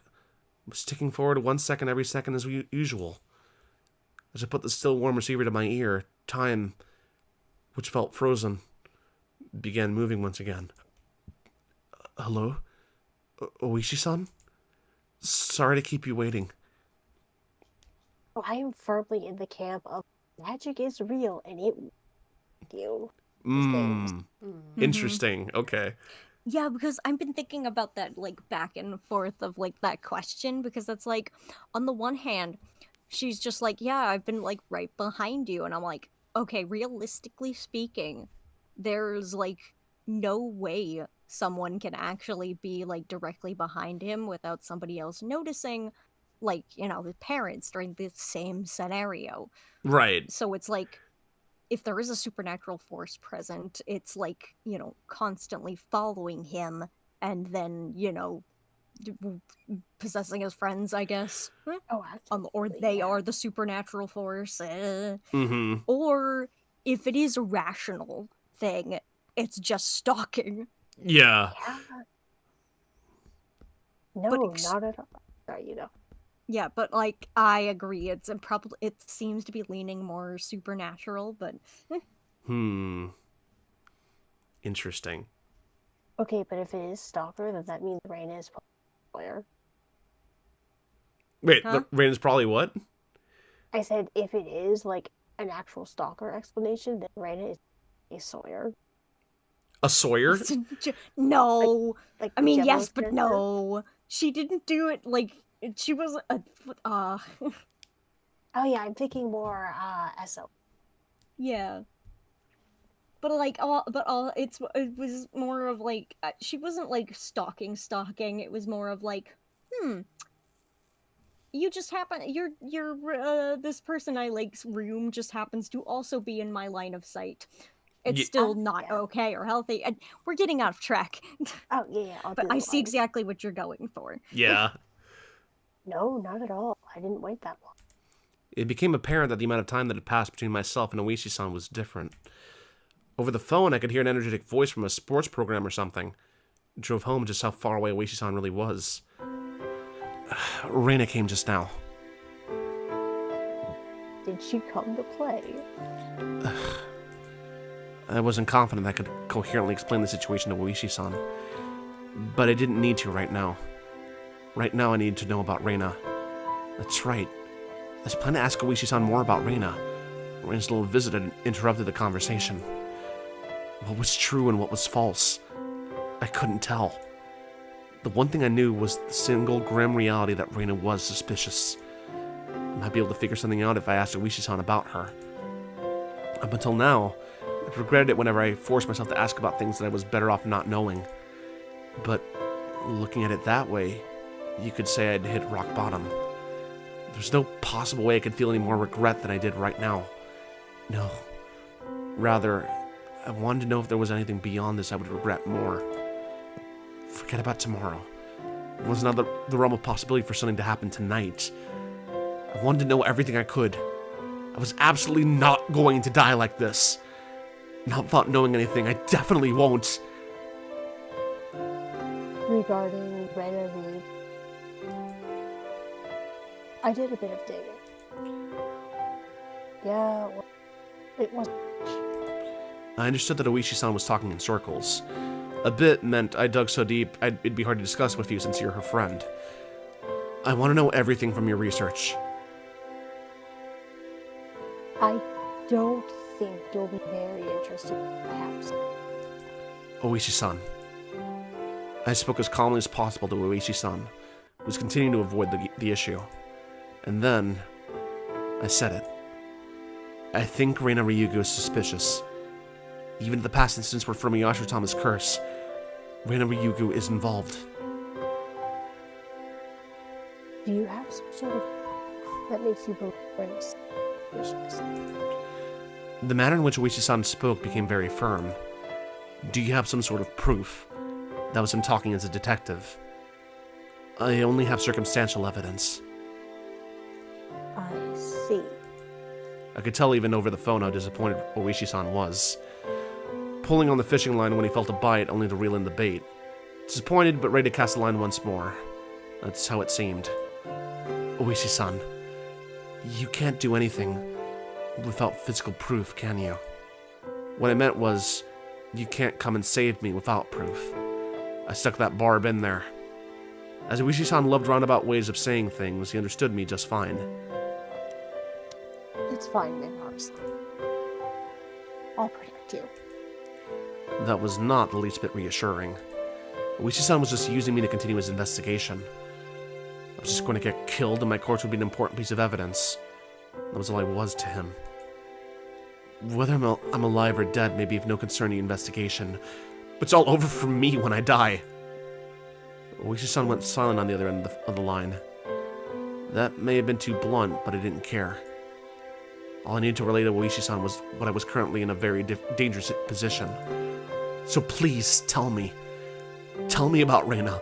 was ticking forward 1 second every second as usual. As I put the still warm receiver to my ear, time, which felt frozen, began moving once again. Hello? Oishi-san? Sorry to keep you waiting. Oh, I am firmly in the camp of magic is real and it you. Interesting. Okay. Yeah, because I've been thinking about that, like, back and forth of, like, that question, because that's, like, on the one hand, she's just like, yeah, I've been, like, right behind you, and I'm like, okay, realistically speaking, there's, like, no way someone can actually be, like, directly behind him without somebody else noticing, like, you know, the parents during the same scenario. Right. So it's like, if there is a supernatural force present, it's like, you know, constantly following him and then, you know, possessing his friends, I guess. Oh, or they are the supernatural force. Mm-hmm. Or if it is a rational thing, it's just stalking. Yeah. No, not at all. Sorry, you know. Yeah, but, like, I agree. It seems to be leaning more supernatural, but... Interesting. Okay, but if it is Stalker, then that means Raina is player. Wait, Huh? Raina's probably what? I said if it is, like, an actual Stalker explanation, then Raina is a Sawyer. A Sawyer? No! Like I mean, Gemma's yes, but character? no! She didn't do it, like... She was Oh yeah, I'm thinking more SO. Yeah. But like it was more of like she wasn't like stalking. It was more of like, you just happen your this person I like's room just happens to also be in my line of sight. it's still not okay or healthy. And we're getting out of track. Oh, yeah. But I see exactly what you're going for. Yeah. No, not at all. I didn't wait that long. It became apparent that the amount of time that had passed between myself and Oishi-san was different. Over the phone, I could hear an energetic voice from a sports program or something. It drove home just how far away Oishi-san really was. Reina came just now. Did she come to play? I wasn't confident I could coherently explain the situation to Oishi-san. But I didn't need to right now. Right now I needed to know about Reina. That's right. I was planning to ask Oishi-san more about Reina. Reina's little visit had interrupted the conversation. What was true and what was false? I couldn't tell. The one thing I knew was the single grim reality that Reina was suspicious. I might be able to figure something out if I asked Oishi-san about her. Up until now, I've regretted it whenever I forced myself to ask about things that I was better off not knowing. But looking at it that way, you could say I'd hit rock bottom. There's no possible way I could feel any more regret than I did right now. No. Rather, I wanted to know if there was anything beyond this I would regret more. Forget about tomorrow. It was not the realm of possibility for something to happen tonight. I wanted to know everything I could. I was absolutely not going to die like this. Not without knowing anything, I definitely won't. Regarding Reina Reed, I did a bit of digging. Yeah, well, it wasn't. I understood that Oishi-san was talking in circles. A bit meant I dug so deep it'd be hard to discuss with you since you're her friend. I want to know everything from your research. I don't think you'll be very interested, I have to say. Oishi-san. I spoke as calmly as possible to Oishi-san, who was continuing to avoid the issue. And then, I said it. I think Reina Ryugu is suspicious. Even in the past instance where Fumiyashi Tama's curse, Reina Ryugu is involved. Do you have some sort of that makes you believe Reina's suspicious? The manner in which Oishi-san spoke became very firm. Do you have some sort of proof? That was him talking as a detective. I only have circumstantial evidence. I see. I could tell even over the phone how disappointed Oishi-san was. Pulling on the fishing line when he felt a bite, only to reel in the bait. Disappointed, but ready to cast the line once more. That's how it seemed. Oishi-san, you can't do anything without physical proof, can you? What I meant was, you can't come and save me without proof. I stuck that barb in there. As Oishi-san loved roundabout ways of saying things, he understood me just fine. It's fine, Minharu-san. I'll protect you. That was not the least bit reassuring. Oishi-san was just using me to continue his investigation. I was just going to get killed and my corpse would be an important piece of evidence. That was all I was to him. Whether I'm alive or dead may be of no concern in the investigation, but it's all over for me when I die. Oishi-san went silent on the other end of the line. That may have been too blunt, but I didn't care. All I needed to relay to Oishi-san was what I was currently in a very dangerous position. So please, tell me. Tell me about Reina.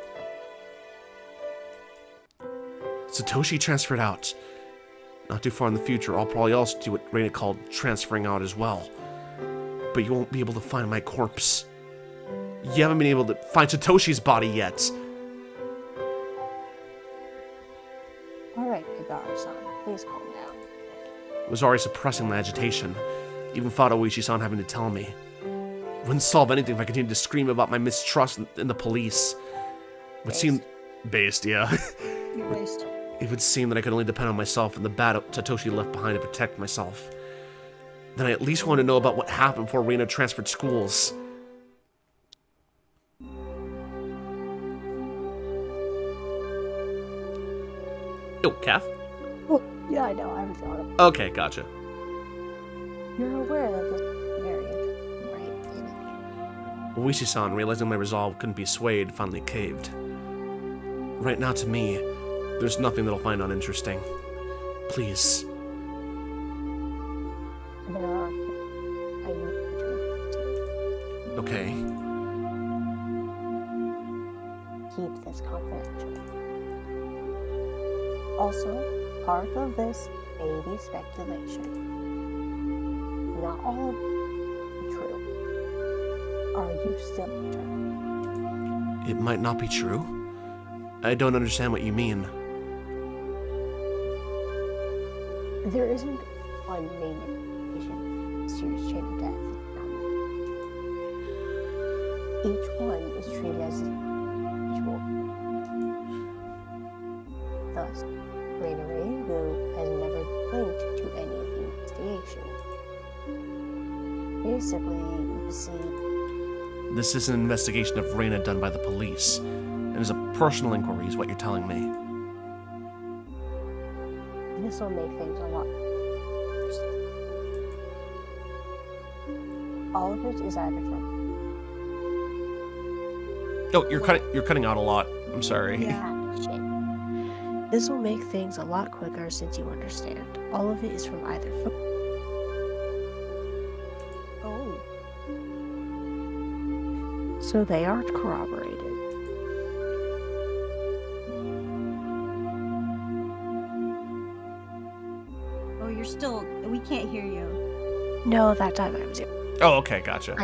Satoshi transferred out. Not too far in the future, I'll probably also do what Reina called transferring out as well. But you won't be able to find my corpse. You haven't been able to find Satoshi's body yet. Alright, Higurashi-san, please calm down. I was already suppressing my agitation. Even thought Oishi-san having to tell me. Wouldn't solve anything if I continued to scream about my mistrust in the police. It would seem... Based, yeah. You're based. It would seem that I could only depend on myself and the bat Satoshi left behind to protect myself. Then I at least wanted to know about what happened before Reina transferred schools. Oh, calf? Oh, yeah, I know, I haven't thought of it. Okay, gotcha. You're aware that this is very interesting, right? Oishi-san, realizing my resolve couldn't be swayed, finally caved. Right now, to me, there's nothing that I'll find uninteresting. Please. There are things I need to Okay. Keep this confidential. Also, part of this may be speculation. Not all of it is true. Are you still sure? It might not be true. I don't understand what you mean. There isn't one main indication serious chain of death. Each one is treated as individual. Thus, Livedub has never been linked to any of the investigation. Basically, you see, This is an investigation of Reina done by the police, and is a personal inquiry is what you're telling me. this will make things a lot worse. All of it is either from Oh, you're cutting out a lot. I'm sorry. Yeah. shit. This will make things a lot quicker since you understand. All of it is from either Oh. so they aren't corroborated. Oh, you're still. We can't hear you. No, that time I was. Oh, okay, gotcha.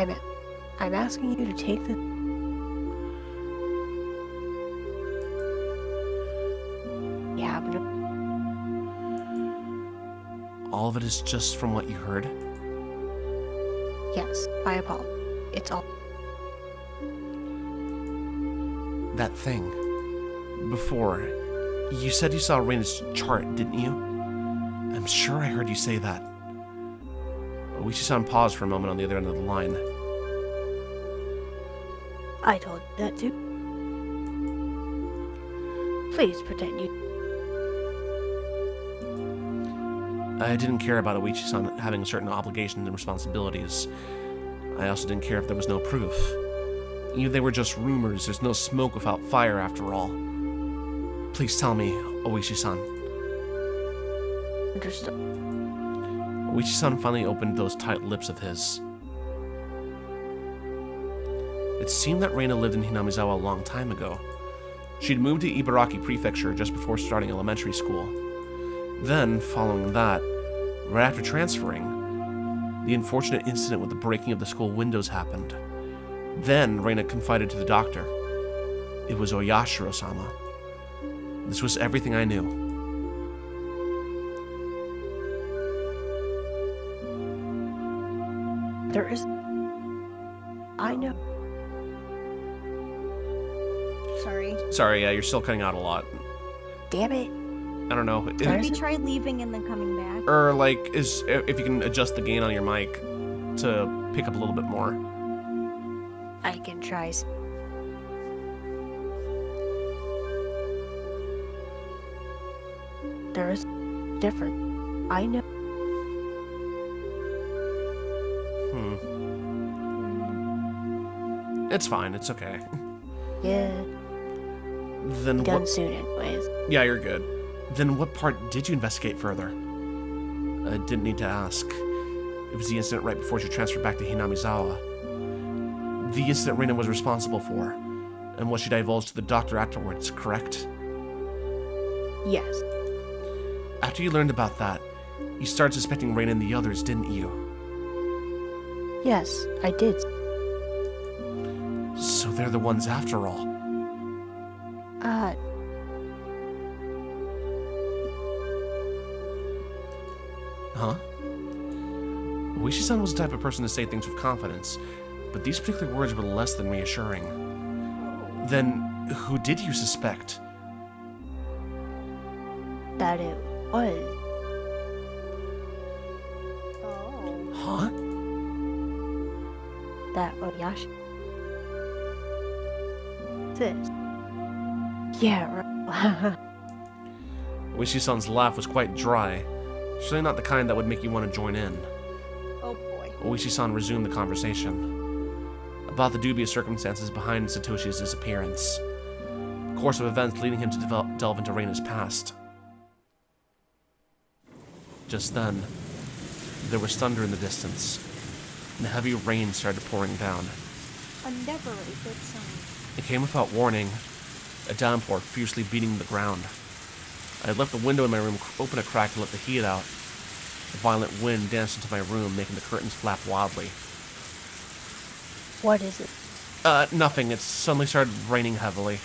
I'm asking you to take the. Yeah, but All of it is just from what you heard? yes, I apologize. It's all. That thing. Before, you said you saw Reina's chart, didn't you? I'm sure I heard you say that. Oishi-san paused for a moment on the other end of the line. I told you that too. Please pretend you. I didn't care about Oishi-san having certain obligations and responsibilities. I also didn't care if there was no proof. They were just rumors. There's no smoke without fire, after all. Please tell me, Oishi-san. Understood. Oishi-san finally opened those tight lips of his. It seemed that Reina lived in Hinamizawa a long time ago. She'd moved to Ibaraki Prefecture just before starting elementary school. Then, following that, right after transferring, the unfortunate incident with the breaking of the school windows happened. Then, Reina confided to the doctor. It was Oyashiro-sama. This was everything I knew. There is. I know. Sorry. Sorry, yeah, you're still cutting out a lot. Damn it. I don't know. There's- Maybe try leaving and then coming back. Or, like, if you can adjust the gain on your mic to pick up a little bit more. I can try. There is different. I know. It's fine, it's okay. Yeah. Then Done what? soon, anyways. Yeah, you're good. Then what part did you investigate further? I didn't need to ask. It was the incident right before she transferred back to Hinamizawa. The incident Reina was responsible for, and what she divulged to the doctor afterwards, correct? Yes. After you learned about that, you started suspecting Reina and the others, didn't you? Yes, I did. So they're the ones after all. Huh? Oishi-san was the type of person to say things with confidence, but these particular words were less than reassuring. Then, who did you suspect? That it was. Oh. Huh? That Oyashi. This. Yeah, right. Oishi-san's laugh was quite dry, surely not the kind that would make you want to join in. Oh boy. Oishi-san resumed the conversation about the dubious circumstances behind Satoshi's disappearance, the course of events leading him to delve into Reina's past. Just then, there was thunder in the distance, and heavy rain started pouring down. never a good sign. It came without warning, a downpour fiercely beating the ground. I had left the window in my room open a crack to let the heat out. The violent wind danced into my room, making the curtains flap wildly. What is it? Nothing. It suddenly started raining heavily.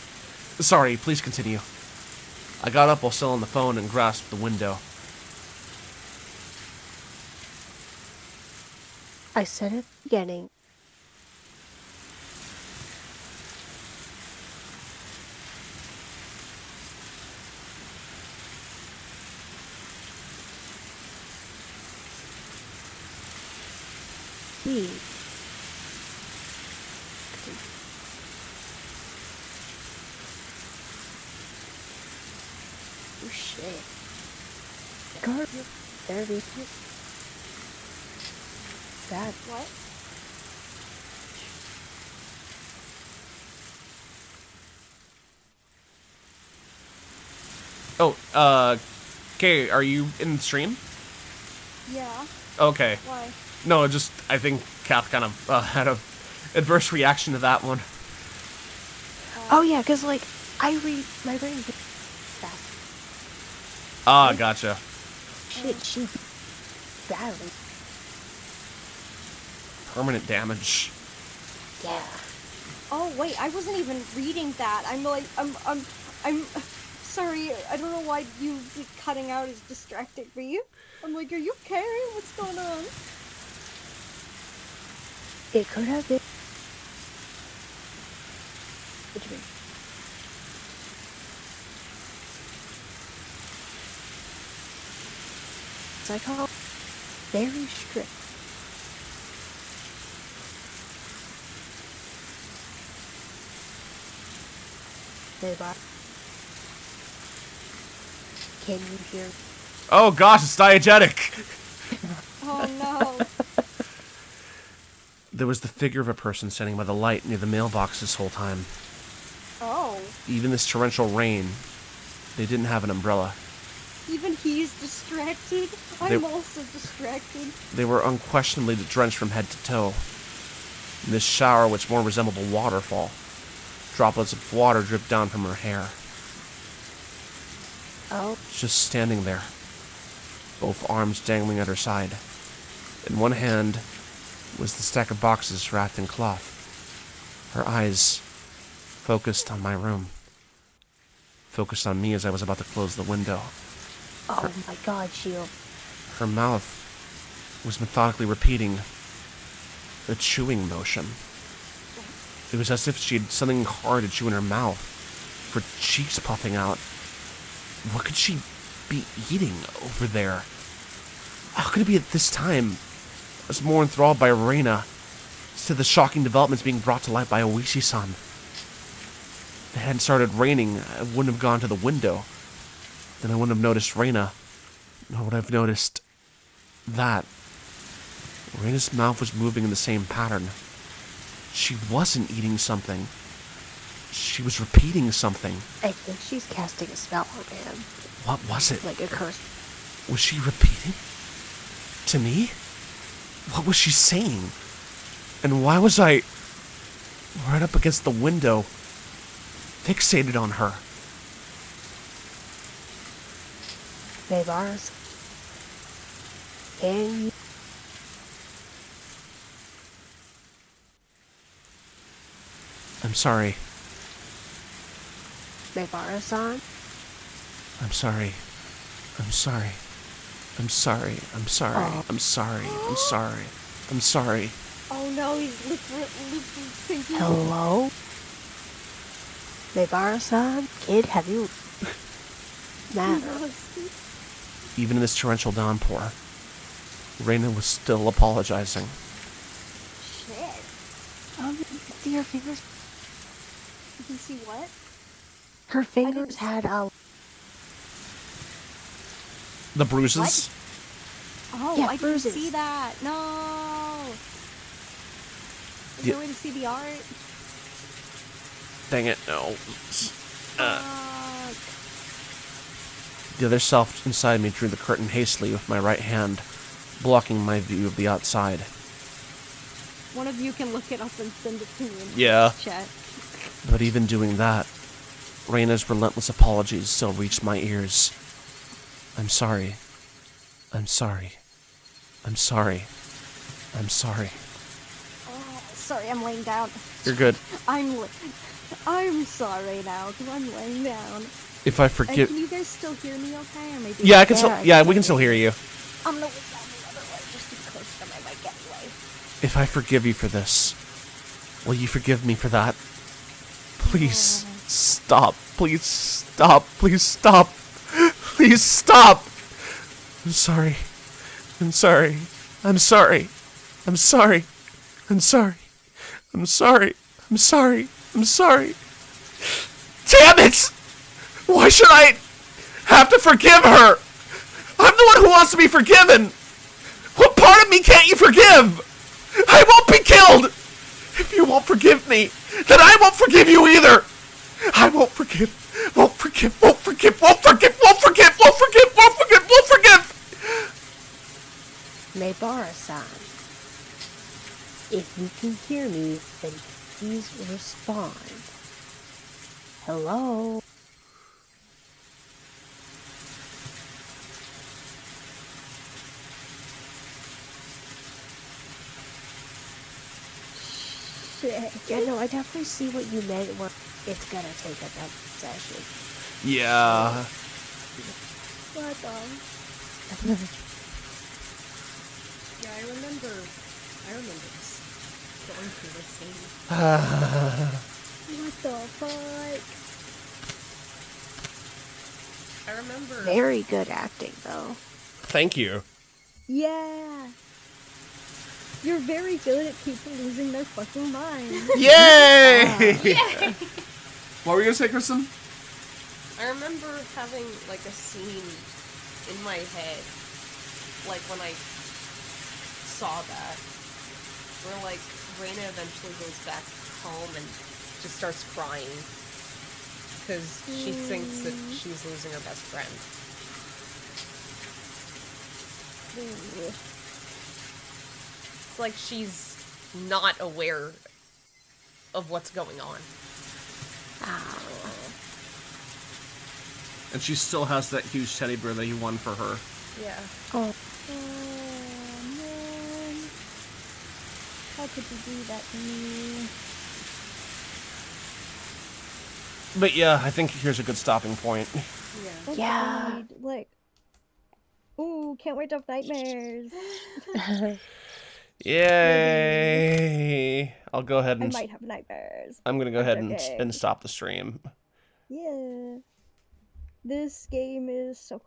Sorry, please continue. I got up while still on the phone and grasped the window. I said at the beginning. Oh shit. Guard therapy. Bad. What? Oh, okay, are you in the stream? Yeah. Okay. Why? No, I think Kath kind of had a adverse reaction to that one. Oh yeah, because like, I read my brain fast. Ah, gotcha. Shit, she badly. Permanent damage. Yeah. Oh wait, I wasn't even reading that. I'm sorry. I don't know why you cutting out is distracting me. I'm like, are you okay? What's going on? It could have been. What do you mean? Psycho, very strict. Hey, Bob. Can you hear? Oh gosh, it's diegetic! Oh no. There was the figure of a person standing by the light near the mailbox this whole time. Oh. Even this torrential rain, they didn't have an umbrella. Even he's distracted. I'm also distracted. They were unquestionably drenched from head to toe. In this shower, which more resembled a waterfall, droplets of water dripped down from her hair. Oh. Just standing there, both arms dangling at her side. In one hand was the stack of boxes wrapped in cloth. Her eyes focused on my room. Focused on me as I was about to close the window. Oh my god, Shield. Her mouth was methodically repeating a chewing motion. It was as if she had something hard to chew in her mouth, her cheeks puffing out. What could she be eating over there? How could it be at this time? I was more enthralled by Reina, to the shocking developments being brought to light by Oishi-san. If it hadn't started raining, I wouldn't have gone to the window. Then I wouldn't have noticed Reina, nor would I have noticed that. Reina's mouth was moving in the same pattern. She wasn't eating something. She was repeating something. I think she's casting a spell on him. What was it? Like a curse. Was she repeating? To me? What was she saying? And why was I right up against the window, fixated on her? Maybaras. Can you? I'm sorry. Maybaras-san? I'm sorry. I'm sorry. I'm sorry. I'm sorry. Oh. I'm sorry. I'm sorry. I'm sorry. Oh no, he's lip syncing. Hello? Maybaras-san? Kid, have you... Matter. Even in this torrential downpour, Reina was still apologizing. Shit. You can see her fingers. You can see what? Her fingers had a... The bruises? Oh, Yeah, I bruises. didn't see that. No. Is there a way to see the art? Dang it, no. Fuck. The other self inside me drew the curtain hastily with my right hand, blocking my view of the outside. One of you can look it up and send it to me in Yeah. chat. But even doing that, Reina's relentless apologies still reached my ears. I'm sorry. I'm sorry. I'm sorry. I'm sorry. Oh, sorry, I'm laying down. You're good. I'm sorry now because I'm laying down. If I And forgive... can you guys still hear me okay? Or maybe Yeah, I can still... Yeah, I Yeah, can we can still hear you. I'm gonna look down the other way just to be close to my mic anyway. If I forgive you for this, will you forgive me for that? Please stop. Please stop. Please stop. Please stop. I'm sorry. I'm sorry. I'm sorry. I'm sorry. I'm sorry. I'm sorry. I'm sorry. I'm sorry. Damn it! Why should I have to forgive her? I'm the one who wants to be forgiven. What part of me can't you forgive? I won't be killed! If you won't forgive me, then I won't forgive you either! I won't forgive, won't forgive, won't forgive, won't forgive, won't forgive, won't forgive, won't forgive, won't forgive! Meibara-san, if you can hear me, then please respond. Hello? Shit. Yeah, no, I definitely see what you meant where it's gonna take a double session. Yeah. What the? Yeah, I remember this. Going through this scene. What the fuck? I remember. Very good acting, though. Thank you. Yeah. You're very good at people losing their fucking minds. Yay! What were you gonna say, Kristen? I remember having like a scene in my head, like when I saw that, where like Reina eventually goes back home and just starts crying because she thinks that she's losing her best friend. It's like she's not aware of what's going on. And she still has that huge teddy bear that you won for her. Yeah. Oh, Man. How could you do that to me? But yeah, I think here's a good stopping point. Yeah. Oh, Yeah. God, like, ooh, can't wait to have nightmares. Yay! I'll go ahead I and... might have nightmares. I'm gonna go ahead Okay. and stop the stream. Yeah. This game is so